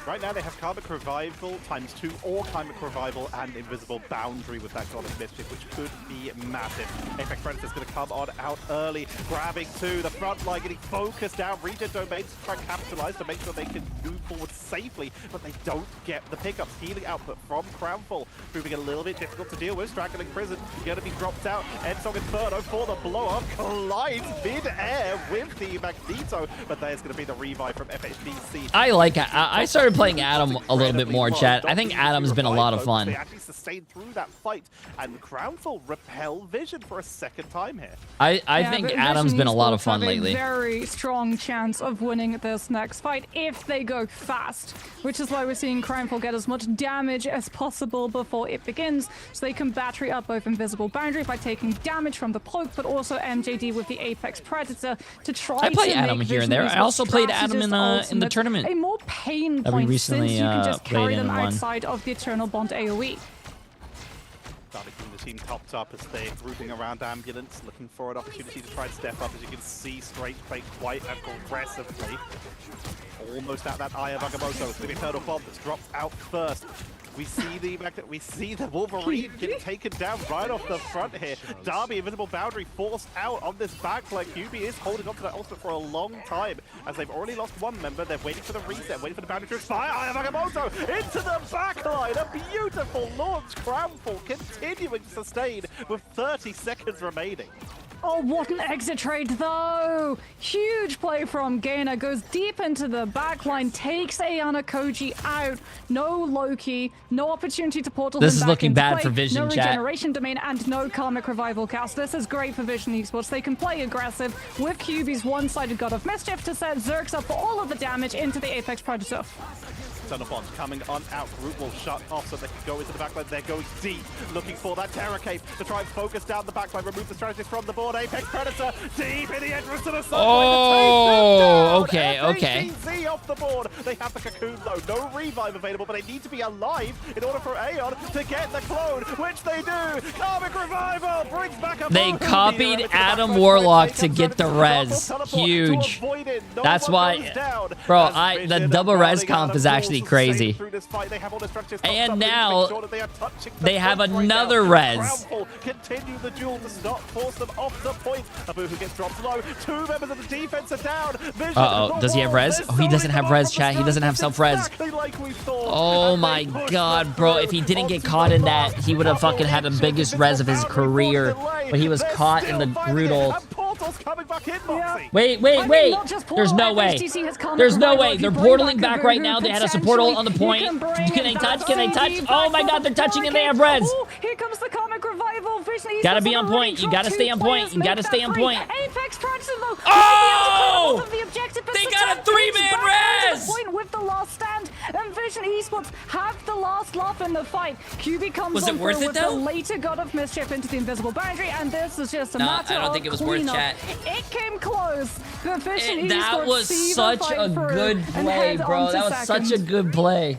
Right now they have Karmic Revival ×2 or Karmic Revival and Invisible Boundary with that God of Mischief, which could be massive. Apex Predator's going to come on out early, grabbing to the front line, getting focused down. Regen Domains to try and capitalize to make sure they can move forward safely, but they don't get the pickups. Healing output from Crownfall, proving a little bit difficult to deal with. Straggling Prison going to be dropped out. Endsong Inferno for the blow-up, collides mid-air with the Magneto, but there's going to be the revive from FHDC. I like it. I started playing Adam a little bit more, chat. I think Adam's been a lot of fun. They actually sustained through that fight, and Crownfall repel Vision for a second time here. I think Adam's been a lot of fun have lately. A very strong chance of winning this next fight if they go fast, which is why we're seeing Crownfall get as much damage as possible before it begins, so they can battery up both Invisible Boundary by taking damage from the Cloak, but also MJD with the Apex Predator to try I play to Adam make here and Vision there. I Esports also played Adam in the ultimate tournament a more pain that we point recently since you can just carry played them in one. outside of the Eternal Bond AoE. Starting from the team topped up as they're grouping around Ambulance, looking for an opportunity to try and step up. As you can see, Strange playing quite aggressively. Almost at that Eye of Agamotto. It's the Eternal Bomb that's dropped out first. We see the Wolverine getting taken down right off the front here. Darby, Invisible Boundary forced out on this backline. QB is holding on to that ultimate for a long time. As they've already lost one member, they're waiting for the reset, waiting for the boundary to expire. Eye of Agamotto into the backline. A beautiful launch. Crownfall continuing to sustain with 30 seconds remaining. Oh, what an exit trade, though! Huge play from Gainer, goes deep into the backline, takes Ayana Koji out. No Loki, no opportunity to portal This him is back looking into bad play, for Vision, no chat. Regeneration Domain, and no Karmic Revival cast. This is great for Vision Esports. They can play aggressive with QB's one-sided God of Mischief to set Zergs up for all of the damage into the Apex Predator. Eternal Bonds coming on out. Group will shut off so they can go into the backline. They're going deep, looking for that Terror Cape to try and focus down the backline, remove the strategies from the board. Apex Predator deep in the entrance to the subway. Oh, okay, okay. FHDC off the board. They have the Cocoon though. No revive available, but they need to be alive in order for Aeon to get the clone, which they do. Karmic Revival brings back a They copied Adam Warlock to get the res. Huge. That's why, bro, the double res comp is actually crazy. And now they have another res. Continue the duel to stop, force them off the point. Abu who gets dropped low. Two members of the defense are down. Uh-oh, does he have res? Oh, he doesn't have res, chat. He doesn't have self-res. Oh my god, bro. If he didn't get caught in that, he would have fucking had the biggest res of his career. But he was caught in the brutal... Wait. There's no way. There's no way. They're portaling back right now. They had a support ult on the point. Can they touch? Can they touch? Oh my god, they're touching and they have res. Here comes the Karmic Revival. Gotta be on point. You gotta stay on point. You gotta stay on point. Apex Predator though. Oh! They got a 3-man res! Point with the last stand, and Vision Esports have the last laugh in the fight. QB comes on through with the later God of Mischief into the Invisible Boundary, and this is just a matter of I don't think it was worth cleanup. chat. It came close, but Vision That Esports was see the such fight a through good and play, head bro. on to That was such a second. good play.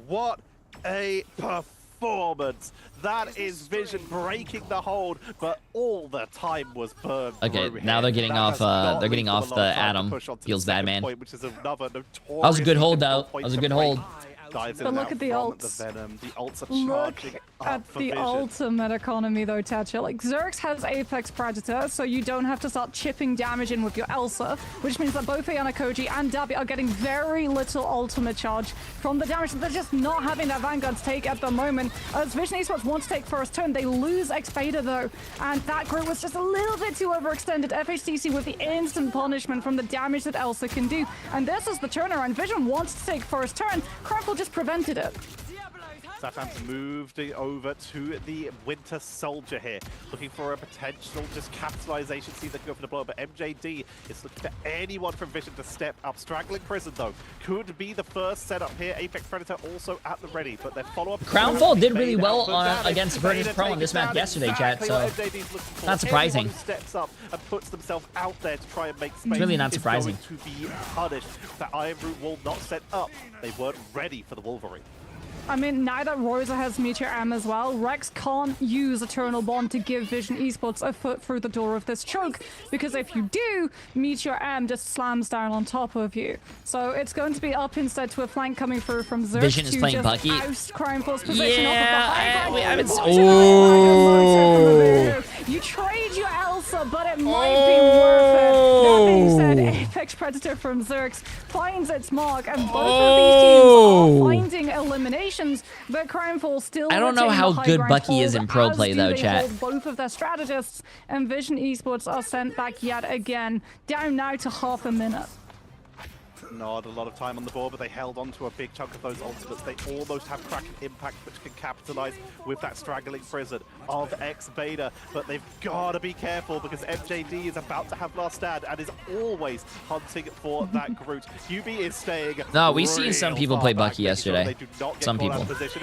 What a performance. That is Vision breaking the hold, but all the time was burned. Okay, through now here. they're getting That off. has not They're getting leaked off for a the long time to Adam. push on to the Feels bad, second man. point, which is another That was a good hold, notoriously though. difficult That was a point good to hold. break. Dives in But and look out at the from ults. the Venom. The ults are Look charging at up for the Vision. ultimate economy though, Tatcha. Like, Xerx has Apex Predator, so you don't have to start chipping damage in with your Elsa, which means that both Ayana and Dabi are getting very little ultimate charge from the damage that they're just not having that Vanguard's take at the moment. As Vision Esports want to take first turn, they lose X-Beta though, and that group was just a little bit too overextended. FHTC with the instant punishment from the damage that Elsa can do. And this is the turnaround. Vision wants to take first turn. Crumple just prevented it. Satan's moved over to the Winter Soldier here, looking for a potential just capitalization. See if they can go for the blow, but MJD is looking for anyone from Vision to step up. Strangling Prison, though, could be the first setup here. Apex Predator also at the ready, but their follow-up... Crownfall did really well against Virtus Pro on this map yesterday, chat, so not surprising. Anyone who steps up and puts themselves out there to try and make space It's really not surprising. is going to be punished. That Iron Root wall not set up. They weren't ready for the Wolverine. I mean, now that Rosa has Meteor M as well, Rex can't use Eternal Bond to give Vision Esports a foot through the door of this choke, because if you do, Meteor M just slams down on top of you. So it's going to be up instead to a flank coming through from Xerx Vision is to playing just Bucky. oust Crimeforce position off of the high ground. we haven't. Oh! You trade your Elsa, but it might be worth it. That being said, Apex Predator from Xerx finds its mark, and both of these teams are finding eliminations, but Crimefall still. I don't know retain how the high good ground Bucky is hold, in pro as play, do though, they chat. hold both of their strategists, and Vision Esports are sent back yet again, down now to half a minute. Not a lot of time on the board, but they held on to a big chunk of those ultimates. They almost have Kraken Impact, which can capitalize with that Strangling Prison of X-Beta. But they've got to be careful, because MJD is about to have last stand and is always hunting for that Groot. UB is staying. No, we've seen some people play Bucky yesterday. They do not get Some caught out people. of position.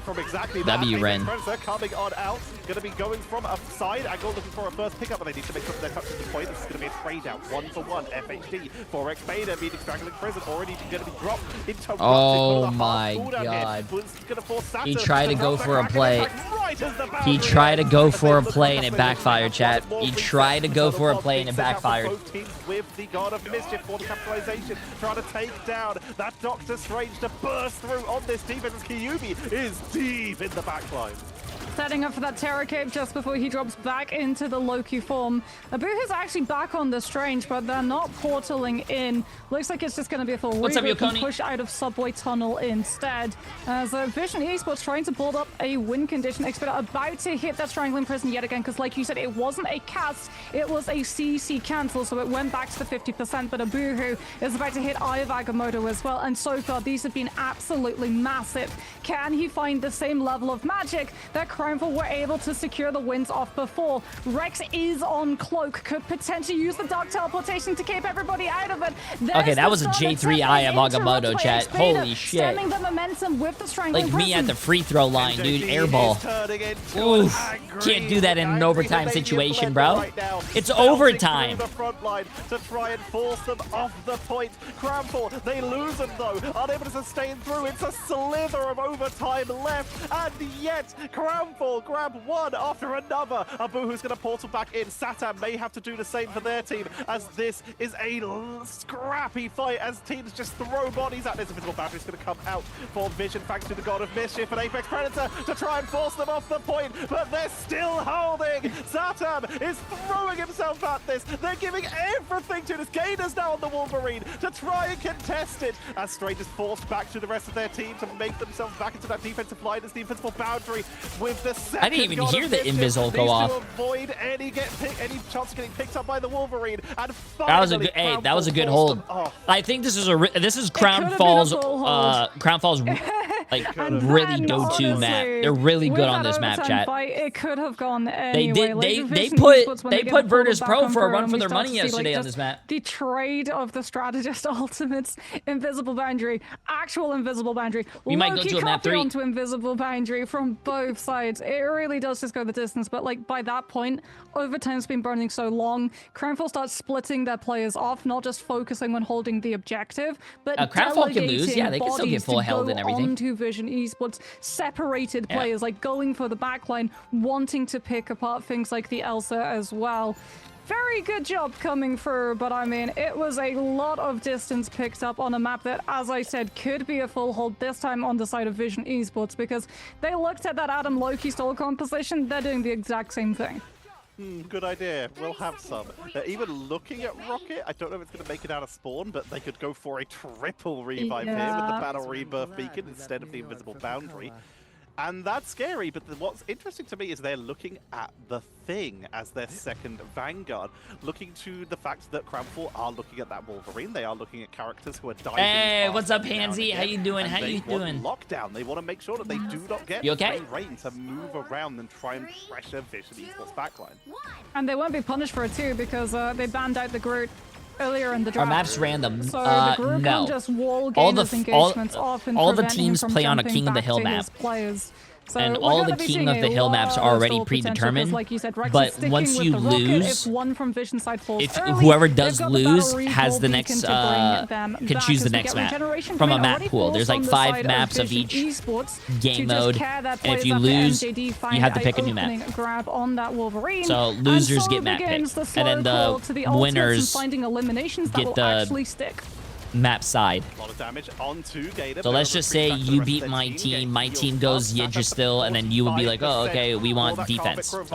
From exactly that, W Ren. Predator coming on out. Going to be going from a side angle, looking for a first pickup, but they need to make sure they're touching the point. This is going to be a trade out, 1-for-1. FHD for X-Beta, meeting Strangling Prison, already going to be dropped into Oh my god. He tried to go for a play. He tried to go for a play and it backfired, chat. He tried to go for a play and it backfired. Both teams with the God of Mischief for the capitalization, trying to take down that Doctor Strange to burst through on this defense as Kyubi is deep in the backline. Setting up for that Terror Cape just before he drops back into the Loki form. Abuhu's actually back on the Strange, but they're not portaling in. Looks like it's just going to be a full What's up, reboot and Yokoni? push out of Subway Tunnel instead. As Vision Esports trying to build up a win condition. Expert about to hit that Strangling Prison yet again, because like you said, it wasn't a cast, it was a CC cancel, so it went back to the 50%, but Abuhu is about to hit Eye of Agamotto as well, and so far these have been absolutely massive. Can he find the same level of magic that Crimefall were able to secure the wins off before? Rex is on Cloak, could potentially use the Dark Teleportation to keep everybody out of it. There's Okay, that was a the stun J3 attack Eye of interrupted Agamotto, by chat. X-Beta, Holy shit. stemming the momentum with the Strangling Like me at Prison. the free throw line, dude. Airball. Oof. Can't do that in an overtime situation, bro. It's overtime. The front line to try and force them off the point. Cramfall, they lose them though, unable to sustain through. It's a slither of overtime left, and yet Cramfall grab one after another. Abuhu's going to portal back in. Satan may have to do the same for their team, as this is a scrappy fight as teams just throw bodies at this. Invisible Boundary's going to come out for Vision, thanks to the God of Mischief and Apex Predator to try and force them off the point, but they're still holding. Satan is throwing himself at this. They're giving everything to this. Gator's now on the Wolverine to try and contest it, as Strange is forced back to the rest of their team to make themselves back into that defensive line. This defensive boundary with the second I didn't even God hear of the Mischief Invisible go needs off. to avoid any chance of getting picked up by the Wolverine, and That was a finally good. Hey, that was a good Cramfall hold. forced them off. I think this is this is could've been a Crownfall's full hold. Crownfall's like And really then, go-to map. honestly, They're really with good on that this map, overtime chat. Fight, it could have gone They anyway. did. Like, They Vision put Esports, when they get put the Virtus pull Pro back for a on run and for we their start money to see, yesterday like, on just this map. The trade of the strategist ultimates, invisible boundary, actual invisible boundary. We might go Low-key to a map copy 3. onto invisible boundary from both sides. It really does just go the distance. But like by that point, overtime's been burning so long. Crownfall starts splitting their players off, not just focusing on holding the objective, but Crownfall can lose. Yeah, they can still get full held and everything. Onto Vision Esports, separated players, like going for the backline, wanting to pick apart things like the Elsa as well. very good job coming through, but I mean, it was a lot of distance picked up on a map that, as I said, could be a full hold, this time on the side of Vision Esports, because they looked at that Adam Loki stall composition. They're doing the exact same thing. Good idea. We'll have some. They're even looking at Rocket. I don't know if it's going to make it out of spawn, but they could go for a triple revive here with the Battle Rebirth Beacon instead of the Invisible Boundary. And that's scary, but what's interesting to me is they're looking at the Thing as their second Vanguard, looking to the fact that Cramful are looking at that Wolverine. They are looking at characters who are diving. Hey, what's up, Pansy? How you doing? How you doing? Lockdown. They want to make sure that they do not get free reign to move around and try and pressure Vision Esports backline. And they won't be punished for it too, because they banned out the Groot earlier in the draft. Our map's random. So the Groot no. can just wall game his engagements off and all the prevent him teams from play on a jumping King of the back Hill to map. his players. So And we're all gonna the be King seeing of the a Hill maps lot are of already stall potential, 'cause predetermined, like you said, Rex but is sticking once with you the rocket. lose, if one from Vision side falls if early, whoever they've does got the lose battle has recall the beacon next to bring them can back choose as the we next get map regeneration from a coming map already pool. There's forced like on the 5 side maps of Vision each Esports game to just mode, care that and if players you up to lose, MJD find you have to a pick a new map. opening grab on that Wolverine. So And losers so get map begins picked, the and then slow crawl to the ultimates winners and finding eliminations that get will the actually stick. map side. A lot of damage onto Gator. So let's just say you beat my team goes Yidra still, and then you will be like, oh, okay, we want defense. So, it's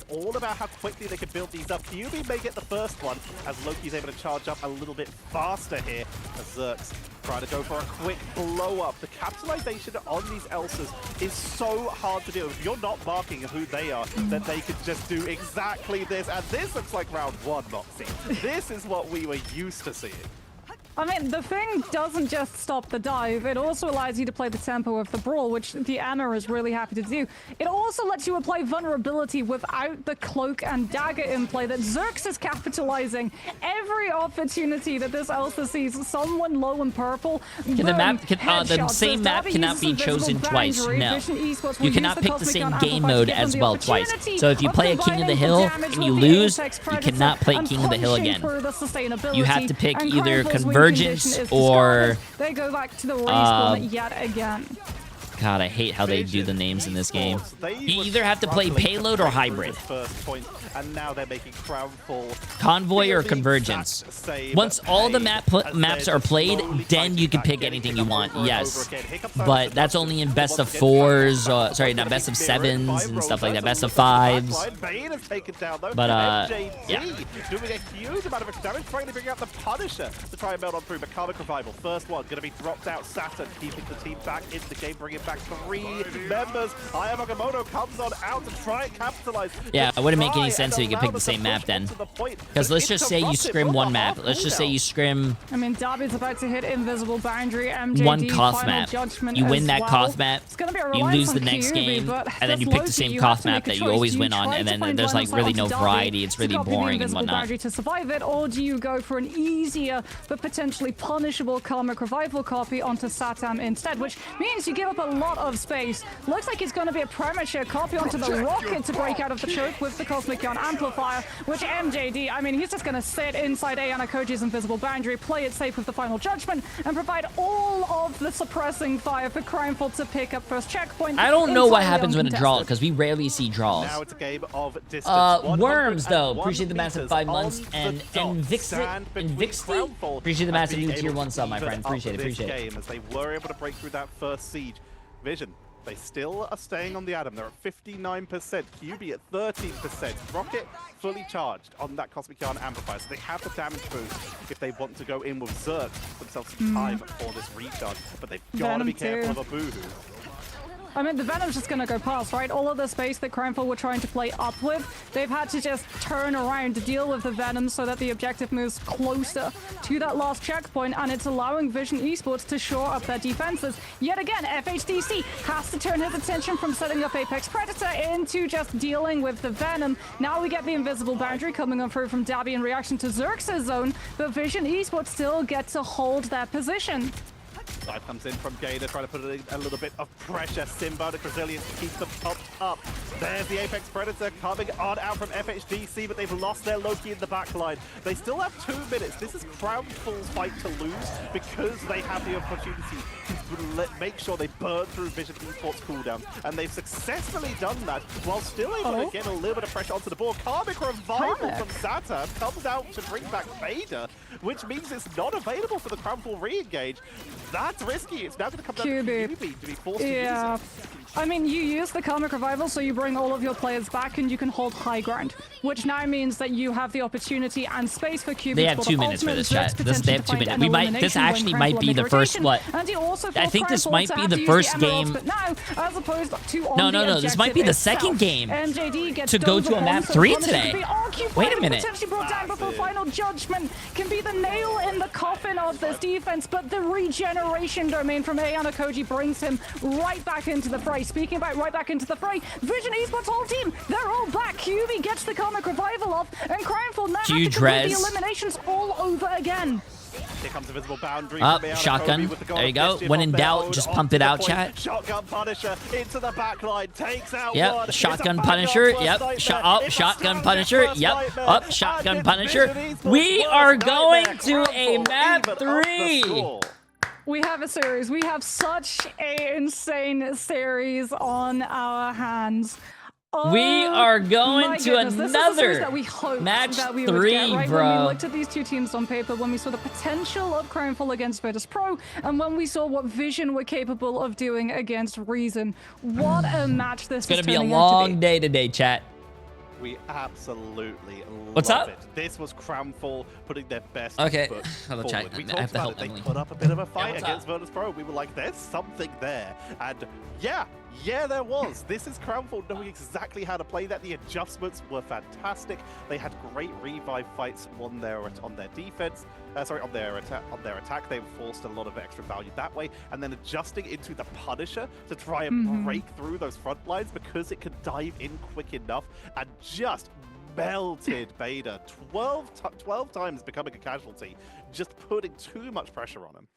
all about how quickly they can build these up. QB may get the first one, as Loki's able to charge up a little bit faster here, as Zerx trying to go for a quick blow up. The capitalization on these Elsas is so hard to do. If you're not marking who they are, then they can just do exactly this. And this looks like round 1, Moxie. This is what we were used to seeing. I mean, the Thing doesn't just stop the dive, it also allows you to play the tempo of the brawl, which the Anna is really happy to do. It also lets you apply vulnerability without the cloak and dagger in play that Zerx is capitalizing. Every opportunity that this Elsa sees someone low and purple, Can the map, the same map cannot be chosen twice. No. You cannot pick the same game mode as well twice. So if you play a King of the Hill and you lose, you cannot play King of the Hill again. You have to pick either Convergence or they go back to the respawn yet again. God, I hate how they do the names in this game. You either have to play Payload or Hybrid. And now they're making Convoy or Convergence. Once all the maps are played, then you can pick anything you want, yes. But that's only in best of 4s, sorry, not best of 7s and stuff like that, best of 5s. But, yeah. Doing a huge amount of damage, trying to bring out the Punisher to try and meld on through. Mechanic Revival, first one, going to be dropped out. Saturn keeping the team back in the game, bringing back 3 members. Aya Nagamoto comes on out to try and capitalize. Yeah, it wouldn't make any sense so you could pick the same map then. Because let's just say you scrim one map. Let's just say you scrim... I mean, Darby's about to hit Invisible Boundary, MJD, one Koth map. You win that Koth map, you lose the next game, and then you pick the same Koth map that you always win on, and then there's like really no variety. It's really boring and whatnot. To survive it, or do you go for an easier but potentially punishable Karmic Revival copy onto Satam instead, which means you give up a lot of space. Looks like it's going to be a premature copy onto the Rocket to break out of the choke with the Cosmic Yarn Amplifier, which MJD, I mean, he's just going to sit inside Ayana Koji's Invisible Boundary, play it safe with the Final Judgment, and provide all of the suppressing fire for Crimeful to pick up first checkpoint. I don't know what happens when it draws, because we rarely see draws. Now it's a game of distance. Worms, though. Appreciate the massive 5 months. And Invixty, appreciate the massive new tier 1 sub, my friend. Appreciate it. As they were able to break through that first siege. Vision, they still are staying on the Atom. They're at 59%. QB at 13%. Rocket fully charged on that Cosmic Yarn Amplifier. So they have the damage boost if they want to go in with Zerg, themselves some time for this recharge. But they've got to be careful of a Boohoo. I mean, the Venom's just gonna go past, right? All of the space that Crimeful were trying to play up with, they've had to just turn around to deal with the Venom so that the objective moves closer to that last checkpoint, and it's allowing Vision Esports to shore up their defenses. Yet again, FHDC has to turn his attention from setting up Apex Predator into just dealing with the Venom. Now we get the Invisible Boundary coming on through from Dabby in reaction to Zerx's zone, but Vision Esports still get to hold their position. Dive comes in from Gator, trying to put a little bit of pressure. Symbiotic Resilience to keep them popped up. There's the Apex Predator coming on out from FHDC, but they've lost their Loki in the backline. They still have 2 minutes. This is Crownfall's fight to lose because they have the opportunity to make sure they burn through Vision Esports cooldowns. And they've successfully done that while still able to get a little bit of pressure onto the board. Karmic Revival from Saturn comes out to bring back Vader, which means it's not available for the Crownfall re-engage. That's risky. It's now going to come down to QB to be forced to use it. I mean, you use the Karmic Revival, so you bring all of your players back and you can hold high ground, which now means that you have the opportunity and space for QB. They have 2 minutes for this, chat. They have 2 minutes. This actually might be the first, what? I think this might be the first game. But now, as opposed to no, this might be the second game to go to a map 3 today. Wait a minute. Potentially brought down before final judgment can be the nail in the coffin of this defense, but the regeneration domain from Ayana Koji brings him right back into the fray. Speaking about right back into the fray, Vision Esports whole team, they're all back. QB gets the Karmic Revival off, and Crownfall now have to complete the eliminations all over again. Here comes a visible boundary. Shotgun. There you go. When in doubt, just pump it out, chat. Shotgun Punisher into the backline, takes out one. Shotgun Punisher. Yep. Shotgun Punisher. Yep. Up. Shotgun Punisher. We are going to a map 3. We have a series. We have such an insane series on our hands. We are going to another match that we 3, get, right? Bro. When we looked at these 2 teams on paper, when we saw the potential of Crownfall against Virtus Pro, and when we saw what Vision were capable of doing against Reason, what a match this is going to be a long day today, chat. We absolutely What's love up? it. This was Crownfall putting their best foot Hello, forward. chat. We I have talked to about help it. They Emily. put up a bit of a fight against Virtus Pro. We were like, there's something there. And yeah, there was. This is Crownfall knowing exactly how to play that. The adjustments were fantastic. They had great revive fights on their defense. On their attack, they forced a lot of extra value that way, and then adjusting into the Punisher to try and break through those front lines because it could dive in quick enough and just melted Vader 12 times, becoming a casualty, just putting too much pressure on him.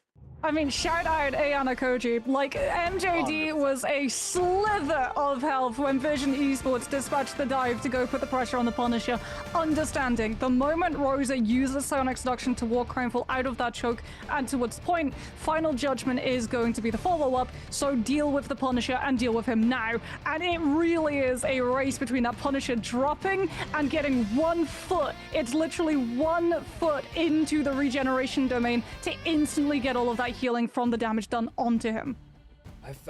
I mean, shout out Ayana Koji. Like, MJD was a slither of health when Vision Esports dispatched the dive to go put the pressure on the Punisher. Understanding, the moment Rosa uses Sonic Seduction to walk Crownfall out of that choke and towards point, final judgment is going to be the follow-up, so deal with the Punisher and deal with him now. And it really is a race between that Punisher dropping and getting 1 foot. It's literally 1 foot into the regeneration domain to instantly get all of that healing from the damage done onto him.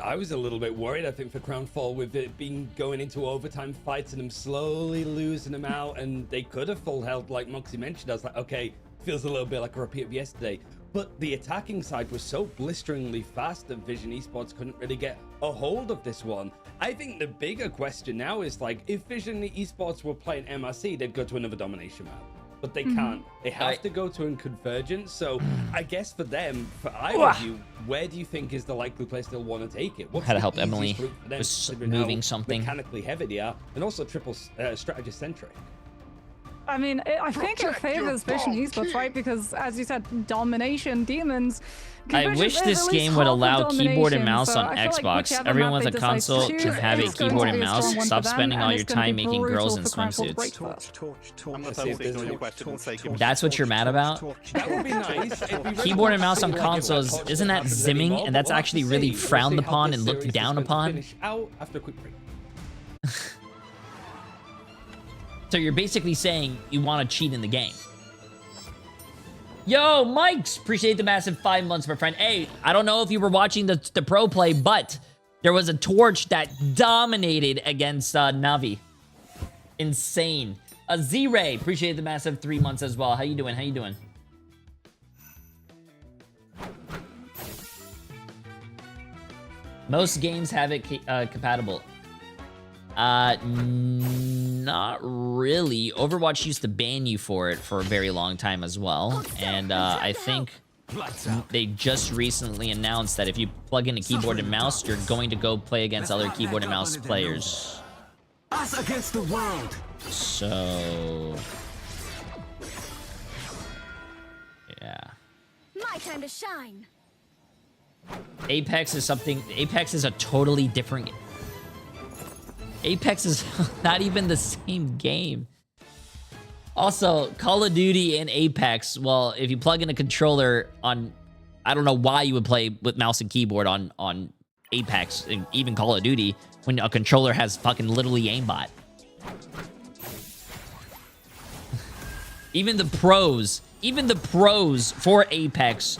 I was a little bit worried, I think, for Crownfall with it being going into overtime fights and them slowly losing them out, and they could have full health like Moxie mentioned. I was like, okay, feels a little bit like a repeat of yesterday. But the attacking side was so blisteringly fast that Vision Esports couldn't really get a hold of this one. I think the bigger question now is, like, if Vision Esports were playing MRC, they'd go to another domination map. But they can't. They have to go to a Convergence. So I guess for them, for either of you, where do you think is the likely place they'll want to take it? What's How to the help easiest Emily route for them, was considering moving how something. mechanically heavy they are, and also triple strategy centric? I mean, I think it favors Vision Esports, right? Because, as you said, domination, demons. I wish this game would allow keyboard and mouse on Xbox. Everyone with a console can have a keyboard and mouse. Stop spending all your time making girls in swimsuits. That's what you're mad about? That would be nice. Keyboard and mouse on consoles, isn't that zimming? And that's actually really frowned upon and looked down upon. Out after a quick break. So you're basically saying you want to cheat in the game. Yo, Mikes! Appreciate the massive 5 months, my friend. Hey, I don't know if you were watching the pro play, but there was a torch that dominated against Navi. Insane. Z-Ray, appreciate the massive 3 months as well. How you doing? How you doing? Most games have it compatible. Not really. Overwatch used to ban you for it for a very long time as well. And I think they just recently announced that if you plug in a keyboard and mouse, you're going to go play against other keyboard and mouse players. Us against the world. So yeah. My time to shine. Apex is a totally different Apex is not even the same game. Also, Call of Duty and Apex, well, if you plug in a controller on, I don't know why you would play with mouse and keyboard on Apex and even Call of Duty when a controller has fucking literally aimbot. Even the pros for Apex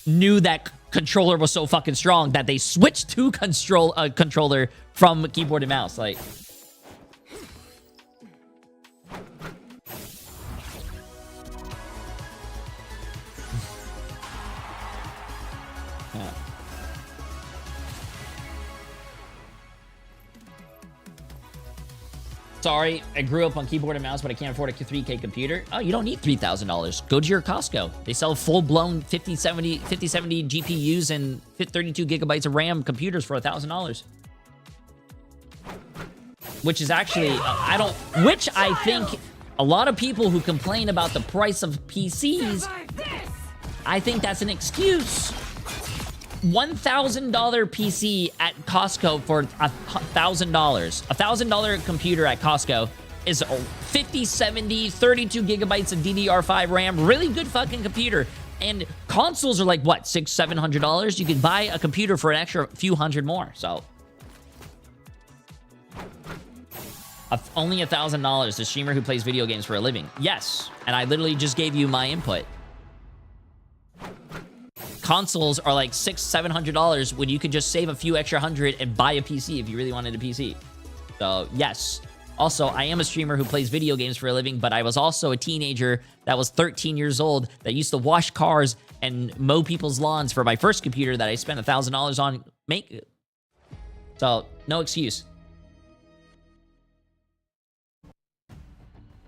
knew that controller was so fucking strong that they switched to controller from keyboard and mouse. Like, yeah. Sorry, I grew up on keyboard and mouse, but I can't afford a 3K computer. Oh, you don't need $3,000. Go to your Costco. They sell full-blown 5070 GPUs and 32 gigabytes of RAM computers for $1,000. Which is actually, which I think a lot of people who complain about the price of PCs, I think that's an excuse. $1,000 PC at Costco for $1,000. $1,000 computer at Costco is 5070, 32 gigabytes of DDR5 RAM. Really good fucking computer. And consoles are like, what, $600, $700? You can buy a computer for an extra few hundred more. So only $1,000. The streamer who plays video games for a living. Yes. And I literally just gave you my input. Consoles are like $600, $700 when you could just save a few extra hundred and buy a PC if you really wanted a PC. So, yes. Also, I am a streamer who plays video games for a living, but I was also a teenager that was 13 years old that used to wash cars and mow people's lawns for my first computer that I spent $1,000 on. So, no excuse.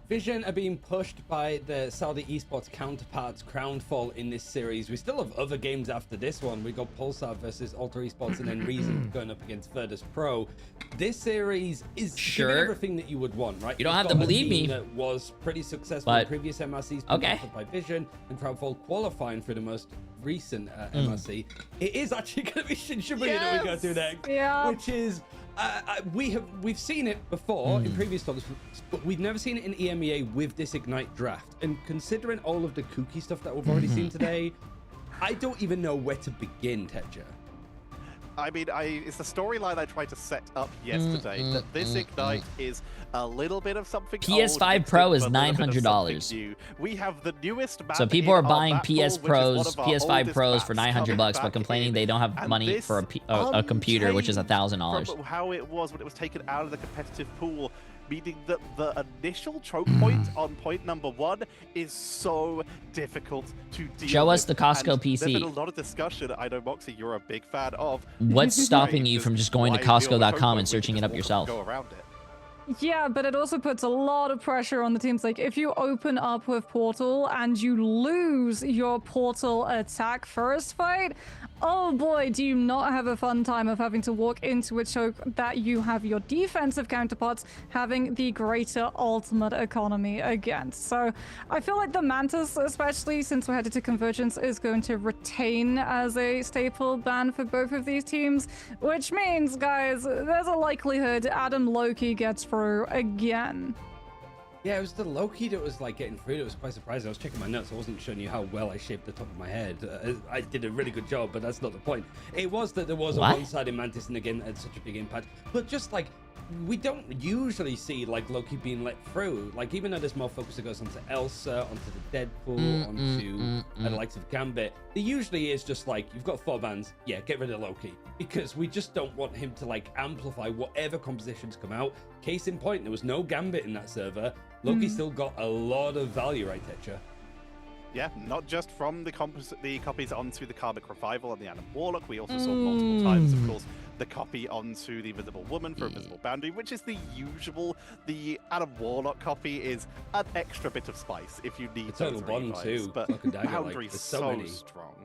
Vision are being pushed by the Saudi esports counterparts Crownfall in this series. We still have other games after this one. We got Pulsar versus Alter Esports and then Reason going up against Virtus Pro. This series is giving everything that you would want, right? You don't have to believe me. That was pretty successful in previous MRCs, okay, by Vision, and Crownfall qualifying for the most recent MRC. It is actually going to be Shin Shibuya that we go through next, which is we've seen it before in previous tournaments, but we've never seen it in EMEA with this Ignite draft. And considering all of the kooky stuff that we've already seen today, I don't even know where to begin, Tedja. I mean, it's the storyline I tried to set up yesterday, that this Ignite is a little bit of something PS5 old, Pro is but a little bit of $900. something new. We have the newest map. So people are buying PS Pros, PS5 Pros for $900, but complaining they don't have money for a computer, which is $1,000. From how it was when it was taken out of the competitive pool, meaning that the initial choke point on point number 1 is so difficult to deal with. Show us the Costco and PC. There's been a lot of discussion. I know, Moxie, you're a big fan of. What's stopping you from just going to Costco.com and searching it up yourself? Go around it. Yeah, but it also puts a lot of pressure on the teams. Like, if you open up with Portal and you lose your Portal attack first fight, oh boy, do you not have a fun time of having to walk into a choke that you have your defensive counterparts having the greater ultimate economy against. So I feel like the Mantis, especially since we're headed to Convergence, is going to retain as a staple ban for both of these teams, which means, guys, there's a likelihood Adam Loki gets through again. Yeah, it was the Loki that was like getting through. It was quite surprising. I was checking my notes. I wasn't showing you how well I shaped the top of my head. I did a really good job, but that's not the point. It was that there was a one-sided Mantis, and again, had such a big impact. But just like, we don't usually see like Loki being let through. Like, even though there's more focus that goes onto Elsa, onto the Deadpool, onto the likes of Gambit, there usually is just like, you've got 4 bans, yeah, get rid of Loki, because we just don't want him to like amplify whatever compositions come out. Case in point, there was no Gambit in that server. Loki still got a lot of value, right, Tetcha? Yeah, not just from the copies onto the Karmic Revival and the Adam Warlock. We also saw multiple times, of course, the copy onto the Invisible Woman for Invisible Boundary, which is the usual. The Adam Warlock copy is an extra bit of spice if you need Total those Bond revives, too. but Boundary's like, so strong.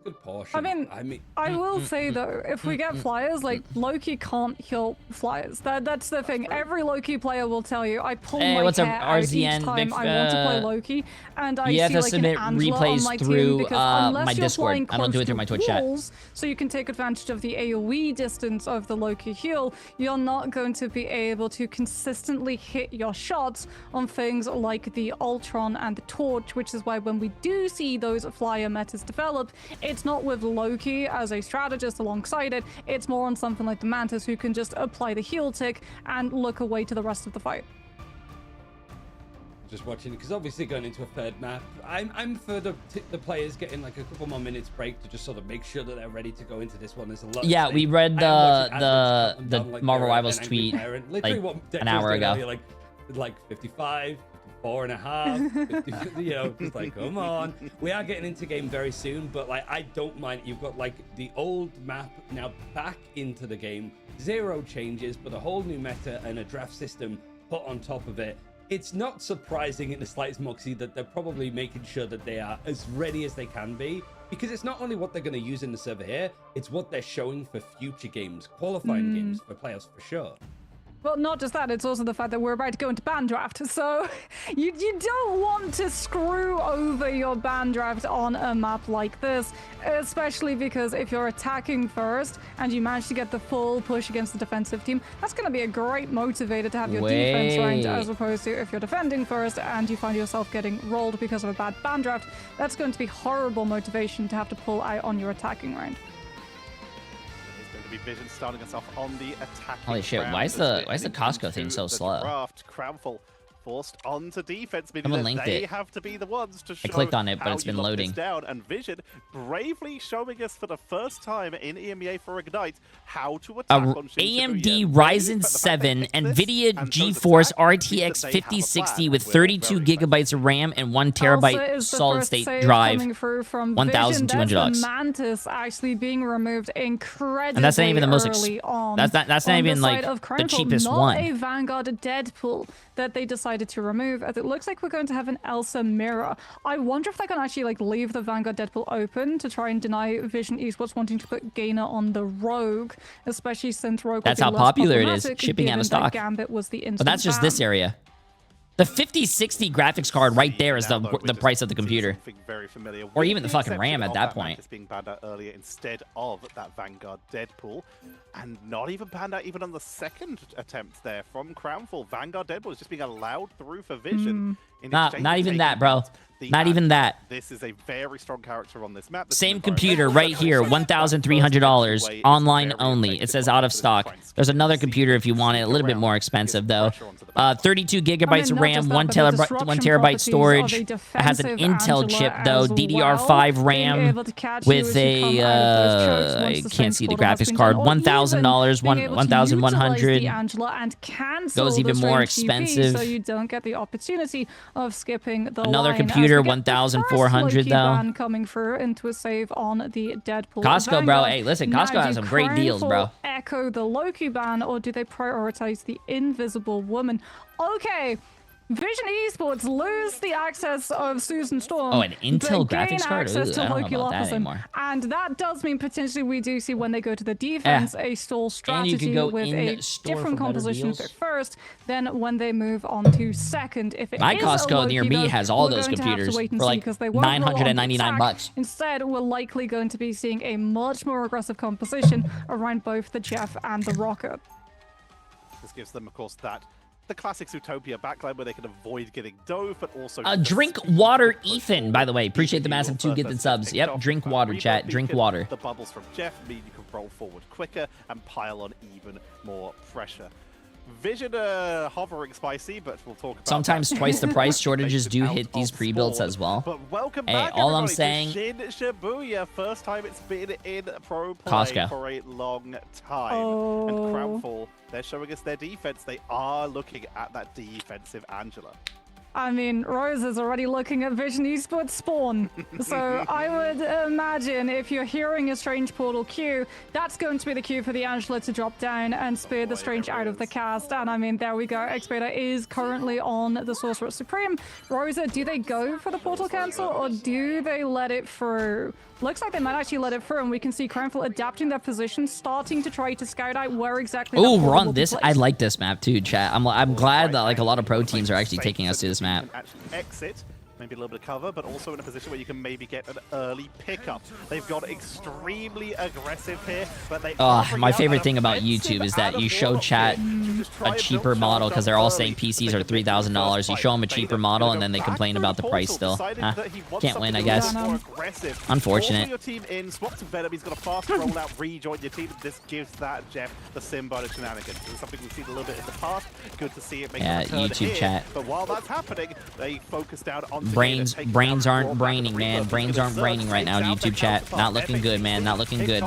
Good portion. I mean, I will say though, if we get flyers, like Loki can't heal flyers. That's the thing. Every Loki player will tell you, I pull my what's up, hair out each RZN? time I want to play Loki, and I you have see to like submit an Angela on my replays team through because unless my you're Discord. flying I don't do it close through my to Twitch chat. walls, so you can take advantage of the AoE distance of the Loki heal, you're not going to be able to consistently hit your shots on things like the Ultron and the Torch, which is why when we do see those flyer metas develop, it's not with Loki as a strategist alongside it, it's more on something like the Mantis who can just apply the heal tick and look away to the rest of the fight. Just watching, because obviously going into a third map, I'm for the players getting like a couple more minutes break to just sort of make sure that they're ready to go into this one. There's a lot. Yeah, we read the Marvel Rivals tweet like an hour ago. Like 55, 54 and a half, 50, you know, just like, come on. We are getting into game very soon, but like, I don't mind. You've got like the old map now back into the game, 0 changes, but a whole new meta and a draft system put on top of it. It's not surprising in the slightest, Moxie, that they're probably making sure that they are as ready as they can be, because it's not only what they're going to use in the server here, it's what they're showing for future games, qualifying games for playoffs for sure. Well, not just that, it's also the fact that we're about to go into ban draft, so you don't want to screw over your ban draft on a map like this, especially because if you're attacking first and you manage to get the full push against the defensive team, that's going to be a great motivator to have your defense ranked, as opposed to if you're defending first and you find yourself getting rolled because of a bad ban draft, that's going to be horrible motivation to have to pull out on your attacking round. Be Vision starting us off on the attacking. Holy shit! Why is the Costco thing so slow? Cramful forced onto defense, meaning Someone that linked they it. have to be the ones to show I clicked on it, but how it's been you lock loading. this down. And Vision bravely showing us for the first time in EMEA for Ignite how to attack on AMD Ryzen 7 NVIDIA GeForce RTX 5060 with 32 gigabytes of RAM and 1 terabyte solid state drive. $1,200. Mantis actually being removed incredibly and that's not even the most early on. That's not even like the cheapest not one. A Vanguard Deadpool that they decided to remove, as it looks like we're going to have an Elsa Mirror. I wonder if they can actually like leave the Vanguard Deadpool open to try and deny Vision Esports wanting to put Gainer on the Rogue, especially since Rogue. That's how popular it is. Shipping out of stock. Gambit was the But that's just this area. The 5060 graphics card right there is the price of the computer. Very familiar, or even the fucking RAM at that point. It's being banned out earlier instead of that Vanguard Deadpool. And not even banned out even on the second attempt there from Crownfall. Vanguard Deadpool is just being allowed through for Vision. Not even that, bro. Not even that. This is a very strong character on this map. Same computer right here, $1,300, online only. It says out of stock. There's another computer if you want it, a little bit more expensive though. 32 gigabytes of RAM, 1 terabyte storage. It has an Intel chip though, DDR5 RAM with a I can't see the graphics card. $1,000, $1,100. Goes even more expensive. So you don't get the opportunity of skipping the another line computer, $1,400 though. Coming through into a save on the Deadpool. Costco, bro. Hey, listen, Costco has some great deals, bro. Echo the Loki ban, or do they prioritize the Invisible Woman? Okay. Vision Esports lose the access of Susan Storm. Oh, an Intel graphics card? Ooh, I to don't know Loki about that anymore. And that does mean potentially we do see when they go to the defense a stall strategy with a different composition for first, then when they move on to second. If it my is Costco near me though, has all we're those going to have to computers wait and for see, like 'cause they won't roll on to $999 attack. bucks. Instead, we're likely going to be seeing a much more aggressive composition around both the Jeff and the Rocket. This gives them, of course, the classic Zootopia backline where they can avoid getting dove, but also drink water, Ethan. By the way, appreciate the massive 2 gifted subs. Yep, drink water, chat. Drink water. The bubbles from Jeff mean you can roll forward quicker and pile on even more pressure. Vision hovering spicy, but we'll talk about sometimes twice the price. Shortages do hit these pre-builds as well. But welcome back, all I'm saying, Shin Shibuya, first time it's been in pro play Costco for a long time. And Crownfall, they're showing us their defense. They are looking at that defensive Angela. I mean, Rose is already looking at Vision Esports spawn. So I would imagine if you're hearing a Strange portal queue, that's going to be the queue for the Angela to drop down and spear the Strange out of the cast. And I mean, there we go. Xbeta is currently on the Sorcerer Supreme. Rosa, do they go for the portal cancel or do they let it through? Looks like they might actually let it through, and we can see Crownful adapting their position, starting to try to scout out where exactly. Oh, we're on this. I like this map too, chat. I'm glad that like a lot of pro teams are actually taking us to this map. Exit. Maybe a little bit of cover, but also in a position where you can maybe get an early pickup. They've got extremely aggressive here, but they my favorite thing about YouTube is that you show chat a cheaper model because they're all saying PCs are $3,000. You show them a cheaper model and then they complain about the price still. Can't win, I guess. Unfortunate. Your team in, swap to Venom. He's got a fast rollout, rejoin your team. This gives that Jeff the sim bonus shenanigans. It's something we've seen a little bit in the past. Good to see it make a return YouTube here. chat. But while that's happening, they focus down on brains aren't braining, man. Brains aren't braining right now, YouTube chat. Not looking good, man. Not looking good.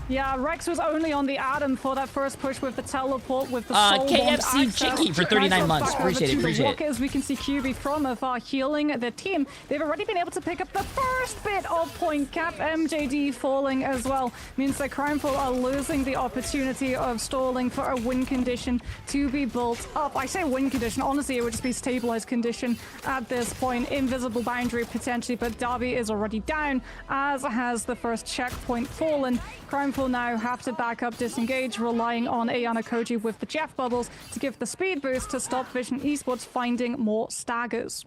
Yeah, Rex was only on the Atom for that first push with the teleport, with the soul KFC Chicky for 39 months. Appreciate it. As we can see QB from afar healing the team. They've already been able to pick up the first bit of point cap. MJD falling as well means that Crownful are losing the opportunity of stalling for a win condition to be built up. I say win condition, honestly it would just be stabilized condition at this point. Invisible boundary potentially, but Darby is already down, as has the first checkpoint fallen. Crownful now have to back up, disengage, relying on Ayana Koji with the Jeff bubbles to give the speed boost to stop Vision Esports finding more staggers.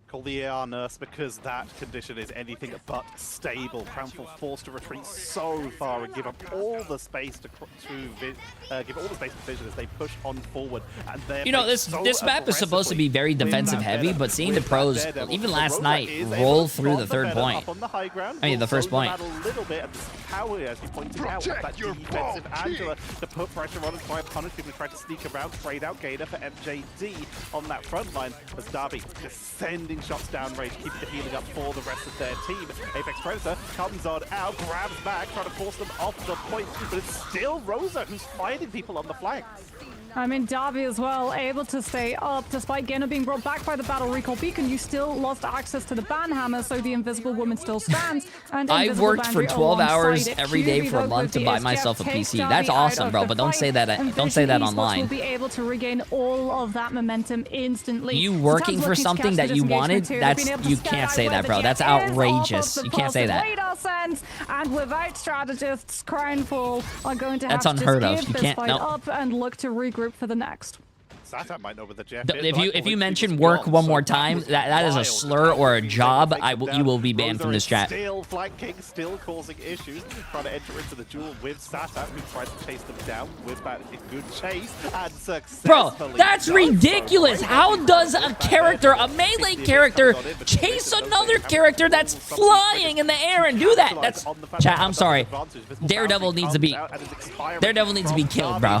Call the AR nurse because that condition is anything but stable. Crownful forced to retreat so far and give up all the space to Vision as they push on forward. And you know, this map is supposed to be very defensive heavy, but seeing the pros even last night roll through the third point. I mean, the first point. A little bit of this power, as you pointed out, that defensive Angela to put pressure on and try and punish people who try to sneak around, trade out Gator for MJD on that front line as Darby descending shots down range, keeping the healing up for the rest of their team. Apex Predator comes on out, grabs back, trying to force them off the point, but it's still Rosa who's finding people on the flanks. I mean, Darby as well, able to stay up despite Gainer being brought back by the Battle Recall Beacon. You still lost access to the Banhammer, so the Invisible Woman still stands. And I've worked for 12 hours every day for a month to buy myself a PC. That's awesome, bro, but don't say that online. Will be able to regain all of that momentum instantly. You working for something that you wanted? You can't say that, bro. That's outrageous. You can't say that. And without strategists, Crownful are going to have to give this fight up and look to regroup for the next. Satan might know what the Jeff if you mention work one more time, that is a slur or a job. You will be banned from this chat. Still flanking, still causing issues, trying to enter into the duel with Satan, who tries to chase them down with that good chase and successfully. Bro, that's ridiculous. How does a melee character, chase another character that's flying in the air and do that? That's chat. I'm sorry. Daredevil needs to be killed, bro.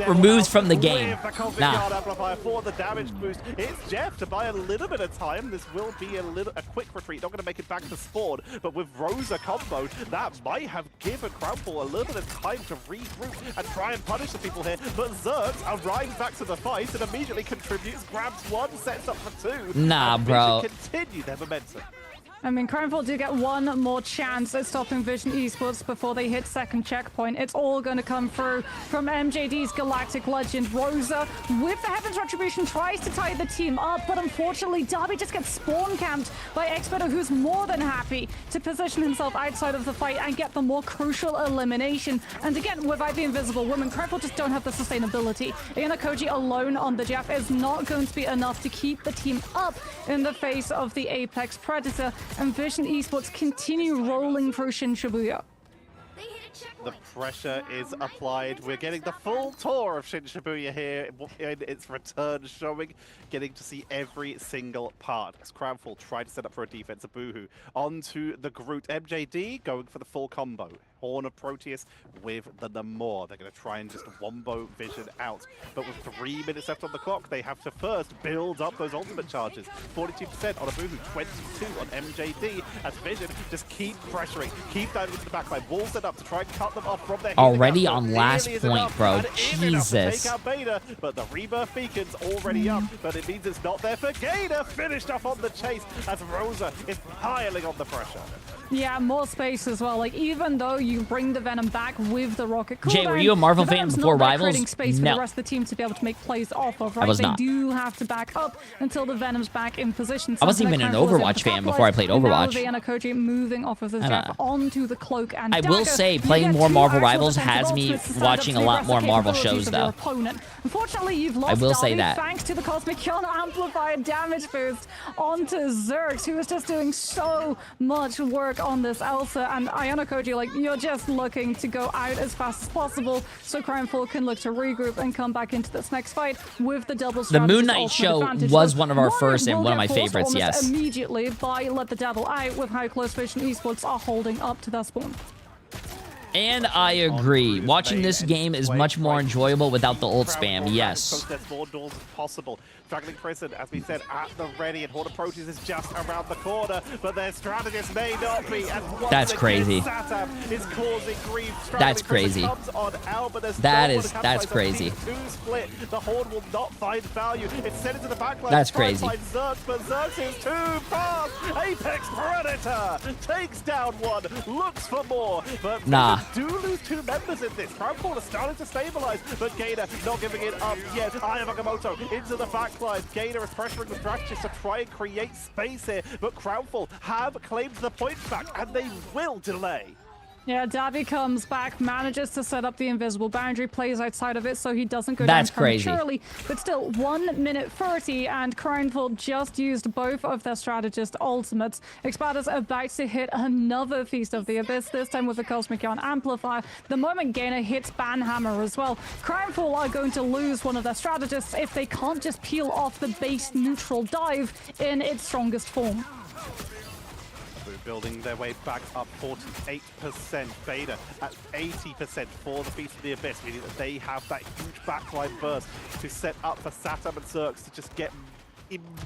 Removed from the game. Nah. Amplifier for the damage boost. It's Jeff to buy a little bit of time. This will be a quick retreat. Not going to make it back to spawn, but with Rosa combo, that might have given Crownful a little bit of time to regroup and try and punish the people here. But Zerx arrives back to the fight and immediately contributes, grabs one, sets up for two. Nah, bro. Continue their momentum. I mean, Crownful do get one more chance at stopping Vision Esports before they hit second checkpoint. It's all going to come through from MJD's Galactic Legend. Rosa, with the Heaven's Retribution, tries to tie the team up, but unfortunately, Darby just gets spawn camped by Xbeta, who's more than happy to position himself outside of the fight and get the more crucial elimination. And again, without the Invisible Woman, Crownful just don't have the sustainability. Ayana Koji alone on the Jeff is not going to be enough to keep the team up in the face of the Apex Predator. And Vision Esports continue rolling through Shin Shibuya. The pressure is applied. We're getting the full tour of Shin Shibuya here in its return showing, getting to see every single part. As Crownful tried to set up for a defense of Boohoo onto the Groot. MJD going for the full combo. Horn of Proteus with the Namor. They're going to try and just wombo Vision out. But with 3 minutes left on the clock, they have to first build up those ultimate charges. 42% on Abuhu, 22 on MJD, as Vision just keep pressuring, keep diving into the backline, walls it up to try and cut them off from their already on last point, bro. Jesus. Take out Beta, but the Rebirth Beacon's already up, but it means it's not there for Gator. Finished off on the chase as Rosa is piling on the pressure. Yeah, more space as well. Like, even though you bring the Venom back with the rocket cooldown, Jay, were you a Marvel fan before Rivals? Creating space for No. the rest of the team to be able to make plays off of, right? I was They not. do have to back up until the Venom's back in position. I wasn't even an Overwatch fan before I played Overwatch. Now Koji moving off of the Zeph onto the cloak and I will dagger. say, You playing get more two Marvel actual Rivals defensive has me ultimates to stand watching up a to lot the more rest of Marvel the shows, capabilities of your though. opponent. Unfortunately, you've lost will say Darby that. thanks to the Cosmic Kill Amplifier damage boost onto Zerx, who was just doing so much work on this Elsa. And Ayana Koji, like, you're just looking to go out as fast as possible so Crimefall can look to regroup and come back into this next fight with the double The Moon strategist Knight ultimate show advantage. was Look, one of our Warriors first and will one of get my forced favorites, almost yes. immediately by Let the Devil Out with how close Vision Esports are holding up to their spawn. And I agree. Watching this game is much more enjoyable without the ult spam, yes. As more doors as possible. Straggling Prison, as we said, at the ready, and Horde of Proteus is just around the corner, but their strategist may not be. And once That's again, crazy. Satam is causing grief. That's Straggling crazy. Prison comes on Al, but there's That no one is- to that's capitalize on. crazy. Team 2 split. The Horde will not find value. It's sent into the backline. That's to try and crazy. find Zerx, but Zerx is too fast. Apex Predator takes down one, looks for more, but Nah. do lose 2 members in this. Crownfall is starting to stabilize, but Gator not giving it up yet. Aya Nagamoto into the backline. Gator is pressuring the strategist to try and create space here, but Crownfall have claimed the points back, and they will delay. Yeah, Davy comes back, manages to set up the invisible boundary, plays outside of it so he doesn't go That's down crazy. prematurely. But still, 1 minute 30, and Crownfall just used both of their strategist ultimates. Expada's about to hit another Feast of the Abyss, this time with a Cosmic Yarn Amplifier. The moment Gainer hits Banhammer as well, Crownfall are going to lose one of their strategists if they can't just peel off the base neutral dive in its strongest form. Building their way back up 48%. Beta at 80% for the Feast of the Abyss, meaning that they have that huge backline burst to set up for Satam and Zerx to just get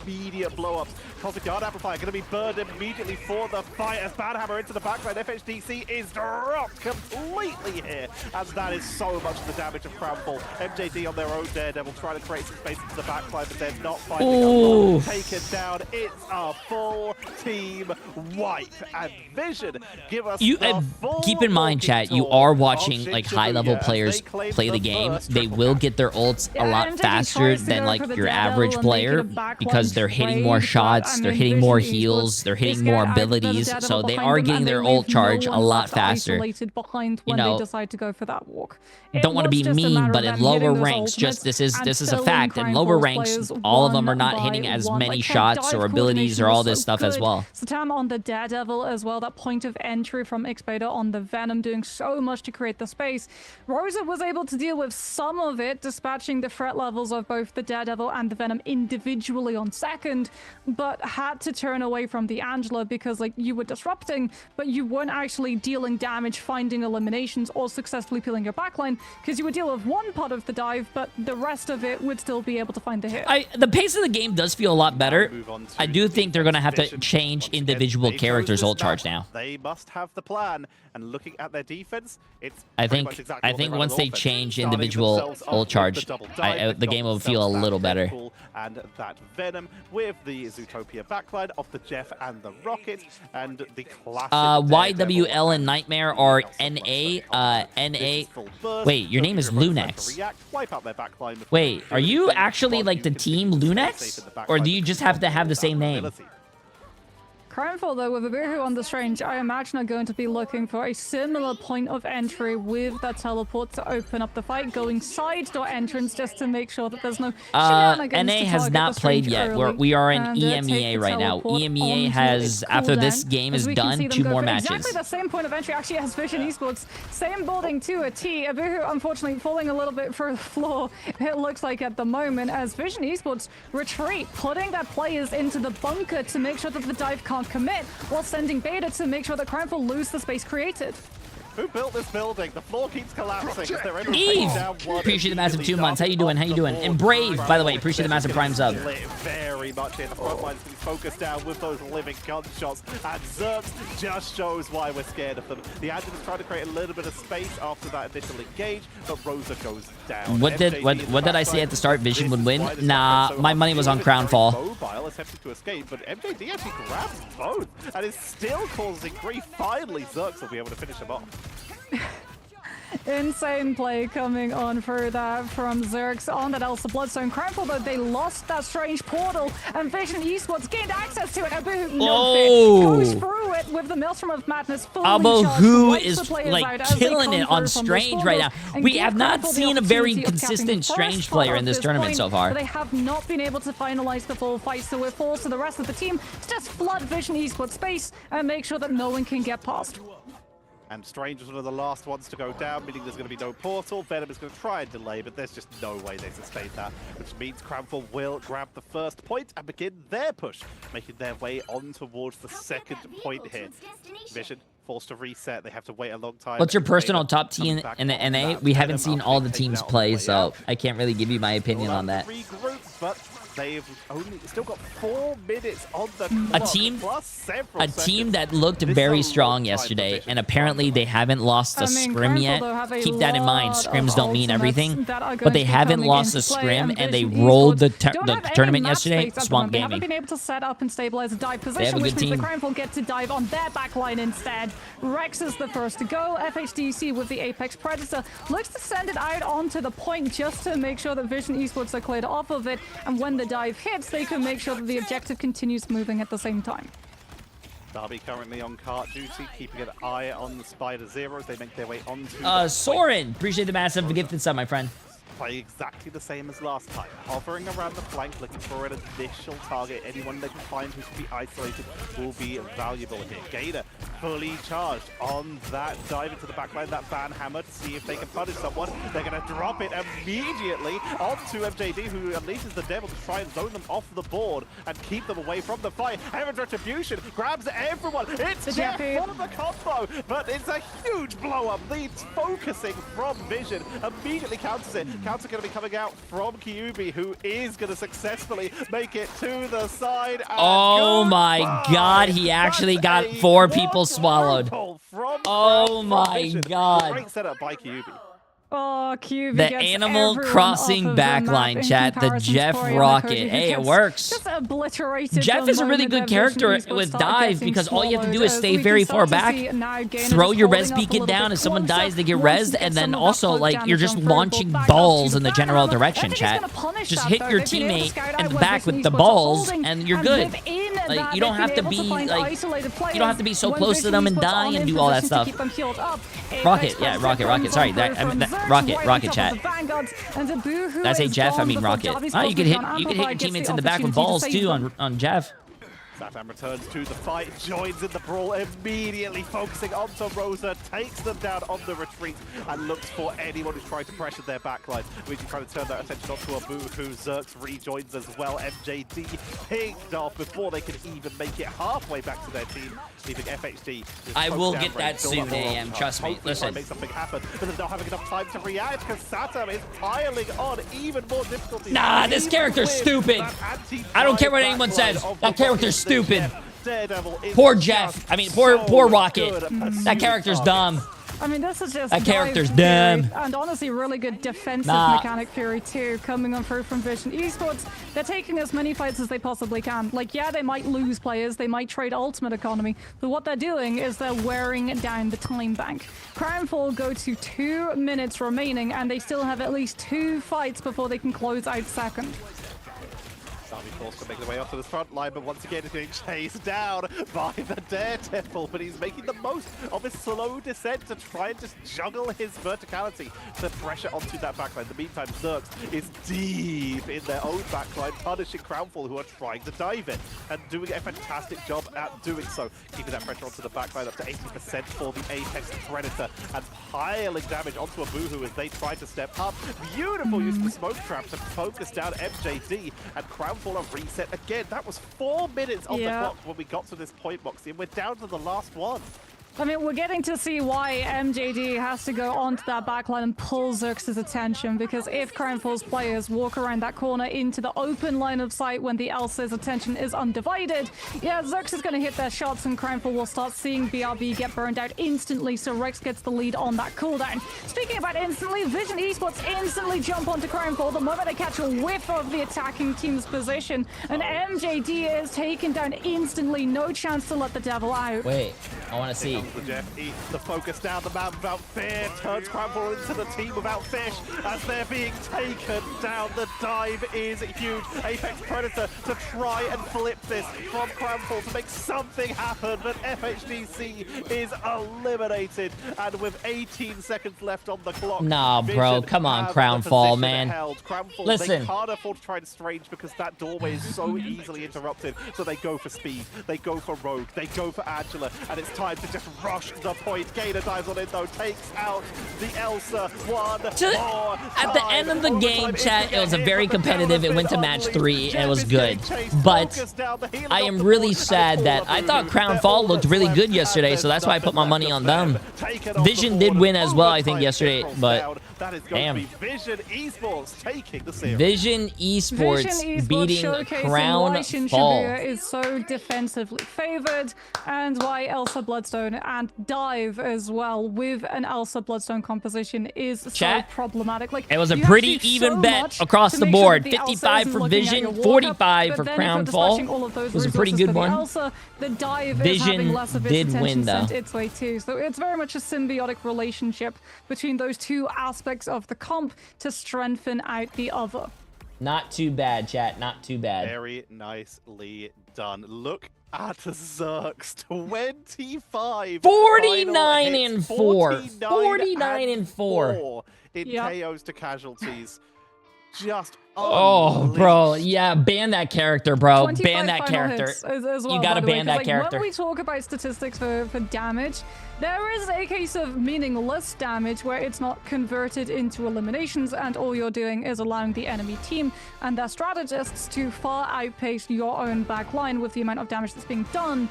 immediate blow-ups. Cosmic Yard Amplifier going to be burned immediately for the fight as Banhammer into the backline. FHDC is dropped completely here, and that is so much of the damage of Crownfall. MJD on their own Daredevil trying to create some space into the backline, but they're not finding a lot. Taken down. It's a full team wipe, and Vision give us the full keep in mind, chat, you tour are of watching like high-level Shichibuya as players they claim play the game. first They triple will cap. get their ults a Yeah, lot MJD faster tries to than go like for the your Daredevil average and player make it a backline because they're hitting trade, more but, shots, I they're mean, hitting Vision more Esports, heals, they're they hitting get more out, there's a abilities, Daredevil so they behind are them, getting and their they ult leave no charge a one lot left faster. isolated behind when know, they decide to go for that walk. Don't want to be mean, but in lower ranks, just this is a fact. In lower ranks, all of them are not hitting as many shots or abilities or all this stuff as well. Satam on the Daredevil as well, that point of entry from Xbeta on the Venom doing so much to create the space. Rosa was able to deal with some of it, dispatching the threat levels of both the Daredevil and the Venom individually on second, but had to turn away from the Angela because like you were disrupting, but you weren't actually dealing damage, finding eliminations, or successfully peeling your backline because you would deal with one part of the dive, but the rest of it would still be able to find the hit. The pace of the game does feel a lot better. I do think they're going to have to change individual characters' ult charge now. They must have the plan, and looking at their defense, it's I pretty think much exactly what they run once on they offense. change Starting individual themselves off ult with charge, the double dive, they've the got game will themselves feel a that little better. Deadpool and that Venom with the Zootopia backline of the Jeff and the Rocket, and the classic YWL and Nightmare are NA. Wait, your name is Lunex. Wait, are you actually like the team Lunex? Or do you just have to have the same name? Crownfall, though, with Abihu on the Strange, I imagine are going to be looking for a similar point of entry with that teleport to open up the fight, going side door entrance just to make sure that there's no shenanigans NA to has target not the played Strange yet. early, We are in and, take EMEA the right now. teleport EMEA onto has, its after this cooldown, game as is we can done, see them 2 go more for matches. Exactly the same point of entry actually as Vision Esports. Same building to a T. Abihu, unfortunately, falling a little bit for the floor, it looks like at the moment, as Vision Esports retreat, putting their players into the bunker to make sure that the dive can't commit, while sending Beta to make sure that Crownfall lose the space created. Who built this building? The floor keeps collapsing. Is there any Eve, down one appreciate the massive 2 months. How you immediately doing? How you doing? And Brave, by the way, appreciate the massive prime sub. Very much in the front lines, focused down with those living gunshots, and Zerks just shows why we're scared of them. The Adjun is trying to create a little bit of space after that initial engage, but Rosa goes down. What did I say at the start? Vision would win? Nah, my money was on Crownfall. Mobile, attempting to escape, but MJD actually grabs both and is still causing grief. Finally, Zerks will be able to finish him off. Insane play coming on for that from Zerks on that Elsa Bloodstone. Crownfall, though, they lost that strange portal, and Vision Esports gained access to it. Abu goes through it with the Maelstrom of Madness fully Abu is like killing it on Strange right now. We have not seen a very consistent Strange player in this tournament so far. They have not been able to finalize the full fight, so we're forced to the rest of the team to just flood Vision Esports space and make sure that no one can get past. And Strange was one of the last ones to go down, meaning there's going to be no portal. Venom is going to try and delay, but there's just no way they sustain that, which means Crownfall will grab the first point and begin their push, making their way on towards the second point here. Vision forced to reset. They have to wait a long time. What's your personal top team in the NA? We haven't seen all the teams play, so I can't really give you my opinion on that. But they've only still got 4 minutes on the clock, a team that looked very strong yesterday, and apparently they haven't lost a scrim yet. Keep that in mind. Scrims don't mean everything, but they haven't lost a scrim, and they rolled the tournament yesterday. Swamp They Gaming. haven't been able to set up and stabilize a dive position, which means the Crownfall get to dive on their backline instead. Rex is the first to go. FHDC with the Apex Predator looks to send it out onto the point just to make sure that Vision Esports are cleared off of it, and when the dive hits, they can make sure that the objective continues moving at the same time. Darby currently on cart duty, keeping an eye on the Spider Zeros. They make their way onto Soren, appreciate the massive gifted sub, my friend. Play exactly the same as last time, hovering around the flank, looking for an initial target. Anyone they can find who can be isolated will be valuable here. Gator fully charged on that dive into the backline, that ban hammer to see if they can punish someone. They're going to drop it immediately onto MJD, who unleashes the devil to try and zone them off the board and keep them away from the fight. Heaven's Retribution grabs everyone. It's Jeff for the combo, but it's a huge blow up. The focusing from Vision immediately counters it. Counter going to be coming out from Kyubi, who is going to successfully make it to the side. Oh my god, he actually got 4 people swallowed. Oh my god. Great setup by Kyubi. Oh, QB the Animal Crossing backline chat, the Jeff Rocket. Hey, it works. Just obliterated. Jeff is a really good character with dive because all you have to do is stay very far back, throw your res beacon down, if someone dies, they get rezzed, and then also, like, you're just launching balls in the general direction, chat. Just hit your teammate in the back with the balls, and you're good. Like, you don't have to be, like, you don't have to be so close to them and die and do all that stuff. Rocket, yeah, Rocket. Sorry, Rocket chat. Did I say Jeff? I mean Rocket. Oh, you could hit your teammates in the back with balls too on Jeff. Satan returns to the fight, joins in the brawl, immediately focusing onto Rosa, takes them down on the retreat, and looks for anyone who's trying to pressure their backline. We're trying to turn that attention onto Abu, who Zerks rejoins as well. MJD picked off before they could even make it halfway back to their team, leaving FHD. I will get that soon, AM. Trust me. Listen. Make something happen, but they're not having enough time to react because Satam is piling on even more difficulties. Nah, this character's stupid. I don't care what anyone says. That character's stupid. Poor Jeff. I mean, poor Rocket. That character's dumb. I mean, this is just that character's dumb. And honestly, really good defensive mechanic Fury too, coming on through from Vision Esports. They're taking as many fights as they possibly can. Like, yeah, they might lose players, they might trade ultimate economy, but what they're doing is they're wearing down the time bank. Crownfall go to 2 minutes remaining, and they still have at least 2 fights before they can close out second. Darby forced to make their way onto this front line, but once again is getting chased down by the Daredevil, but he's making the most of his slow descent to try and just juggle his verticality to pressure onto that backline. In the meantime, Zerks is deep in their own backline, punishing Crownfall, who are trying to dive in and doing a fantastic job at doing so, keeping that pressure onto the backline up to 80% for the Apex Predator and piling damage onto Abuhu as they try to step up. Beautiful use of the smoke trap to focus down MJD, and Crownfall a reset again. That was 4 minutes on the clock when we got to this point, Moxie, and we're down to the last one. I mean, we're getting to see why MJD has to go onto that backline and pull Zerx's attention, because if Crownfall's players walk around that corner into the open line of sight when the Elsa's attention is undivided, yeah, Zerx is going to hit their shots and Crownfall will start seeing BRB get burned out instantly, so Rex gets the lead on that cooldown. Speaking about instantly, Vision Esports instantly jump onto Crownfall the moment they catch a whiff of the attacking team's position, and MJD is taken down instantly, no chance to let the devil out. Wait, I want to see. The Jeff eats the focus down the man without fear, turns Crownfall into the team without fish as they're being taken down. The dive is huge. Apex Predator to try and flip this from Crownfall to make something happen, but FHDC is eliminated, and with 18 seconds left on the clock. Nah, bro, come on, Crownfall, man. Listen. They can't afford to try and strange because that doorway is so easily interrupted, so they go for speed, they go for Rogue, they go for Angela, and it's time to just rush the point. Gainer dives on it though, takes out the Elsa one more time. At the end of the game, chat, it was a very competitive. It went to match 3 and it was good. But I am really sad that I thought Crownfall looked really good yesterday, so that's why I put my money on them. Vision did win as well, I think, yesterday, but damn. Vision Esports taking the series. Vision Esports beating Crownfall is so defensively favored, and why Elsa Bloodstone and Dive as well with an Elsa Bloodstone composition is so problematic. Like, it was a pretty even bet across the board. 55 for Vision, 45 for Crownfall. It was a pretty good one. Elsa, the Dive Vision did win though. Its way too. So it's very much a symbiotic relationship between those two aspects of the comp to strengthen out the other. Not too bad, chat. Not too bad. Very nicely done. Look at Zerx, 25. 49 and 4. 49 and 4. In KOs to casualties. Just oh, bro, yeah, ban that character, bro. Ban that character. As well, you gotta ban that character. When we talk about statistics for damage, there is a case of meaningless damage where it's not converted into eliminations and all you're doing is allowing the enemy team and their strategists to far outpace your own back line with the amount of damage that's being done.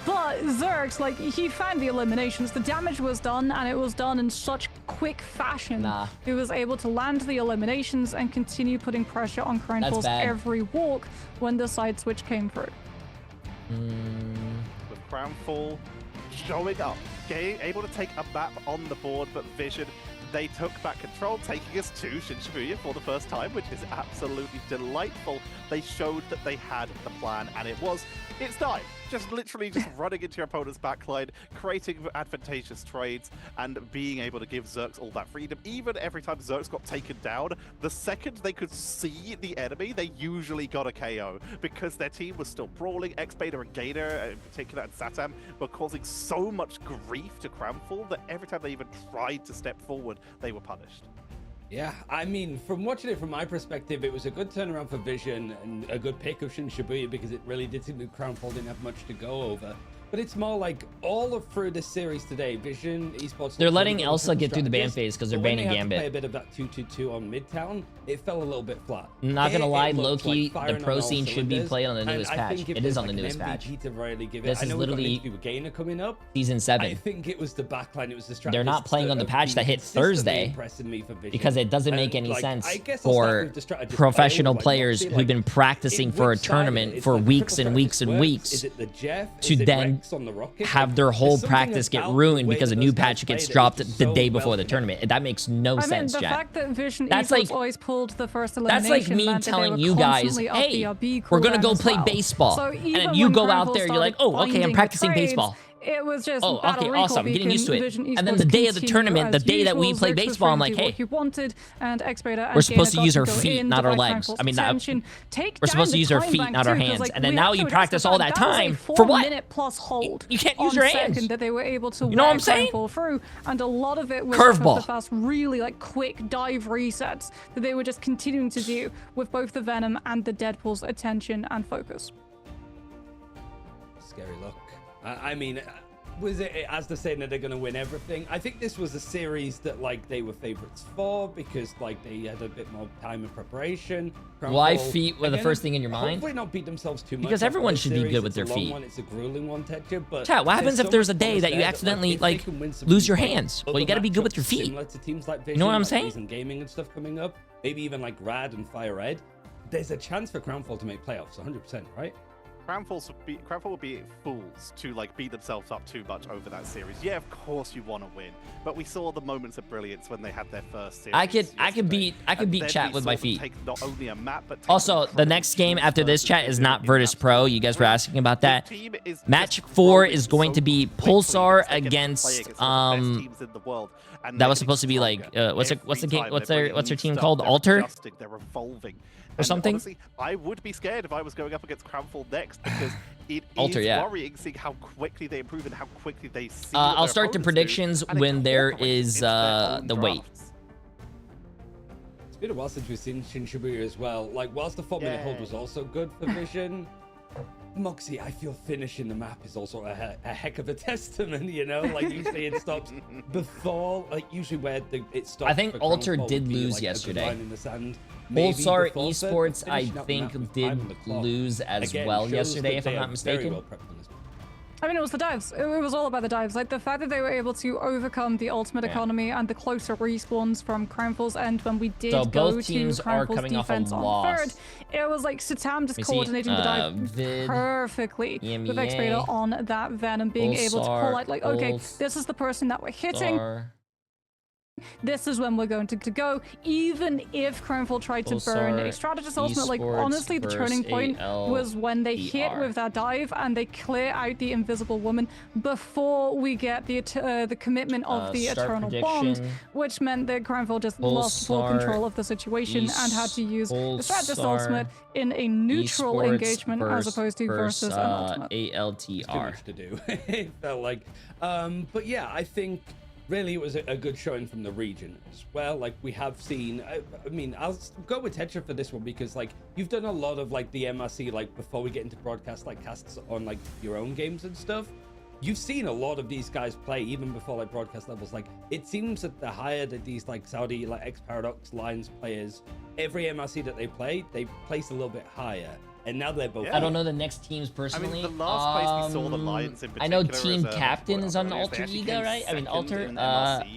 But Zerx, like, he found the eliminations. The damage was done, and it was done in such quick fashion. He was able to land the eliminations and continue putting pressure on Crownfall's every walk when the side switch came through. With Crownfall showing up, able to take a map on the board, but Vision, they took back control, taking us to Shinshibuya for the first time, which is absolutely delightful. They showed that they had the plan, and it's Dive. Just literally just running into your opponent's backline, creating advantageous trades, and being able to give Zerx all that freedom. Even every time Zerx got taken down, the second they could see the enemy, they usually got a KO because their team was still brawling. X-Beta and Gainer, in particular, and Satam were causing so much grief to Crownfall that every time they even tried to step forward, they were punished. Yeah, I mean, from watching it from my perspective, it was a good turnaround for Vision and a good pick of Shinshibuya because it really did seem that Crownfall didn't have much to go over. But it's more like all through this series today, Vision Esports. They're letting Elsa get through the ban phase because they're banning Gambit. Play a bit of that 2-2-2 on Midtown. It fell a little bit flat. Not gonna lie, low-key, the pro scene should be played on the newest patch. It is on the newest patch. This is literally Gainer coming up. Season 7. I think it was the backline. It was the strategy. They're not playing on the patch that hit Thursday because it doesn't make any sense for professional players who've been practicing for a tournament for weeks and weeks and weeks to then have their whole practice get ruined because a new patch gets dropped the day before the tournament. That makes no sense, the Jack. fact that Vision Esports always pulled the first elimination, that's like me telling you guys, hey, we're gonna go play baseball, and then you go out there, you're like, oh, okay, I'm practicing baseball. It was just okay, awesome, I'm getting used to it. And then the day of the tournament, the day that we play baseball, I'm like, hey, we're supposed to use our feet, not our legs. I mean, we're supposed to use our feet, not our hands. And then now you practice all that time for what? You can't use your hands. That they were able to, you know what I'm saying? Through, and a lot of it was curveball. The fast, really like quick dive resets that they were just continuing to do with both the Venom and the Deadpool's attention and focus. Scary look. I mean, was it as they're saying that they're going to win everything. I think this was a series that like they were favorites for because like they had a bit more time in preparation. Why feet were the first thing in your mind? Hopefully not beat themselves too much. Because everyone should be good with It's their a long feet. one, it's a grueling one, Tetcher, but Chat, what happens if there's a day that you promise there accidentally if they like can win some lose your like, hands? Well, other you got to be good with matchups your feet. Similar to teams like You know what I'm Vision, saying? like Reason Gaming and stuff coming up, maybe even like Rad and Fire Red. There's a chance for Crownfall to make playoffs, 100%, right? Crownfall would be fools to like beat themselves up too much over that series. Yeah, of course you want to win, but we saw the moments of brilliance when they had their first series. I could beat chat with my feet. Take not only a map, but Also, the next game after this chat is not Virtus Pro. You guys were asking about that. Match 4 is going to be Pulsar against that was supposed to be like what's their team called? Alter? They're evolving. Or something? Honestly, I would be scared if I was going up against Crownfall next because it Alter, is yeah. worrying seeing how quickly they improve and how quickly they see. I'll start the predictions when there is the wait. It's been a while since we've seen Shin Shibuya as well. Like, whilst the 4-minute hold was also good for Vision, Moxie, I feel finishing the map is also a heck of a testament, you know? Like, usually it stops before, like, usually where it stops. I think Alter did lose yesterday. Pulsar Esports, I think, did lose as well yesterday, if I'm not mistaken. I mean, it was the dives. It was all about the dives. Like, the fact that they were able to overcome the ultimate economy and the closer respawns from Crownfall's end when we did so go both to teams are Crownfall's coming defense off a on loss. third. It was like Satam just coordinating the dive Vid, perfectly EMEA, with X-Vader on that Venom, being able to call out, like, okay, this is the person that we're hitting. This is when we're going to go. Even if Crownfall tried to burn a strategist ultimate, like, honestly, the turning point was when they hit with that dive and they clear out the invisible woman before we get the commitment of the eternal bond, which meant that Crownfall just lost full control of the situation and had to use the strategist ultimate in a neutral engagement as opposed to versus an ultimate. ALTR. Too much to do. It felt like, but yeah, I think. Really, it was a good showing from the region as well. Like, we have seen, I mean, I'll go with Tetra for this one because, like, you've done a lot of, like, the MRC, like, before we get into broadcast, like, casts on, like, your own games and stuff. You've seen a lot of these guys play even before, like, broadcast levels. Like, it seems that the higher that these, like, Saudi, like, X-Paradox Lions players, every MRC that they place a little bit higher. And now they're both. I don't know the next teams personally. I mean, the last place we saw the Lions in I know particular Team as Captain is on Alter Ego, right? I mean, Alter.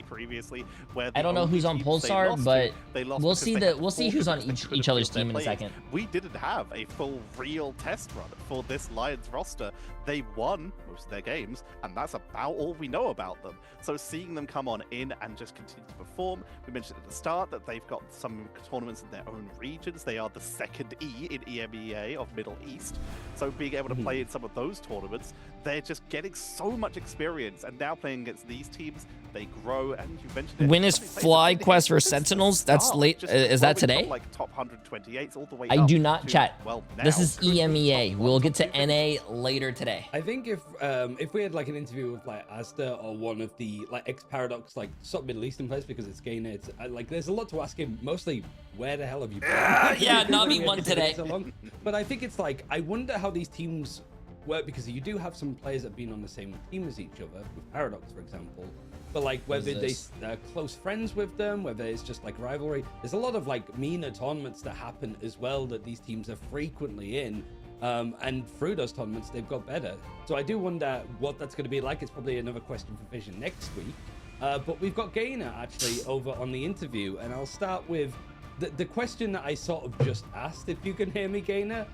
Previously, where I don't know who's on Pulsar, but we'll see who's on each other's team in a second. We didn't have a full real test run for this Lions roster. They won most of their games, and that's about all we know about them. So seeing them come on in and just continue to perform, we mentioned at the start that they've got some tournaments in their own regions. They are the second E in EMEA of Middle East. So being able to play in some of those tournaments, they're just getting so much experience, and now playing against these teams, they grow. And you mentioned it. When is Fly Quest for Sentinels? That's late. Is that today? Like top 128s all the way I up do not to, chat. Well, this is EMEA. We'll get to NA later today. I think if we had like an interview with like Asta or one of the like X-Paradox like sort of Middle Eastern players, because it's Gainer, it's like there's a lot to ask him. Mostly, where the hell have you been? Yeah, Navi won today. So long. But I think it's like, I wonder how these teams work, because you do have some players that have been on the same team as each other, with Paradox, for example. But like whether they're close friends with them, whether it's just like rivalry. There's a lot of like meaner tournaments that happen as well that these teams are frequently in. And through those tournaments, they've got better. So I do wonder what that's going to be like. It's probably another question for Vision next week. But we've got Gainer actually over on the interview, and I'll start with the question that I sort of just asked, if you can hear me, Gainer.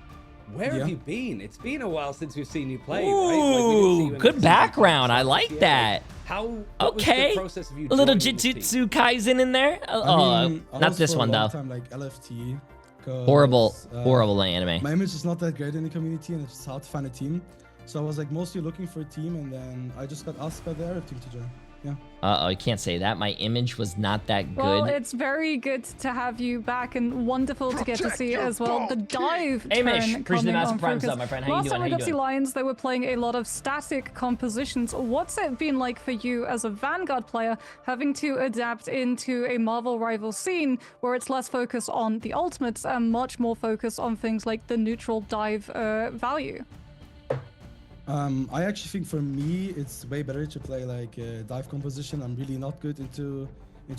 Where have you been? It's been a while since we've seen you play, Ooh, right? Like, good background. I like that. What okay. was the process of you a little joining this Jujutsu Kaisen in there. I mean, not this one though. Time, like LFT. Horrible anime. My image is not that great in the community, and it's hard to find a team. So I was like mostly looking for a team, and then I just got asked by the Arab team to join. Yeah. Uh-oh, I can't say that. My image was not that good. Well, it's very good to have you back, and wonderful to get to see as well the dive turn appreciate the massive prime focus. sub, my friend. How you doing? Last time we got to see Lions, they were playing a lot of static compositions. What's it been like for you as a Vanguard player, having to adapt into a Marvel rival scene where it's less focus on the ultimates and much more focus on things like the neutral dive value? I actually think for me, it's way better to play like dive composition. I'm really not good into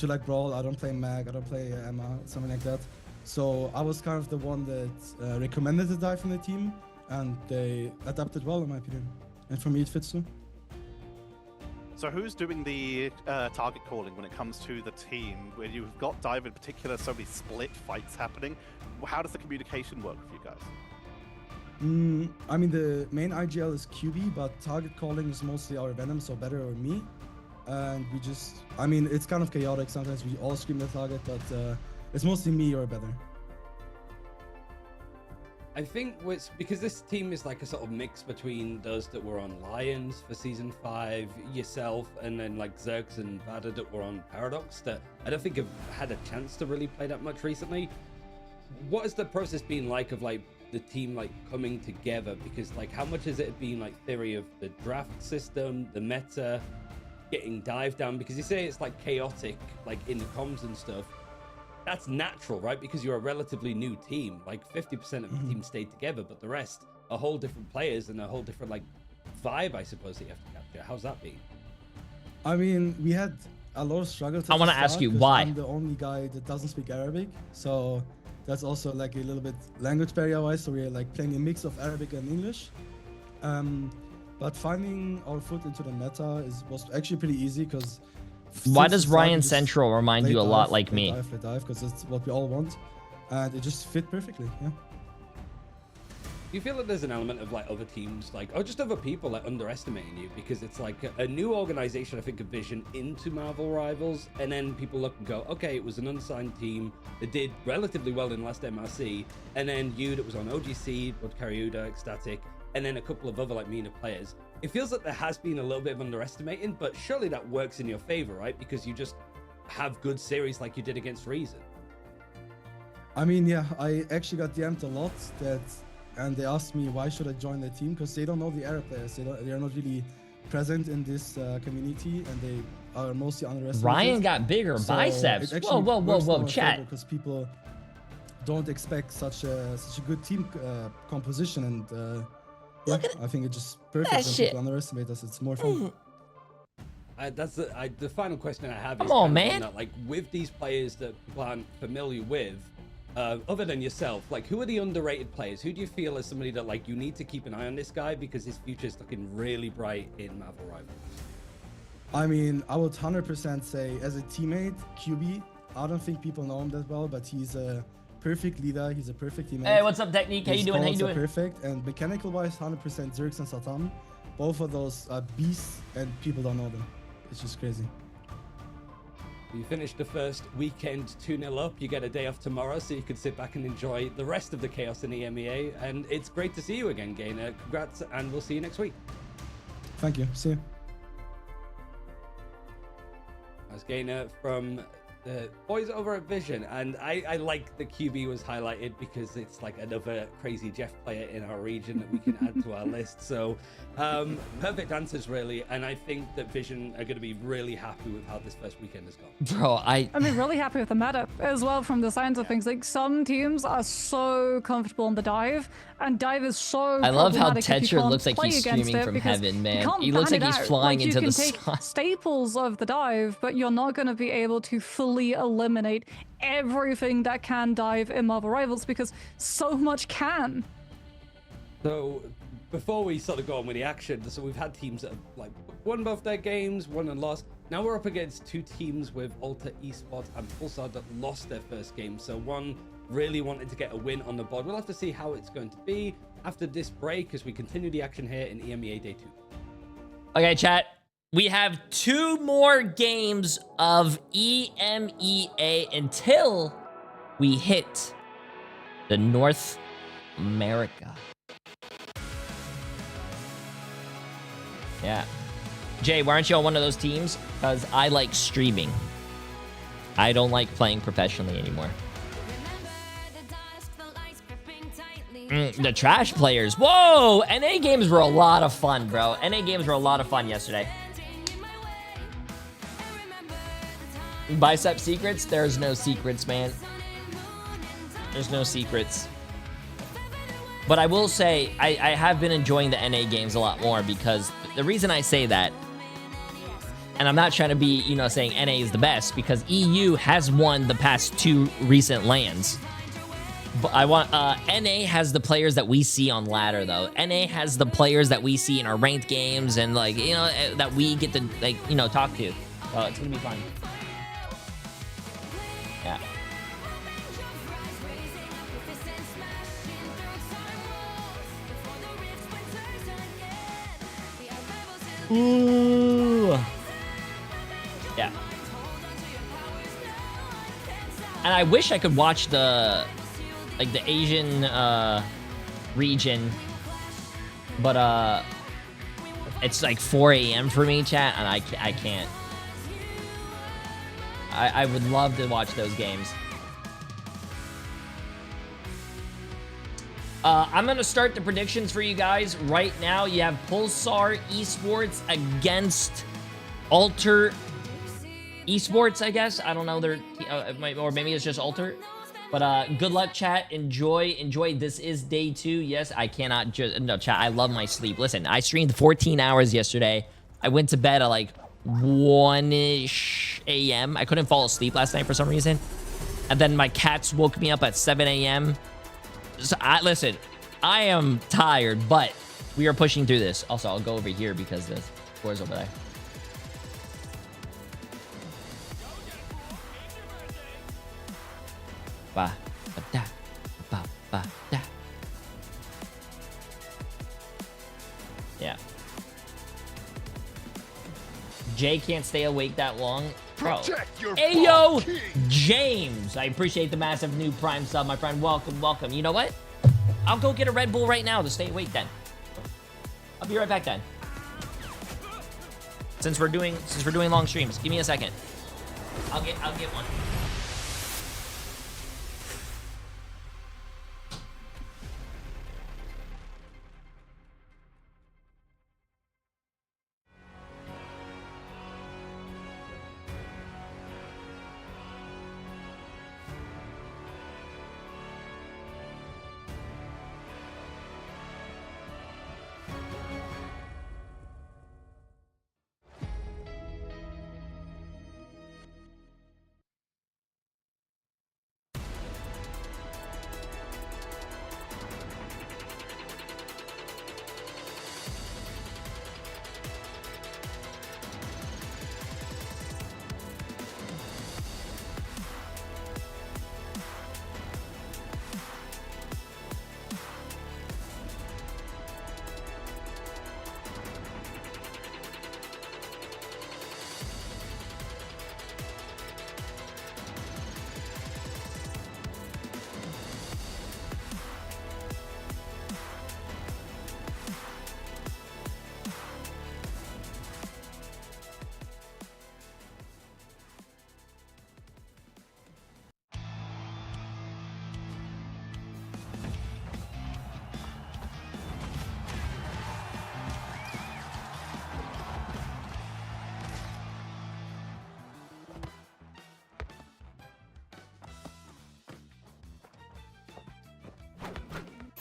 like brawl. I don't play mag. I don't play Emma, something like that. So I was kind of the one that recommended the dive in the team, and they adapted well in my opinion. And for me, it fits too. So who's doing the target calling when it comes to the team? Where you've got dive in particular, so many split fights happening. How does the communication work for you guys? I mean, the main IGL is QB, but target calling is mostly our Venom, so better or me. And we just, I mean, it's kind of chaotic. Sometimes we all scream the target, but it's mostly me or better. I think because this team is like a sort of mix between those that were on Lions for Season 5, yourself, and then like Zerx and Vada that were on Paradox, that I don't think have had a chance to really play that much recently. What has the process been like of like the team like coming together? Because like how much has it been like theory of the draft system, the meta, getting dive down? Because you say it's like chaotic like in the comms and stuff. That's natural, right? Because you're a relatively new team. Like 50% of the team stayed together, but the rest are whole different players and a whole different like vibe, I suppose, that you have to capture. How's that been? I mean, we had a lot of struggles. I want to ask you why. I'm the only guy that doesn't speak Arabic, so that's also like a little bit language barrier-wise. So we're like playing a mix of Arabic and English. But finding our foot into the meta was actually pretty easy because. Why does Ryan Central remind you a lot like me? Dive, because it's what we all want, and it just fit perfectly. Yeah. Do you feel that there's an element of like other teams, like, or just other people like underestimating you because it's like a new organization, I think, a vision into Marvel Rivals, and then people look and go, okay, it was an unsigned team that did relatively well in last MRC, and then you that was on OGC, Woodcariuda, Ecstatic, and then a couple of other like MENA players. It feels like there has been a little bit of underestimating, but surely that works in your favor, right? Because you just have good series like you did against Reason. I mean, yeah, I actually got DM'd a lot and they asked me why should I join the team, because they don't know the Arab players. They are not really present in this community, and they are mostly underestimated. Ryan got bigger biceps. Whoa, chat. Because people don't expect such a good team composition, and yeah, I think it's just perfect when people underestimate us. It's more fun. The final question I have is, come on, man. That, like with these players that people aren't familiar with, other than yourself, like who are the underrated players? Who do you feel is somebody that like you need to keep an eye on this guy because his future is looking really bright in Marvel Rivals? I mean, I would 100% say as a teammate, QB. I don't think people know him that well, but he's a perfect leader. He's a perfect teammate. Hey, what's up, Technique? How you doing? How you doing? Perfect. And mechanical-wise, 100% Zerx and Satan. Both of those are beasts, and people don't know them. It's just crazy. You finished the first weekend 2-0 up. You get a day off tomorrow, so you can sit back and enjoy the rest of the chaos in EMEA. And it's great to see you again, Gainer. Congrats, and we'll see you next week. Thank you. See you. As Gainer from the boys over at Vision, and I like the QB was highlighted because it's like another crazy Jeff player in our region that we can add to our list. So perfect answers really, and I think that Vision are going to be really happy with how this first weekend has gone. Bro, I mean, really happy with the meta as well from the signs of things. Like some teams are so comfortable in the dive, and dive is so. I love how Tetra looks like he's streaming from heaven, man. He looks like he's flying into the sun. You can take staples of the dive, but you're not going to be able to fully eliminate everything that can dive in Marvel Rivals because so much can. So before we sort of go on with the action, so we've had teams that have like won both their games, won and lost. Now we're up against two teams with Alter Esports and Pulsar that lost their first game. So one really wanted to get a win on the board. We'll have to see how it's going to be after this break as we continue the action here in EMEA Day 2. Okay, chat. We have 2 more games of EMEA until we hit the North America. Yeah. Jay, why aren't you on one of those teams? Because I like streaming. I don't like playing professionally anymore. The trash players. Whoa! NA games were a lot of fun, bro. NA games were a lot of fun yesterday. Bicep secrets? There's no secrets, man. There's no secrets. But I will say, I have been enjoying the NA games a lot more because the reason I say that, and I'm not trying to be, you know, saying NA is the best, because EU has won the past 2 recent LANs. But I want, NA has the players that we see on ladder, though. NA has the players that we see in our ranked games and, like, you know, that we get to, like, you know, talk to. Oh, it's gonna be fun. Yeah. Ooh. Yeah. And I wish I could watch the, like, the Asian region, but it's like 4 a.m. for me, chat, and I can't. I would love to watch those games. I'm gonna start the predictions for you guys right now. You have Pulsar Esports against Alter Esports, I guess. I don't know, they're or maybe it's just Alter. But good luck, chat. Enjoy. This is day 2. Yes, I cannot just no, chat. I love my sleep. Listen, I streamed 14 hours yesterday. I went to bed at like 1-ish a.m. I couldn't fall asleep last night for some reason, and then my cats woke me up at 7 a.m. So listen, I am tired, but we are pushing through this. Also, I'll go over here because the floor's over there. Ba, ba, da, ba, ba, da. Yeah. Jay can't stay awake that long. Bro. Ayo, James. I appreciate the massive new Prime sub, my friend. Welcome. You know what? I'll go get a Red Bull right now to stay awake then. I'll be right back then. Since we're doing long streams, give me a second. I'll get one.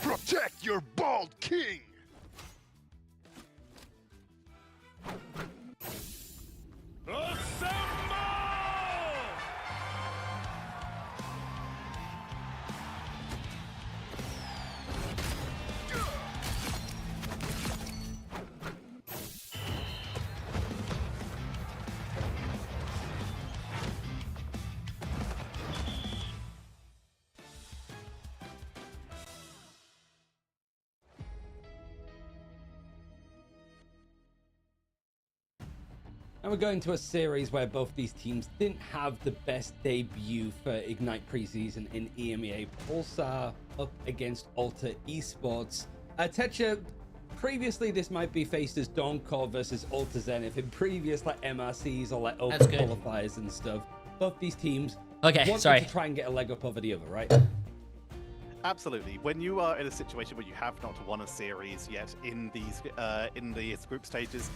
Protect your bald king! And we're going to a series where both these teams didn't have the best debut for Ignite preseason in EMEA. Pulsar up against Alter Esports. Techa, previously this might be faced as Dawncore versus Alter Zenith in previous like MRCs or like open qualifiers and stuff. Both these teams want to try and get a leg up over the other, right? Absolutely. When you are in a situation where you have not won a series yet in these group stages,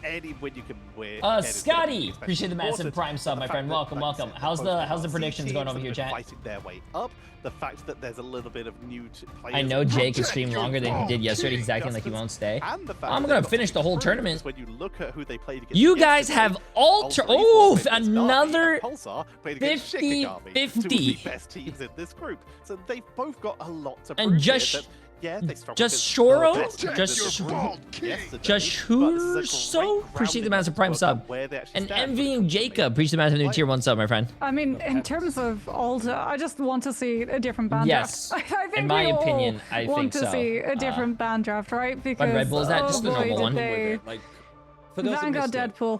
any win you can win. Scotty, appreciate the massive prime sub, my friend. Welcome, welcome. How's the predictions going over here, chat? Fighting their way up. The fact that there's a little bit of new players. I know Jay can stream longer than he did yesterday. He's acting like he won't stay. I'm gonna finish the whole tournament. When you look at who they played against, you guys have another 50-50. Best teams in this group, so they've both got a lot to and prove. just Shoro? Just Shuro? Appreciate the massive prime sub. And envying Jacob. Appreciate the massive new tier 1 sub, my friend. I mean, in terms of Alta, I just want to see a different band yes. draft. I think in my opinion, I think want to so. see a different band draft, right? Because Red Bull, is that just the normal one? Like, for those Vanguard Deadpool.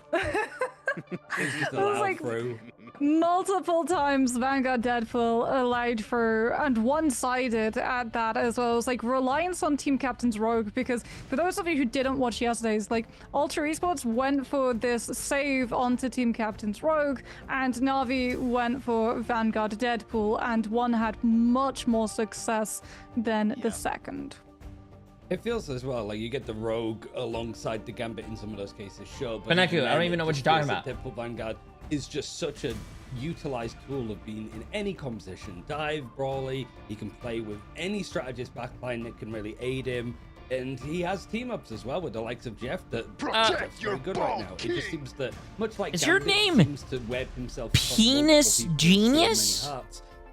It's just allowed through. Multiple times Vanguard Deadpool allowed for, and one-sided at that as well. It was like reliance on Team Captain's Rogue, because for those of you who didn't watch yesterday's, like Ultra Esports went for this save onto Team Captain's Rogue, and Navi went for Vanguard Deadpool, and one had much more success than the second. It feels as well like you get the Rogue alongside the Gambit in some of those cases, sure. But Naku, I don't even know what you're talking about. Deadpool Vanguard is just such a utilized tool of being in any composition. Dive, brawly, he can play with any strategist backline that can really aid him. And he has team ups as well with the likes of Jeff that's very good right now. It just seems that much like is Gambit your name seems to web himself Penis Genius?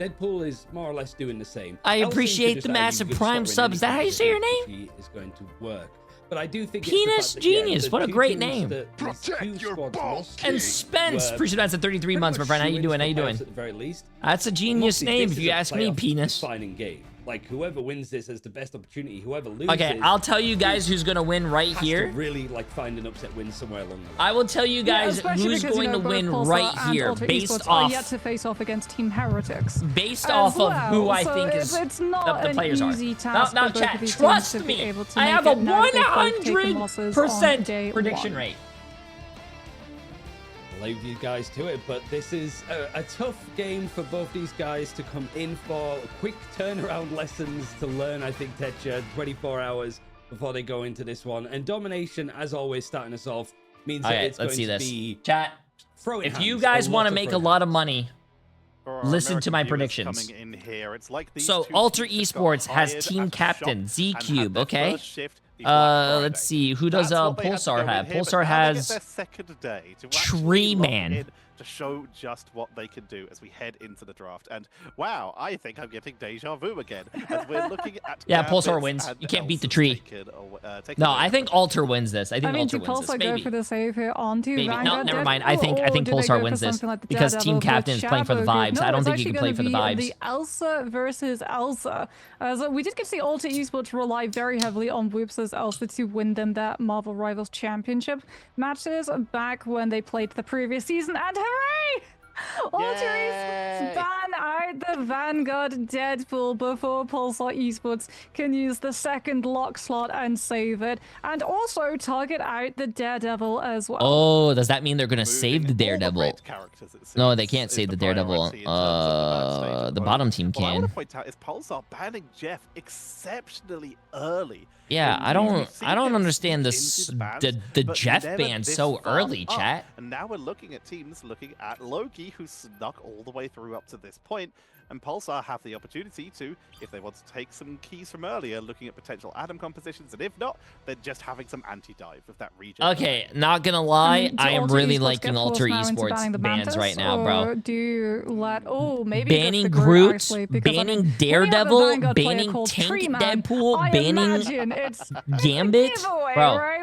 Deadpool is more or less doing the same. I appreciate the massive prime subs. Is that how you say your name? Is going to work. But I do think Penis Genius. What a great name. Protect your balls. And Spence, appreciate that. 33 months, my friend. How you doing? How you doing? At the very least. That's a genius name, if you ask me, Penis. Defining game. Like whoever wins this has the best opportunity. Whoever loses. Okay, I'll tell you guys who's gonna win right here. Really like find an upset win somewhere along the way. I will tell you guys who's going to win right here, based off. Yet to face off against Team Heretics. Based off of who I think is it's not the players are. Now, chat, trust me. To I have a 100% prediction rate. Leave you guys to it, but this is a tough game for both these guys to come in for. Quick turnaround lessons to learn, I think, Tetcha. 24 hours before they go into this one. And domination, as always, starting us off means that it's going to be chat. If you guys want to make a lot of money, listen to my predictions. So Ultra Esports has team captain Z Cube, okay? Let's see, who does Pulsar have? Pulsar has Tree Man. To show just what they can do as we head into the draft. And wow, I think I'm getting deja vu again as we're looking at Pulsar wins. You can't beat the tree. No, I think Alter wins this. I think Alter wins this. Go for the save here onto maybe. No, never mind. I think Pulsar wins this because Team Captain is playing for the vibes. I don't think you can play for the vibes. The Elsa versus Elsa. So we did get to see Alter Esports rely very heavily on Whoops's Elsa to win them that Marvel Rivals Championship matches back when they played the previous season, and hooray! Ultra Esports ban out the Vanguard Deadpool before Pulsar Esports can use the second lock slot and save it, and also target out the Daredevil as well. Oh, does that mean they're gonna save the Daredevil? No, they can't save the Daredevil. The bottom team can. What I want to point out is Pulsar banning Jeff exceptionally early. Yeah, I don't understand this the Jeff ban so early, chat. And now we're looking at teams looking at Loki, who snuck all the way through up to this point, and Pulsar have the opportunity to, if they want to take some keys from earlier, looking at potential Adam compositions, and if not, then just having some anti-dive with that region. Okay, not gonna lie, I am really liking Ultra Esports bans right now, bro. Do you let maybe banning Groot, banning Daredevil, banning Tank Deadpool, banning Gambit, bro. Right?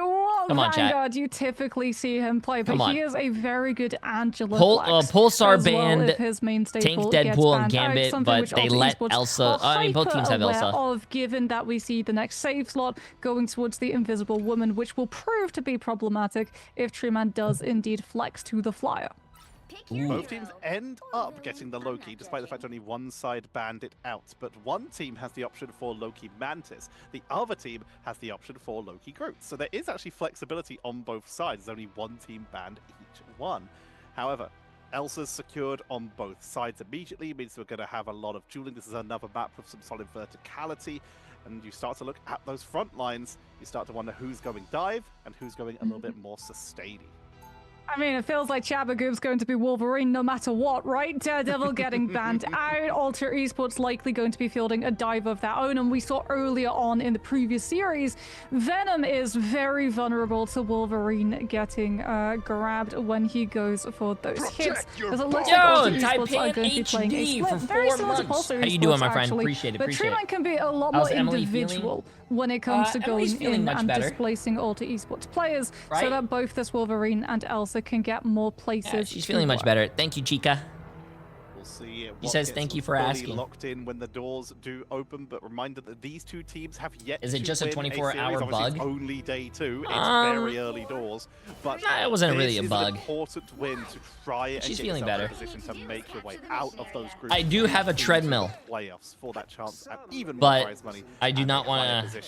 Come on, Vanguard, chat. you typically see him play, but he is a very good Angela Pulsar banned his main Tank Deadpool and Gambit, but they let Elsa. I mean, both teams have Elsa. Given that we see the next save slot going towards the Invisible Woman, which will prove to be problematic if Treeman does indeed flex to the flyer. Both teams end up getting the Loki, despite the fact only one side banned it out. But one team has the option for Loki Mantis. The other team has the option for Loki Groot. So there is actually flexibility on both sides. There's only one team banned each one. However, Elsa's secured on both sides immediately. It means we're going to have a lot of dueling. This is another map with some solid verticality. and you start to look at those front lines, you start to wonder who's going dive and who's going a little bit more sustaining. I mean, it feels like Chabagoop's going to be Wolverine no matter what, right? Daredevil getting banned out. Alter Esports likely going to be fielding a dive of their own. And we saw earlier on in the previous series, Venom is very vulnerable to Wolverine getting grabbed when he goes for those hits. Because it looks like Alter Esports are going to be playing a split, very similar to Pulsar Esports. How you doing, my friend? Actually. Appreciate it. But Treeman can be a lot more individual when it comes to going in and displacing Alter Esports players, so that both this Wolverine and Elsa can get more places. Yeah, she's feeling much better. Thank you, Chica. We'll see. He says thank you for asking. Locked in when the doors do open, but reminder that these two teams have yet. Is it to just a win 24-hour bug? It's only day 2. It's very early doors, but nah, it wasn't really a bug. An important win to try and She's get feeling yourself better. in a position to make your way out of those groups. I do have a treadmill, playoffs for that chance at even more but prize money. I do not want to.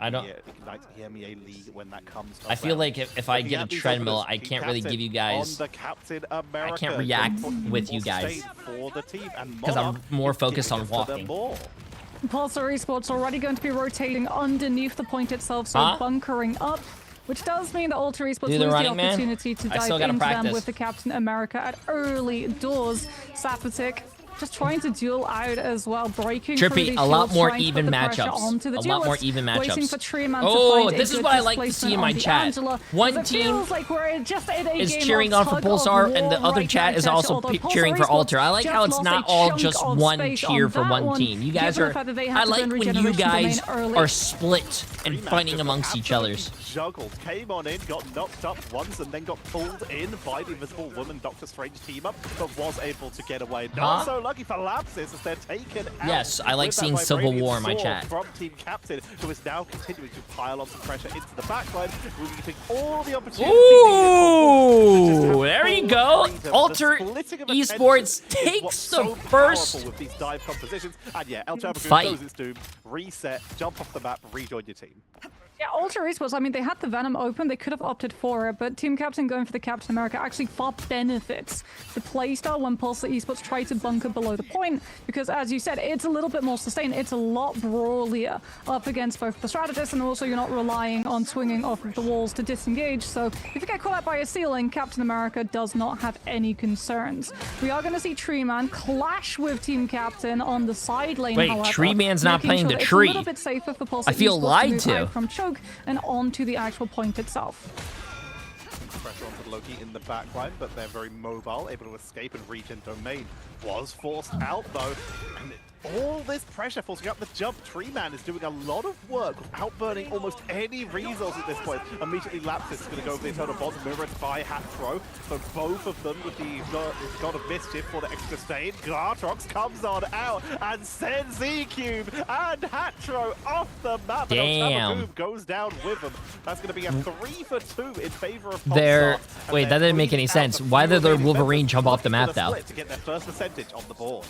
I don't. Ignite EMEA League when that comes. I feel like if I get a treadmill, I can't really give you guys. I can't react with you guys because I'm more focused on walking. Pulsar Esports already going to be rotating underneath the point itself, so bunkering up. Which does mean that Alter Esports lose the opportunity to dive into them with the Captain America at early doors. Sapatic just trying to duel out as well, breaking through these a lot more shields, even matchups. A lot more even matchups. Waiting for Treeman oh, to find this is what I like to see in my chat. One team like is cheering on for Pulsar, and the other chat is also cheering for Alter. I like how it's not all just one cheer for one team. You guys are. I like when you guys are split and fighting amongst each other's. Juggled, came on in, got knocked up once, and then got pulled in by the Invisible Woman Doctor Strange team up, but was able to get away. Not so lucky for Lapsus as they're taken out. Yes, I like seeing Civil War in my chat. From Team Captain, who is now continuing to pile on some pressure into the backline, removing all the opportunities. Ooh, there you go. Alter Esports takes the first with these dive compositions, and yeah, El Chabagoop fight. goes its doom, reset, jump off the map, rejoin your team. Yeah, Alter Esports, I mean, they had the Venom open, they could have opted for it, but Team Captain going for the Captain America actually far benefits the playstyle when Pulsar Esports try to bunker below the point, because as you said, it's a little bit more sustained, it's a lot brawlier up against both the strategists, and also you're not relying on swinging off of the walls to disengage, so if you get caught out by a ceiling, Captain America does not have any concerns. We are going to see Treeman clash with Team Captain on the side lane, Wait, however, Treeman's not playing the it's tree. A little bit safer for Pulsar I feel Esports lied to. Move to. out from and onto the actual point itself. Pressure onto Loki in the backline, but they're very mobile, able to escape and regen domain. Was forced out though, and all this pressure forcing up the jump. Treeman is doing a lot of work without burning almost any resources at this point. Immediately Lapsus is going to go for the internal bots, mirrored by Hatro. So both of them with the God of Mischief for the extra stain. Gartrox comes on out and sends Z-Cube and Hatro off the map. Damn. And goes down with them. That's going to be a 3 for 2 in favor of There. Pulsar. Wait, that didn't make any sense. Why did their Wolverine jump off the map though? To get their first percentage on the board.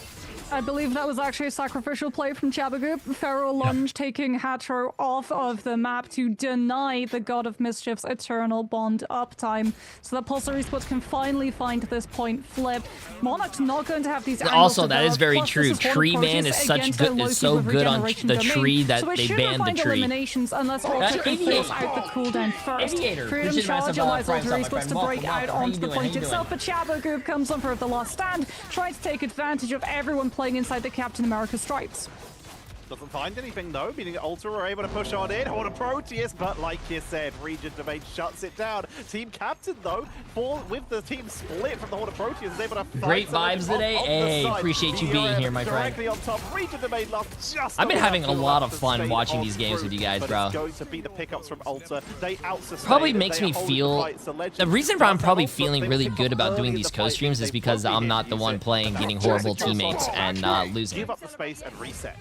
I believe that was actually a sacrificial play from Chabagoop. Feral Lunge taking Hatro off of the map to deny the God of Mischief's eternal bond uptime, so that Pulsar Esports can finally find this point flip. Monarch's not going to have these angles Also, that develop. is very Plus, true. this is Tree Man is so good on the tree that they banned the tree. Eliminations unless Alter can force out the cooldown first. Freedom Charge allows Alter Esports to break out onto the point itself, but Chabagoop comes on for the last stand, trying to take advantage of everyone playing inside the Captain America stripes. Doesn't find anything though, meaning Alter are able to push on in. What a Proteus, but like you said, Region Domain shuts it down. Team Captain though, with the team split from the Horde of Proteus, is able to fight. Great vibes today. Hey, appreciate you being here, my friend. Directly on top, Region Domain lost just. I've been having a lot of fun watching these games with you guys, bro. It's going to be the pickups from Alter. They out-sustain. Probably makes me feel. The reason why I'm probably feeling really good about doing these co-streams is because I'm not the one playing, getting horrible teammates and losing. Give up the space and reset.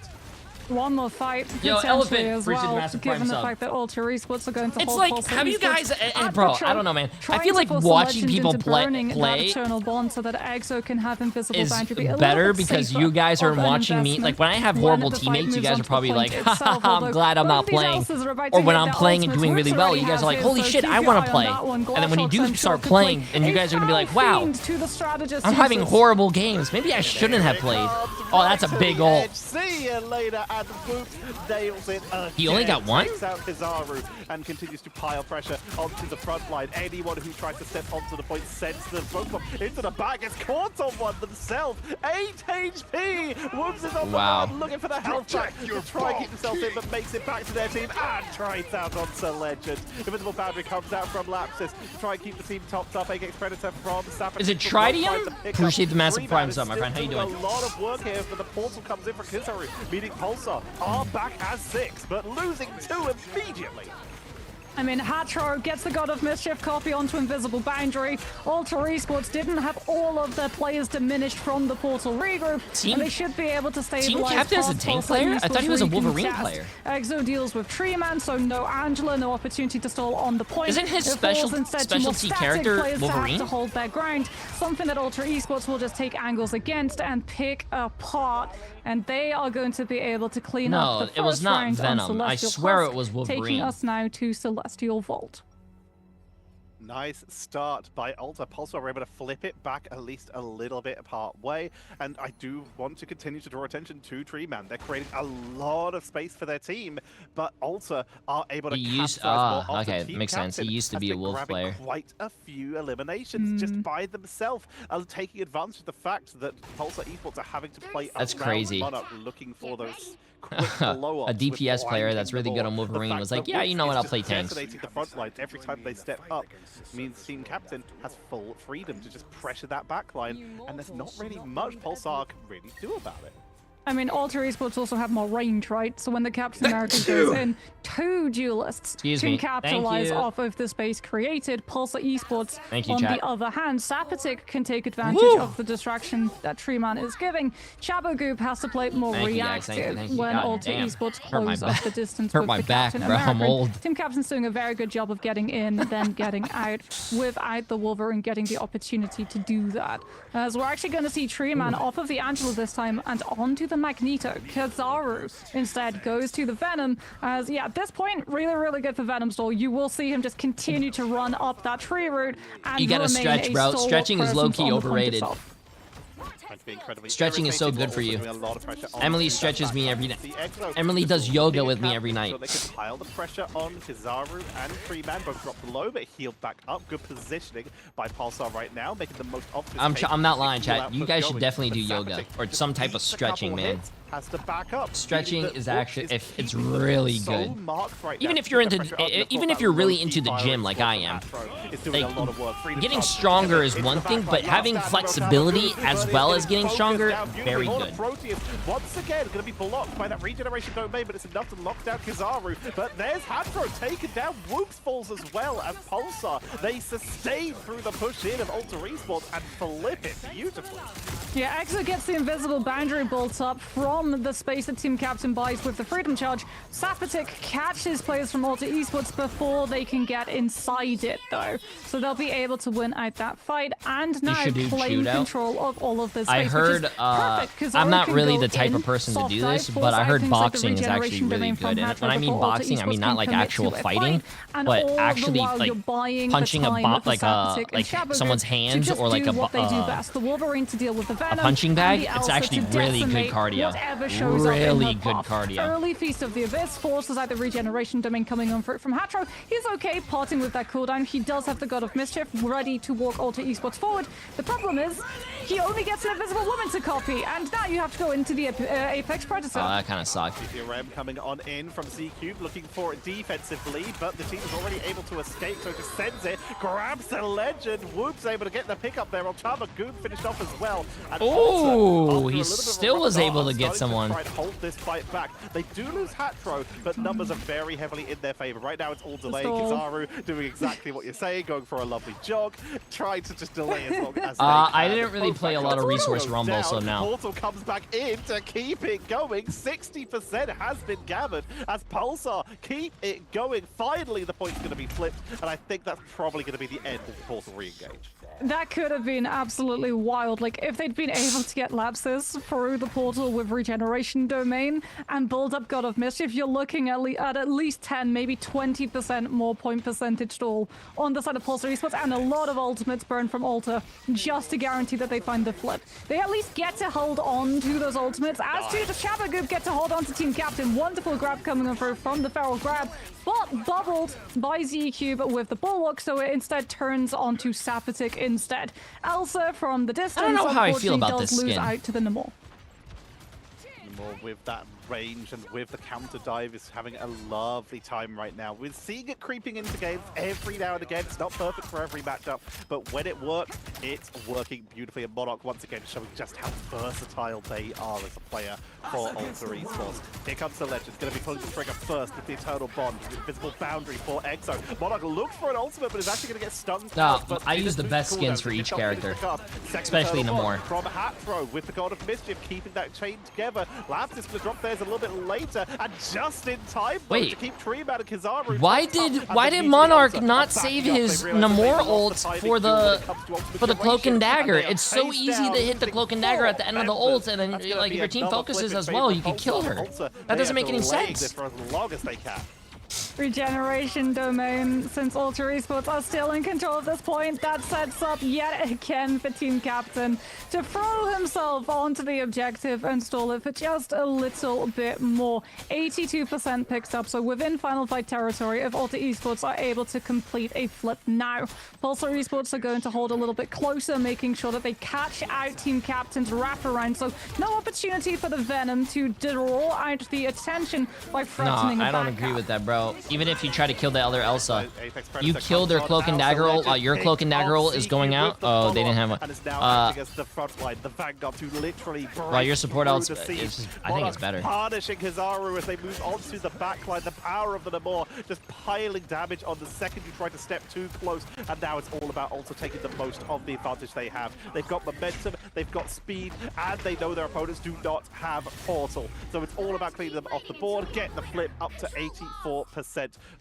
One more fight, Yo, potentially Elephant, as appreciate the well, massive given prime the sub. fact that Alter Esports are going to It's hold like, Pulsar have you guys, Esports bro, at I don't know, man. trying I feel to like force the watching legend people into burning that eternal bond so that EXO can have invisible is boundary be a better little bit because safer you guys are of an watching me. Like, when I have investment horrible when the fight teammates, you moves guys are onto the probably point like, itself, haha, I'm although glad I'm both not of these playing. Elsa's are about Or to when hit I'm their playing and ultimates. doing really Roots well, already you guys has are like, his, holy so shit, I keep want your to eye play. on that one. And then when you do Glasshock start quickly. playing, and you A guys are going to be like, foul wow, fiend to the strategist I'm having uses. horrible games. Maybe I shouldn't have played. Oh, that's a big ult. See you later, and Whoops nails it again. He only got one? Takes out Kizaru and continues to pile pressure onto the front line. Anyone who tries to step onto the point sends the Pokemon into the back. Gets caught on one themselves. 8 HP. Whoops is on the run, looking for the health back to try and keep himself in, but makes it back to their team and trades out onto Legend. Invisible Boundary comes out from Lapsus to try and keep the team topped up. Apex Predator from Sapphire. Is it Tridium? Appreciate the massive primes up, my friend. How you doing? A lot of work here, but the portal comes in for Kizaru, meeting Pulsar. Are back as 6, but losing 2 immediately. I mean, Hatro gets the God of Mischief copy onto Invisible Boundary. Alter Esports didn't have all of their players diminished from the portal regroup, and they should be able to stabilize. Team Captain is a tank player? I thought he was a Wolverine player. Exo deals with Treeman, so no Angela, no opportunity to stall on the point. Isn't his specialty character Wolverine? To hold their ground, something that Alter Esports will just take angles against and pick apart. And they are going to be able to clean up the first it was not round Venom. I swear it was Wolverine. Taking us now to Celestial Vault. Nice start by Alter. Pulsar were able to flip it back at least a little bit part way. And I do want to continue to draw attention to Treeman. They're creating a lot of space for their team, but Alter are able to capitalize more. Okay, makes sense. He used to be a Wolf player. Quite a few eliminations just by themselves, taking advantage of the fact that Pulsar Esports are having to play That's crazy. looking for those a DPS player that's really good on Wolverine was like, yeah, you know what, I'll play tanks. The front line every time they step up means Team Captain has full freedom to just pressure that back line, and there's not really much Pulsar can really do about it. I mean, Alter Esports also have more range, right? So when the Captain America goes in, 2 duelists can capitalize off of the space created. Pulsar Esports, on the other hand, Sapatic can take advantage of the distraction that Treeman is giving. Chabogoop has to play more reactive when Alter Esports close up the distance with the Captain America. I'm old. Team Captain's doing a very good job of getting in, then getting out without the Wolverine getting the opportunity to do that. So we're actually going to see Treeman off of the Angela this time and onto the Magneto. Kizaru instead goes to the Venom, as at this point, really good for Venom stall. You will see him just continue to run up that tree route and you gotta stretch, bro. Stretching is low-key overrated. Stretching is so good for you. Emily stretches me every night. Emily does yoga with me every night. So they can pile the pressure on Kizaru and Treeman. Both dropped low, but healed back up. Good positioning by Pulsar right now, making the most obvious. I'm not lying, chat. You guys should definitely do yoga or some type of stretching, man. Has to back up. Stretching is actually, if it's really good. Even if you're even if you're really into the gym like I am, like, getting stronger is one thing, but having flexibility as well as getting stronger, very good. Once again, going to be blocked by that regeneration domain, but it's enough to lock down Kizaru. But there's Hatro taken down. Whoops falls as well as Pulsar. They sustain through the push in of Alter Esports and flip it beautifully. Yeah, Exo gets the invisible boundary bolt up from the space that Team Captain buys with the Freedom Charge. Sapatic catches players from Alter Esports before they can get inside it, though. So they'll be able to win out that fight and now claim control of all of this space. I heard, I'm not really the type of person to do this, but I heard boxing is actually really good. And when I mean boxing, I mean not like actual fighting, but actually like punching someone's hands or like the Wolverine to deal with the Venom, a punching bag. It's actually really good cardio. Really good cardio. Early Feast of the Abyss forces out the regeneration domain coming on from Hatro. He's okay parting with that cooldown. He does have the God of Mischief ready to walk Alter Esports forward. The problem is he only gets an Invisible Woman to copy, and now you have to go into the Apex Predator. Oh, that kind of sucked. Rem coming on in from C-Cube, looking for it defensively, but the team is already able to escape, so it just sends it, grabs the Legend. Whoop's able to get the pickup there. Chama Goon finished off as well. Oh, he still was able to get someone. Try and hold this fight back. They do lose Hatro, but numbers are very heavily in their favor. Right now, it's all delay. Kizaru doing exactly what you're saying, going for a lovely jog, trying to just delay as long as they can. I didn't really play a lot of Resource Rumble, so now. Portal comes back in to keep it going. 60% has been gathered as Pulsar keep it going. Finally, the point's going to be flipped, and I think that's probably going to be the end of the Portal re-engage. That could have been absolutely wild. Like, if they'd been able to get Lapsus through the portal with Regeneration Domain and build up God of Mischief, you're looking at least 10, maybe 20% more point percentage stall on the side of Pulsar Esports, and a lot of ultimates burned from Alter just to guarantee that they find the flip. They at least get to hold on to those ultimates, as do the Shabagoop get to hold on to Team Captain. Wonderful grab coming through from the Feral Grab, but bubbled by Z-Cube with the Bulwark, so it instead turns onto Sapatic instead. Elsa from the distance, I don't know how I feel about does this lose skin. out to the Namor. Namor with that range and with the counter dive is having a lovely time right now. We're seeing it creeping into games every now and again. It's not perfect for every matchup, but when it works, it's working beautifully. And Monarch once again showing just how versatile they are as a player for Alter Esports. Here comes the Legend. It's going to be pulling the trigger first with the Eternal Bond, the Invisible Boundary for Exo. Monarch looks for an ultimate, but is actually going to get stunned. No, I use the best skins for each character, especially Namor. From Hatthrow with the God of Mischief, keeping that chain together. Labs is going to drop theirs a little bit later, and just in time to keep Treeman and Kizaru. Why did Monarch not save his Namor ult for the Cloak and Dagger? It's so easy to hit the Cloak and Dagger at the end of the ult, and then like if your team focuses as well, you can kill her. That doesn't make any sense. For as long as they can. Regeneration Domain, since Alter Esports are still in control at this point, that sets up yet again for Team Captain to throw himself onto the objective and stall it for just a little bit more. 82% picked up, so within Final Fight territory if Alter Esports are able to complete a flip now. Pulsar Esports are going to hold a little bit closer, making sure that they catch out Team Captain's wraparound, so no opportunity for the Venom to draw out the attention by threatening I don't agree with that, bro. Even if you try to kill the other Elsa, you kill their Cloak and Dagger ult while your Cloak and Dagger ult is going out. Oh, they didn't have one. While your support ult's, I think it's better. Punishing Kizaru as they move onto the backline. The power of the Namor just piling damage on the second you try to step too close. And now it's all about also taking the most of the advantage they have. They've got momentum, they've got speed, and they know their opponents do not have Portal. So it's all about cleaning them off the board, getting the flip up to 84%.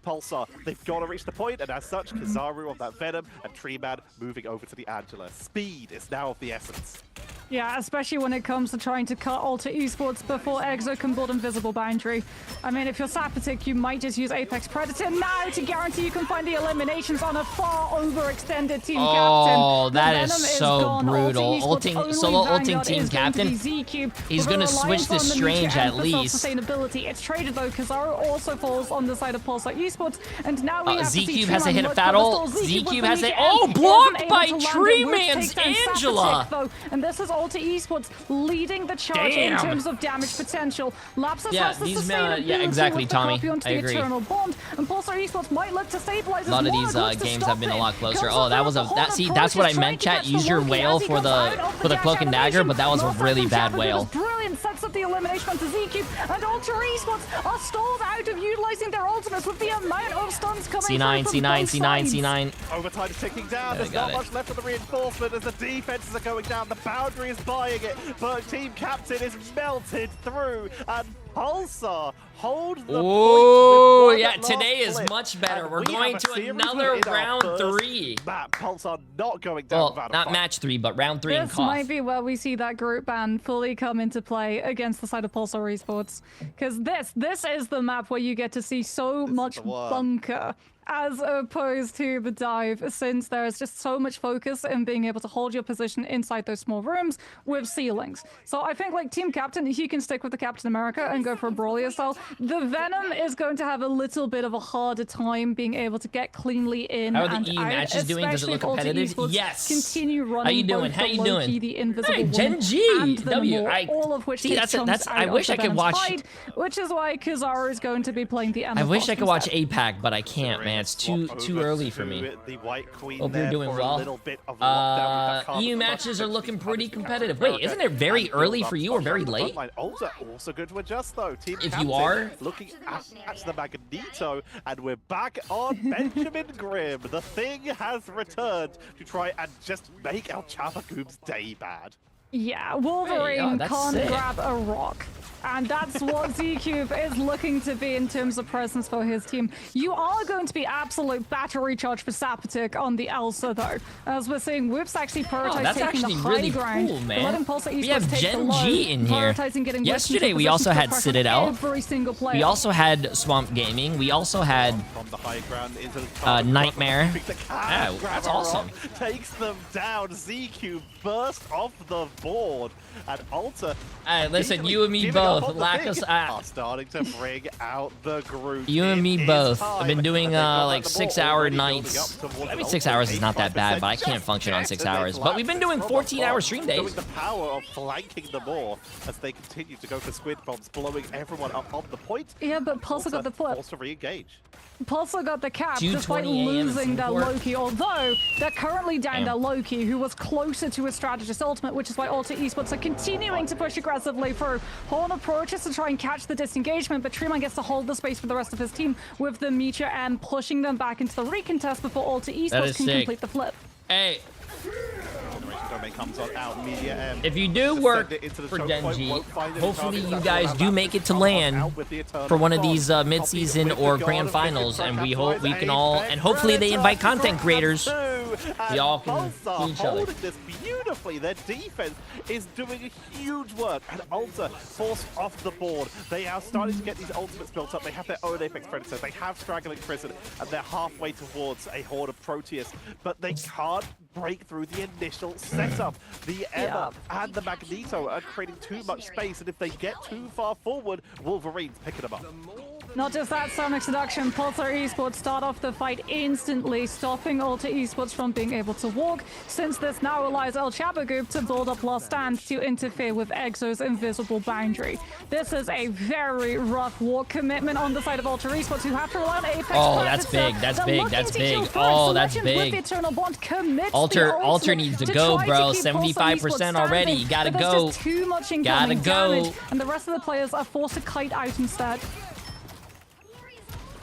Pulsar, they've got to reach the point, and as such, Kizaru on that Venom and Treeman moving over to the Angela. Speed is now of the essence. Yeah, especially when it comes to trying to cut Alter Esports before Exo can build Invisible Boundary. I mean, if you're Sapatic, you might just use Apex Predator now to guarantee you can find the eliminations on a far overextended Team Captain. Oh, that is so brutal. Solo ulting Team Captain. He's going to switch to Strange at least. Sustainability. It's traded though, Kizaru also falls on the side of Pulsar Esports, and now we have Z-Cube has to hit a fat ult. Z-Cube has a blocked by Treeman's Angela. And this is Alter Esports leading the charge in terms of damage potential. Lapsus has the sustainability exactly, Tommy. I agree. Eternal Bond, and Pulsar Esports might look to stabilize. A lot of these games have been a lot closer. Oh, that was that's what I meant, chat. Use your whale for the Cloak and Dagger, but that was a really bad whale. Brilliant, sets up the elimination to Z-Cube, and Alter Esports are stalled out of utilizing their ultimates with the amount of stuns coming C9. Overtime is ticking down. There's not much left of the reinforcement as the defenses are going down. The boundary is buying it, but Team Captain is melted through, and Pulsar hold the Oh, yeah, today is much better. We're going to another round 3. Pulsar not going down without a not fight. match 3, but round 3 in This KOF. might be where we see that group ban fully come into play against the side of Pulsar Esports. Because this is the map where you get to see so much bunker as opposed to the dive, since there is just so much focus in being able to hold your position inside those small rooms with ceilings. So I think like Team Captain, he can stick with the Captain America and go for a brawler style. The Venom is going to have a little bit of a harder time being able to get cleanly in How are and the EU out, matches doing? Does it look competitive? Yes. Continue running How you doing? both How the you Loki, doing? the Invisible Hey, Gen Woman, G, and the W. Namor, all of which takes chunks I out wish of I the could Venom's watch. hide, which is why Kizaru is going to be playing the I wish I could watch APAC, but I can't, man. It's too early for me. The White Queen Hope you're doing well. EU matches are looking pretty competitive. Wait, isn't it very early for you or very late? Also good to adjust though. Team If Captain you are looking at the Magneto, and we're back on Benjamin Grimm. The Thing has returned to try and just make El Chapagoob's day bad. Yeah, Wolverine can't sick. grab a rock. And that's what Z-Cube is looking to be in terms of presence for his team. You are going to be absolute battery charge for Sapatic on the Elsa, though. As we're seeing, Whoops actually prioritize that's taking the actually high really ground. cool, man. Letting Pulsar We Esports have take Gen the low, G in here. prioritizing getting Yesterday, we positions also to had pressure Citadel. every single player. We also had Swamp Gaming. We also had From the high ground into the Nightmare. The Yeah, that's awesome. Takes them down. ZQ burst off the board. And Alter. Hey, listen, easily you and me giving up both. on the Lack thing, us are starting to bring out the group. You and me It is both. time. I've been doing And they've got like the 6 ball hour already building nights. up towards I mean, an 6 Alter hours is not that bad, but I can't just function on yet 6 as they hours. But we've been doing collapse 14 hour from stream above, days. showing the power of flanking the more as they continue to go for squid bombs, blowing everyone up on the point. Yeah, but Pulsar got the flip. Forced to re-engage. Pulsar got the cap despite 2:20 a.m. in losing their Singapore. Loki, although they're currently down Damn. their Loki, who was closer to his strategist ultimate, which is why Alter Esports are continuing to push aggressively through. Horn approaches to try and catch the disengagement, but Treeman gets to hold the space for the rest of his team with the Meteor and pushing them back into the recontest before Alter Esports is can sick. complete the flip. Hey, Generation Domain comes on out, Media M. if you do to work send it into the for choke point, Genji, won't find any hopefully targets. you That's guys all do about make it to Out land with the Eternal for one of Frost. these mid-season Copy or with the grand God of finals, Victor and we Prakash hope we Boys, can all, Apex and hopefully they invite Predator content creators. through, and Y'all can Pulsar see each other. holding this beautifully. Their defense is doing huge work, and Alter forced off the board. They are starting to get these ultimates built up. They have their own Apex Predator. They have Straggling Prison, and they're halfway towards a horde of Proteus, but they can't break through the initial setup. The Emma and the Magneto are creating too much space, and if they get too far forward, Wolverine's picking them up. Not just that, Sonic Seduction, Pulsar Esports start off the fight instantly, stopping Alter Esports from being able to walk, since this now allows El Chabagoop to build up Last Stand to interfere with Exo's invisible boundary. This is a very rough walk commitment on the side of Alter Esports, who have to rely on Apex Oh, Predator. that's big, that's They're big, looking that's to kill big. through. Oh, that's Solutions with big. Eternal Bond commits the Alter ultimate needs to to go, try to bro. keep 75% Pulsar Esports already. standing, You gotta but there's go. just too much Gotta incoming go. damage, and the rest of the players are forced to kite out instead.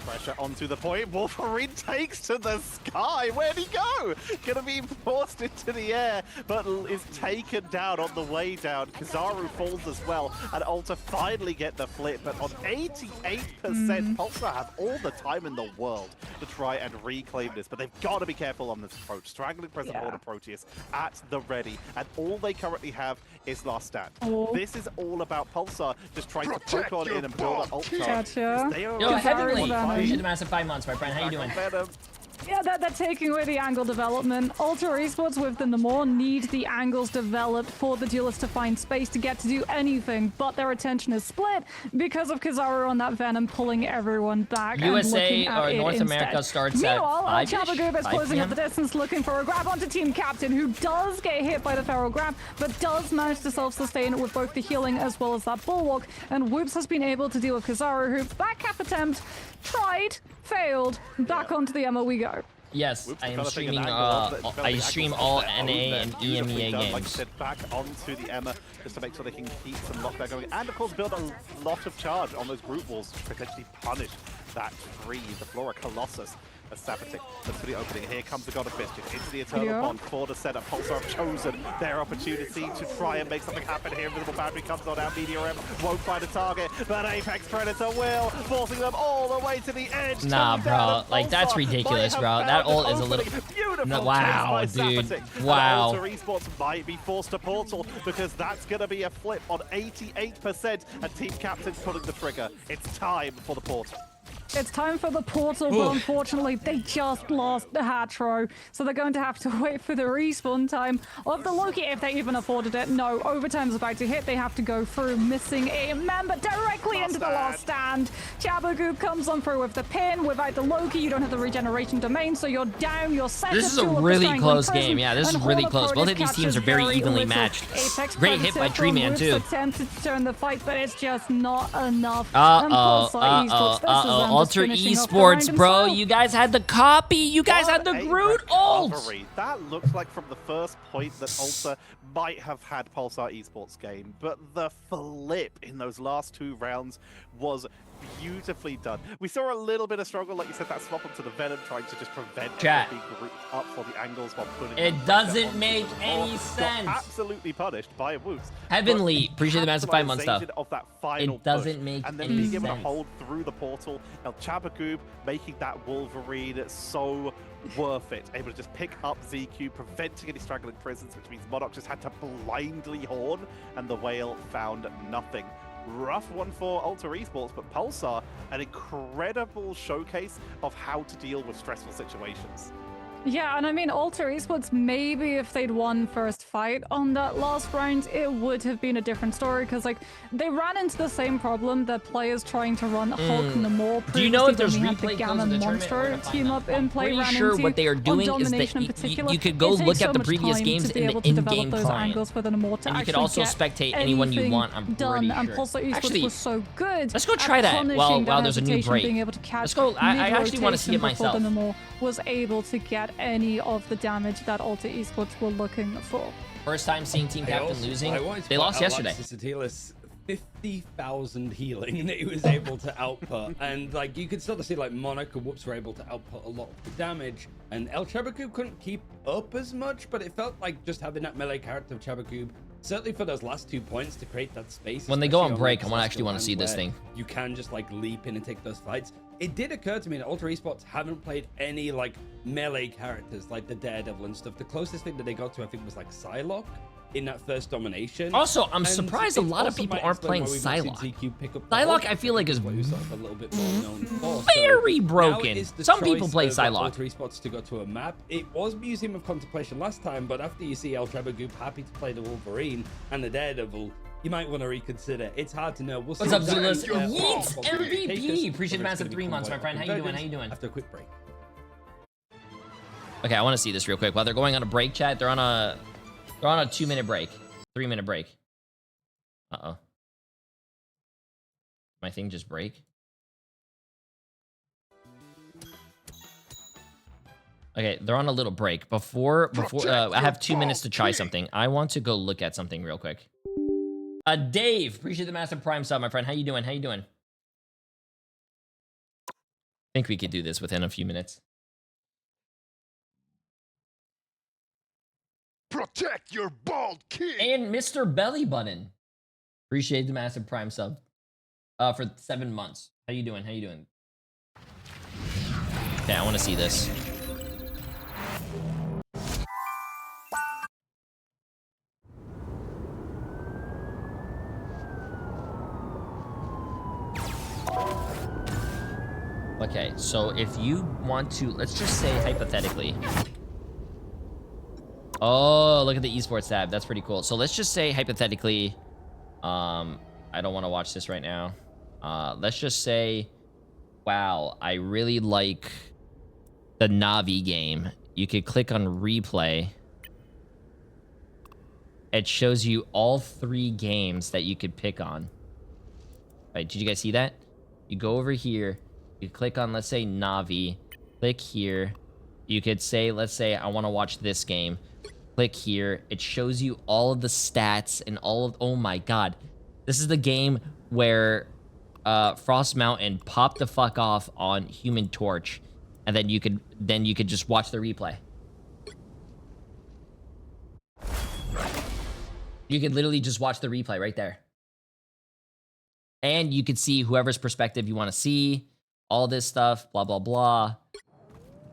Pressure onto the point. Wolverine takes to the sky. Where'd he go? Gonna be forced into the air, but is taken down on the way down. Kizaru falls as well, and Alter finally get the flip, but on 88%, Pulsar have all the time in the world to try and reclaim this, but they've got to be careful on this approach. Straggling Prison Order Proteus at the ready, and all they currently have is Last Stand. This is all about Pulsar just trying to poke on in and build up ult charge. Gotcha. They are Yo, already Heavenly, on appreciate the massive 5 months, my friend. How you doing? Yeah, they're taking away the angle development. Alter Esports with the Namor need the angles developed for the duelists to find space to get to do anything, but their attention is split because of Kizaru on that Venom pulling everyone back. USA and looking at or it North instead. America starts at Meanwhile, 5-ish, Chabagoop is 5 closing up PM. the distance, looking for a grab onto Team Captain, who does get hit by the Feral Grab, but does manage to self-sustain with both the healing as well as that Bulwark, and Whoops has been able to deal with Kizaru, who back cap attempt, tried, failed, back onto the Emma we go. Yes, Whoops, I am developing an streaming. angle of the- I developing stream angles all of their own NA there. and Beautifully EMEA done, like you games. said, back onto the Emma just to make sure they can keep some lockdown going, and of course build a lot of charge on those group walls to potentially punish that free, the Flora Colossus. A Sabatic looks for the opening. Here comes the God of Mischief into the Eternal Bond for the setup. Pulsar have chosen their opportunity to try and make something happen here. Invisible Boundary comes on out. Meteor M won't find a target, but Apex Predator will, forcing them all the way to the edge. Nah, Coming down, bro. and Like, that's Pulsar ridiculous, might bro. have That found ult an is a little... opening. Beautiful No, chase wow, by dude. Sabatic. Wow. And Alter Esports might be forced to portal because that's going to be a flip on 88%, and Team Captain's pulling the trigger. It's time for the portal. It's time for the portal, but unfortunately they just lost the Hatro, so they're going to have to wait for the respawn time of the Loki if they even afforded it. No, overtime's about to hit. They have to go through, missing a member directly into the Last Stand. Chabagoop comes on through with the pin. Without the Loki, you don't have the regeneration domain, so you're down. You're set. This is a really close game. Yeah, this is really close. Both of these teams are very evenly matched. Great hit by Tree Man, too. Attempted to turn the fight, but it's just not enough. Alter Esports, bro. You guys had the copy. You guys had the Groot ult. That looks like from the first point that Alter might have had Pulsar Esports game, but the flip in those last 2 rounds was beautifully done. We saw a little bit of struggle, like you said, that swap onto the Venom, trying to just prevent Chat. being grouped up for the angles while putting It them doesn't onto make the any wall. sense. Got absolutely punished by Woods. Heavenly, But appreciate the massive 5 months stuff. capitalization of that final It doesn't push, make and then any being able to sense. hold through the portal. El Chabagoob making that Wolverine so worth it. Able to just pick up ZQ, preventing any straggling presence, which means Monarch just had to blindly horn, and the whale found nothing. Rough one for Alter Esports, but Pulsar, an incredible showcase of how to deal with stressful situations. Yeah, and I mean, Alter Esports, maybe if they'd won first fight on that last round, it would have been a different story, because, like, they ran into the same problem that players trying to run Hulk Namor Do you know if there's previously when we had the replay codes Gamma of the tournament? Where Monstro to find team them? up in play Pretty ran sure into. what they are doing on is Domination that in particular, you could go it takes look so at the much previous time games to be in able the to develop in-game those client. angles for the Namor to And you could actually also get spectate anyone you anything want, I'm done, pretty and sure. Pulsar Esports Actually, was so good. let's go try at that while punishing there's a new hesitation, break. Being able to catch Let's go. I actually want to see it mid-rotation before myself. the Namor was able to get any of the damage that Alter Esports were looking for. First time seeing Team Captain losing. They lost yesterday. 50,000 healing that he was able to output, and like you could sort of see like Monarch and Whoops were able to output a lot of the damage, and El Chabagoob couldn't keep up as much, but it felt like just having that melee character of Chabagoob, certainly for those last 2 points to create that space. When they go on especially break, like I actually want to see this where thing. You can just like leap in and take those fights. It did occur to me that Alter Esports haven't played any like melee characters like the Daredevil and stuff. The closest thing that they got to, I think, was like Psylocke in that first domination. Also, I'm And surprised a it lot of also people might aren't explain playing why we've not seen Psylocke. ZQ pick up the Psylocke, ball. I feel like, is What we're sort of a little bit more known for. very So broken. now is the Some people choice play of Psylocke. Alter Esports to go to a map. It was Museum of Contemplation last time, but after you see El Chabagoob happy to play the Wolverine and the Daredevil, you might want to reconsider. It's hard to know. We'll see. What's up, exactly Zulus? what Yeats will take us, MVP. Appreciate the whether it's massive gonna be 3 months, my convoy friend. or How you doing? How convergence you doing? After a quick break. Okay, I want to see this real quick. While they're going on a break, chat, they're on a 2-minute break, 3-minute break. Uh-oh. My thing just break? Okay, they're on a little break. Before I have 2 minutes to try something. I want to go look at something real quick. Dave, appreciate the massive prime sub, my friend. How you doing? How you doing? I think we could do this within a few minutes. Protect your bald king. And Mr. Belly Button. Appreciate the massive prime sub for 7 months. How you doing? How you doing? Okay, I want to see this. Okay, so if you want to, let's just say hypothetically. Oh, look at the esports tab. That's pretty cool. So let's just say hypothetically, I don't want to watch this right now. Let's just say, wow, I really like the Navi game. You could click on replay. It shows you all 3 games that you could pick on. Right, did you guys see that? You go over here, you click on, let's say, Navi, click here. You could say, let's say, I want to watch this game. Click here. It shows you all of the stats and all of, oh my god. This is the game where Frost Mountain popped the fuck off on Human Torch, and then you could just watch the replay. You could literally just watch the replay right there. And you could see whoever's perspective you want to see, all this stuff, blah blah blah.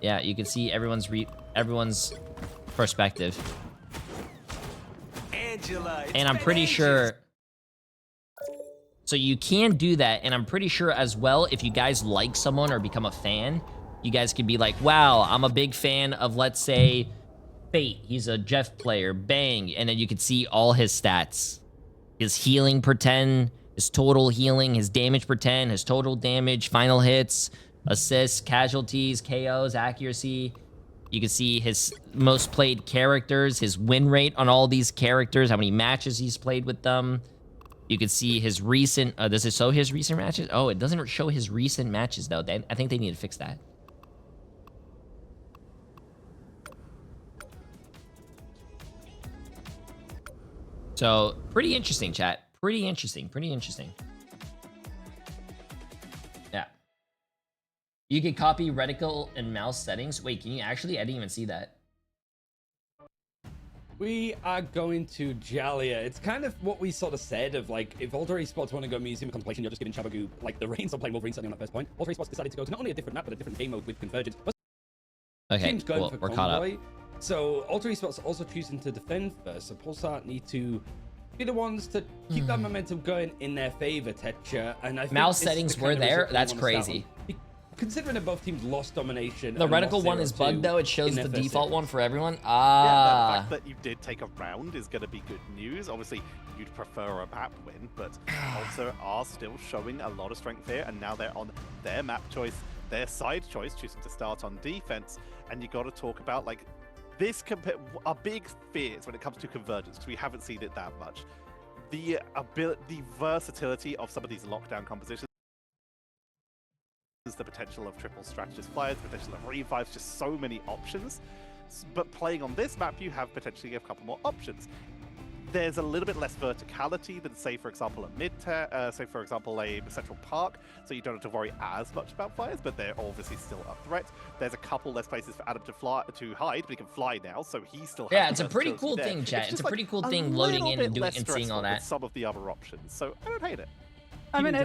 Yeah, you can see everyone's perspective. Angela, and I'm pretty sure. So you can do that, and I'm pretty sure as well, if you guys like someone or become a fan, you guys could be like, wow, I'm a big fan of, let's say, Fate. He's a Jeff player, bang, and then you could see all his stats. His healing per 10, his total healing, his damage per 10, his total damage, final hits, assists, casualties, KOs, accuracy. You can see his most played characters, his win rate on all these characters, how many matches he's played with them. You can see his recent, does it show his recent matches? Oh, it doesn't show his recent matches though. I think they need to fix that. So, pretty interesting, chat. Pretty interesting, pretty interesting. You can copy reticle and mouse settings. Wait, can you actually? I didn't even see that. We are going to Jalia. It's kind of what we sort of said of like, if Alter Esports want to go Museum of Contemplation, you're just giving Chabagoo like the reins of playing Wolverine starting on that first point. Alter Esports decided to go to not only a different map, but a different game mode with Convergence. Okay, cool. We're caught up. So Alter Esports are also choosing to defend first. So Pulsar need to be the ones to keep that momentum going in their favor, Tetcher. And I think mouse settings were there. That's crazy. Considering that both teams lost domination. The reticle one is bugged though. It shows the default one for everyone. Yeah, the fact that you did take a round is going to be good news. Obviously, you'd prefer a map win, but also are still showing a lot of strength here, and now they're on their map choice, their side choice, choosing to start on defense. And you got to talk about like this. Our big fears when it comes to convergence, because we haven't seen it that much. The versatility of some of these lockdown compositions. The potential of triple strategist flyers, the potential of revives, just so many options. But playing on this map, you have potentially a couple more options. There's a little bit less verticality than, say, for example, a say, for example, a Central Park, so you don't have to worry as much about flyers, but they're obviously still a threat. There's a couple less places for Adam to hide, but he can fly now, so he still has. Yeah, it's a pretty cool thing, chat. It's a pretty cool thing loading in and doing and seeing all that. Some of the other options, so I don't hate it. I mean,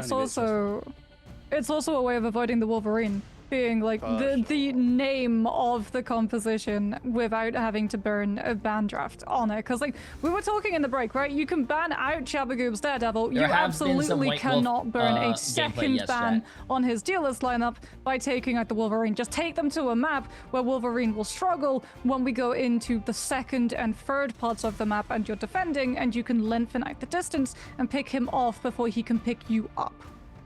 it's also a way of avoiding the Wolverine being like the name of the composition without having to burn a ban draft on it. Because like we were talking in the break, right? You can ban out Chabagoob's Daredevil. You absolutely cannot burn a second ban on his dealer's lineup by taking out the Wolverine. Just take them to a map where Wolverine will struggle when we go into the second and third parts of the map and you're defending, and you can lengthen out the distance and pick him off before he can pick you up.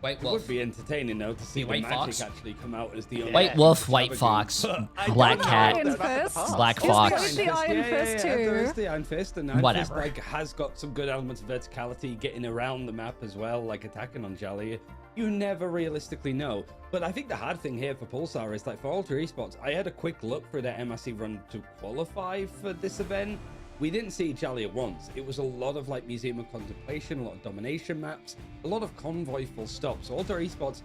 White Wolf. It would be entertaining though to see the Magic Fox actually come out as the White Wolf, White Fox, Black Cat, Black Fox. It's the Iron Fist too. There is the Iron Fist, and Iron Whatever. Fist like has got some good elements of verticality, getting around the map as well, like attacking on Jalia. You never realistically know. But I think the hard thing here for Pulsar is like for Alter Esports, I had a quick look through their MRC run to qualify for this event. We didn't see Jalia once. It was a lot of like Museum of Contemplation, a lot of domination maps, a lot of convoy full stops. So Alter Esports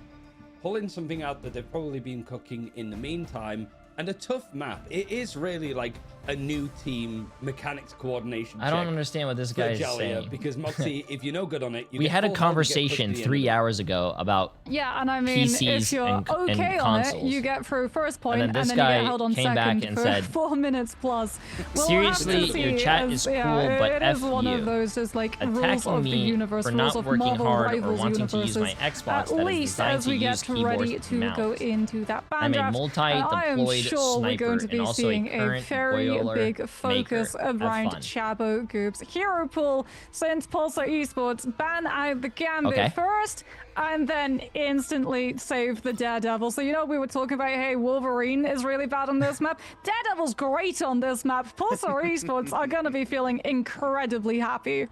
pulling something out that they've probably been cooking in the meantime, and a tough map. It is really like a new team mechanics coordination. I don't understand what this guy is saying. Because Moxie, if you're no good on it, we had a conversation 3 hours ago about and I mean, PCs if you're and okay on it, you get through first point, and then you get held on second and for said, 4 minutes plus. We'll seriously, have to see, your chat is cool, but it F is one you. of those just like rules Attacking of the me universe, for rules not of working Marvel hard or Rivals wanting to universes. use my Xbox At that is least designed as to we get use keyboards ready and to mouse. go into that ban I'm a draft, I am multi-deployed sure we're going to sniper be and also a seeing a current very boiler big focus maker. Have around fun. Chabagoob's hero pool, since Pulsar Esports ban out the Gambit first and then instantly save the Daredevil. So, you know, we were talking about, hey, Wolverine is really bad on this map. Daredevil's great on this map. Pulsar Esports are going to be feeling incredibly happy.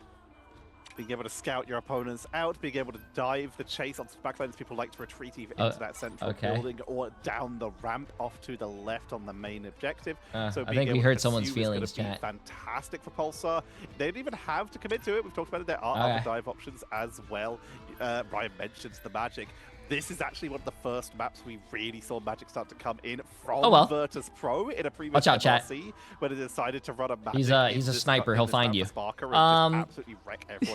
Being able to scout your opponents out, being able to dive the chase onto backlands. People like to retreat either into that central building or down the ramp off to the left on the main objective. So I think we hurt someone's feelings, chat. Fantastic for Pulsar. They didn't even have to commit to it. We've talked about it. There are other dive options as well. Ryan mentions the Magic. This is actually one of the first maps we really saw Magic start to come in from Virtus Pro in a previous MRC when it decided to run a Magic. He's a sniper. He'll find you.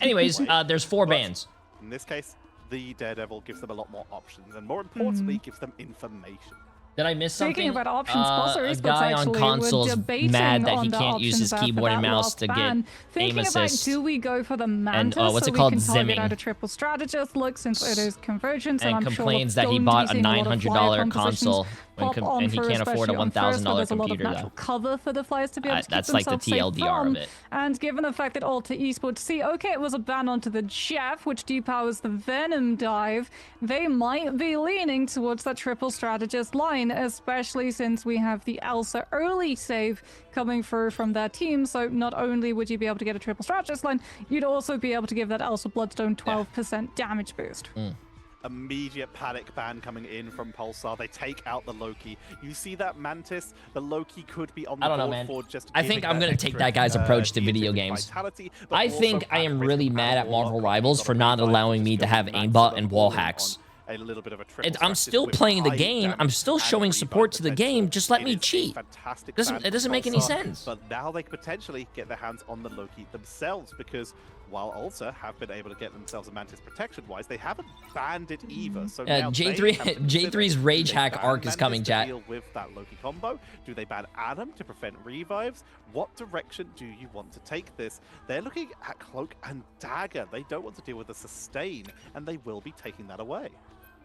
Anyways, there's 4 bans. In this case, the Daredevil gives them a lot more options, and more importantly, gives them information. Did I miss something? Speaking about options, a guy on console's mad that he can't use his keyboard and mouse to get aim assist. Do we go for the Mantis what's it so called? we can target Zimming. out a triple strategist look, since it is convergence, and I'm complains sure that he bought a $900 console and he can't afford a $1,000 computer though. Cover for the Flyers to be able to that's keep like the themselves safe TLDR from. of it. And given the fact that Alter Esports see, okay, it was a ban onto the Jeff, which depowers the Venom dive, they might be leaning towards that triple strategist line, especially since we have the Elsa early save coming through from their team. So not only would you be able to get a triple strategist line, you'd also be able to give that Elsa Bloodstone 12% damage boost. Immediate panic ban coming in from Pulsar. They take out the Loki. You see that Mantis? The Loki could be on the board for just I think I'm going to take that guy's approach to video games. I think I am really mad at Marvel Rivals for not allowing me to have aimbot and wall hacks. a little bit of a triple. I'm still playing the game. I'm still showing support to the game. Just let me cheat. It doesn't make any sense. But now they could potentially get their hands on the Loki themselves, because while Ulta have been able to get themselves a Mantis protection-wise, they haven't banned it either. So now J3's Rage Hack arc is coming, chat. Deal with that Loki combo. Do they ban Adam to prevent revives? What direction do you want to take this? They're looking at Cloak and Dagger. They don't want to deal with the sustain, and they will be taking that away.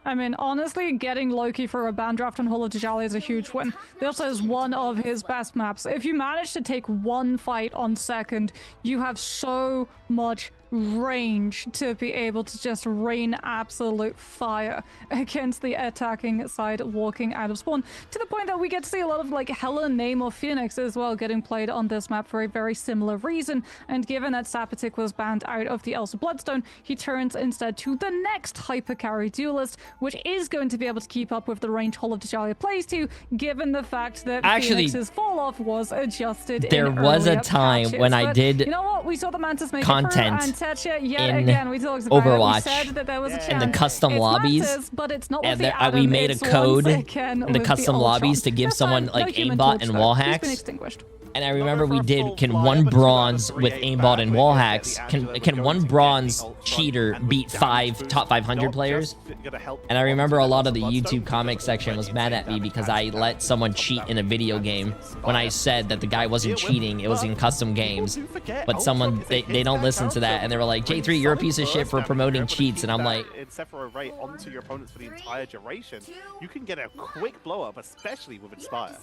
I mean, honestly, getting Loki for a ban draft on Hall of Djali is a huge win. This is one of his best maps. If you manage to take one fight on second, you have so much range to be able to just rain absolute fire against the attacking side walking out of spawn, to the point that we get to see a lot of like Hela, Name, or Phoenix as well getting played on this map for a very similar reason. And given that Sapatic was banned out of the Elsa Bloodstone, he turns instead to the next hyper carry duelist, which is going to be able to keep up with the range Hall of Djali plays to, given the fact that Phoenix's fall off was adjusted. There was a time when I did, you know what, we saw the Mantis make content it yet again. We talked about Overwatch, it. We said that there was a chance. in the custom lobbies, Mantis, but it's not and with the we made a code in the custom lobbies to give someone like aimbot and wall hacks. And I remember we did, can one bronze with aimbot and wall hacks, can one bronze cheater beat 5 top 500 players? And I remember a lot of the YouTube comic section was mad at me because I let someone cheat in a video game when I said that the guy wasn't cheating, it was in custom games. But someone, they don't listen to that, and they were like, J3, you're a piece of shit for promoting cheats. And I'm like, Rate onto your opponents for the entire duration, you can get a quick blow up, especially with Inspire.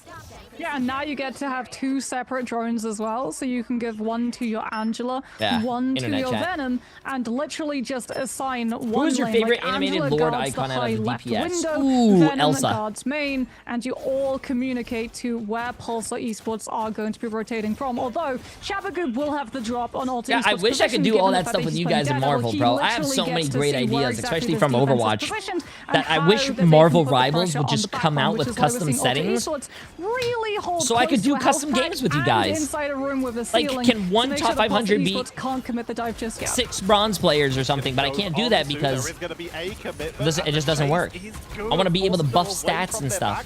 Yeah, and now you get to have 2 separate drones as well, so you can give one to your Angela, one to your Venom, and literally just assign one. Who's your lane. favorite like animated Angela Lord guards icon the out high of left DPS? window, Ooh, Venom Elsa. guards main, and you all communicate to where Pulsar Esports are going to be rotating from. Although Shabagoo will have the drop on Ulta Esports. I wish I could do all that stuff with you guys in Marvel, bro. I have so many great ideas, especially from Overwatch, that I wish Marvel Rivals would just come out with custom settings, so I could do custom games with you guys. Like, can one top 500 beat 6 bronze players or something? But I can't do that because it just doesn't work. I want to be able to buff stats and stuff.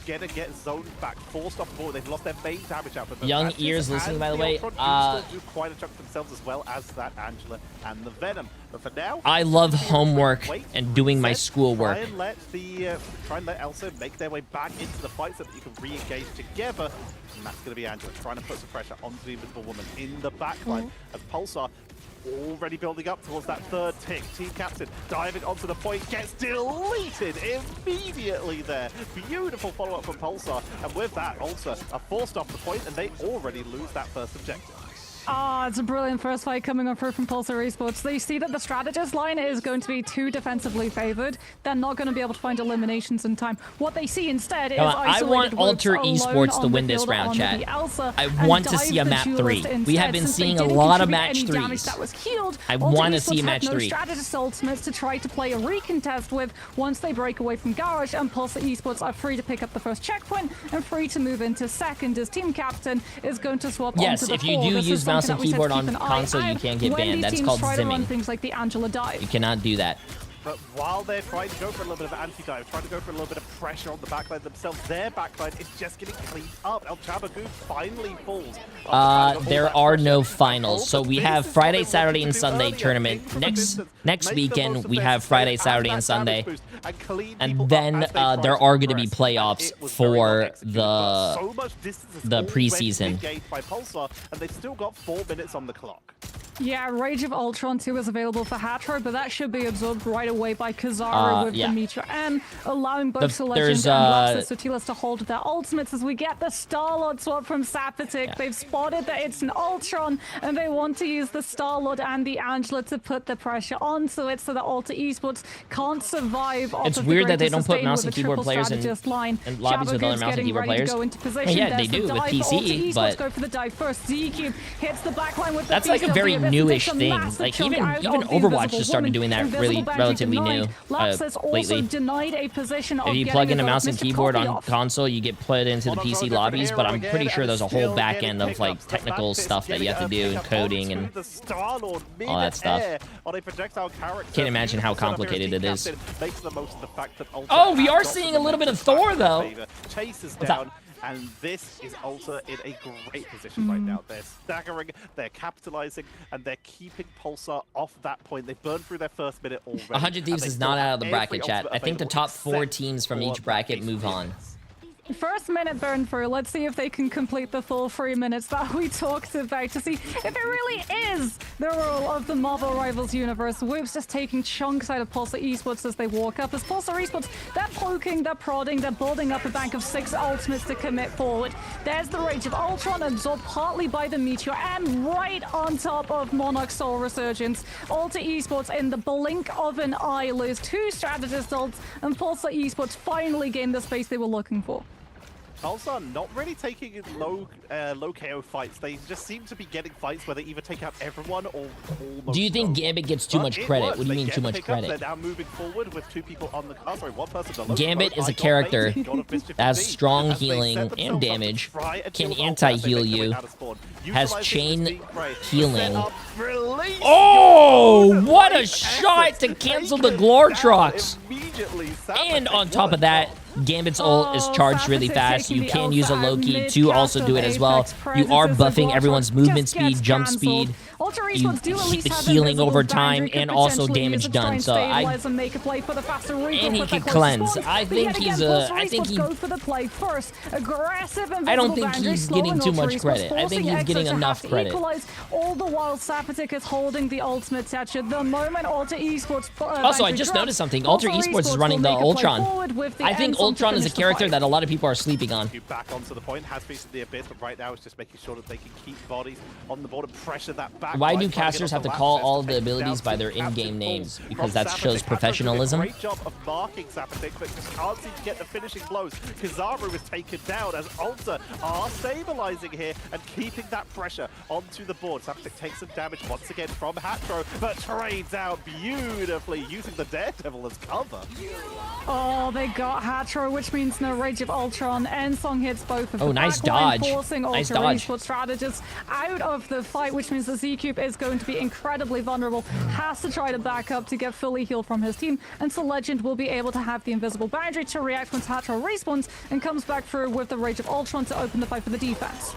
Gonna get zoned back, forced off the board. They've lost their main damage output. Young ears listening, by the way. Do quite a chunk themselves as well as that Angela and the Venom. But for now, I love homework and doing my schoolwork. Try and let Elsa make their way back into the fight so that you can re-engage together. And that's going to be Angela trying to put some pressure onto the Invisible Woman in the backline as Pulsar already building up towards that third tick. Team captain diving onto the point, gets deleted immediately there. Beautiful follow-up from Pulsar, and with that, Ulta are forced off the point, and they already lose that first objective. Ah, it's a brilliant first fight coming up from Pulsar Esports. They see that the strategist line is going to be too defensively favored. They're not going to be able to find eliminations in time. What they see instead is I want Alter Esports to win this round, chat. I want to see a map 3. We have been seeing a lot of match 3s. I want to see match 3. Strategist ultimates to try to play a recontest with once they break away from Garage, and Pulsar Esports are free to pick up the first checkpoint and free to move into second as team captain is going to swap onto the if you do use mouse and keyboard on console, you can't get banned. That's called zimming. Things like the Angela dive. You cannot do that. But while they're trying to go for a little bit of anti-dive, trying to go for a little bit of pressure on the backline themselves, their backline is just getting cleaned up. El Chabagoo finally falls. There are no finals. So we have Friday, Saturday, and Sunday tournament. Next weekend, we have Friday, Saturday, and Sunday. And then there are going to be playoffs for the preseason. And they've still got 4 minutes on the clock. Yeah, Rage of Ultron 2 is available for Hatro, but that should be absorbed right away by Kazara with the Mitra M, allowing both Legend and Laxus Sotilas to hold their ultimates as we get the Star-Lord swap from Sapatic. They've spotted that it's an Ultron, and they want to use the Star-Lord and the Angela to put the pressure onto it so that Alter Esports can't survive off It's of weird the that they don't put mouse with and keyboard players in lobbies with other mouse and keyboard players. Yeah, they do with PC, but go for the dive first. Z-Cube hits the backline with the that's like a very this newish takes a thing. massive Like chunk even out even of the Overwatch Invisible just started Woman. doing that Invisible Boundary relatively new denied. Lapsus has also lately. denied a position of If you getting plug in a goal. mouse and Mr. keyboard Copy on off. console, you get put into the PC lobbies, but I'm pretty sure there's a whole back end of like technical stuff that you have to do and coding and all that stuff. Can't imagine how complicated it is. Oh, we are seeing a little bit of Thor though. Chases What's up? down. And this is Ultra in a great position right now. They're staggering, they're capitalizing, and they're keeping Pulsar off that point. They've burned through their first minute already. 100 Thieves is not out of the bracket, chat. I think the top 4 teams from each bracket move on. First minute burn through. Let's see if they can complete the full 3 minutes that we talked about to see if it really is the role of the Marvel Rivals universe. Whoops just taking chunks out of Pulsar Esports as they walk up. As Pulsar Esports, they're poking, they're prodding, they're building up a bank of 6 ultimates to commit forward. There's the Rage of Ultron absorbed partly by the Meteor and right on top of Monarch Soul Resurgence. Ultra Esports in the blink of an eye lose 2 strategist ults, and Pulsar Esports finally gained the space they were looking for. Pulsar not really taking low KO fights. They just seem to be getting fights where they either take out everyone or almost. Do you think Gambit gets too much credit? What do you mean too much credit? They're now moving forward with 2 people on the. Oh, sorry, 1 person. Gambit is a character that has strong healing and damage, can anti-heal you, has chain healing. Oh, what a shot to cancel the Glortrox! And on top of that, Gambit's ult is charged really fast. You can use a Loki to also do it as well. You are buffing everyone's movement speed, jump speed. You keep the healing over time and also damage done. So and he can cleanse. I think he's a. I don't think he's getting too much credit. I think he's getting enough credit. All the while, Sapatic is holding the ultimate touch. At the moment, Ultra Esports. Also, I just noticed something. Ultra Esports is running the Ultron. I think Ultron is a character that a lot of people are sleeping on. Back onto the point, has faced the abyss, but right now it's just making sure that they can keep bodies on the board and pressure that back. Why do casters have to call all of the abilities by their in-game names? Because that shows professionalism. Great job of marking Sapatic, but just can't seem to get the finishing blows. Kizaru is taken down as Ultra are stabilizing here and keeping that pressure onto the board. Sapatic takes some damage once again from Hatro, but trades out beautifully using the Daredevil as cover. Oh, they got Hatro, which means no Rage of Ultron. Ensong hits both of the nice backline, dodge. forcing Nice Ultra dodge. Esports strategists out of the fight, which means the Z-Cube is going to be incredibly vulnerable. Has to try to back up to get fully healed from his team, and so Legend will be able to have the invisible boundary to react once Hatro respawns and comes back through with the Rage of Ultron to open the fight for the defense.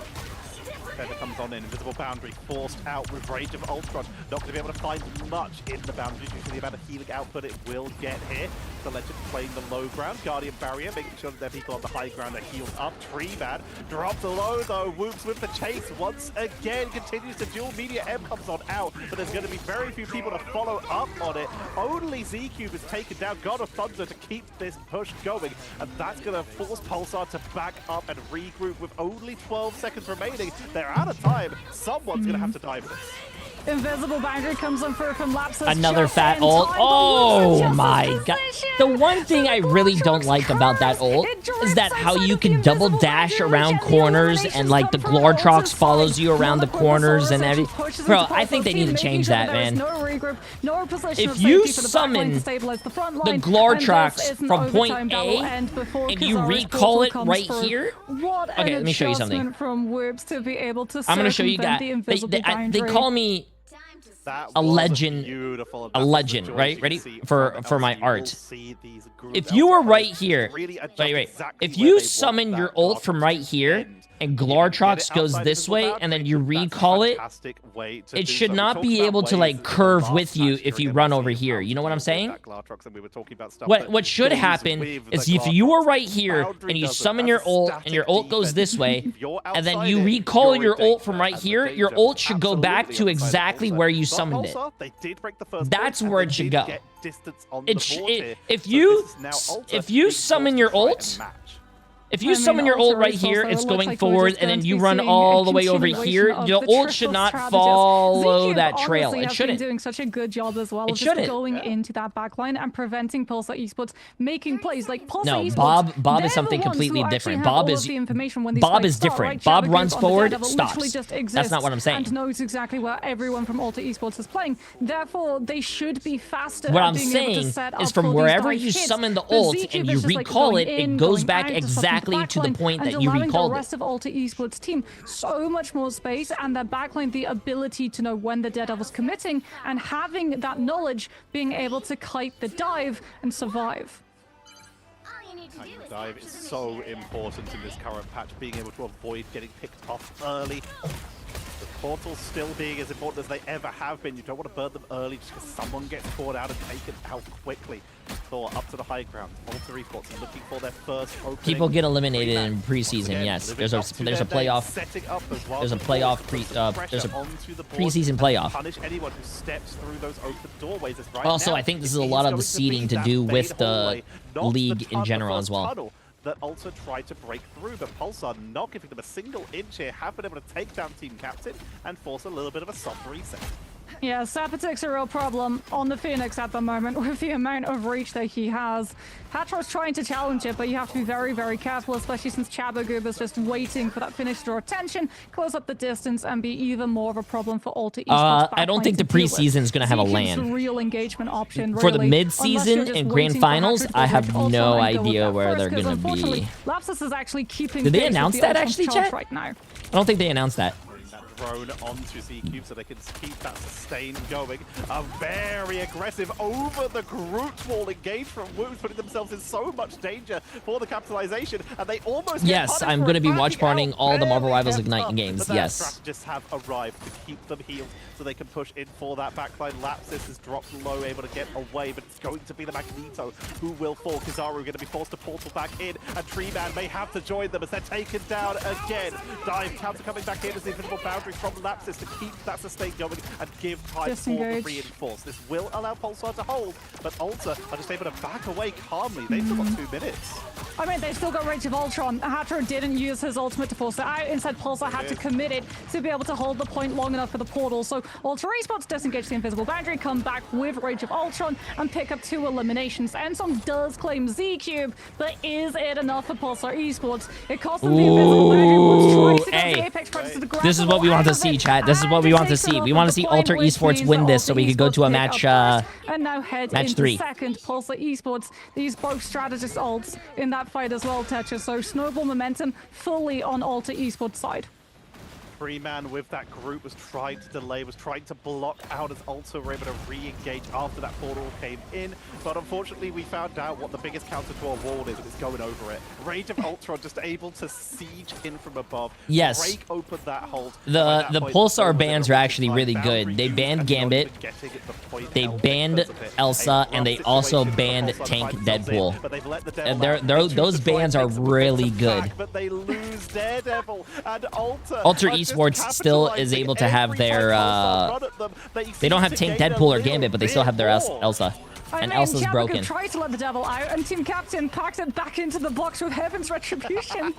Feather comes on in, invisible boundary forced out with Rage of Ultron. Not going to be able to find much in the boundary due to the amount of healing output it will get here. The Legend playing the low ground, Guardian Barrier, making sure that their people on the high ground are healed up. Treebad dropped low though, Whoops with the chase once again, continues to dual media. M comes on out, but there's going to be very few people to follow up on it. Only Z-Cube is taken down, God of Thunder to keep this push going, and that's going to force Pulsar to back up and regroup with only 12 seconds remaining. They're out of time. Someone's going to have to die for this. Invisible boundary comes in for from Lapsus. Another fat ult. Oh my god. The one thing I really don't like about that ult is that how you can double dash around corners and like the Glortrox follows you around the corners and everything. Bro, I think they need to change that, man. If you summon the Glortrox from point A and you recall it right here. Okay, let me show you something. From Whoops to be able to I'm gonna show you guys. They call me a legend, right? Ready for my art. If you were right here, wait. If you summon your ult from right here and Glortrox goes this way and then you recall it, it should not be able to like curve with you if you run over here. You know what I'm saying? What should happen is if you were right here and you summon your ult and your ult goes this way and then you recall your ult from right here, your ult should go back to exactly where you summoned it. That's where it should go. If you summon your ult If you summon your ult right here, it's going forward, and then you run all the way over here. The ult should not follow that trail. It shouldn't. Doing such a good job as well. Just going into that backline and preventing Pulsar Esports making plays like Pulsar Esports. Bob is something completely different. Bob is different. Bob runs forward, stops. That's not what I'm saying. And knows exactly where everyone from Alter Esports is playing. Therefore, they should be faster. What I'm saying is, from wherever you summon the ult and you recall it, it goes back exactly to the point that you recalled the rest of Alter Esports team so much more space, and their backline the ability to know when the Daredevil's committing, and having that knowledge, being able to kite the dive and survive. Dive is so important in this current patch, being able to avoid getting picked off early. The portals still being as important as they ever have been. You don't want to burn them early just because someone gets caught out and taken out quickly. Thor up to the high ground. Alter Esports looking for their first opening. People get eliminated in preseason. Yes, there's a playoff. There's a playoff preseason playoff. Punish anyone who steps through those open doorways. Also, I think this is a lot of the seeding to do with the league in general as well. That Alter tried to break through, but Pulsar not giving them a single inch here, have been able to take down Team Captain and force a little bit of a soft reset. Yeah, Sapatek's a real problem on the Phoenix at the moment with the amount of reach that he has. Hatro's trying to challenge it, but you have to be very, very careful, especially since Chabagoob is just waiting for that finish to draw attention, close up the distance, and be even more of a problem for Alter Esports. I don't think the preseason is going to have a LAN. A real engagement option, really. For the mid-season and grand finals, I have no idea where they're going to be. Lapsus is actually keeping. Did they announce that actually, chat? Right now. I don't think they announced that. Thrown onto Z-Cube so they can keep that sustain going. A very aggressive over the Groot wall engage from Woos, putting themselves in so much danger for the capitalization, and they almost yes, I'm going to be watch partying all the Marvel Rivals Ignite games. Yes. Strategists have arrived to keep them healed so they can push in for that backline. Lapsus is dropped low, able to get away, but it's going to be the Magneto who will fall. Kizaru going to be forced to portal back in, and Tree Man may have to join them as they're taken down again. Dive counter coming back in as the invisible boundary from Lapsus to keep that sustain going and give time for the reinforce. This will allow Pulsar to hold, but Alter are just able to back away calmly. They've still got 2 minutes. I mean, they've still got Rage of Ultron. Hatcher didn't use his ultimate to force it out. Instead, Pulsar had to commit it to be able to hold the point long enough for the portal. So Alter Esports disengage the invisible boundary, come back with Rage of Ultron, and pick up 2 eliminations. Ensom does claim Z-Cube, but is it enough for Pulsar Esports? It cost them the invisible boundary. Hey, this is what we want to see, chat. This is what we want to see. We want to see Alter Esports win this so we can go to a match. And now head match into 3. Second. Pulsar Esports. They use both strategist ults in that fight as well, Tetcher. So snowball momentum fully on Alter Esports side. Freeman with that group was trying to delay, was trying to block out as Alter were able to re-engage after that portal came in. But unfortunately, we found out what the biggest counter to our wall is, and it's going over it. Rage of Ultron just able to siege in from above. Yes. Break open that hold. The Pulsar bans are actually really good. They banned Gambit, they banned Elsa, and they also banned Tank Deadpool. Those bans are really good. But they lose Daredevil and Alter Esports still is able to have their they don't have Tank Deadpool or Gambit, but they still have their Elsa. And Elsa's broken. Tried to let the devil out, and Team Captain packed it back into the box with Heaven's Retribution.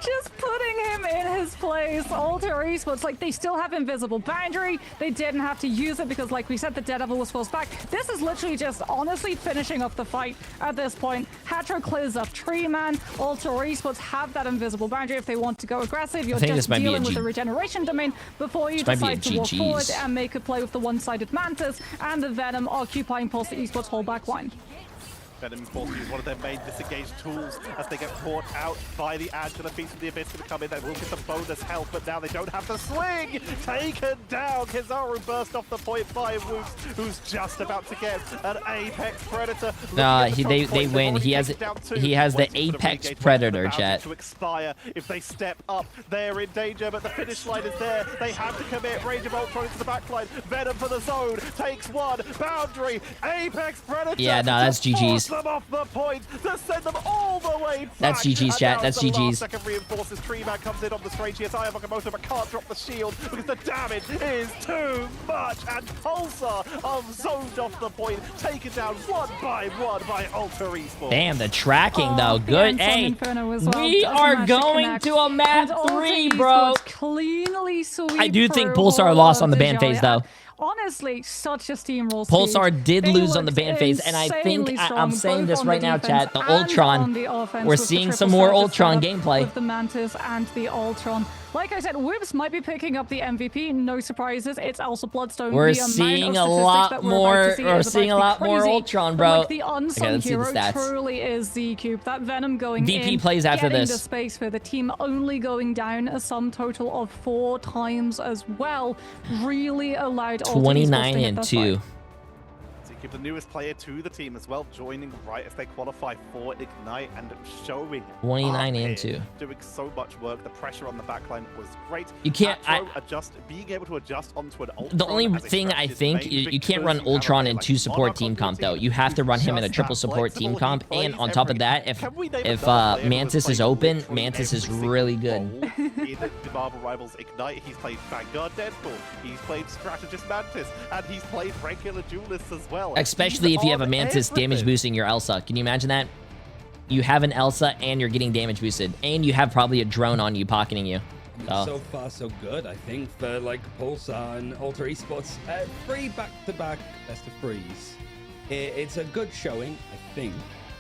Just putting him in his place. Alter Esports, like, they still have invisible boundary. They didn't have to use it because, like we said, the Daredevil was forced back. This is literally just honestly finishing off the fight at this point. Hatcher clears up Tree Man. Alter Esports have that invisible boundary if they want to go aggressive. You're just dealing with the regeneration domain before you decide to walk forward and make a play with the one-sided Mantis and the Venom occupying Pulsar Esports whole back line. Venom forces use one of their main disengaged tools as they get caught out by the Angela Feast of the Abyss going to come in. They will get some bonus health, but now they don't have the sling. Taken down. Kizaru burst off the point by Woos, who's just about to get an Apex Predator. They win. He has the Apex Predator, chat. To expire if they step up, they're in danger, but the finish line is there. They have to commit. Rage of Ultron into the backline. Venom for the zone takes one. Boundary. Apex Predator. Yeah, no, that's GG's. GG's. Them off the point to send them all the way back. That's GG's, chat. That's GG's. Second reinforces. Treeman comes in on the strange GSI of Okamoto, but can't drop the shield because the damage is too much. And Pulsar zoned off the point, taken down one by Alter Esports. Damn, the tracking though, good. Hey, we are going to a map 3, bro. Cleanly sweep. I do think Pulsar lost on the ban phase though. Honestly, such a steamroll. Pulsar speed. did They lose on the looked ban phase, and I think insanely I'm strong, saying both this on right the now, defense chat. The and on Ultron, the offense we're with the seeing triple some more status Ultron setup gameplay. with the Mantis and the Ultron. Like I said, Wibs might be picking up the MVP. No surprises. It's also Bloodstone. We're The amount of seeing a statistics lot that we're more. about to see We're is seeing a about to lot be more crazy. Ultron, But, bro. like, the unsung let's see the hero stats. truly is the Cube. That Venom going VP in, plays after getting this. the space for the team, only going down a sum total of 4 times as well. Really allowed Alter Esports to 29 hit and that 2. fight. Give the newest player to the team as well, joining right as they qualify for Ignite and showing 29 up and here, 2. doing so much work. The pressure on the backline was great. You can't- being able to adjust onto an Ultron. The only as a thing I strategist think main you can't run because you have Ultron a in like 2 support Monarch team on comp your though. team You have to run him in a just triple that support team flexible. comp, He and on plays top of that, everything. Can we name if another player who has Mantis is played open, literally Mantis is every really single good. role in the Marvel Rivals Ignite? He's played Vanguard Deadpool, he's played Strategist Mantis, and he's played regular Duelists as well. Especially He's if you have a on Mantis damage everything. boosting your Elsa. Can you imagine that? You have an Elsa and you're getting damage boosted, and you have probably a drone on you pocketing you. So far, so good, I think, for like Pulsar and Alter Esports. 3 back-to-back best of 3s. It's a good showing, I think.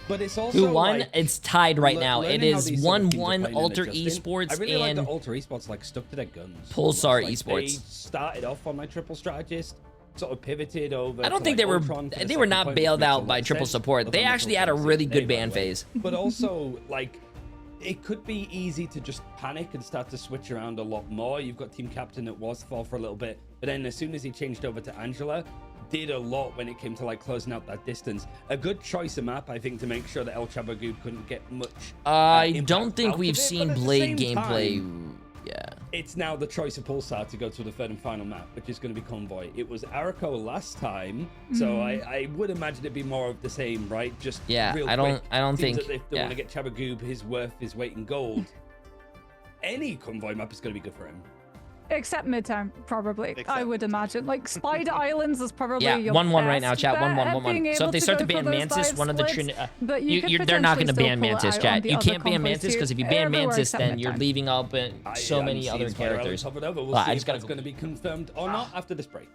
But it's also Who won? like, It's tied right now. It learning how is these sort of teams are 1-1 playing and Alter adjusting. Esports I really like and that Alter Esports like stuck to their guns. Pulsar Like, Esports. They started off on like triple strategist, sort of pivoted over. I don't to, think like, they were Ultron for the they were second not point, which bailed makes a out lot by of triple sense. support. They Although actually had a Ultron's really a good by the ban way. phase. But also, like, it could be easy to just panic and start to switch around a lot more. You've got team captain that was fall for a little bit, but then as soon as he changed over to Angela, did a lot when it came to like closing out that distance. A good choice of map, I think, to make sure that El Chabagood couldn't get much. I don't impact think out we've of it, seen but at the Blade same gameplay. time, Yeah. it's now the choice of Pulsar to go to the third and final map, which is going to be Convoy. It was Arako last time, so I would imagine it'd be more of the same, right? Just Yeah, real I don't quick. Seems think. that if they want to get Chabagoob his weight in gold, any Convoy map is going to be good for him. Except Midtown, probably. I would imagine. Like, Spider Islands is probably Yeah, your 1-1 right now, best chat. bet 1-1, at 1-1. being So if able they to start go to ban for those Mantis, dive one of the splits, but they're not going to ban potentially still pull it Mantis, out chat. on the You other can't ban combos Mantis too. because if you ban Everywhere Mantis, except then you're Midtown. leaving out so I'm many seeing other Spider Island characters. covered over. We'll Well, see I if just gotta that's go. going to be confirmed or not after this break.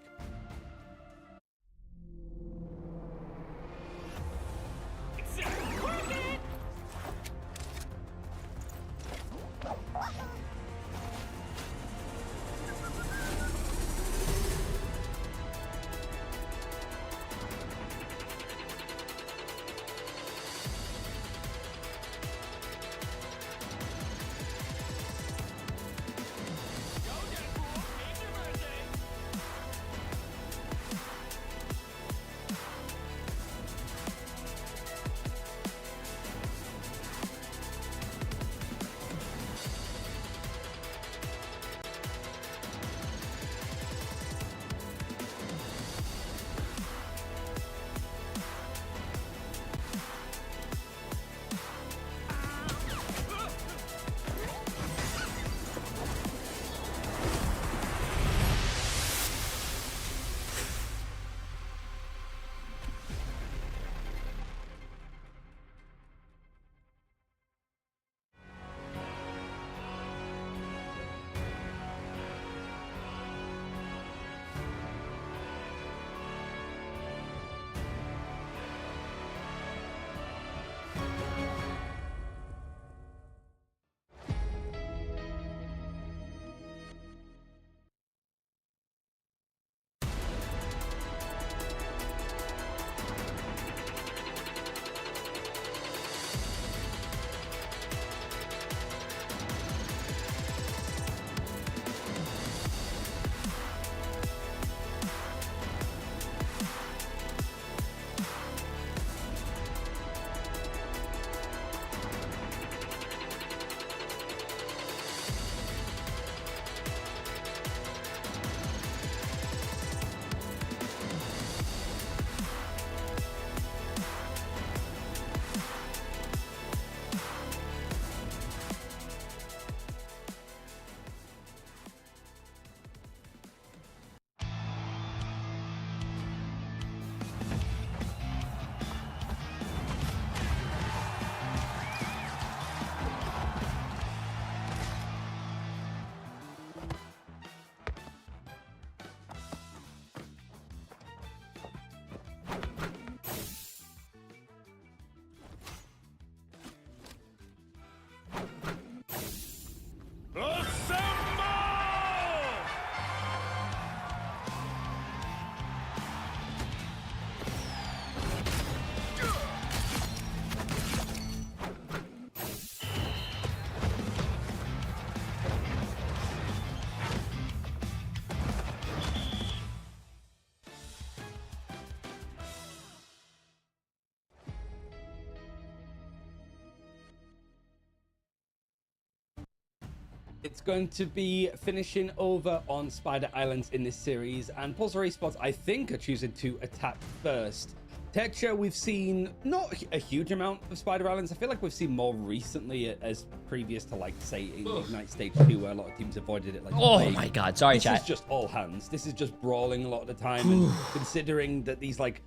It's going to be finishing over on Spider Islands in this series, and Pulsar Esports, I think, are choosing to attack first. Tetra, we've seen not a huge amount of Spider Islands. I feel like we've seen more recently as previous to, like, say, Ignite Stage 2, where a lot of teams avoided it. Like, oh my god, sorry, chat. This is just all hands. This is just brawling a lot of the time, and considering that these, like,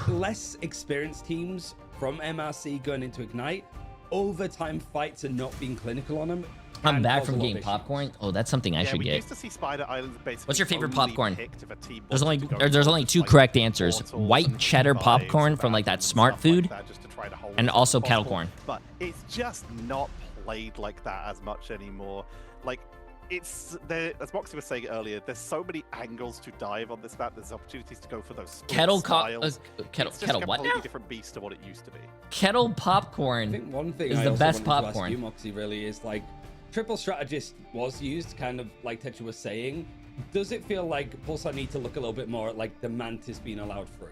less experienced teams from MRC going into Ignite, overtime fights are not being clinical on them. I'm back from getting popcorn. Oh, that's something I should we get. used to see Spider Islands basically. What's your favorite only popcorn? picked if a team There's wanted to go there's only towards, two like, correct answers: portals white and cheddar vibes popcorn from and like that stuff Smart like Food, that, just to try to hold and it also as kettle possible. corn. But it's just not played like that as much anymore. Like, it's there, as Moxie was saying earlier, there's so many angles to dive on this map. There's opportunities to go for those split Kettle styles. kettle It's just a what completely now? different beast to what it used to be. Kettle popcorn I think one thing is I the also best wanted to ask popcorn. you, Moxie, really is like triple strategist was used, kind of like Tetra was saying. Does it feel like Pulsar need to look a little bit more at like the Mantis being allowed through?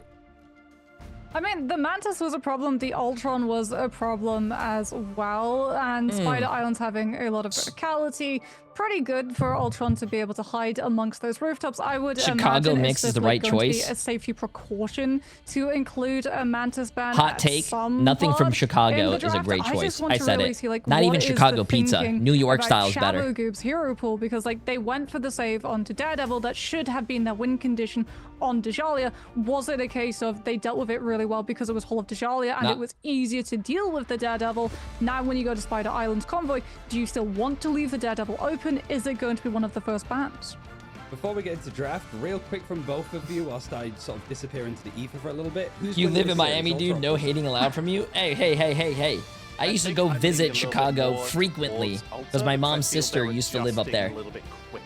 I mean, the Mantis was a problem, the Ultron was a problem as well, and Spider Islands having a lot of verticality. Pretty good for Ultron to be able to hide amongst those rooftops. I would Chicago imagine mix it's is the just, right like, going to choice. be a safety precaution to include a Mantis ban. Hot at take: some nothing from part Chicago in the is a draft. great I choice. just want I to said really it. see, like, Not what even is the Chicago pizza. thinking New York about style is better. Shadow Goob's hero pool, because like they went for the save onto Daredevil that should have been their win condition on Djalia. Was it a case of they dealt with it really well because it was Hall of Djalia and it was easier to deal with the Daredevil? Now when you go to Spider Islands Convoy, do you still want to leave the Daredevil open? Is it going to be one of the first bans? Before we get into draft, real quick from both of you, whilst I sort of disappear into the ether for a little bit. Who's You winning live in this series, Miami, dude. Ultron? No hating allowed from you. Hey. I used to go visit Chicago frequently because my mom's sister used to live up there. A little bit quicker.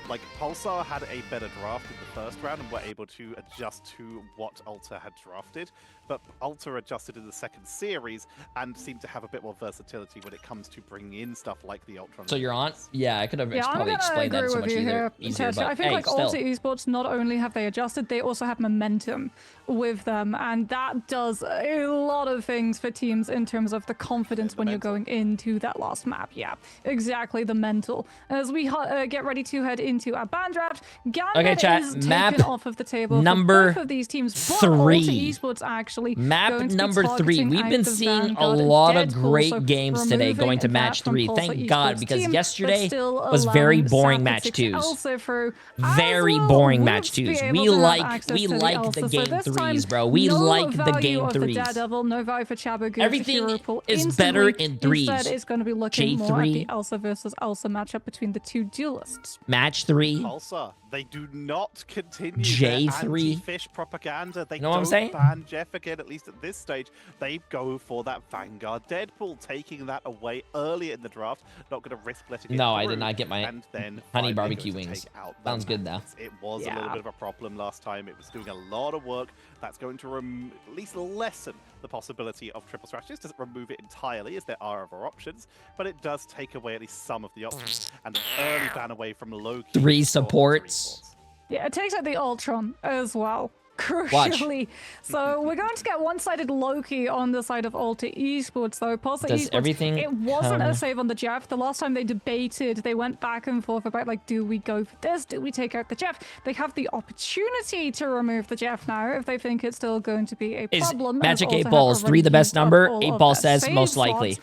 Like, Pulsar had a better draft in the first round and were able to adjust to what Ulta had drafted, but Ulta adjusted in the second series and seemed to have a bit more versatility when it comes to bringing in stuff like the Ultron. So you're on? Yeah, I could have Yeah, I'm probably gonna explained that agree so with much you here, easier, Tetra. but I think hey, like still. Ulti Esports, not only have they adjusted, they also have momentum with them, and that does a lot of things for teams in terms of the confidence when you're going into that last map. Yeah, exactly, the mental. As we get ready to head into our ban draft, Gambit chat, is map taken off of the table number for both of these teams. But 3. Ulti Esports actually Map going to be number 3. targeting We've been out the seeing a Vanguard lot of Deadpool, great so games today removing going to that match from 3. Pulsar Thank God, Esports because team, yesterday but still was very allowing boring Sapphire match 6 2s. Elsa through, Very as well boring would match be 2s. able We to have like access we to the like Elsa. the So game this 3s, time, bro. We no like the value game of the 3s. Daredevil, no value for Chabo Goose. Everything is better in 3s. Instead, it's going to be looking more at Jay3 the Elsa versus Elsa matchup between the two duelists. match 3. Pulsar, they do not continue Jay3. their anti-fish propaganda. They Know what I'm don't saying? ban Jeff again, at least at this stage. They go for that Vanguard Deadpool, taking that away earlier in the draft. Not going to risk letting it No, I through, did not get my and then honey finally barbecue going to wings. take out the Sounds good, though. Mantis. It was a little bit of a problem last time. It was doing a lot of work. That's going to at least lessen the possibility of triple strategies. Doesn't remove it entirely, as there are other options, but it does take away at least some of the options. And an early ban away from Loki. 3 supports. Yeah, it takes out the Ultron as well. Crucially. So we're going to get one-sided Loki on the side of Ulta Esports, though. Pulsar Does Esports, everything it wasn't come- a save on the Jeff. The last time they debated, they went back and forth about, like, do we go for this? Do we take out the Jeff? They have the opportunity to remove the Jeff now if they think it's still going to be a Is problem. Magic as 8 Ulta Balls have 3 the already best used up number? all 8 of Ball their says save most slots. likely.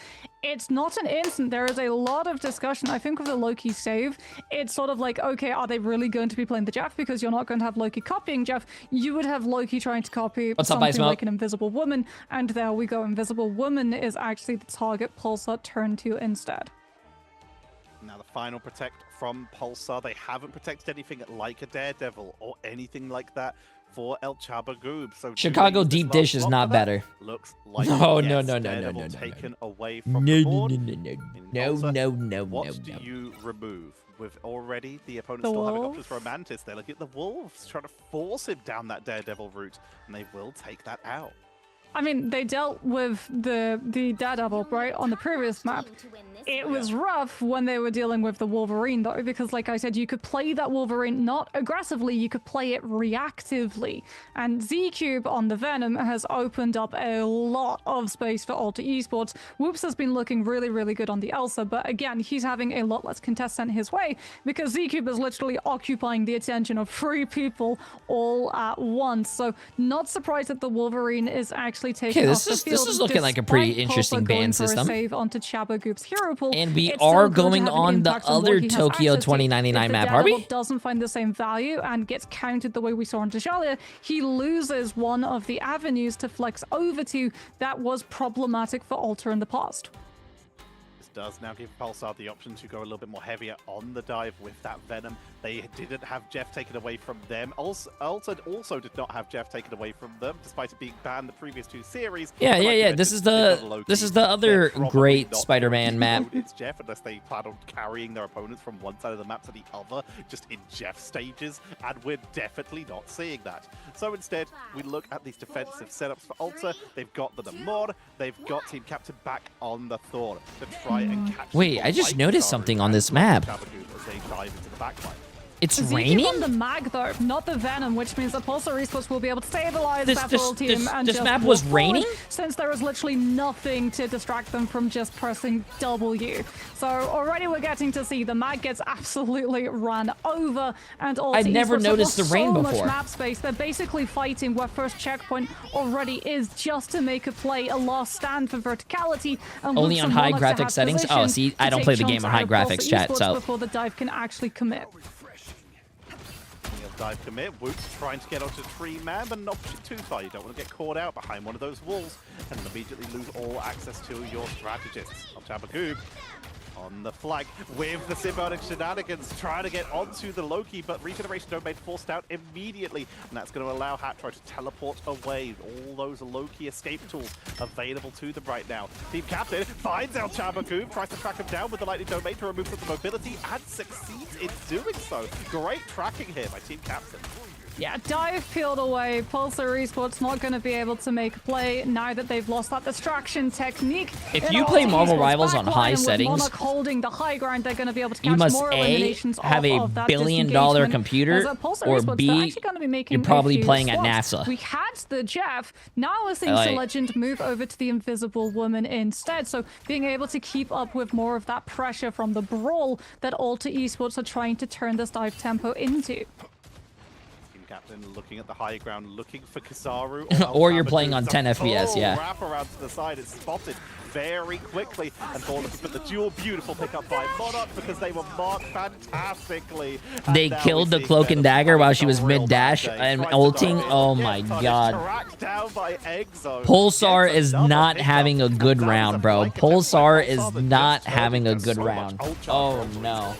It's not an instant. There is a lot of discussion. I think with the Loki save, it's sort of like, okay, are they really going to be playing the Jeff? Because you're not going to have Loki copying Jeff. You would have Loki trying to copy What's up, something Ice Smoke? like an Invisible Woman. And there we go. Invisible Woman is actually the target Pulsar turned to instead. Now the final protect from Pulsar. They haven't protected anything like a Daredevil or anything like that for El Chaba Goob. So Chicago doing this deep last dish is block not for that better. Looks like No, yes, no, no, no, Daredevil no, no, no, taken no. away from No, the no, board. no, no, no. In No, Pulsar, no, no, what no, do no. you remove? With already the opponents The still having wolf? options for a Mantis. They're looking at the Wolves, trying to force him down that Daredevil route, and they will take that out. I mean, they dealt with the Daredevil, right, on the previous map. It was rough when they were dealing with the Wolverine, though, because, like I said, you could play that Wolverine not aggressively, you could play it reactively. And Z-Cube on the Venom has opened up a lot of space for Alter Esports. Whoops has been looking really, really good on the Elsa, but again, he's having a lot less contest sent his way because Z-Cube is literally occupying the attention of 3 people all at once. So, not surprised that the Wolverine is actually taking off the field. This is looking like a pretty interesting ban system. Save onto Chabagoop's hero pool. And we are going on the other Tokyo 2099 map, are we? Doesn't find the same value and gets counted the way we saw on Tashalia, he loses one of the avenues to flex over to that was problematic for Alter in the past. Does now give Pulsar the option to go a little bit more heavier on the dive with that Venom. They didn't have Jeff taken away from them. Alter also did not have Jeff taken away from them, despite it being banned the previous 2 series. Yeah. This is the other great Spider-Man map. It's Jeff, unless they plan on carrying their opponents from one side of the map to the other, just in Jeff stages, and we're definitely not seeing that. So instead, we look at these defensive setups for Alter. They've got the Namor, they've got Team Captain back on the Thor to try and catch. Wait, I just noticed something on this map. As they dive into the backline. It's raining? raining? on the mag though, not the Venom, which means that Pulsar Esports will be able to stabilize that little team and this just map was walk raining? forward, since there is literally nothing to distract them from just pressing W. So already we're getting to see the mag gets absolutely run over, and all I'd never noticed the rain so before. much map space. They're basically fighting where first checkpoint already is, just to make a play, a last stand for verticality. And Only on high graphics settings? Oh, see, I don't play the game on high graphics, chat, so. Before the dive can actually commit. Dive commit, Whoops trying to get onto Tree Man, but not too far. You don't want to get caught out behind one of those walls and immediately lose all access to your strategists. Chabagoop on the flank with the symbiotic shenanigans, trying to get onto the Loki, but regeneration domain forced out immediately, and that's going to allow Hatchrow to teleport away. All those Loki escape tools available to them right now. Team Captain finds out Chabagoop, tries to track him down with the lightning domain to remove the mobility, and succeeds in doing so. Great tracking here by Team Captain. Yeah, dive peeled away. Pulsar Esports not going to be able to make a play now that they've lost that distraction technique. If you play Marvel Rivals on high settings, Monarch holding the high ground, they're going to be able to catch you must more A, eliminations have a off of that billion-dollar computer, or B, you're probably playing at NASA. We had the Jeff, now we're seeing the Legend move over to the Invisible Woman instead, so being able to keep up with more of that pressure from the brawl that Alter Esports are trying to turn this dive tempo into. Captain looking at the high ground, looking for Kizaru. Or you're playing on 10 FPS, yeah. Wrap around to the side, it's spotted very quickly. And Thor looking for the dual beautiful pickup by Monarch because they were marked fantastically. They killed the Cloak and Dagger while she was mid-dash and ulting. Oh my god. Pulsar is not having a good round, bro. Pulsar is not having a good round. Oh no.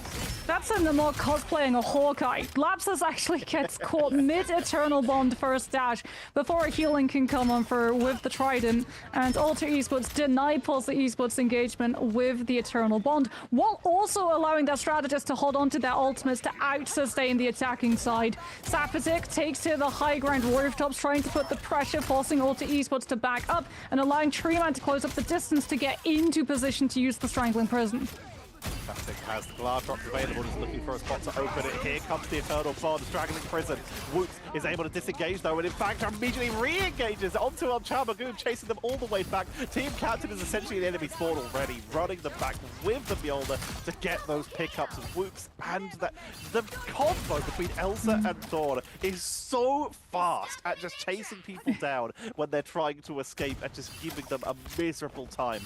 That's in the more cosplaying a Hawkeye. Lapsus actually gets caught mid-Eternal Bond first dash before a healing can come on for with the Trident, and Alter Esports deny Pulsar Esports engagement with the Eternal Bond, while also allowing their strategists to hold on to their ultimates to out-sustain the attacking side. Sapatic takes to the high ground rooftops, trying to put the pressure, forcing Alter Esports to back up, and allowing Treeman to close up the distance to get into position to use the Strangling Prison. Fantastic has the glass drops available, just looking for a spot to open it. Here comes the Eternal Bond, Straggling Prison. Whoops is able to disengage though, and in fact immediately re-engages onto Chabagoop, chasing them all the way back. Team Captain is essentially an enemy spawn already, running them back with the Mjolnir to get those pickups. Whoops, and the combo between Elsa and Thor is so fast at just chasing people down when they're trying to escape and just giving them a miserable time.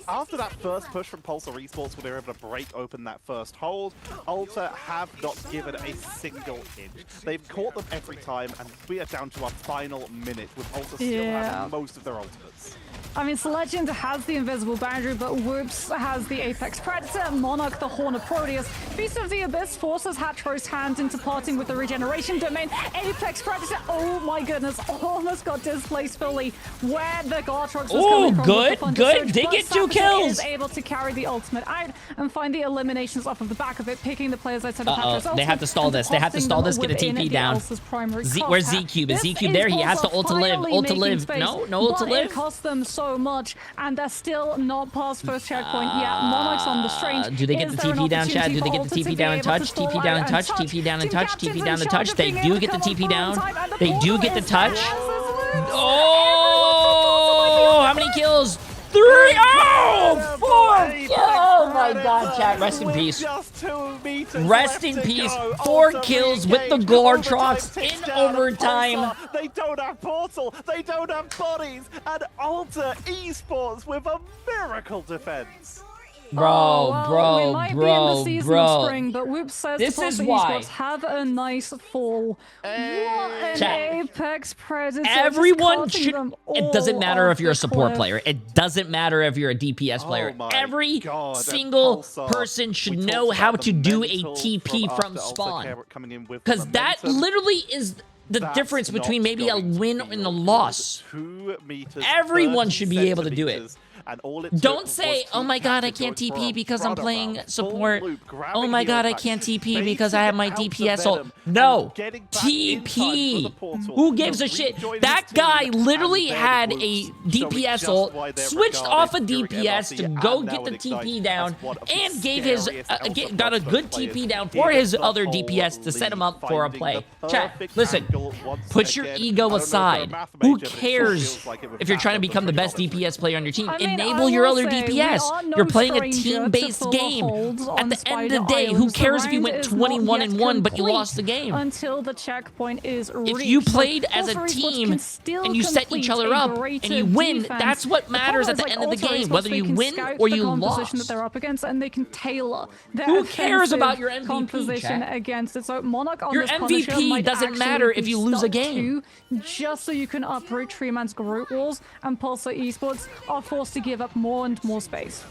After that first push from Pulsar Esports, where they're able to break open that first hold, Alter have not given a single inch. They've caught them every time, and we are down to our final minute with Alter still having most of their ultimates. I mean, Legend has the invisible boundary, but Whoops has the Apex Predator, Monarch the Horn of Proteus. Feast of the Abyss forces Hatro's hand into parting with the regeneration domain. Apex Predator, oh my goodness, almost got displaced fully where the Gartrox was coming from. Good. Did get 2 kills. Is able to carry the ultimate out and find the eliminations off of the back of it, picking the players outside of Hatro's ultimate. They have to stall this. They have to stall this, get a TP down. Where's Z-Cube? Is Z-Cube there? He has to ult to live. Ult to live. No ult to live. It cost them so much, and they're still not past first checkpoint. Yeah, Monarch's on the strange. Do they get the TP down, chat? Do they get the TP down and touch? TP down and touch? TP down and touch? TP down and touch? They do get the TP down. They do get the touch. Oh, how many kills? 3! Oh, 4! Oh my god, chat. Rest in peace. Rest in peace. 4 kills with the Gartrox in overtime. They don't have Portal. They don't have bodies. And Alter Esports with a miracle defense. Bro. We might be in the season of spring, but Whoops says this is why. Have a nice fall. What an Apex Predator. Everyone should. It doesn't matter if you're a support player. It doesn't matter if you're a DPS player. Every single person should know how to do a TP from spawn. Because that literally is the difference between maybe a win and a loss. Everyone should be able to do it. Don't say, oh my god, I can't TP because I'm playing support. Oh my god, I can't TP because I have my DPS ult. No. TP. Who gives a shit? That guy literally had a DPS ult, switched off a DPS to go get the TP down, and gave his got a good TP down for his other DPS to set him up for a play. Chat, listen, put your ego aside. Who cares if you're trying to become the best DPS player on your team? Enable your other DPS. You're playing a team-based game. At the end of the day, who cares if you went 21-1 but you lost the game? Until the checkpoint is reached. If you played as a team and you set each other up and you win, that's what matters at the end of the game. Whether you win or you lost. That they're up against, and they can tailor their who cares about your MVP composition against it. So Monarch on your this MVP doesn't matter if you lose a game. Just so you can uproot Treeman's group walls, and Pulsar Esports are forced to give up more and more space.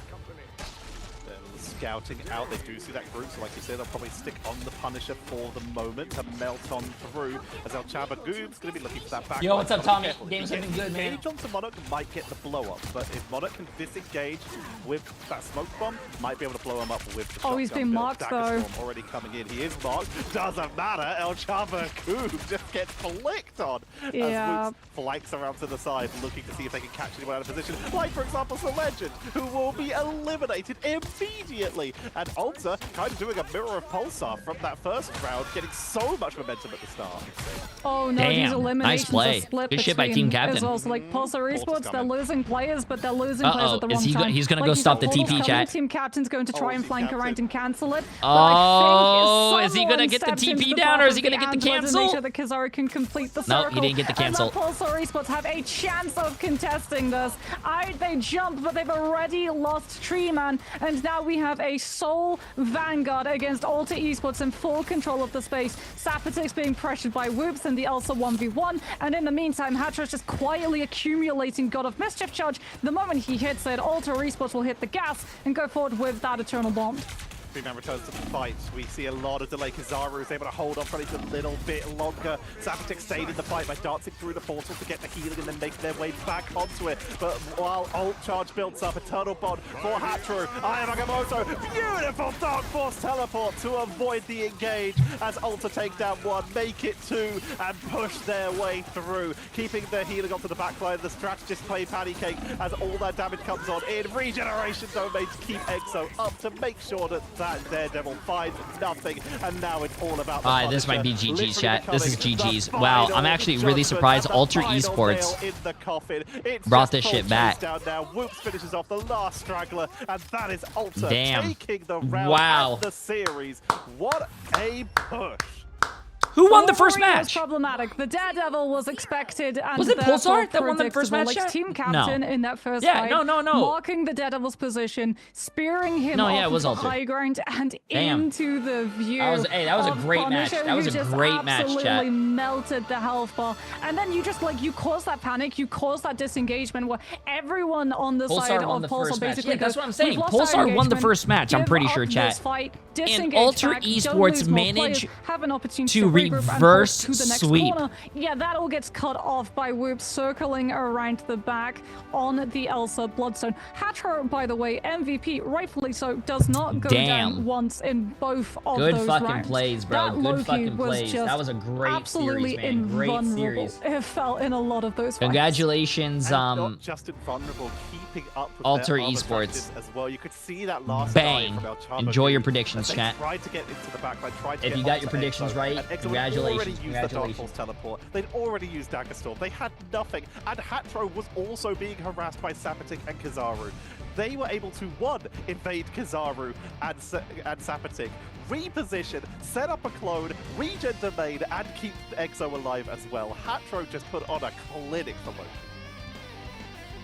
Scouting out, they do see that group, so like you said, they'll probably stick on the Punisher for the moment to melt on through, as El Chaba Goob's going to be looking for that back. Yo, what's up, Tommy? Game's looking good, man. Engage onto Monarch might get the blow up, but if Monarch can disengage with that smoke bomb, might be able to blow him up with the he's been marked though. Already coming in, he is marked. Doesn't matter, El Chaba Goob just gets flicked on as Woods flanks around to the side, looking to see if they can catch anyone out of position. Like, for example, the Legend, who will be eliminated immediately. And Alter kind of doing a mirror of Pulsar from that first round, getting so much momentum at the start. Oh no, these eliminations nice play. Are split Good shit by Team Captain. As well. So like Pulsar Esports, they're losing players, but they're losing players at the wrong time. He's gonna go stop the TP, chat. Team Captain's going to try and flank around and cancel it. Oh, is he gonna get the TP down, or is he gonna get the cancel? Make sure that Kizaru can complete the circle. No, he didn't get the cancel. And Pulsar Esports have a chance of contesting this. Out they jump, but they've already lost Treeman, and now we have a sole Vanguard against Alter Esports in full control of the space. Sapatix being pressured by Whoops and the Elsa 1v1, and in the meantime, Hatro's just quietly accumulating God of Mischief charge. The moment he hits it, Alter Esports will hit the gas and go forward with that Eternal Bomb. Treeman returns to the fight. We see a lot of delay. Kizaru is able to hold on for it a little bit longer. Sapatix stayed in the fight by dancing through the portal to get the healing and then make their way back onto it. But while ult charge builds up, Eternal Bond for Hatro. Aya Magamoto, beautiful Dark Force teleport to avoid the engage as Alter take down one, make it two, and push their way through. Keeping their healing onto the backline. The strategist play patty cake as all that damage comes on in regeneration domain to keep Exo up to make sure that Daredevil finds nothing, and now it's all about the this might be GG's, chat. This is GG's. Wow, I'm actually really surprised Alter Esports brought this shit back. Now Whoops finishes off the last straggler, and that is Alter taking the round wow. and the series. What a push. Who won the first Wolverine was match? problematic. The Daredevil was expected, and Was it therefore Pulsar that won the first predictable. match, Like chat? team captain in that first Yeah, fight, no. marking the Daredevil's position, spearing him No, yeah, off it was into Alter. high ground and Damn. into the view. That was a of great match. Punisher, That was who a just great match, chat. absolutely melted the health bar, and then you just you cause that panic, you cause that disengagement where everyone on the side Pulsar won of the Pulsar first match. basically Yeah, that's goes, what I'm saying. "We've lost our Pulsar won the engagement, first match. I'm give pretty up sure, this chat. fight, And disengage Alter back, don't Esports lose more managed players, have an opportunity to regroup and push reverse to the next sweep. corner. Yeah, that all gets cut off by Whoop circling around the back on the Elsa Bloodstone. Hatcher, by the way, MVP, rightfully so, does not go down once in both of Good those fucking rounds. plays, bro. That Good Loki fucking was plays. just That was a great absolutely series, man. Great invulnerable. series. It felt in a lot of those fights. Congratulations, not just invulnerable, keeping up with Alter their other Esports. strategies as well. You could see that last Bang. dive from El Chavo Enjoy your Guerrero predictions, as chat. They tried to get into the backline, tried to If get you got onto your predictions Exo, right, and Exo had congratulations, already used the Dark congratulations. Force teleport. They'd already used Dagger Storm. They had nothing, and Hatro was also being harassed by Sapatic and Kizaru. They were able to, one, invade Kizaru and Sapatic, reposition, set up a clone, regen domain, and keep Exo alive as well. Hatro just put on a clinic for Loki.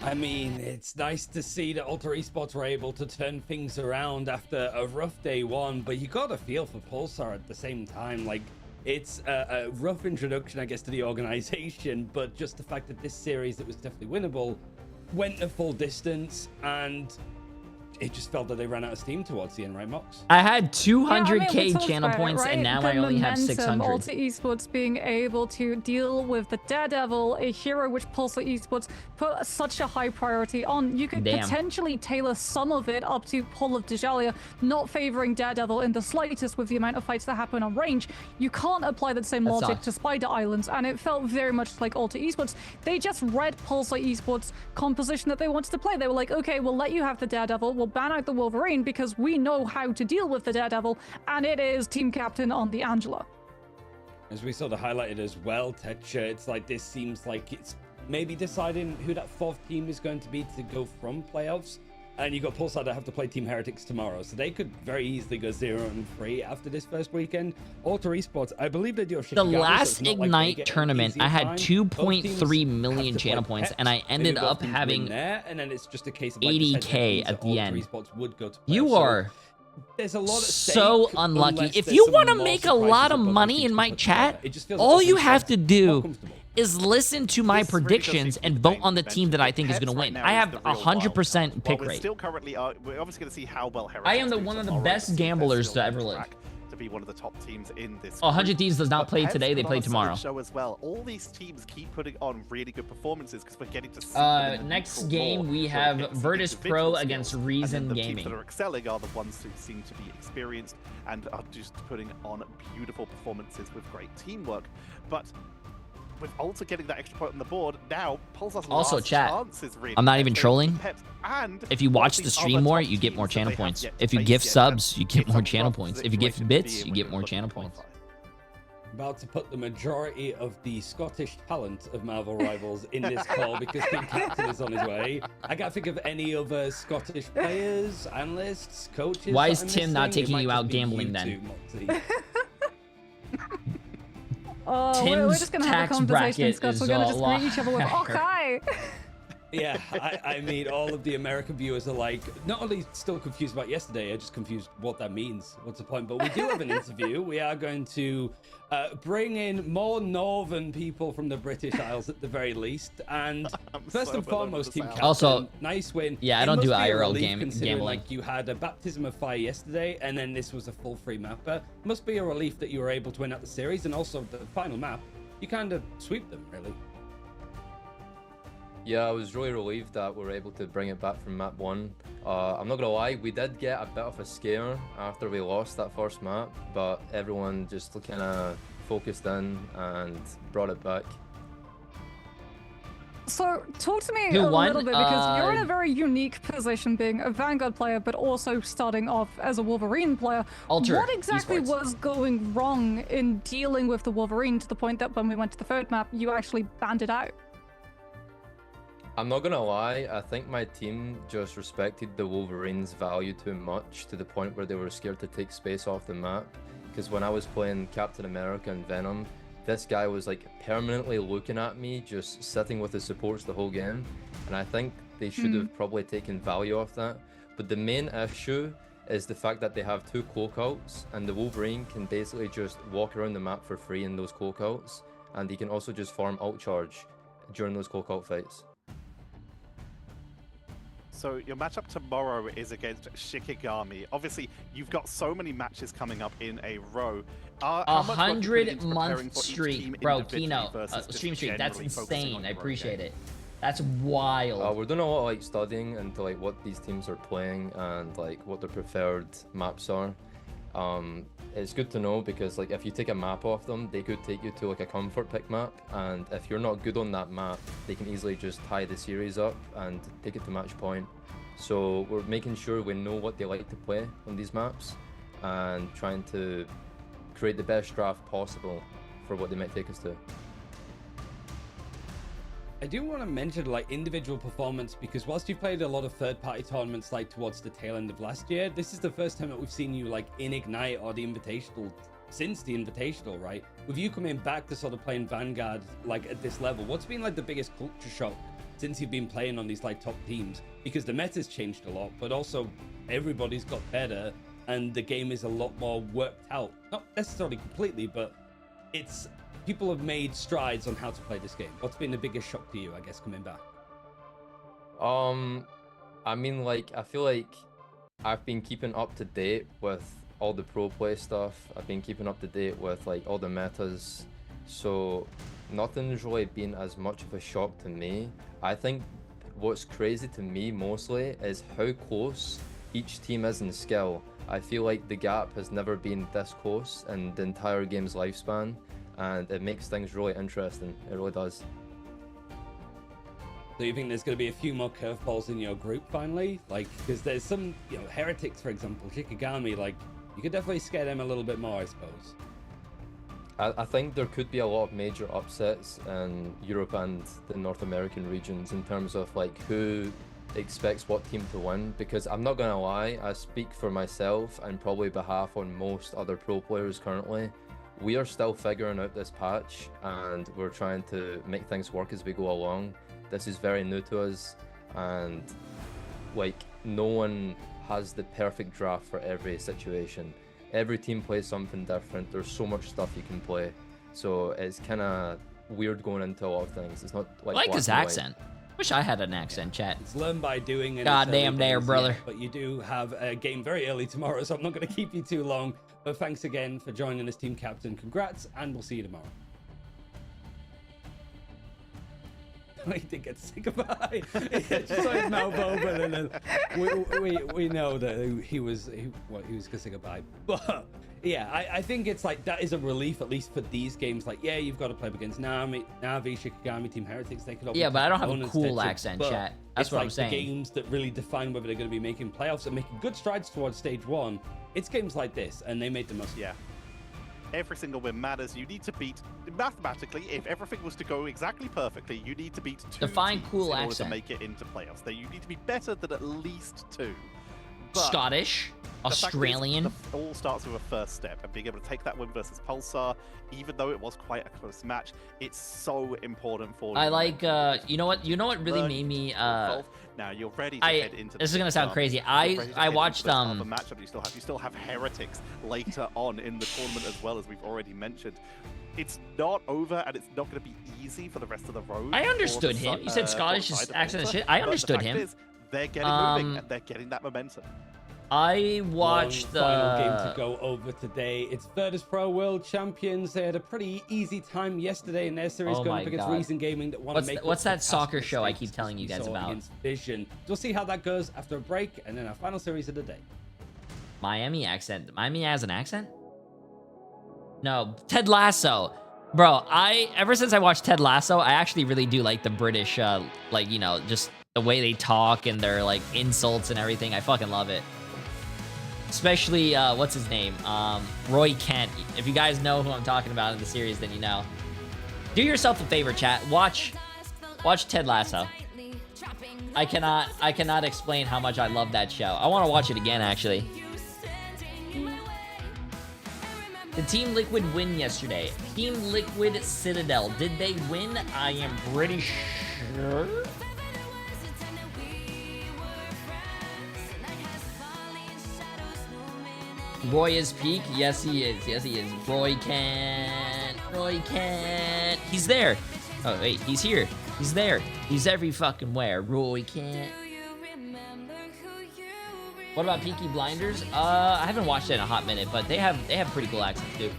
I mean, it's nice to see that Alter Esports were able to turn things around after a rough day one, but you got to feel for Pulsar at the same time. Like, it's a rough introduction, I guess, to the organization, but just the fact that this series that was definitely winnable went the full distance, and it just felt that they ran out of steam towards the end, right, Mox? I had 200k Yeah, I mean, we talked channel about it, points, and right? now The I only have momentum, 600. Alter Esports being able to deal with the Daredevil, a hero which Pulsar Esports put such a high priority on. You could Damn. potentially tailor some of it up to Pull of Dejalia, not favoring Daredevil in the slightest with the amount of fights that happen on range. You can't apply that same That logic sucks. to Spider Islands, and it felt very much like Alter Esports. They just read Pulsar Esports' composition that they wanted to play. They were like, okay, we'll let you have the Daredevil, we'll ban out the Wolverine because we know how to deal with the Daredevil, and it is team captain on the Angela. As we sort of highlighted as well, Tetcha, it's like this seems like it's maybe deciding who that fourth team is going to be to go from playoffs. And you got Pulsar that have to play Team Heretics tomorrow, so they could very easily go 0-3 after this first weekend. Alter Esports, I believe they do have The Shikigami, so last it's not like they Ignite get an tournament, easier I had time. 2.3 million Both teams channel have to play points, Pets. and I Maybe ended both up teams win having there, and then it's just a case of like, 80k at the Alter end. Esports would go to play. You So are there's a lot at so stake, unlucky. unless If there's you some want to more make a surprises lot that of both money teams in can my put chat, together. It just feels all like you the have to more do comfortable. is listen to my This really does predictions seem to and be vote the on the main team that I think is Pets going to right win. now I is have the real 100% wild card. pick While we're rate. still currently, we're obviously going to see how well Heretics I am the do one of the tomorrow best to see if they're gamblers still to on ever live. track to be one of the top teams in this. Oh, 100 group. Thieves does not But play Pets today, they put play on a solid tomorrow. Show as well. All these teams keep putting on really good performances because we're getting to see them in the Next neutral game more, we where have get to see Virtus individual Pro skills. against And then Reason the Gaming. teams that are excelling are the ones who seem to be experienced and are just putting on beautiful performances with great teamwork. But with Alter getting that extra point on the board, now Pulsar's Also, last chat, chance is really I'm not even Peps trolling. with Peps and If you one watch of the the stream other more, top you get teams more that channel they have points. yet to If you face gift yet, subs, and you get it's more a channel rough points. If you gift situation to bits, be you in get when more you're channel looking to points. qualify. About to put the majority of the Scottish talent of Marvel Rivals in this call because Team Captain is on his way. I can't think of any other Scottish players, analysts, coaches. Why that is I'm Tim not missing. It taking might you just out be gambling you then? two, Moxie. Oh, we're Tim's just gonna have a tax conversation, bracket Scott. is We're gonna a just lot greet each other with higher. okay. Yeah, I mean, all of the American viewers are like, not only still confused about yesterday, are just confused what that means. What's the point? But we do have an interview. We are going to bring in more northern people from the British Isles at the very least. And first so and well over foremost, the Team south. Captain, Also, nice win. yeah, I It don't must do be a IRL relief considering, gambling. Like, you had a baptism of fire yesterday, and then this was a full free mapper. Must be a relief that you were able to win out the series, and also the final map. You kind of sweep them, really. Yeah, I was really relieved that we were able to bring it back from map 1. I'm not gonna lie, we did get a bit of a scare after we lost that first map, but everyone just kind of focused in and brought it back. So, talk to me Who a won? little bit because you're in a very unique position being a Vanguard player, but also starting off as a Wolverine player. Alter what exactly Esports. was going wrong in dealing with the Wolverine to the point that when we went to the third map, you actually banned it out? I'm not gonna lie, I think my team just respected the Wolverine's value too much to the point where they were scared to take space off the map. because when I was playing Captain America and Venom, this guy was like permanently looking at me, just sitting with his supports the whole game, and I think they should have probably taken value off that. But the main issue is the fact that they have 2 cloakouts, and the Wolverine can basically just walk around the map for free in those cloakouts, and he can also just farm ult charge during those cloakout fights. So your matchup tomorrow is against Shikigami. Obviously, you've got so many matches coming up in a row. How much work you put into preparing for each streak, team bro. individually Kino, versus just stream streak. That's generally focusing on insane. I your own appreciate game? it. That's wild. We're doing a lot of like studying into like what these teams are playing and like what their preferred maps are. It's good to know because like if you take a map off them, they could take you to like a comfort pick map, and if you're not good on that map, they can easily just tie the series up and take it to match point. So we're making sure we know what they like to play on these maps and trying to create the best draft possible for what they might take us to. I do want to mention like individual performance, because whilst you've played a lot of third-party tournaments like towards the tail end of last year, this is the first time that we've seen you like in Ignite or the Invitational since the Invitational, right? With you coming back to sort of playing Vanguard like at this level, what's been like the biggest culture shock since you've been playing on these like top teams? Because the meta's changed a lot, but also everybody's got better and the game is a lot more worked out. Not necessarily completely, but it's people have made strides on how to play this game. What's been the biggest shock to you, I guess, coming back? I mean, like, I feel like I've been keeping up to date with all the pro play stuff. I've been keeping up to date with like all the metas. So nothing's really been as much of a shock to me. I think what's crazy to me mostly is how close each team is in skill. I feel like the gap has never been this close in the entire game's lifespan, and it makes things really interesting. It really does. So you think there's going to be a few more curveballs in your group finally? Like, because there's some, you know, Heretics, for example, Shikigami, like, you could definitely scare them a little bit more, I suppose. I think there could be a lot of major upsets in Europe and the North American regions in terms of like who expects what team to win, because I'm not gonna lie, I speak for myself and probably behalf on most other pro players currently. We are still figuring out this patch and we're trying to make things work as we go along. This is very new to us, and like no one has the perfect draft for every situation. Every team plays something different. There's so much stuff you can play, so it's kind of weird going into a lot of things. It's not like I like black his and white. accent. Wish I had an accent, chat. It's learned by doing. And God it's early damn there, days brother. yet, but you do have a game very early tomorrow, so I'm not going to keep you too long. But thanks again for joining us, Team Captain. Congrats, and we'll see you tomorrow. He did get to say goodbye. He just saw his mouth open, and then we know that he was going to say goodbye. But yeah, I think it's like that is a relief, at least for these games. Like, yeah, you've got to play up against Navi, Shikigami, Team Heretics. They could all Yeah, be but I don't have a opponents cool to- accent, but chat. That's it's what like I'm saying. The games that really define whether they're going to be making playoffs and making good strides towards stage one. It's games like this, and they made the most. Yeah. Every single win matters. You need to beat, mathematically, if everything was to go exactly perfectly, you need to beat two Define teams cool in order accent. to make it into playoffs. You need to be better than at least two. But Scottish, the fact is, Australian. it all starts with a first step, and being able to take that win versus Pulsar, even though it was quite a close match, it's so important for you. I like, you know what really made me, now you're ready to head into this is gonna sound crazy. I watched, matchup. You still have Heretics later on in the tournament as well, as we've already mentioned. It's not over, and it's not going to be easy for the rest of the road. I understood him. You said Scottish accent and shit. I understood him. Is, they're getting moving, and they're getting that momentum. I watched the final game to go over today. It's Virtus Pro World Champions. They had a pretty easy time yesterday in their series going up against Reason Gaming that want to make. What's that soccer show I keep telling you guys about? Against Vision. We'll see how that goes after a break, and then our final series of the day. Miami accent. Miami has an accent? No, Ted Lasso. Bro, ever since I watched Ted Lasso, I actually really do like the British, like, you know, just the way they talk and their like insults and everything. I fucking love it. Especially, what's his name? Roy Kent. If you guys know who I'm talking about in the series, then you know. Do yourself a favor, chat. Watch Ted Lasso. I cannot explain how much I love that show. I want to watch it again, actually. Did Team Liquid win yesterday? Team Liquid Citadel, did they win? I am pretty sure. Roy is peak? Yes, he is. Yes, he is. Roy can't. Roy can't. He's there. Oh, wait. He's here. He's there. He's every fucking where. Roy can't. What about Peaky Blinders? I haven't watched it in a hot minute, but they have pretty cool accents too.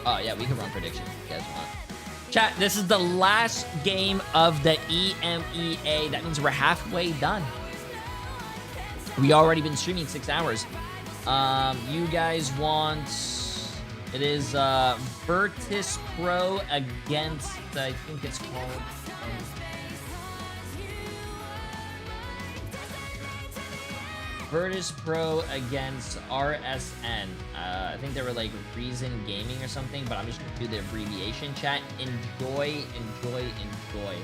Oh yeah, we can run predictions if you guys want. Chat, this is the last game of the EMEA. That means we're halfway done. We already been streaming 6 hours. You guys want... It is Virtus Pro against... I think it's called... Virtus Pro against RSN. I think they were like Reason Gaming or something, but I'm just gonna do the abbreviation. Chat, enjoy, enjoy, enjoy.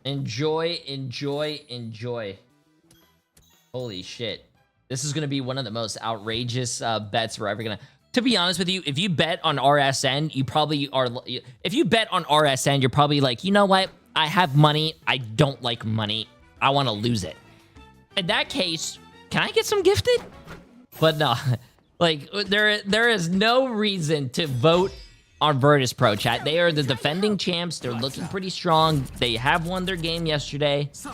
Enjoy, enjoy, enjoy. Holy shit. This is going to be one of the most outrageous bets we're ever going to... To be honest with you, if you bet on RSN, you probably are... If you bet on RSN, you're probably like, you know what? I have money. I don't like money. I want to lose it. In that case, can I get some gifted? But no. Like, there is no reason to vote on Virtus Pro, chat. They are the defending champs. They're looking pretty strong. They have won their game yesterday. Let's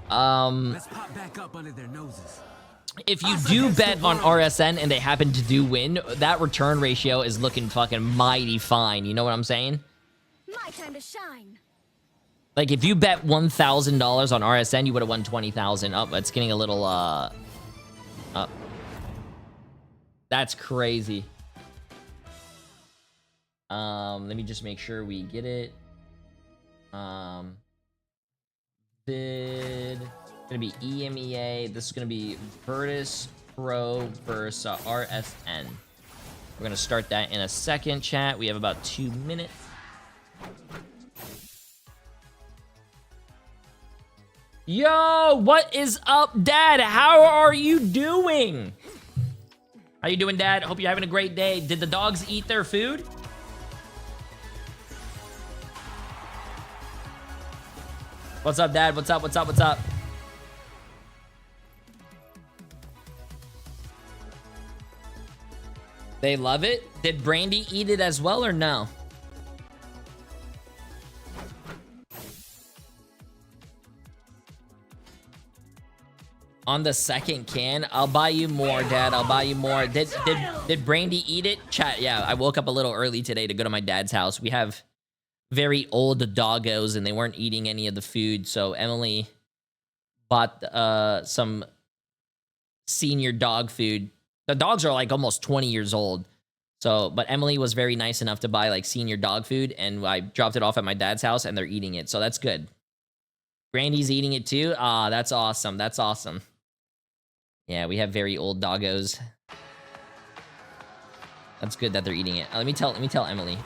pop back up under their noses. If you do bet on RSN and they happen to do win, that return ratio is looking fucking mighty fine. You know what I'm saying? My time to shine. Like, if you bet $1,000 on RSN, you would have won 20,000. Oh, it's getting a little, up. That's crazy. Let me just make sure we get it. Bid. Gonna be EMEA. This is gonna be Virtus Pro versus RSN. We're gonna start that in a second, chat. We have about 2 minutes. Yo, what is up, Dad? How are you doing? How you doing, Dad? Hope you're having a great day. Did the dogs eat their food? What's up, Dad? What's up? What's up? What's up? They love it? Did Brandy eat it as well or no? On the second can? I'll buy you more, Dad. I'll buy you more. Did Brandy eat it? Chat, yeah. I woke up a little early today to go to my dad's house. We have very old doggos and they weren't eating any of the food, so Emily bought some senior dog food. The dogs are like almost 20 years old, so but Emily was very nice enough to buy like senior dog food, and I dropped it off at my dad's house and they're eating it, so that's good. Brandy's eating it too. Ah, that's awesome. That's awesome. Yeah, we have very old doggos. That's good that they're eating it. Let me tell Emily.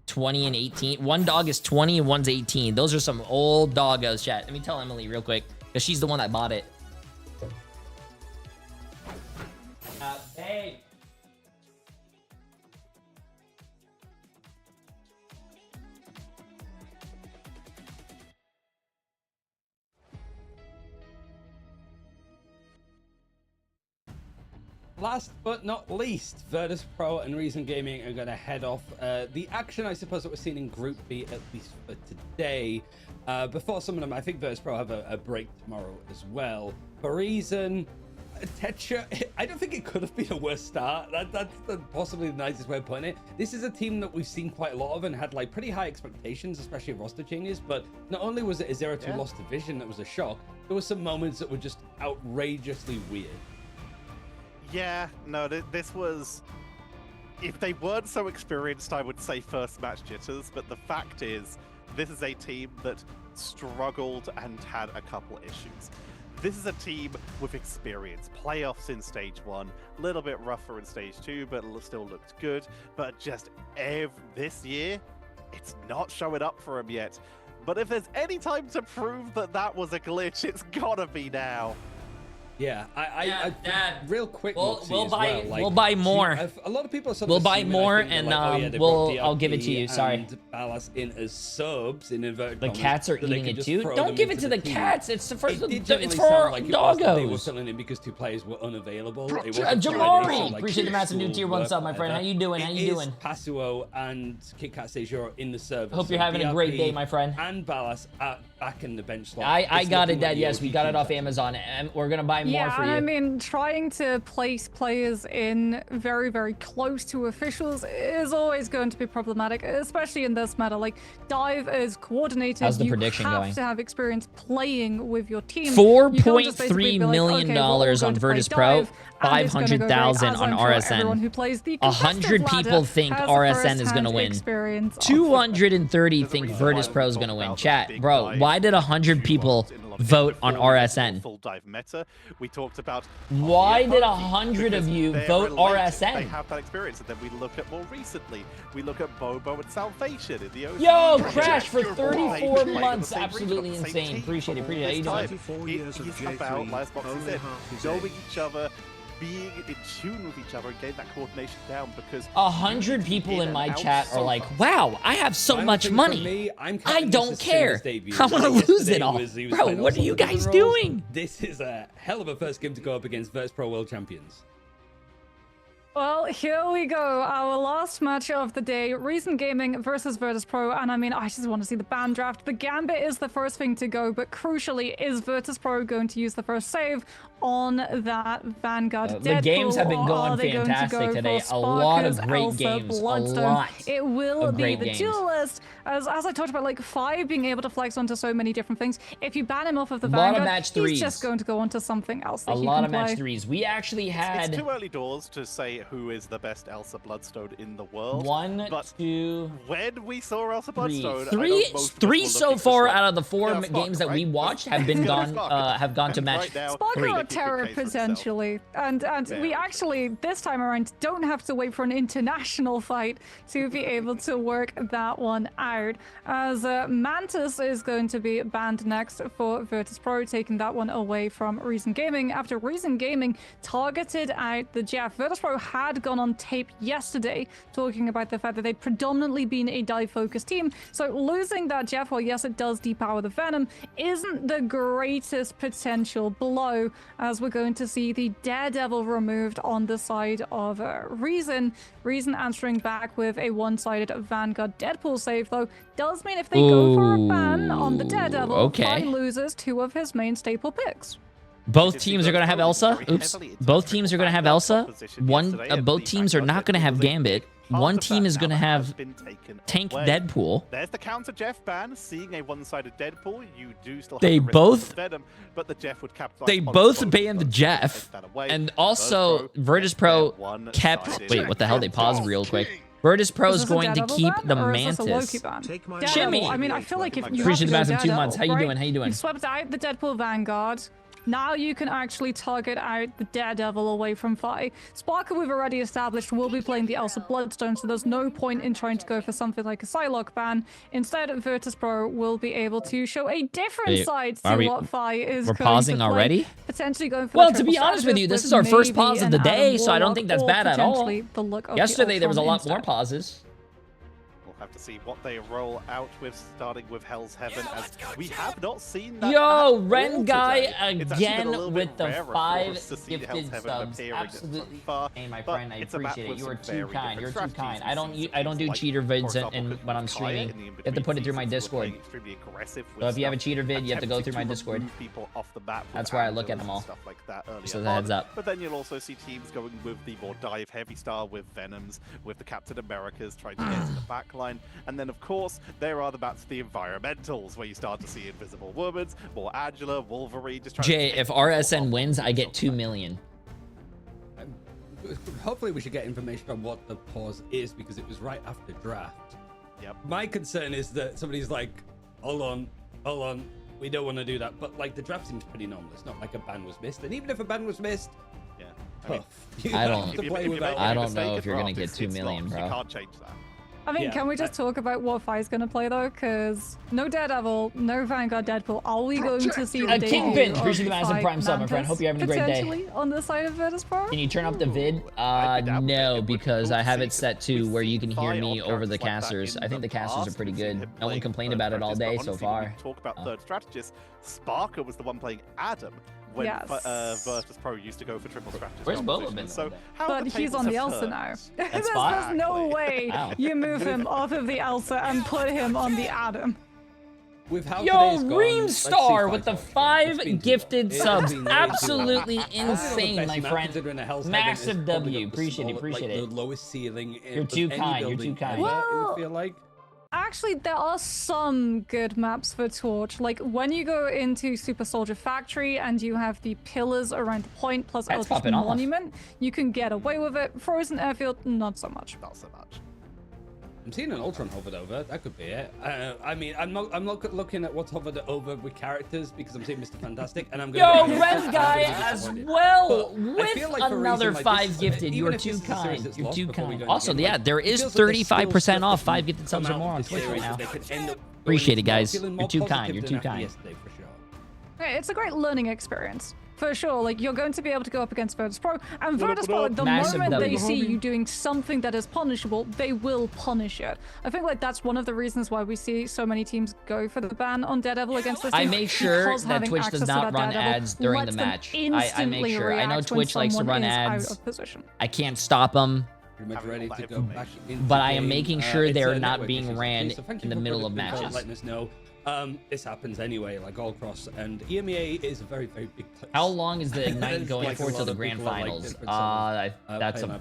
20 and 18. One dog is 20 and one's 18. Those are some old doggos, chat. Let me tell Emily real quick, because she's the one that bought it. Hey. Last but not least, Virtus Pro and Reason Gaming are going to head off. The action, I suppose, that we're seeing in Group B, at least for today. Before some of them, I think Virtus Pro have a break tomorrow as well. For Reason, Tetra, I don't think it could have been a worse start. That's possibly the nicest way of putting it. This is a team that we've seen quite a lot of and had like pretty high expectations, especially of roster changes. But not only was it a 0-2 loss division that was a shock, there were some moments that were just outrageously weird. Yeah, no, this was if they weren't so experienced, I would say first match jitters, but the fact is, this is a team that struggled and had a couple issues. This is a team with experience. Playoffs in stage 1, a little bit rougher in stage 2, but still looked good. But just this year, it's not showing up for them yet. But if there's any time to prove that that was a glitch, it's gotta be now. Yeah, Dad, real quick. We'll buy more. A lot of people are sort of we'll buy assuming, more, I think, and like, oh, yeah, they brought I'll give it to DRP you. Sorry. And Ballas in as subs in inverted The commas, cats are that they eating could it just too. throw Don't them give it into to the team. cats. It's for It did it's generally for sound our like it was that they were doggos. filling in because 2 players were unavailable. It wasn't Jamari, like appreciate the massive new school tier 1 work, sub, my friend. How whatever. you doing? How you doing? Pasuo and Kit Kat Sejour in the server. Hope you're having a great day, my friend. And Ballas back in the bench slot. I It's got it, looking Dad. like Yes, the we OG got it team off section. Amazon, and we're gonna buy more for and you. I mean, trying to place players in very, very close to officials is always going to be problematic, especially in this meta. Like, Dive is coordinated. How's the you prediction have going? to have experience playing with your team. $4.3 million on Virtus Pro, 500,000 on RSN. 100 people think RSN is going to win. 230 think Virtus Pro is going to win. Chat, bro, why did 100 people vote on RSN? Full dive meta. We talked about why did 100 of you vote They RSN? have that experience, and then we look at more recently. We look at Bobo and Salvation in the OC. Yo, Crash for 34 months, absolutely insane. Appreciate it, appreciate it. How you doing? 24 years of It's Jay3, about last boxes only in, half is knowing in. each other, being in tune with each other, and getting that coordination down. Because 100 people in my chat are like, wow, I have so much money. I don't care. I want to lose it all. Bro, what are you guys doing? This is a hell of a first game to go up against Virtus Pro World Champions. Well, here we go. Our last match of the day. Reason Gaming versus Virtus Pro. And I mean, I just want to see the ban draft. The Gambit is the first thing to go, but crucially, is Virtus Pro going to use the first save on that Vanguard Deadpool? The games have been or going are they going to fantastic go today. for A lot of Sparkers, great Elsa, games. A Bloodstone? lot It will of be great the games. duelist. As I talked about, like 5 being able to flex onto so many different things. If you ban him off of the A lot of Vanguard, match he's threes. just going to go onto something else that A he lot can of match play. threes. We actually had it's too early doors to say who is the best Elsa Bloodstone in the world. 1, but 2, when we saw Elsa 3. Bloodstone, Three so far out of the 4 Yeah, Spark, games that we right? watched have been gone have gone to match Right now, Sparker 3. or Terror potentially, and we actually this time around don't have to wait for an international fight to be able to work that one out. As Mantis is going to be banned next for Virtus Pro, taking that one away from Reason Gaming after Reason Gaming targeted out the Jeff. Virtus Pro had gone on tape yesterday talking about the fact that they'd predominantly been a dive-focused team, so losing that Jeff, well, yes, it does depower the Venom, isn't the greatest potential blow, as we're going to see the Daredevil removed on the side of Reason. Reason answering back with a one-sided Vanguard Deadpool save, though, does mean if they go for a ban on the Daredevil, okay. Fly loses 2 of his main staple picks. Both teams are going to have Elsa. Oops. Both teams are going to have Elsa. Both teams are not going to have Gambit. One team is going to have Tank Deadpool. There's the counter Jeff ban. Seeing a one-sided Deadpool, you do still have They the risk both- of the Venom, but the Jeff would capitalize. They on both of banned the those. Jeff, Take that away. and also Virtus Pro kept. Wait, what the hell? They paused real quick. Virtus Pro is Is this a going to Daredevil keep ban, the or is this a Loki Mantis. ban? Take my Daredevil, Jimmy! I mean, I feel like if you Appreciate the have to massive go 2 months. How you Daredevil, doing? How you doing? You swept out the Deadpool Vanguard. Now you can actually target out the Daredevil away from Fi. Sparker, we've already established, will be playing the Elsa Bloodstone, so there's no point in trying to go for something like a Psylocke ban. Instead, Virtus Pro will be able to show a different Wait, side are to we- what Fi is we're going pausing to play. already? Potentially going for Well, the to be triple honest with you, strategist this is our first maybe pause of an the day, Adam so I don't Warlock, think that's or bad at all. potentially the look of the Yesterday there was a Ultron lot more instead. pauses. We'll have to see what they roll out with, starting with Hell's Heaven, as we have not seen that. Yo, at Ren all guy today. It's actually been a little again bit with the rarer for 5 us to see Hell's gifted Heaven subs. appearing Absolutely, so far, hey my but friend, I it's a map appreciate it. with You are some too very kind. You're different too kind. strategies. I We've don't do seen cheater like, vids for example, and when I'm Kaya streaming. in the You have to put it through my in-between seasons who are Discord. playing extremely aggressive So if you have a with cheater vid, you have to go through attempting my to Discord. remove people off the map with That's where I look at angles them and all. Stuff like that earlier Just as a on. heads up. But then you'll also see teams going with the more dive heavy style with Venoms, with the Captain Americas trying to get to the back line. And then, of course, there are the bats, the environmentals, where you start to see Invisible Woman, more Angela, Wolverine. Just trying Jay, to if RSN wins, I get 2 million. hopefully we should get information on what the pause is because it was right after draft. Yep. My concern is that somebody's like, hold on, we don't want to do that. But like the draft seems pretty normal. It's not like a ban was missed. And even if a ban was missed, yeah, I don't know if you're gonna get 2 million, bro. You can't change that. I mean, can we just talk about what Fi's gonna play though? Because no Daredevil, no Vanguard Deadpool. Are we going to see the Kingpin? Appreciate the massive prime sub, my friend. Hope you're having a great day. Potentially on the side of Virtus Pro? Can you turn up the vid? No, because I have it set to where you can hear me over the casters. I think the casters are pretty good. No one complained about it all day so far. Talk about third strategist. Sparker was the one playing Adam when Virtus Pro used to go for triple strategist. Where's Bolo been? So but he's on the Elsa now. There's no way you move him off of the Elsa and put him on the Adam. With how Yo, Reamstar with the 5 gifted subs. Absolutely insane, my friend. Massive W. Appreciate it. The lowest ceiling. You're too kind. You're too kind. It would feel like. Actually, there are some good maps for Torch. Like when you go into Super Soldier Factory and you have the pillars around the point plus Eldritch Monument, you can get away with it. Frozen Airfield, not so much. Not so much. I'm seeing an Ultron hovered over. That could be it. I mean, I'm not looking at what's hovered over with characters because I'm seeing Mr. Fantastic, and I'm going. Yo, Red Guy as well with another 5 gifted. You are too kind. You're too kind. Also, yeah, there is 35% off 5 gifted subs or more on Twitch right now. Appreciate it, guys. You're too kind. You're too kind. Okay, it's a great learning experience. For sure, like you're going to be able to go up against Virtus Pro, and Virtus Pro, the moment they see you doing something that is punishable, they will punish it. I think like that's one of the reasons why we see so many teams go for the ban on Daredevil against this team. I make sure that Twitch does not run ads during the match. I make sure. I know Twitch likes to run ads. I can't stop them. Ready to go back but I am making sure they're not being ran in the middle of matches. Letting us know. This happens anyway, like all across, and EMEA is a very, very big place. How long is the Ignite going for to the grand finals? That's a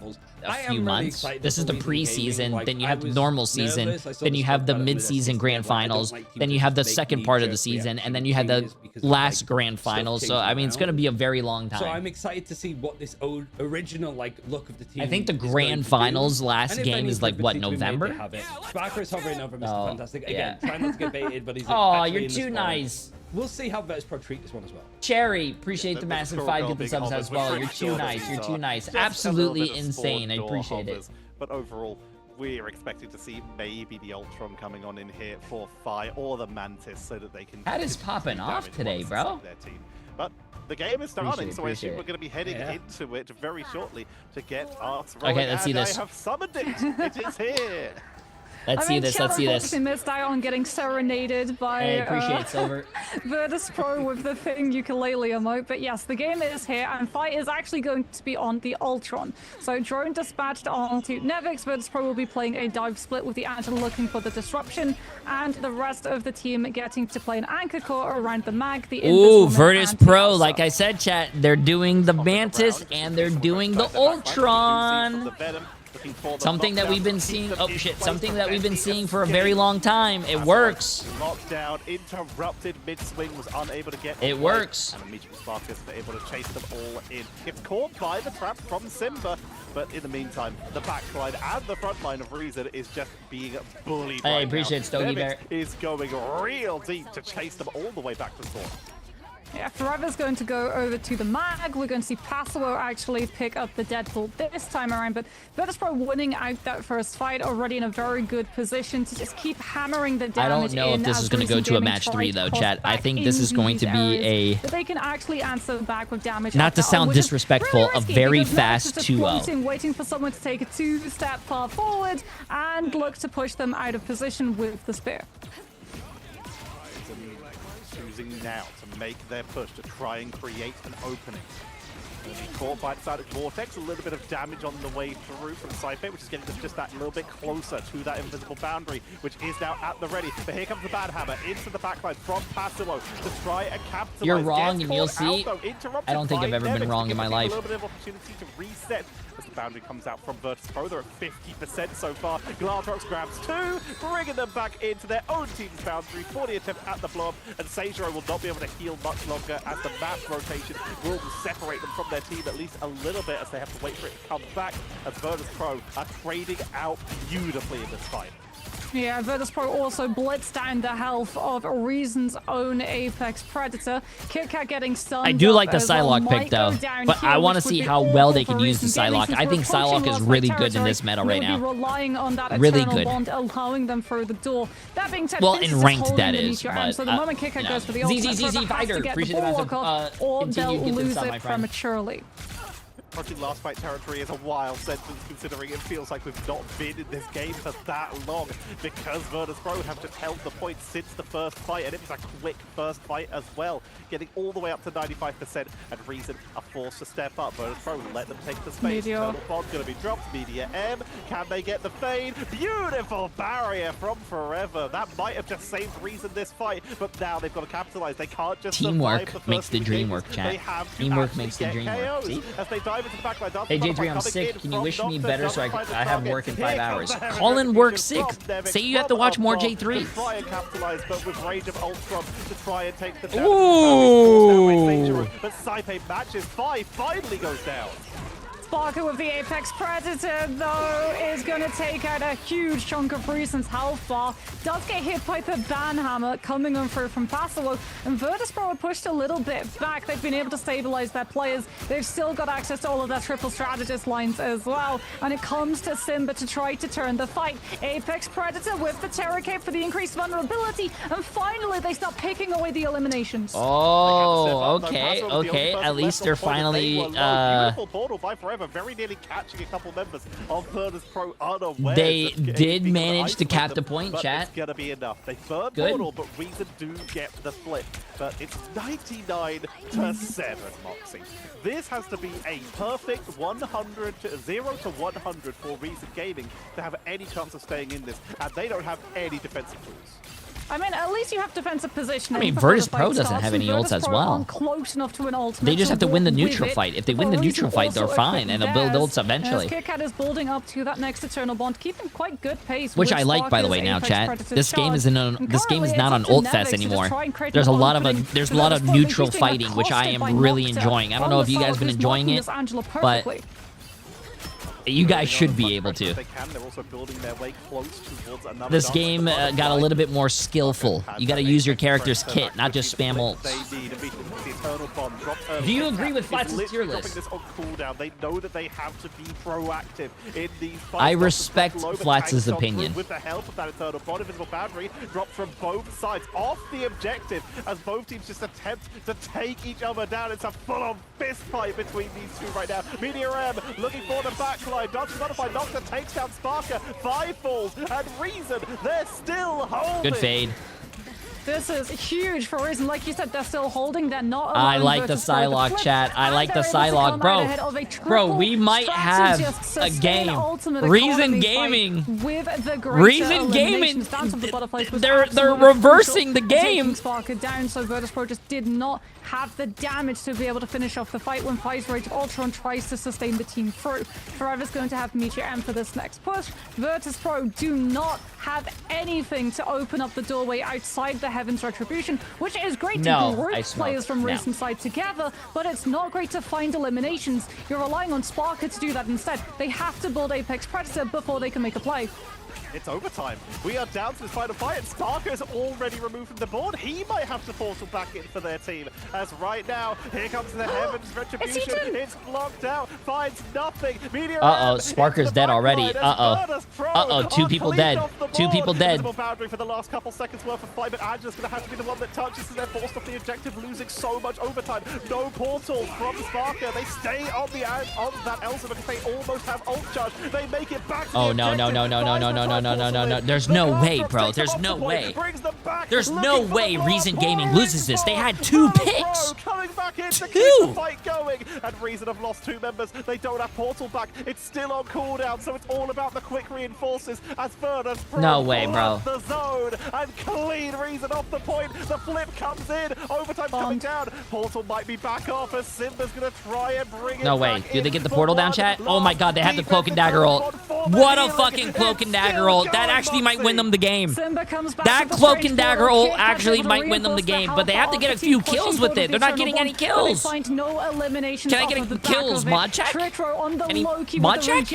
few months. This is the preseason, then you have the normal season, then you have the mid-season grand finals, then you have the second part of the season, and then you have the last grand finals. So I mean, it's going to be a very long time. So I'm excited to see what this original like look of the team. I think the grand finals last game is like what, November? Sparker is hovering over Mr. Fantastic again. Try not to get baited, but he's. Oh, you're too nice. We'll see how Virtus Pro treat this one as well. Cherry, appreciate the massive 5 gifted subs as well. You're too nice. You're too nice. Absolutely insane. I appreciate it. But overall, we're expecting to see maybe the Ultron coming on in here for Fi or the Mantis so that they can. That is popping off today, bro. But the game is starting, so I assume we're going to be heading into it very shortly to get our. Okay, let's see this. I have summoned it. It is here. Let's see this. Let's see this. I missed out on getting serenaded by I appreciate Silver. Virtus Pro with the thing ukulele emote. But yes, the game is here, and Fight is actually going to be on the Ultron. So drone dispatched on to Nevix. Virtus Pro will be playing a dive split with the Angela looking for the disruption, and the rest of the team getting to play an anchor core around the mag. The Ooh, Virtus Pro, like I said, chat, they're doing the Mantis and they're doing the Ultron. Something that we've been seeing. Oh shit! Something that we've been seeing for a very long time. It works. Lockdown, interrupted mid-swing, was unable to get. It works. And immediately Sparkus were able to chase them all in. Gets caught by the trap from Simba, but in the meantime, the backline and the front line of Reason is just being bullied. I appreciate Stogie Bear. Is going real deep to chase them all the way back to Storm. Yeah, Forever's going to go over to the mag. We're going to see Passimo actually pick up the Deadpool this time around, but Virtus Pro winning out that first fight, already in a very good position to just keep hammering the damage. I don't know if this is going to go to a match 3 though, chat. I think this is going to be a. They can actually answer back with damage. Not to sound disrespectful, a very fast 2-0. Waiting for someone to take a 2-step far forward and look to push them out of position with the spear. Choosing now to make their push to try and create an opening. Caught by the Static Vortex, a little bit of damage on the way through from Cypher, which is getting them just that little bit closer to that invisible boundary, which is now at the ready. But here comes the Bad Hammer into the backline from Passimo to try and capitalize. You're wrong, and you'll see. I don't think I've ever been wrong in my life. A little bit of opportunity to reset as the boundary comes out from Virtus Pro. They're at 50% so far. Gladrox grabs 2, bringing them back into their own team's boundary for the attempt at the blob, and Seijiro will not be able to heal much longer as the map rotation will separate them from their team at least a little bit as they have to wait for it to come back, as Virtus Pro are trading out beautifully in this fight. Yeah, Virtus Pro also blitzed down the health of Reason's own Apex Predator. KitKat getting stunned. I do up like the as well. Psylocke Might pick though, go down but here, I want to which would see be how awful well they for can use the Reason Gaming, Psylocke. since I we're think approaching Psylocke is last really fight good in this territory. meta right We'll be now. relying on that Really eternal good. bond, allowing them through the door. That being said, Well, Fizz in is ranked holding that the is, Meteor, but, so the moment KitKat you goes for the know. ultimate, ZZZ Fizz has Fighter, to get appreciate the the ball massive, lock, or they'll continued gifted lose sub, my it friend. Approaching prematurely. last fight territory is a wild sentence, considering it feels like we've not been in this game for that long, because Virtus Pro have just held the point since the first fight, and it was a quick first fight as well, getting all the way up to 95%, and Reason are forced to step up. Virtus Pro let them take the space. Meteor. Total Bond's going to be dropped. Media M, can they get the fade? Beautiful barrier from Forever. That might have just saved Reason this fight, but now they've got to capitalize. They can't just Teamwork survive makes first the few dream games. work, chat. They have to Teamwork actually makes the get dream work. KOs. See? As they dive into the backline, Hey Jay3, I'm sick. Can you wish me better so I have work in 5 hours? Colin Colin works sick. Say you have to watch more Jay3. Try and capitalize, but with range of Ultron to try and take the down. Ooh. But Saipe matches 5 finally goes down. Sparker with the Apex Predator, though, is going to take out a huge chunk of Reason's health bar. Does get hit by the Banhammer coming on through from Passalo, and Virtus Pro are pushed a little bit back. They've been able to stabilize their players. They've still got access to all of their triple strategist lines as well. And it comes to Simba to try to turn the fight. Apex Predator with the Terror Cape for the increased vulnerability, and finally they start picking away the eliminations. Oh, okay. At least they're finally Beautiful portal by Forever, very nearly catching a couple members of Virtus Pro unaware. They did manage to cap the point, chat. It's gonna be enough. They burn Good. portal, but Reason do get the flip. But it's 99 to 7, Moxie. This has to be a perfect 0 to 100 for Reason Gaming to have any chance of staying in this, and they don't have any defensive tools. I mean, at least you have defensive positioning. I mean, before Virtus the fight Pro doesn't starts, have and any ults Virtus as Pro well. aren't close enough to an ultimate They just have to win the walk with neutral it. fight. If they win the But neutral Reason fight, they're also fine, and they'll build ults As eventually. KitKat is building up to that next Eternal Bond, keeping quite good pace. Which with I like, by the Sparker's way, now, Apex chat. Predator's This game charge. is not on Ult Fest anymore. There's a lot of neutral fighting, which I am really enjoying. I don't know if you guys have been enjoying it, but you guys should be able to. This game got a little bit more skillful. You got to use your character's kit, not just spam ults. Do you agree with Flats' tier list? They know that they have to be proactive in these fights. I respect Flats' opinion. With the help of that Eternal Bond, Invisible Boundary dropped from both sides off the objective as both teams just attempt to take each other down. It's a full-on fist fight between these two right now. Meteor M looking for the backline. Dodge modified. Nocta takes down Sparker. 5 falls and Reason. They're still holding. Good fade. This is huge for Reason. Like you said, they're still holding. They're not. I like the Psylocke, chat. I like the Psylocke, bro. We might have a game. Reason Gaming. Reason Gaming. They're reversing the game. Sparker down, so Virtus Pro just did not have the damage to be able to finish off the fight when Fire's Rage of Ultron tries to sustain the team through. Forever's going to have Meteor M for this next push. Virtus Pro do not have anything to open up the doorway outside the Heaven's Retribution, which is great to group players from Reason's side together, but it's not great to find eliminations. You're relying on Sparker to do that instead. They have to build Apex Predator before they can make a play. It's overtime. We are down to this final fight, and Sparker is already removed from the board. He might have to portal back in for their team. As right now, here comes the Heaven's Retribution. It's blocked out, finds nothing. Meteor Sparker's dead already. Two people dead. 2 people dead. Boundary for the last couple seconds worth of fight, but Angela's going to have to be the one that touches, and they're forced off the objective, losing so much overtime. No portal from Sparker. They stay on that Elsa because they almost have ult charge. They make it back to Oh, no. There's no way, bro. There's no way. There's no way Reason Gaming loses this. They had 2 picks. Coming back in to keep the fight going. And Reason have lost 2 members. They don't have portal back. It's still on cooldown, so it's all about the quick reinforces as Virtus No way, bro. The zone and clean Reason off the point. The flip comes in. Overtime coming down. Portal might be back off as Simba's going to try and bring it No way. back Do they in get the for portal down, one chat? Oh my god, they have the Cloak and Dagger ult. What a fucking cloak and dagger ult. That actually might win them the game. That cloak and dagger ult actually might win them the game, but they have to get a few kills with it. They're not getting any kills. Can I get a kills, mod check? Any mod check?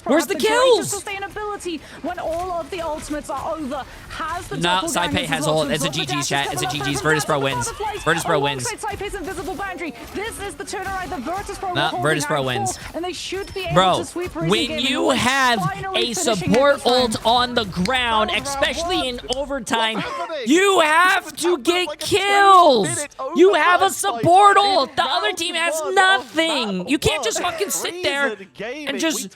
Where's the kills? Sustainability when all of the ultimates are over. Has the no, Saipei has ult. It's a GG's, chat. It's a GG's. Virtus Pro wins. Virtus Pro wins. Saipei's invisible boundary. This is the turnaround. The Virtus Pro Virtus Pro wins. And they should be able to sweep when you have a support ult on the ground, especially in overtime, you have to get kills. You have a support ult. The other team has nothing. You can't just fucking sit there and just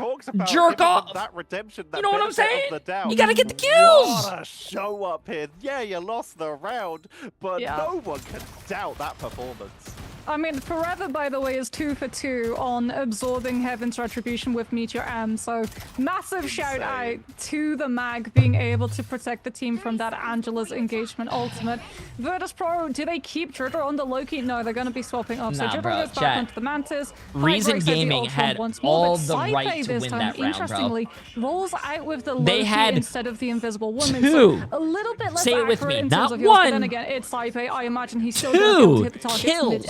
jerk off. You know what I'm saying? You gotta get the kills. What a show up here. Yeah, you lost the round, but no one can doubt that performance. I mean, Forever, by the way, is 2 for 2 on absorbing Heaven's Retribution with Meteor M. So massive shout out to the Mag being able to protect the team from that Angela's engagement ultimate. Virtus Pro, do they keep Dritter on the Loki? No, they're going to be swapping off. So Dritter goes back onto the Mantis. Reason Gaming had all the right to win that round, interestingly, rolls out with the Loki instead of the Invisible Woman. So a little bit less say it with me, not one. But then again, it's Saipei. I imagine he's still going to hit the target kills.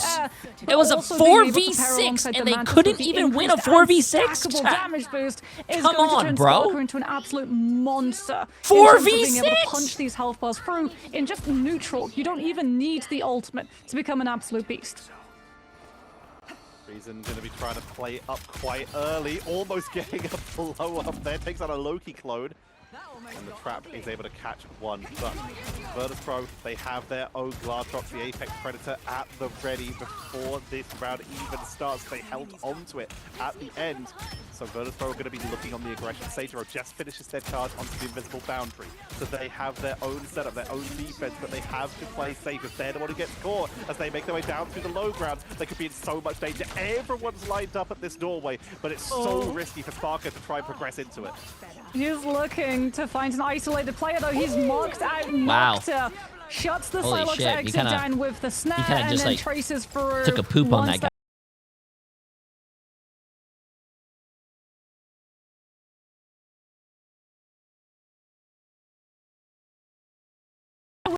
It was a 4v6 and they couldn't even win a 4v6. Damage boost is Come going to on, turn bro. Sparker into an absolute monster. 4v6. Being able to punch these health bars through in just neutral. You don't even need the ultimate to become an absolute beast. Reason going to be trying to play up quite early, almost getting a blow up there. Takes out a Loki clone. And the trap is able to catch one, but Virtus Pro, they have their own glass drops, the Apex Predator at the ready before this round even starts. They held onto it at the end, so Virtus Pro are going to be looking on the aggression. Satiro just finishes their charge onto the invisible boundary, so they have their own setup, their own defense, but they have to play safe. If they're the one who gets caught as they make their way down through the low ground, they could be in so much danger. Everyone's lined up at this doorway, but it's so risky for Sparker to try and progress into it. He's looking to find an isolated player, though. He's marked out Nocta. Shuts the Psylocke exit down with the snare and then traces through. Took a poop on that guy.